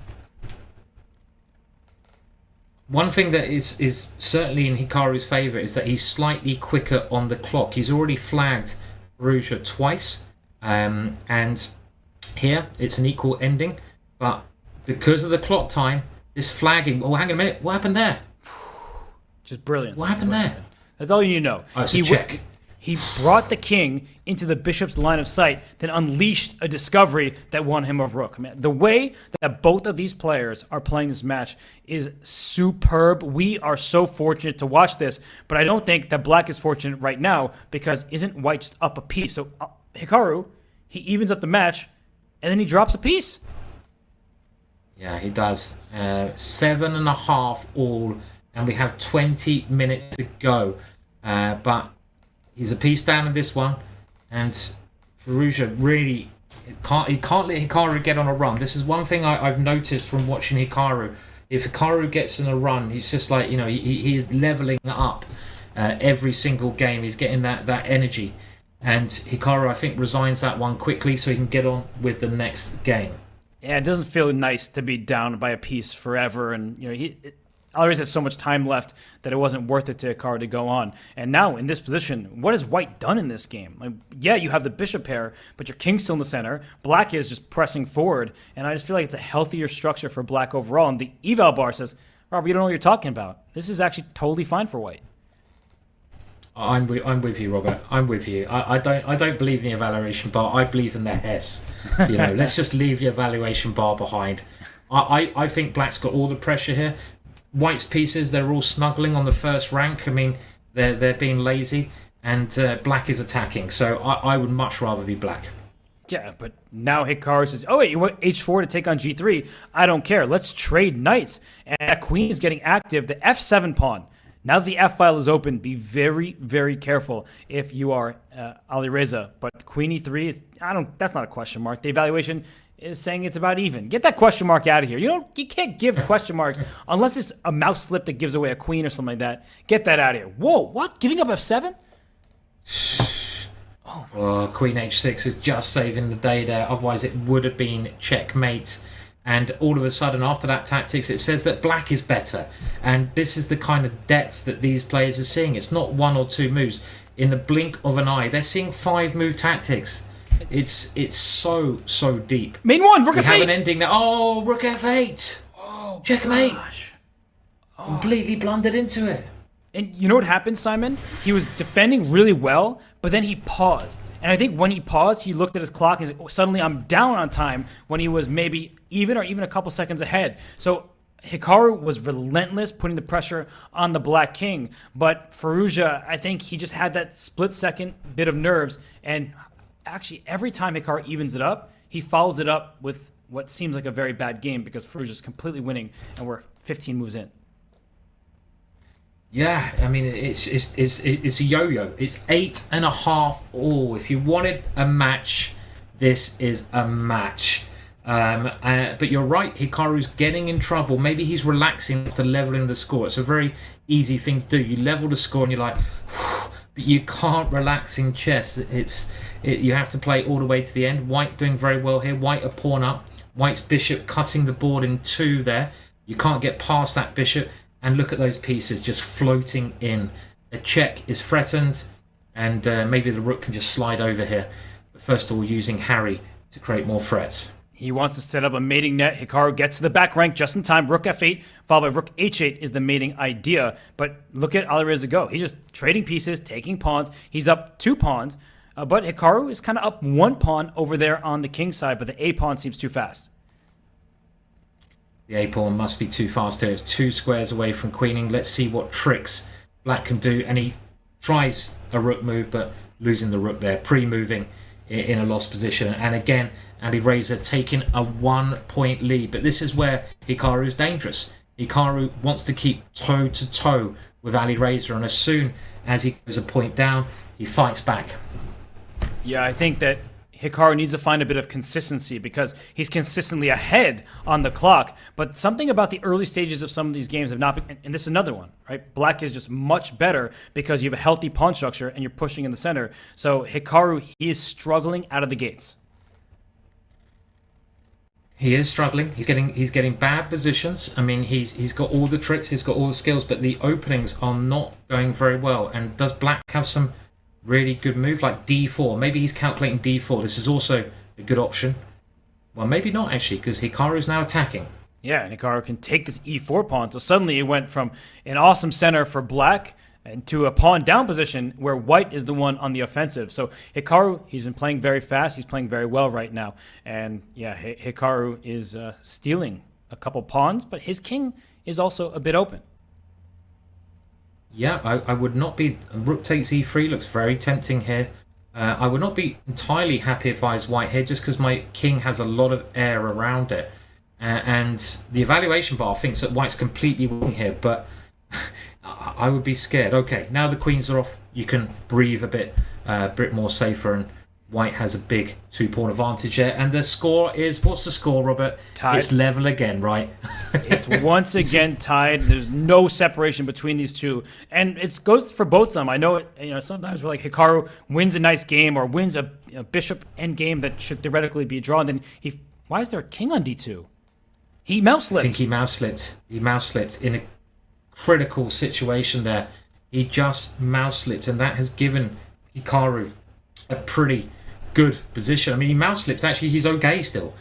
Speaker 4: One thing that is certainly in Hikaru's favour is that he's slightly quicker on the clock. He's already flagged Firouzja twice. And here, it's an equal ending. But because of the clock time, this flagging... Oh, hang on a minute. What happened there?
Speaker 3: Just brilliant.
Speaker 4: What happened there?
Speaker 3: That's all you need to know.
Speaker 4: Oh, it's a check.
Speaker 3: He brought the king into the bishop's line of sight, then unleashed a discovery that won him a rook. I mean, the way that both of these players are playing this match is superb. We are so fortunate to watch this, but I don't think that black is fortunate right now because isn't white just up a piece? So Hikaru, he evens up the match, and then he drops a piece.
Speaker 4: Yeah, he does. 7.5 all, and we have 20 minutes to go. But he's a piece down in this one, and Firouzja really can't let Hikaru get on a run. This is one thing I've noticed from watching Hikaru. If Hikaru gets in a run, he's just like, he is leveling up every single game. He's getting that energy, and Hikaru, I think, resigns that one quickly so he can get on with the next game.
Speaker 3: Yeah, it doesn't feel nice to be down by a piece forever, and Alireza had so much time left that it wasn't worth it to Hikaru to go on. And now, in this position, what has white done in this game? Like, yeah, you have the bishop pair, but your king's still in the center. Black is just pressing forward, and I just feel like it's a healthier structure for black overall. And the eval bar says, Robert, you don't know what you're talking about. This is actually totally fine for white.
Speaker 4: I'm with you, Robert. I'm with you. I don't believe in the evaluation bar. I believe in the Hess. Let's just leave the evaluation bar behind. I think black's got all the pressure here. White's pieces, they're all snuggling on the first rank. I mean, they're being lazy, and black is attacking. So I would much rather be black.
Speaker 3: Yeah, but now Hikaru says, oh, wait, you want h4 to take on g3? I don't care. Let's trade knights. And that queen is getting active. The f7 pawn. Now that the f file is open, be very, very careful if you are Alireza. But queen e3, that's not a question mark. The evaluation is saying it's about even. Get that question mark out of here. You can't give question marks unless it's a mouse slip that gives away a queen or something like that. Get that out of here. Whoa, what? Giving up f7?
Speaker 4: Queen h6 is just saving the day there. Otherwise, it would have been checkmate. And all of a sudden, after that tactics, it says that black is better. And this is the kind of depth that these players are seeing. It's not 1 or 2 moves. In the blink of an eye, they're seeing 5-move tactics. It's so deep.
Speaker 3: Main one, rook
Speaker 4: we
Speaker 3: f8.
Speaker 4: have an ending now. Oh, rook f8. Oh, checkmate. Completely blundered into it.
Speaker 3: And you know what happened, Simon? He was defending really well, but then he paused. And I think when he paused, he looked at his clock and said, oh, suddenly I'm down on time when he was maybe even or even a couple seconds ahead. So Hikaru was relentless, putting the pressure on the black king. But Firouzja, I think he just had that split-second bit of nerves. And actually, every time Hikaru evens it up, he follows it up with what seems like a very bad game because Firouzja's completely winning, and we're 15 moves in.
Speaker 4: Yeah, I mean, it's a yo-yo. It's 8.5 all. If you wanted a match, this is a match. But you're right, Hikaru's getting in trouble. Maybe he's relaxing after leveling the score. It's a very easy thing to do. You level the score and you're like, but you can't relax in chess. You have to play all the way to the end. White doing very well here. White a pawn up. White's bishop cutting the board in 2 there. You can't get past that bishop. And look at those pieces just floating in. A check is threatened, and maybe the rook can just slide over here. But first of all, using Harry to create more threats.
Speaker 3: He wants to set up a mating net. Hikaru gets to the back rank just in time. Rook f8, followed by rook h8 is the mating idea. But look at Alireza go. He's just trading pieces, taking pawns. He's up 2 pawns. But Hikaru is kind of up 1 pawn over there on the king side, but the a pawn seems too fast.
Speaker 4: The a-pawn must be too fast here. It's 2 squares away from queening. Let's see what tricks black can do. And he tries a rook move, but losing the rook there, pre-moving in a lost position. And again, Alireza taking a 1-point lead. But this is where Hikaru is dangerous. Hikaru wants to keep toe-to-toe with Alireza. And as soon as he goes a point down, he fights back.
Speaker 3: Yeah, I think that Hikaru needs to find a bit of consistency because he's consistently ahead on the clock. But something about the early stages of some of these games have not been, and this is another one, right? Black is just much better because you have a healthy pawn structure and you're pushing in the center. So Hikaru, he is struggling out of the gates.
Speaker 4: He is struggling. He's getting bad positions. I mean, he's got all the tricks, he's got all the skills, but the openings are not going very well. And does black have some really good move like d4. Maybe he's calculating d4. This is also a good option. Well, maybe not actually, because Hikaru's now attacking.
Speaker 3: Yeah, and Hikaru can take this e4 pawn. So suddenly it went from an awesome center for black and to a pawn down position where white is the one on the offensive. So Hikaru, he's been playing very fast. He's playing very well right now. And yeah, Hikaru is stealing a couple pawns, but his king is also a bit open.
Speaker 4: Yeah, I would not be... Rook takes e3 looks very tempting here. I would not be entirely happy if I was white here, just because my king has a lot of air around it. And the evaluation bar thinks that white's completely winning here, but I would be scared. Okay, now the queens are off. You can breathe a bit more safer, and white has a big 2-pawn advantage here. And the score is... What's the score, Robert?
Speaker 3: Tied.
Speaker 4: It's level again, right?
Speaker 3: It's once again tied. There's no separation between these two, and it goes for both of them. I know it. Sometimes we're like Hikaru wins a nice game or wins a bishop end game that should theoretically be a draw, and then why is there a king on d2? He mouse slipped.
Speaker 4: I think he mouse slipped. He mouse slipped in a critical situation there. He just mouse slipped, and that has given Hikaru a pretty good position. I mean, he mouse slipped. Actually, he's okay still.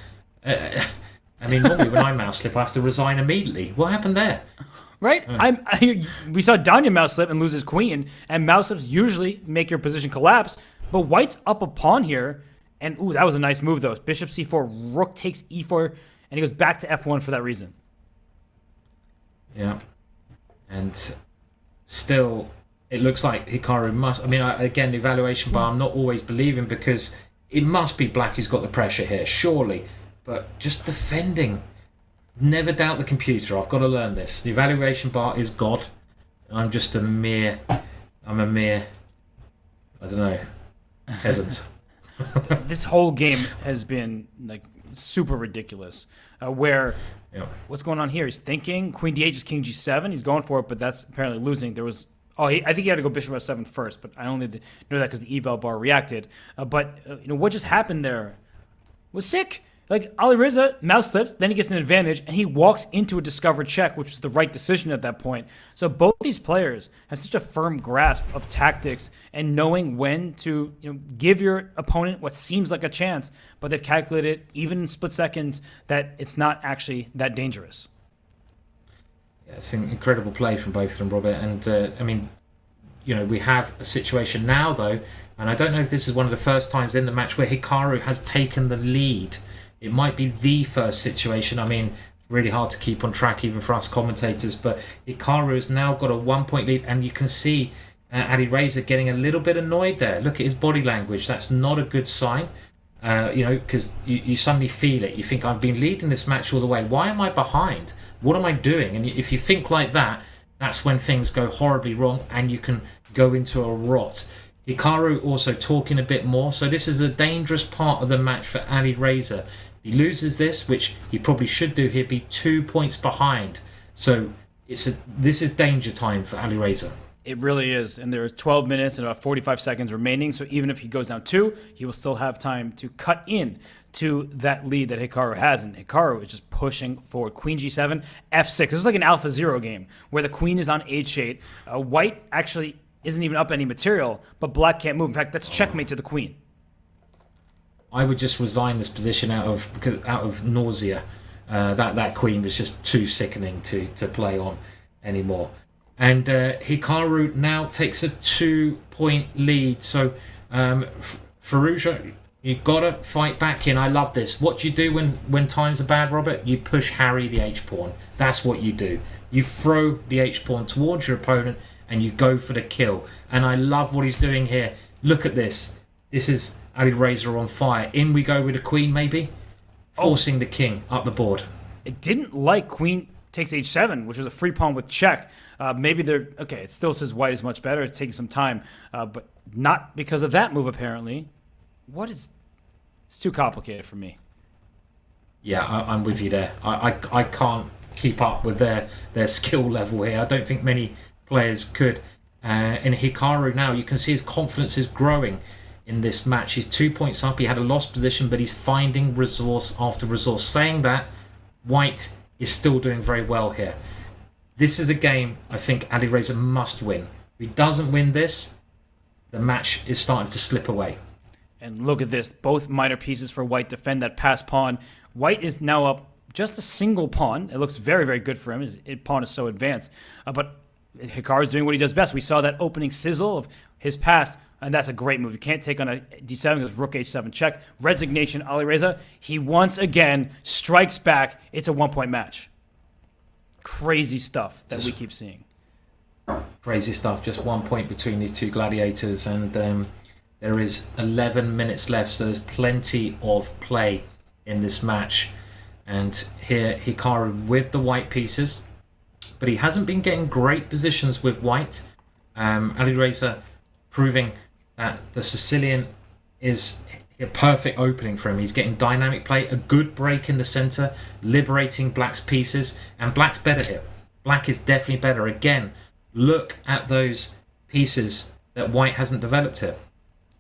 Speaker 4: I mean, normally when I mouse slip, I have to resign immediately. What happened there?
Speaker 3: Right? We saw Danya mouse slip and lose his queen, and mouse slips usually make your position collapse. But white's up a pawn here, and ooh, that was a nice move though. Bishop c4, rook takes e4, and he goes back to f1 for that reason.
Speaker 4: Yeah, and still, it looks like Hikaru must... I mean, again, the evaluation bar, I'm not always believing, because it must be black who's got the pressure here, surely. But just defending. Never doubt the computer. I've got to learn this. The evaluation bar is God. I'm just a mere... I don't know, peasant.
Speaker 3: This whole game has been like super ridiculous. What's going on here? He's thinking Queen d8 is King g7. He's going for it, but that's apparently losing. There was I think he had to go Bishop f7 first, but I only know that because the eval bar reacted. What just happened there was sick. Like, Alireza mouse slips, then he gets an advantage, and he walks into a discovered check, which was the right decision at that point. So both these players have such a firm grasp of tactics and knowing when to give your opponent what seems like a chance, but they've calculated, even in split seconds, that it's not actually that dangerous.
Speaker 4: Yeah, it's an incredible play from both of them, Robert. And, we have a situation now, though, and I don't know if this is one of the first times in the match where Hikaru has taken the lead. It might be the first situation. I mean, it's really hard to keep on track even for us commentators, but Hikaru has now got a 1-point lead, and you can see Alireza getting a little bit annoyed there. Look at his body language. That's not a good sign, because you suddenly feel it. You think, I've been leading this match all the way. Why am I behind? What am I doing? And if you think like that, that's when things go horribly wrong and you can go into a rot. Hikaru also talking a bit more. So this is a dangerous part of the match for Alireza. He loses this, which he probably should do. He'd be 2 points behind. So this is danger time for Alireza.
Speaker 3: It really is. And there's 12 minutes and about 45 seconds remaining. So even if he goes down 2, he will still have time to cut in to that lead that Hikaru has. And Hikaru is just pushing forward. Queen g7, f6. This is like an Alpha Zero game where the queen is on h8. White actually isn't even up any material, but black can't move. In fact, that's checkmate to the queen.
Speaker 4: I would just resign this position out of nausea. That queen was just too sickening to play on anymore. And Hikaru now takes a 2-point lead. So Firouzja, you've got to fight back in. I love this. What do you do when times are bad, Robert? You push Harry the h-pawn. That's what you do. You throw the h-pawn towards your opponent and you go for the kill. And I love what he's doing here. Look at this. This is Alireza on fire. In we go with the queen, maybe? Forcing the king up the board.
Speaker 3: It didn't like queen takes h7, which was a free pawn with check. Maybe they're... Okay, it still says white is much better. It's taking some time. But not because of that move, apparently. It's too complicated for me.
Speaker 4: Yeah, I'm with you there. I can't keep up with their skill level here. I don't think many players could. In Hikaru now, you can see his confidence is growing in this match. He's 2 points up. He had a lost position, but he's finding resource after resource. Saying that, white is still doing very well here. This is a game I think Alireza must win. If he doesn't win this, the match is starting to slip away.
Speaker 3: And look at this. Both minor pieces for White defend that pass pawn. White is now up just a single pawn. It looks very, very good for him. His pawn is so advanced. But Hikaru's doing what he does best. We saw that opening sizzle of his pass, and that's a great move. You can't take on a d7 because rook h7 check. Resignation, Alireza. He once again strikes back. It's a one-point match. Crazy stuff that we keep seeing.
Speaker 4: Crazy stuff. Just 1 point between these two gladiators, and there is 11 minutes left, so there's plenty of play in this match. And here Hikaru with the white pieces, but he hasn't been getting great positions with white. Alireza proving that the Sicilian is a perfect opening for him. He's getting dynamic play, a good break in the center, liberating Black's pieces, and Black's better here. Black is definitely better. Again, look at those pieces that White hasn't developed here.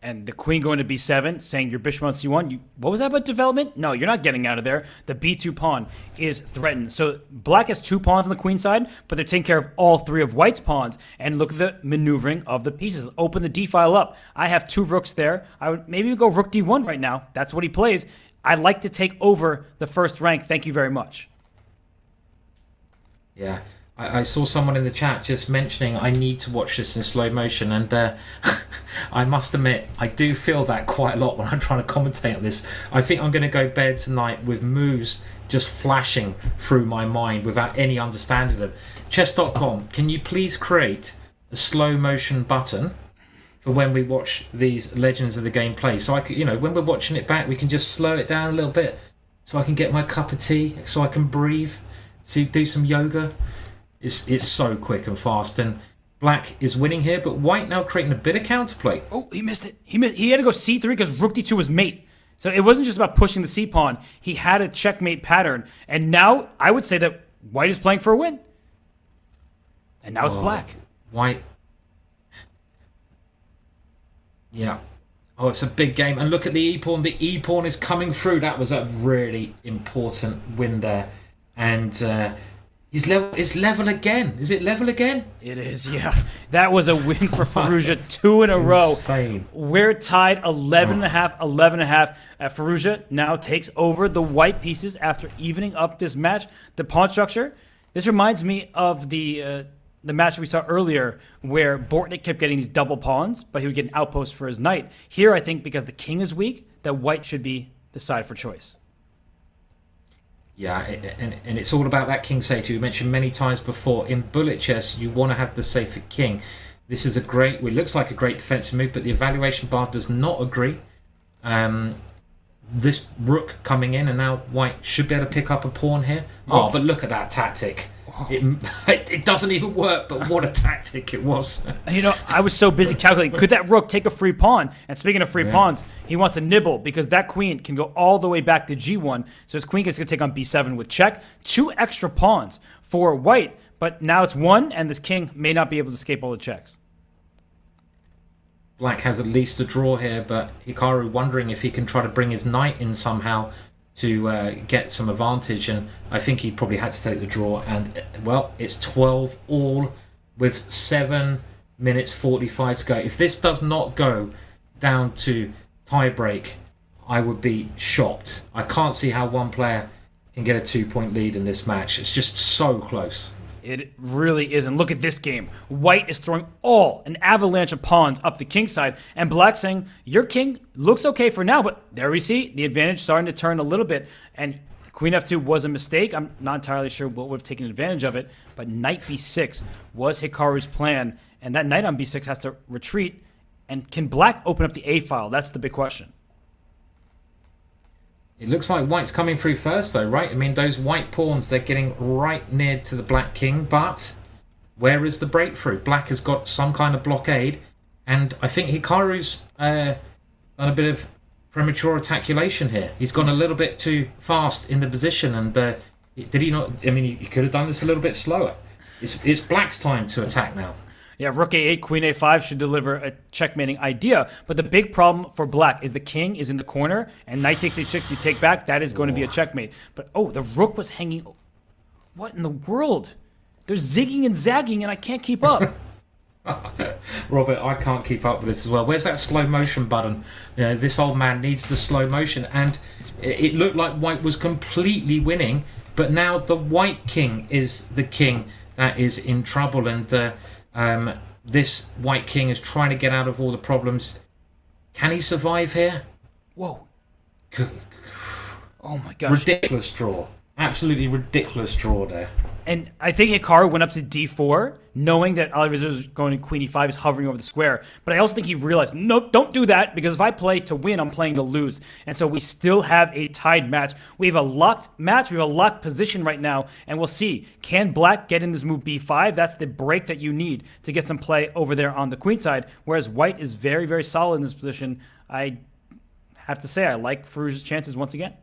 Speaker 3: And the queen going to b7, saying your bishop on c1. What was that about development? No, you're not getting out of there. The b2 pawn is threatened. So Black has 2 pawns on the queen side, but they're taking care of all 3 of White's pawns. And look at the maneuvering of the pieces. Open the d file up. I have 2 rooks there. I would maybe go rook d1 right now. That's what he plays. I like to take over the first rank. Thank you very much.
Speaker 4: Yeah. I saw someone in the chat just mentioning I need to watch this in slow motion, and I must admit I do feel that quite a lot when I'm trying to commentate on this. I think I'm going to go bed tonight with moves just flashing through my mind without any understanding of them. Chess.com, can you please create a slow motion button for when we watch these Legends of the Game play? So I could, when we're watching it back, we can just slow it down a little bit so I can get my cup of tea, so I can breathe, so do some yoga. It's so quick and fast, and Black is winning here, but White now creating a bit of counterplay.
Speaker 3: Oh, he missed it. He had to go c3 because rook d2 was mate. So it wasn't just about pushing the c pawn. He had a checkmate pattern, and now I would say that White is playing for a win. And now it's Black.
Speaker 4: White. Yeah. Oh, it's a big game. And look at the e-pawn. The e-pawn is coming through. That was a really important win there. And it's level again. Is it level again?
Speaker 3: It is, yeah. That was a win for Firouzja, 2 in a row.
Speaker 4: Insane.
Speaker 3: We're tied 11.5, 11.5. Firouzja now takes over the white pieces after evening up this match. The pawn structure, this reminds me of the match we saw earlier where Bortnik kept getting these double pawns, but he would get an outpost for his knight. Here, I think because the king is weak, that white should be the side for choice.
Speaker 4: Yeah, and it's all about that king satyr you mentioned many times before. In bullet chess, you want to have the safer king. This is it looks like a great defensive move, but the evaluation bar does not agree. This rook coming in, and now White should be able to pick up a pawn here. Oh, but look at that tactic. It doesn't even work, but what a tactic it was.
Speaker 3: I was so busy calculating, could that rook take a free pawn? And speaking of free pawns, he wants to nibble because that queen can go all the way back to g1. So his queen is going to take on b7 with check. 2 extra pawns for White, but now it's 1, and this king may not be able to escape all the checks.
Speaker 4: Black has at least a draw here, but Hikaru wondering if he can try to bring his knight in somehow to get some advantage, and I think he probably had to take the draw. And well, it's 12 all with 7 minutes 45 to go. If this does not go down to tiebreak, I would be shocked. I can't see how one player can get a 2-point lead in this match. It's just so close.
Speaker 3: It really isn't. Look at this game. White is throwing an avalanche of pawns up the king side, and Black saying, your king looks okay for now, but there we see the advantage starting to turn a little bit, and queen f2 was a mistake. I'm not entirely sure what would have taken advantage of it, but knight b6 was Hikaru's plan, and that knight on b6 has to retreat, and can Black open up the a file? That's the big question.
Speaker 4: It looks like White's coming through first, though, right? I mean, those white pawns, they're getting right near to the Black king, but where is the breakthrough? Black has got some kind of blockade, and I think Hikaru's done a bit of premature attaculation here. He's gone a little bit too fast in the position, and did he not? I mean, he could have done this a little bit slower. It's Black's time to attack now.
Speaker 3: Yeah, rook a8, queen a5 should deliver a checkmating idea. But the big problem for Black is the king is in the corner, and knight takes a6, you take back, that is going to be a checkmate. But, the rook was hanging. What in the world? They're zigging and zagging, and I can't keep up.
Speaker 4: Robert, I can't keep up with this as well. Where's that slow motion button? This old man needs the slow motion, and it looked like white was completely winning, but now the white king is the king that is in trouble, and this white king is trying to get out of all the problems. Can he survive here?
Speaker 3: Whoa. Oh my gosh.
Speaker 4: Ridiculous draw. Absolutely ridiculous draw there.
Speaker 3: And I think Hikaru went up to d4, knowing that Alireza was going to queen e5, is hovering over the square. But I also think he realized, nope, don't do that, because if I play to win, I'm playing to lose. And so we still have a tied match. We have a locked match. We have a locked position right now. And we'll see, can black get in this move b5? That's the break that you need to get some play over there on the queen side. Whereas white is very, very solid in this position. I have to say, I like Firouzja's chances once again.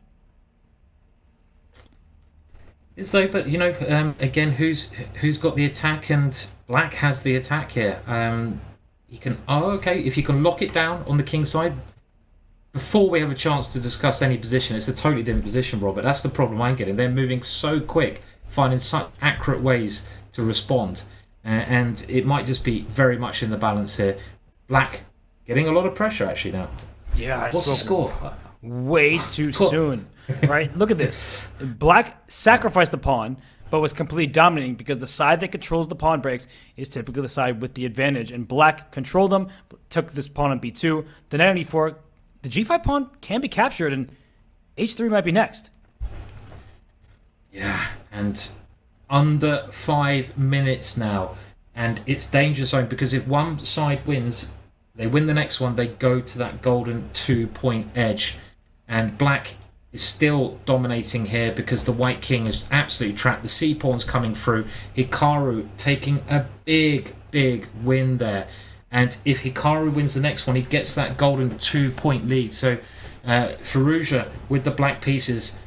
Speaker 4: So, but again, who's got the attack? And black has the attack here. You can. Oh, okay. If you can lock it down on the king side before we have a chance to discuss any position, it's a totally different position, Robert. That's the problem I'm getting. They're moving so quick, finding such accurate ways to respond, and it might just be very much in the balance here. Black getting a lot of pressure actually now.
Speaker 3: Yeah,
Speaker 4: what's the score?
Speaker 3: Way too soon. Right? Look at this. Black sacrificed the pawn, but was completely dominating because the side that controls the pawn breaks is typically the side with the advantage. And black controlled them, took this pawn on b2. The knight on e4, the g5 pawn can be captured, and h3 might be next.
Speaker 4: Yeah, and under 5 minutes now. And it's danger zone because if one side wins, they win the next one, they go to that golden 2-point edge. And black is still dominating here because the white king is absolutely trapped. The c-pawn's coming through. Hikaru taking a big, big win there. And if Hikaru wins the next one, he gets that golden 2-point lead. So Firouzja with the black pieces,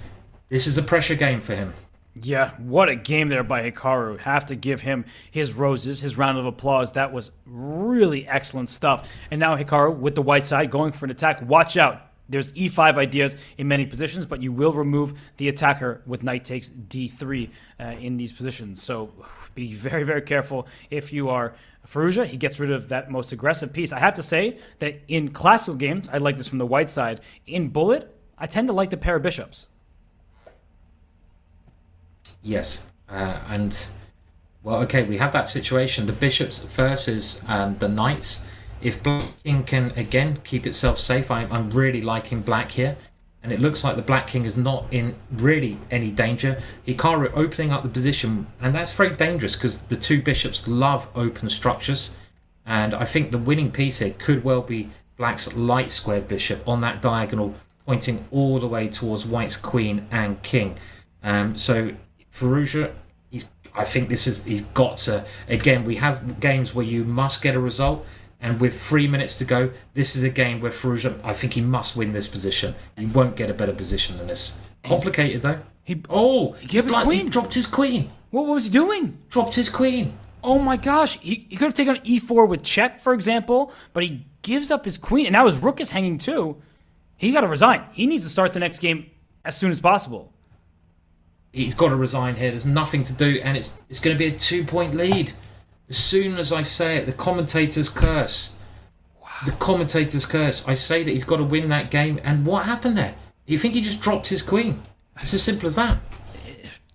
Speaker 4: this is a pressure game for him.
Speaker 3: Yeah, what a game there by Hikaru. Have to give him his roses, his round of applause. That was really excellent stuff. And now Hikaru with the white side going for an attack. Watch out. There's e5 ideas in many positions, but you will remove the attacker with knight takes d3 in these positions. So be very, very careful if you are Firouzja. He gets rid of that most aggressive piece. I have to say that in classical games, I like this from the white side. In bullet, I tend to like the pair of bishops.
Speaker 4: Yes, and well, okay, we have that situation. The bishops versus the knights. If black king can, again, keep itself safe, I'm really liking black here. And it looks like the black king is not in really any danger. Hikaru opening up the position, and that's very dangerous because the two bishops love open structures. And I think the winning piece here could well be black's light squared bishop on that diagonal, pointing all the way towards white's queen and king. So Firouzja, I think he's got to, again, we have games where you must get a result. And with 3 minutes to go, this is a game where Firouzja, I think he must win this position. He won't get a better position than this. Complicated though.
Speaker 3: He gave his queen.
Speaker 4: He dropped his queen.
Speaker 3: What was he doing?
Speaker 4: Dropped his queen.
Speaker 3: Oh my gosh. He could have taken on e4 with check, for example, but he gives up his queen, and now his rook is hanging too. He got to resign. He needs to start the next game as soon as possible.
Speaker 4: He's got to resign here. There's nothing to do, and it's going to be a 2-point lead. As soon as I say it, the commentator's curse. Wow. The commentator's curse. I say that he's got to win that game. And what happened there? You think he just dropped his queen? It's as simple as that.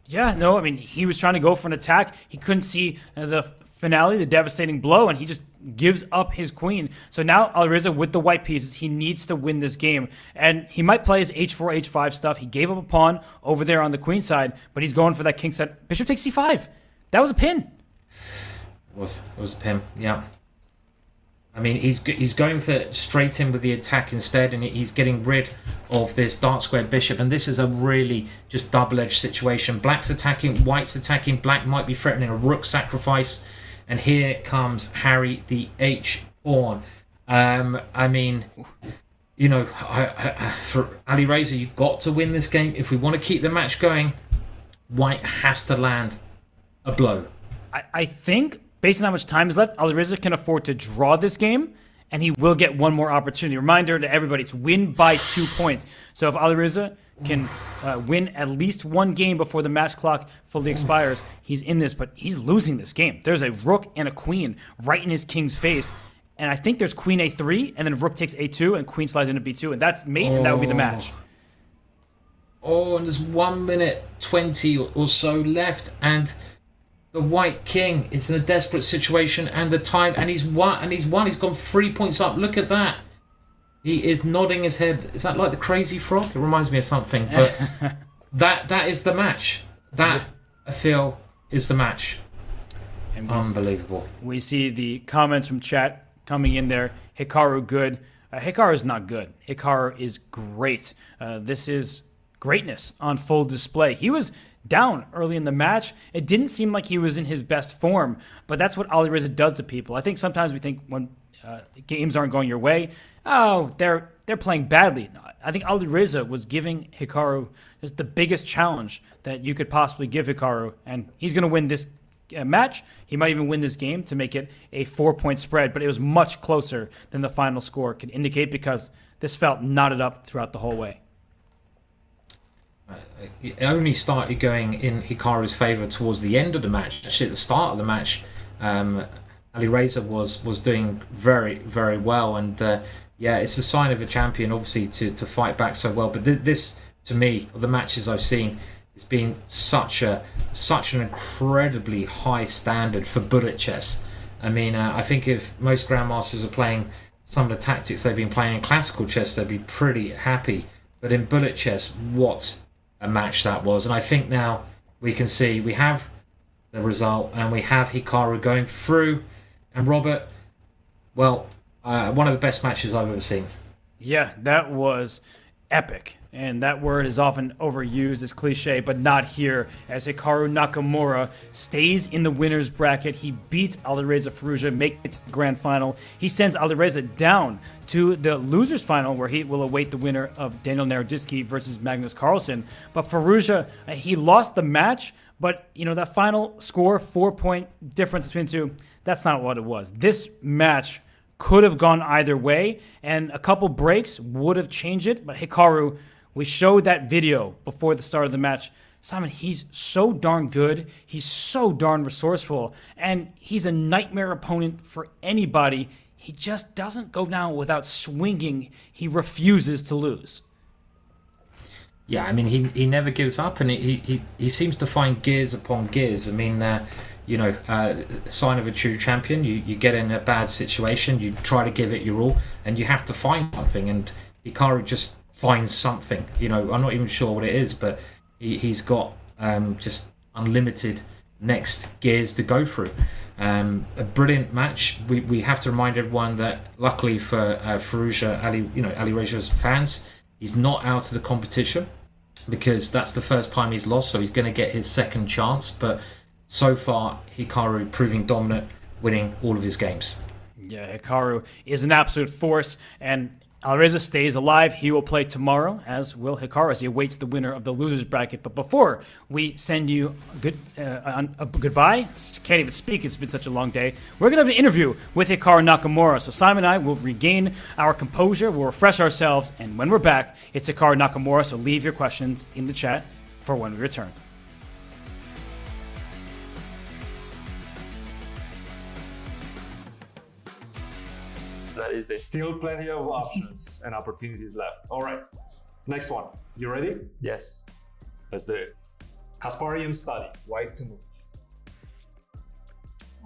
Speaker 3: Yeah, no, I mean, he was trying to go for an attack. He couldn't see the finale, the devastating blow, and he just gives up his queen. So now Alireza with the white pieces, he needs to win this game. And he might play his h4, h5 stuff. He gave up a pawn over there on the queen side, but he's going for that king side. Bishop takes c5. That was a pin.
Speaker 4: It was a pin, yeah. I mean, he's going for straight in with the attack instead, and he's getting rid of this dark squared bishop. And this is a really just double-edged situation. Black's attacking, white's attacking. Black might be threatening a rook sacrifice. And here comes Harry the H-pawn. I mean, you know, for Alireza, you've got to win this game. If we want to keep the match going, white has to land a blow.
Speaker 3: I think, based on how much time is left, Alireza can afford to draw this game, and he will get one more opportunity. Reminder to everybody, it's win by 2 points. So if Alireza can win at least one game before the match clock fully expires, he's in this, but he's losing this game. There's a rook and a queen right in his king's face, and I think there's queen a3, and then rook takes a2, and queen slides into b2, and that's mate, and that would be the match.
Speaker 4: Oh, and there's 1 minute 20 or so left, and the white king is in a desperate situation, and the time, and he's won. He's gone 3 points up. Look at that. He is nodding his head. Is that like the crazy frog? It reminds me of something, but that is the match. That, I feel, is the match.
Speaker 3: And
Speaker 4: Unbelievable.
Speaker 3: We see the comments from chat coming in there. Hikaru good. Hikaru is not good. Hikaru is great. This is greatness on full display. He was down early in the match. It didn't seem like he was in his best form, but that's what Alireza does to people. I think sometimes we think when games aren't going your way, oh, they're playing badly. I think Alireza was giving Hikaru just the biggest challenge that you could possibly give Hikaru, and he's going to win this match. He might even win this game to make it a 4-point spread, but it was much closer than the final score could indicate because this felt knotted up throughout the whole way.
Speaker 4: It only started going in Hikaru's favour towards the end of the match. Actually, at the start of the match, Alireza was doing very, very well, and yeah, it's a sign of a champion, obviously, to fight back so well. But this, to me, of the matches I've seen, it's been such an incredibly high standard for bullet chess. I mean, I think if most grandmasters are playing some of the tactics they've been playing in classical chess, they'd be pretty happy. But in bullet chess, what a match that was. And I think now we can see we have the result, and we have Hikaru going through. And Robert, well, one of the best matches I've ever seen.
Speaker 3: Yeah, that was epic. And that word is often overused as cliche, but not here, as Hikaru Nakamura stays in the winner's bracket. He beats Alireza Firouzja, makes it to the grand final. He sends Alireza down to the loser's final, where he will await the winner of Daniel Naroditsky versus Magnus Carlsen. But Firouzja, he lost the match, but that final score, 4-point difference between two, that's not what it was. This match could have gone either way, and a couple breaks would have changed it, but Hikaru, we showed that video before the start of the match. Simon, he's so darn good. He's so darn resourceful. And he's a nightmare opponent for anybody. He just doesn't go down without swinging. He refuses to lose.
Speaker 4: Yeah, I mean, he never gives up, and he seems to find gears upon gears. I mean, sign of a true champion. You get in a bad situation, you try to give it your all, and you have to find something. And Hikaru just finds something. I'm not even sure what it is, but he's got just unlimited next gears to go through. A brilliant match. We have to remind everyone that luckily for Firouzja, Alireza's fans, he's not out of the competition because that's the first time he's lost, so he's going to get his second chance. But so far, Hikaru proving dominant, winning all of his games.
Speaker 3: Yeah, Hikaru is an absolute force, and Alireza stays alive. He will play tomorrow, as will Hikaru, as he awaits the winner of the loser's bracket. But before we send you a goodbye, can't even speak, it's been such a long day, we're going to have an interview with Hikaru Nakamura. So Simon and I will regain our composure, we'll refresh ourselves, and when we're back, it's Hikaru Nakamura. So leave your questions in the chat for when we return.
Speaker 18: That is it. Still plenty of options and opportunities left. All right, next one. You ready?
Speaker 16: Yes.
Speaker 18: Let's do it. Kasparian study. White to move.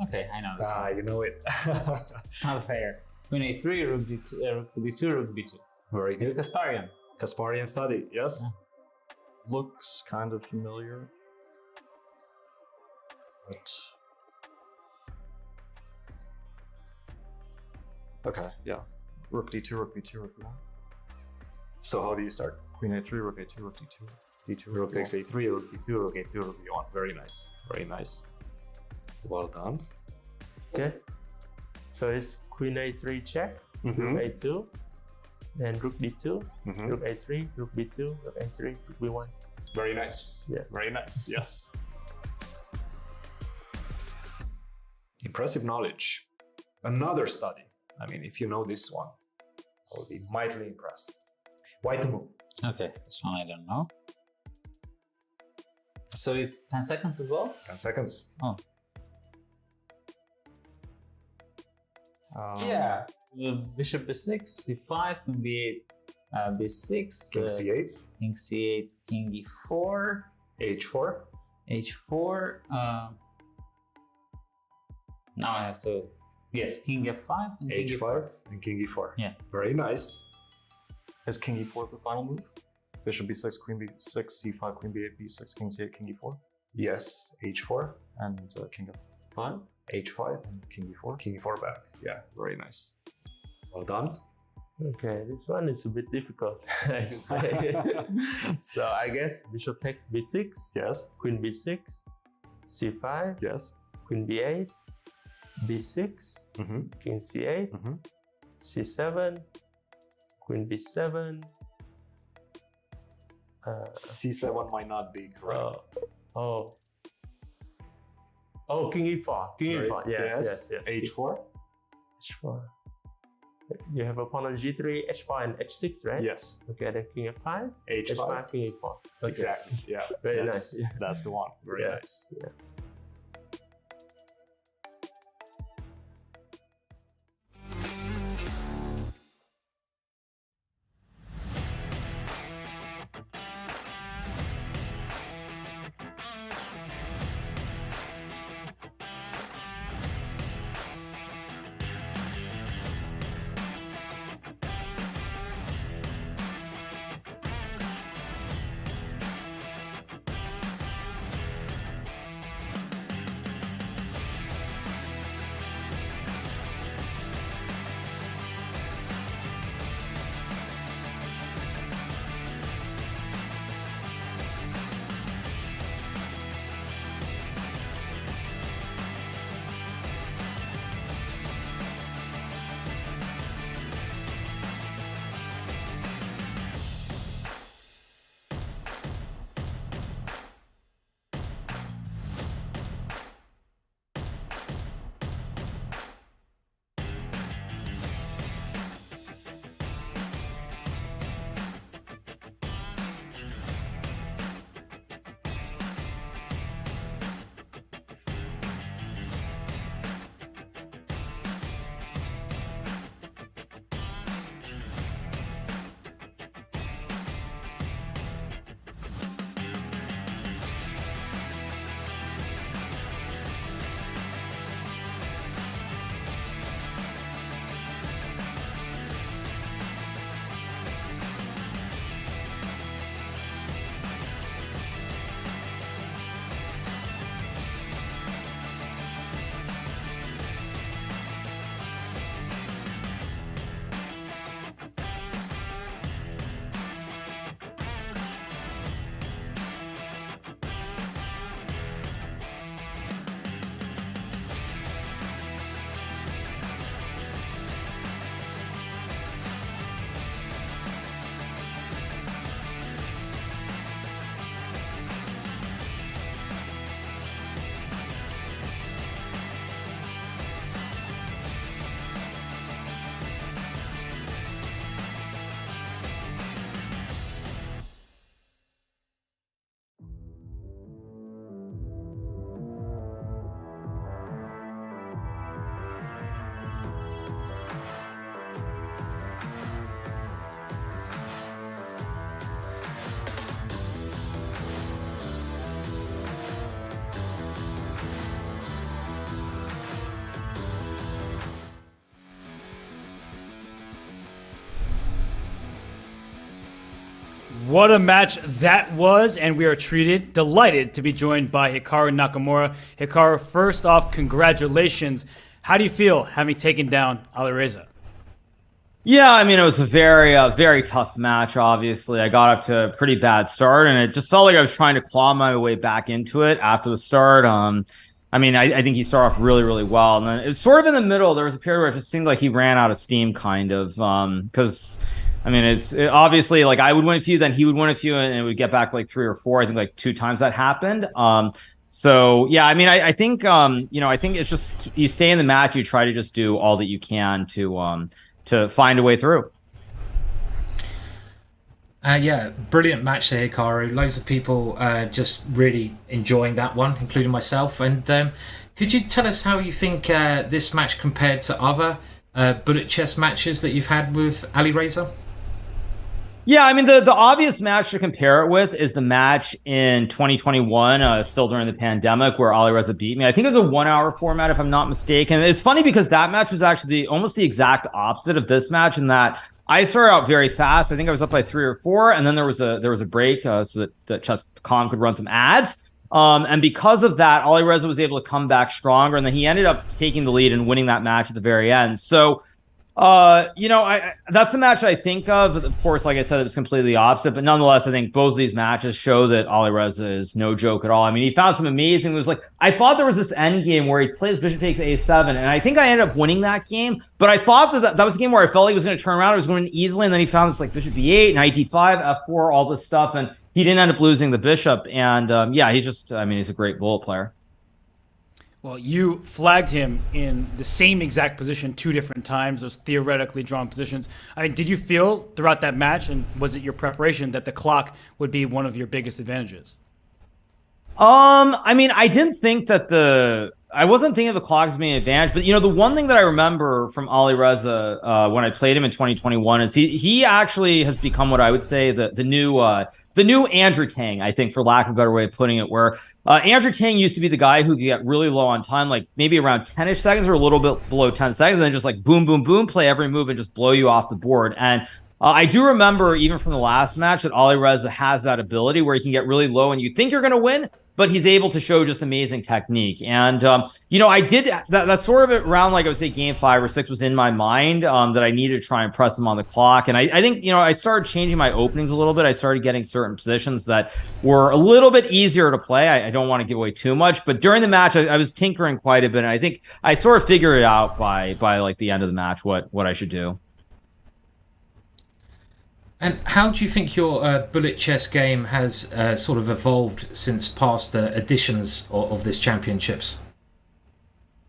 Speaker 20: Okay, I know this one.
Speaker 18: You know it.
Speaker 20: It's not fair. Queen a3, rook d2, rook b2, rook b2.
Speaker 18: Very good.
Speaker 20: It's Kasparian.
Speaker 18: Kasparian study, yes.
Speaker 20: Yeah.
Speaker 21: Looks kind of familiar. But... okay, yeah. Rook d2, rook b2, rook b1.
Speaker 18: So how do you start?
Speaker 21: Queen a3, rook a2, rook d2, d2,
Speaker 18: rook takes a3, rook b2, rook a2, rook b1. Very nice, very nice. Well done.
Speaker 16: Okay. So it's queen a3 check, rook a2, then rook d2, rook a3, rook b2, rook a3, rook b1.
Speaker 18: Very nice.
Speaker 16: Yeah.
Speaker 18: Very nice. Yes. Impressive knowledge. Another study. I mean, if you know this one, I'll be mightily impressed. Why to move?
Speaker 20: Okay, this one I don't know. So it's 10 seconds as well?
Speaker 18: 10 seconds.
Speaker 20: Oh. Yeah. Bishop b6, c5, queen b8, b6,
Speaker 18: King c8,
Speaker 20: king c8, king e4,
Speaker 18: h4,
Speaker 20: h4. Now I have to, yes, king f5 and king
Speaker 18: h5, and king e4.
Speaker 20: Yeah.
Speaker 18: Very nice. Is king e4 the final move? Bishop b6, queen b6, c5, queen b8, b6, king c8, king e4. Yes, h4 and king f5, h5, and king e4. King e4 back. Yeah, very nice. Well done.
Speaker 16: Okay, this one is a bit difficult, I can say. So I guess bishop takes b6.
Speaker 18: Yes.
Speaker 16: Queen b6, c5.
Speaker 18: Yes.
Speaker 16: Queen b8, b6, king c8, c7, queen b7.
Speaker 18: C7 might not be correct.
Speaker 16: Oh, king e4. King e4. Yes.
Speaker 18: H4.
Speaker 16: H4. You have opponent g3, h4, and h6, right?
Speaker 18: Yes.
Speaker 16: Okay, then king f5,
Speaker 18: H5,
Speaker 16: h5, king e4. Okay.
Speaker 18: Exactly. Yeah.
Speaker 16: Very
Speaker 18: that's,
Speaker 16: nice. Yeah.
Speaker 18: That's the one. Very
Speaker 16: Yeah.
Speaker 18: nice.
Speaker 16: Yeah.
Speaker 3: What a match that was, and we are delighted to be joined by Hikaru Nakamura. Hikaru, first off, congratulations. How do you feel having taken down Alireza?
Speaker 6: Yeah, I mean, it was a very tough match, obviously. I got up to a pretty bad start, and it just felt like I was trying to claw my way back into it after the start. I mean, I think he started off really well, and then it was sort of in the middle. There was a period where it just seemed like he ran out of steam, kind of, because... I mean, it's obviously like I would win a few, then he would win a few, and it would get back like 3 or 4. I think like 2 times that happened. So yeah, I mean, I think I think it's just you stay in the match, you try to just do all that you can to find a way through.
Speaker 4: Yeah, brilliant match there, Hikaru. Loads of people just really enjoying that one, including myself. And could you tell us how you think this match compared to other bullet chess matches that you've had with Alireza?
Speaker 6: Yeah, I mean, the obvious match to compare it with is the match in 2021, still during the pandemic, where Alireza beat me. I think it was a 1-hour format, if I'm not mistaken. It's funny because that match was actually almost the exact opposite of this match, in that I started out very fast. I think I was up by 3 or 4, and then there was a break so that Chess.com could run some ads. And because of that, Alireza was able to come back stronger, and then he ended up taking the lead and winning that match at the very end. So, that's the match I think of. Of course, like I said, it was completely opposite, but nonetheless, I think both of these matches show that Alireza is no joke at all. I mean, he found some amazing. It was like, I thought there was this end game where he plays bishop takes a7, and I think I ended up winning that game. But I thought that was a game where I felt like he was going to turn around. It was going easily, and then he found this like bishop b8, knight d5, f4, all this stuff, and he didn't end up losing the bishop. And he's just, I mean, he's a great bullet player.
Speaker 3: Well, you flagged him in the same exact position 2 different times, those theoretically drawn positions. I mean, did you feel throughout that match, and was it your preparation, that the clock would be one of your biggest advantages?
Speaker 6: I mean, I didn't think that I wasn't thinking of the clock as being an advantage, but the one thing that I remember from Alireza when I played him in 2021 is he actually has become what I would say the new Andrew Tang, I think, for lack of a better way of putting it, where Andrew Tang used to be the guy who could get really low on time, like maybe around 10-ish seconds or a little bit below 10 seconds, and then just like boom, boom, boom, play every move and just blow you off the board. And I do remember, even from the last match, that Alireza has that ability where he can get really low and you think you're going to win, but he's able to show just amazing technique. And, I did that sort of around, like I would say, game 5 or 6 was in my mind that I needed to try and press him on the clock. And I think, I started changing my openings a little bit. I started getting certain positions that were a little bit easier to play. I don't want to give away too much, but during the match, I was tinkering quite a bit. And I think I sort of figured it out by like the end of the match, what I should do.
Speaker 4: And how do you think your bullet chess game has sort of evolved since past editions of this championships?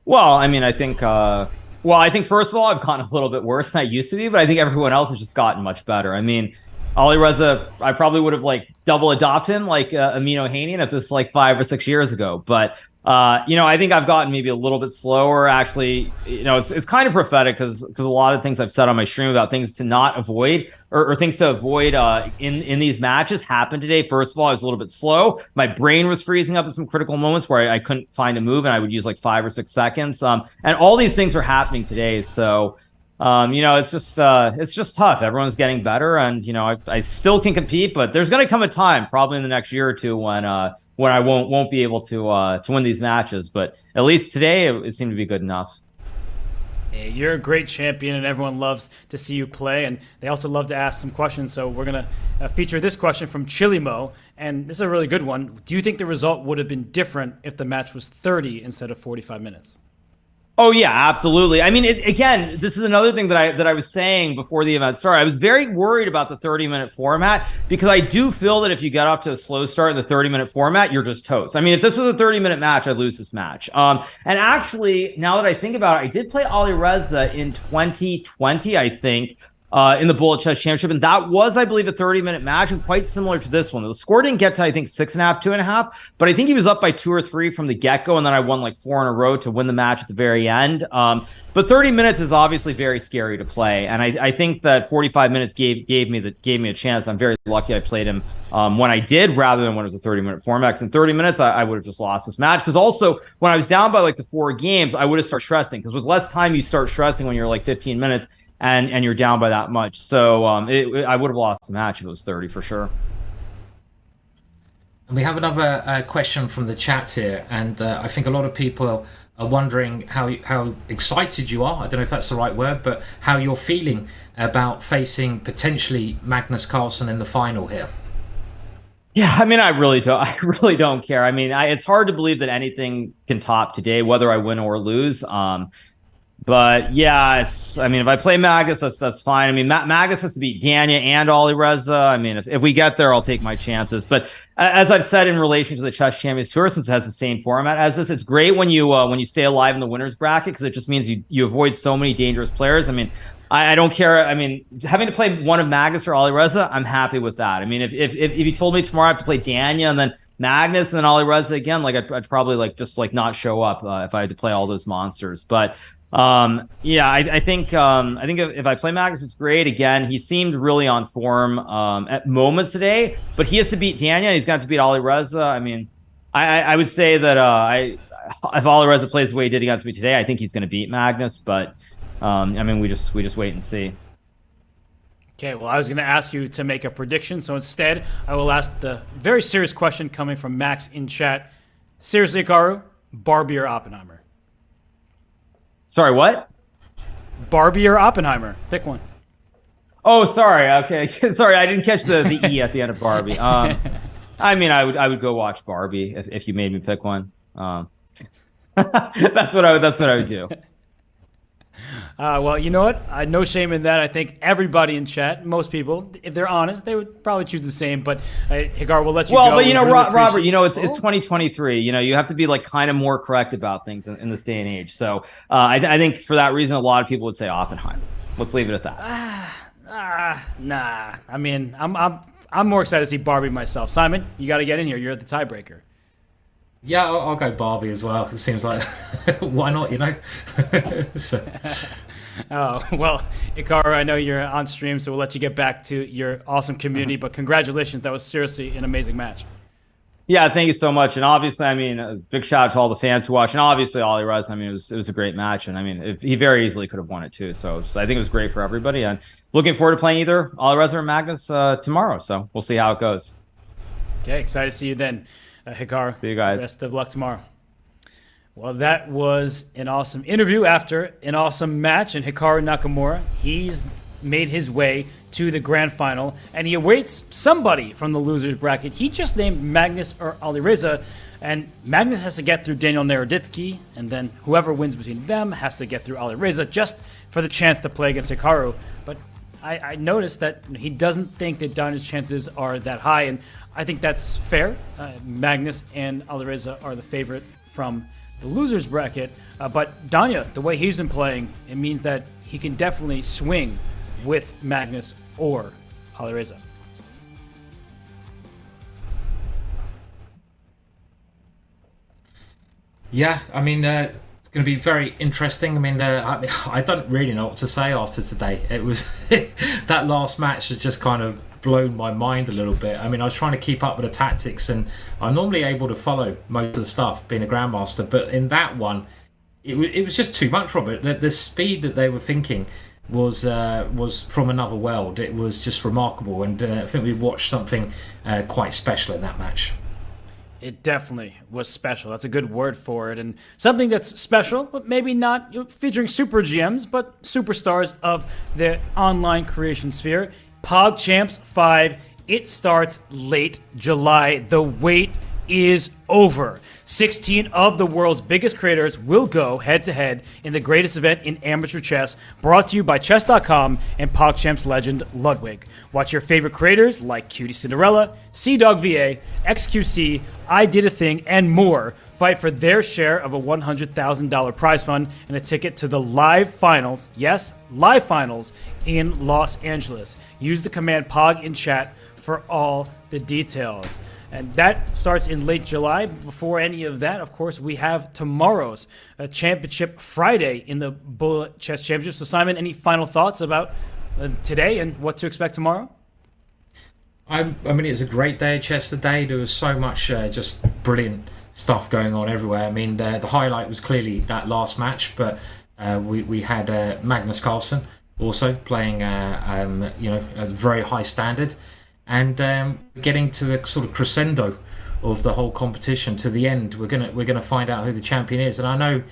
Speaker 6: Well, I mean, I think first of all, I've gotten a little bit worse than I used to be, but I think everyone else has just gotten much better. I mean, Alireza, I probably would have like double adopted him like Amino Hanian if this like 5 or 6 years ago, but I think I've gotten maybe a little bit slower. Actually, it's kind of prophetic because a lot of things I've said on my stream about things to not avoid or things to avoid in these matches happened today. First of all, I was a little bit slow. My brain was freezing up in some critical moments where I couldn't find a move, and I would use like 5 or 6 seconds. And all these things were happening today. So, it's just tough. Everyone's getting better, and I still can compete, but there's going to come a time, probably in the next year or two, when I won't be able to win these matches. But at least today, it seemed to be good enough.
Speaker 3: Hey, you're a great champion, and everyone loves to see you play, and they also love to ask some questions. So we're going to feature this question from Chilimo, and this is a really good one. Do you think the result would have been different if the match was 30 instead of 45 minutes?
Speaker 6: Oh yeah, absolutely. I mean, again, this is another thing that I was saying before the event started. I was very worried about the 30-minute format because I do feel that if you get off to a slow start in the 30-minute format, you're just toast. I mean, if this was a 30-minute match, I'd lose this match. And actually, now that I think about it, I did play Alireza in 2020, I think, in the Bullet Chess Championship, and that was, I believe, a 30-minute match, and quite similar to this one. The score didn't get to, I think, 6.5, 2.5, but I think he was up by 2 or 3 from the get-go, and then I won like 4 in a row to win the match at the very end. But 30 minutes is obviously very scary to play, and I think that 45 minutes gave me a chance. I'm very lucky I played him when I did, rather than when it was a 30-minute format. Because in 30 minutes, I would have just lost this match. Because also, when I was down by like the 4 games, I would have started stressing. Because with less time, you start stressing when you're like 15 minutes. And you're down by that much. So I would have lost the match if it was 30 for sure.
Speaker 4: And we have another question from the chat here. And I think a lot of people are wondering how excited you are. I don't know if that's the right word, but how you're feeling about facing potentially Magnus Carlsen in the final here.
Speaker 6: Yeah, I mean, I really don't care. I mean, it's hard to believe that anything can top today, whether I win or lose. But yeah, I mean, if I play Magnus, that's fine. I mean, Magnus has to beat Danya and Alireza. I mean, if we get there, I'll take my chances. But as I've said in relation to the Chess Champions Tour, since it has the same format as this, it's great when you stay alive in the winners bracket, because it just means you avoid so many dangerous players. I mean, I don't care. I mean, having to play one of Magnus or Alireza, I'm happy with that. I mean, if you told me tomorrow I have to play Danya and then Magnus and then Alireza again, like I'd probably just not show up if I had to play all those monsters. But Yeah, I think if I play Magnus, it's great. Again, he seemed really on form at moments today, but he has to beat Danya. He's got to beat Alireza. I mean, I would say that if Alireza plays the way he did against me today, I think he's going to beat Magnus. But I mean, we just wait and see.
Speaker 3: Okay, well, I was going to ask you to make a prediction, so instead, I will ask the very serious question coming from Max in chat. Seriously, Hikaru, Barbie or Oppenheimer?
Speaker 6: Sorry, what?
Speaker 3: Barbie or Oppenheimer? Pick one.
Speaker 6: Oh, sorry. Okay, sorry, I didn't catch the E at the end of Barbie. I mean, I would go watch Barbie if you made me pick one. That's what I would do.
Speaker 3: Well, you know what? No shame in that. I think everybody in chat, most people, if they're honest, they would probably choose the same. But Hikaru, we'll let you go.
Speaker 6: Well, but you know,
Speaker 3: really
Speaker 6: Robert, you know, it's 2023. You know, you have to be like kind of more correct about things in this day and age. So I think for that reason, a lot of people would say Oppenheimer. Let's leave it at that.
Speaker 3: Nah. I mean, I'm more excited to see Barbie myself. Simon, you got to get in here. You're the tiebreaker.
Speaker 4: Yeah, I'll go Barbie as well. It seems like, why not, you know? So.
Speaker 3: Oh, well, Hikaru, I know you're on stream, so we'll let you get back to your awesome community. But congratulations. That was seriously an amazing match.
Speaker 6: Yeah, thank you so much. And obviously, I mean, a big shout out to all the fans who watch. And obviously, Alireza, I mean, it was a great match. And I mean, he very easily could have won it too. So I think it was great for everybody. And looking forward to playing either Alireza or Magnus tomorrow. So we'll see how it goes.
Speaker 3: Okay, excited to see you then. Hikaru,
Speaker 6: see you guys.
Speaker 3: Best of luck tomorrow. Well, that was an awesome interview after an awesome match. And Hikaru Nakamura, he's made his way to the grand final, and he awaits somebody from the losers bracket. He just named Magnus or Alireza, and Magnus has to get through Daniel Naroditsky, and then whoever wins between them has to get through Alireza just for the chance to play against Hikaru. But I noticed that he doesn't think that Danya's chances are that high, and I think that's fair. Magnus and Alireza are the favorite from the losers bracket. But Danya, the way he's been playing, it means that he can definitely swing with Magnus or Alireza.
Speaker 4: Yeah, I mean, it's going to be very interesting. I mean, I don't really know what to say after today. It was that last match has just kind of blown my mind a little bit. I mean, I was trying to keep up with the tactics, and I'm normally able to follow most of the stuff being a grandmaster, but in that one, it was just too much, Robert. The speed that they were thinking was from another world. It was just remarkable, and I think we watched something quite special in that match.
Speaker 3: It definitely was special. That's a good word for it. And something that's special, but maybe not featuring super GMs, but superstars of the online creation sphere. PogChamps 5, it starts late July. The wait is over. 16 of the world's biggest creators will go head-to-head in the greatest event in amateur chess, brought to you by Chess.com and PogChamps legend Ludwig. Watch your favorite creators like Cutie Cinderella, Sea-Dog VA, XQC, I Did a Thing, and more fight for their share of a $100,000 prize fund and a ticket to the live finals, yes, live finals in Los Angeles. Use the command POG in chat for all the details. And that starts in late July. Before any of that, of course, we have tomorrow's championship Friday in the Bullet Chess Championship. So, Simon, any final thoughts about today and what to expect tomorrow?
Speaker 4: I mean, it was a great day of chess today. There was so much just brilliant stuff going on everywhere. I mean, the highlight was clearly that last match, but we had Magnus Carlsen also playing, a very high standard. And getting to the sort of crescendo of the whole competition to the end, we're gonna find out who the champion is. And I know,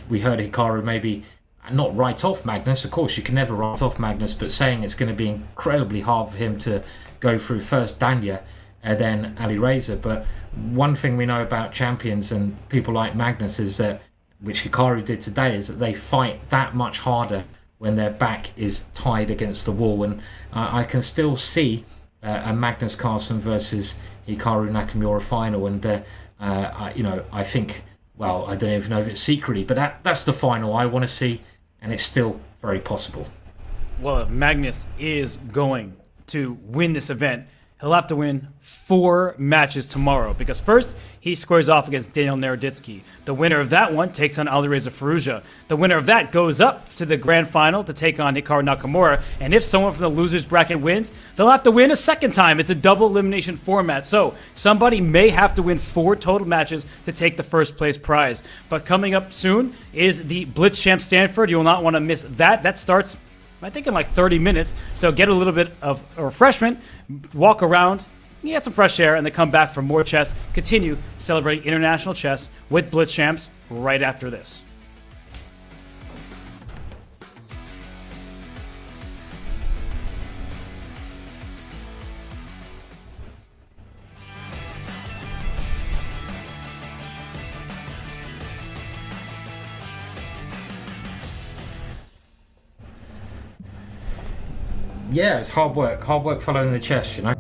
Speaker 4: we heard Hikaru maybe not write off Magnus. Of course, you can never write off Magnus, but saying it's going to be incredibly hard for him to go through first Danya and then Alireza. But one thing we know about champions and people like Magnus is that, which Hikaru did today, is that they fight that much harder when their back is tied against the wall. And I can still see a Magnus Carlsen versus Hikaru Nakamura final. And, I think, well, I don't even know if it's secretly, but that's the final I want to see, and it's still very possible.
Speaker 3: Well, if Magnus is going to win this event, he'll have to win 4 matches tomorrow, because first he squares off against Daniel Naroditsky. The winner of that one takes on Alireza Firouzja. The winner of that goes up to the grand final to take on Hikaru Nakamura, and if someone from the losers bracket wins, they'll have to win a second time. It's a double elimination format, so somebody may have to win 4 total matches to take the first place prize. But coming up soon is the Blitz Champ Stanford. You will not want to miss that. That starts, I think, in like 30 minutes, so get a little bit of a refreshment, walk around, get some fresh air, and then come back for more chess. Continue celebrating international chess with Blitz Champs right after this.
Speaker 4: Yeah, it's hard work following the chess, you know.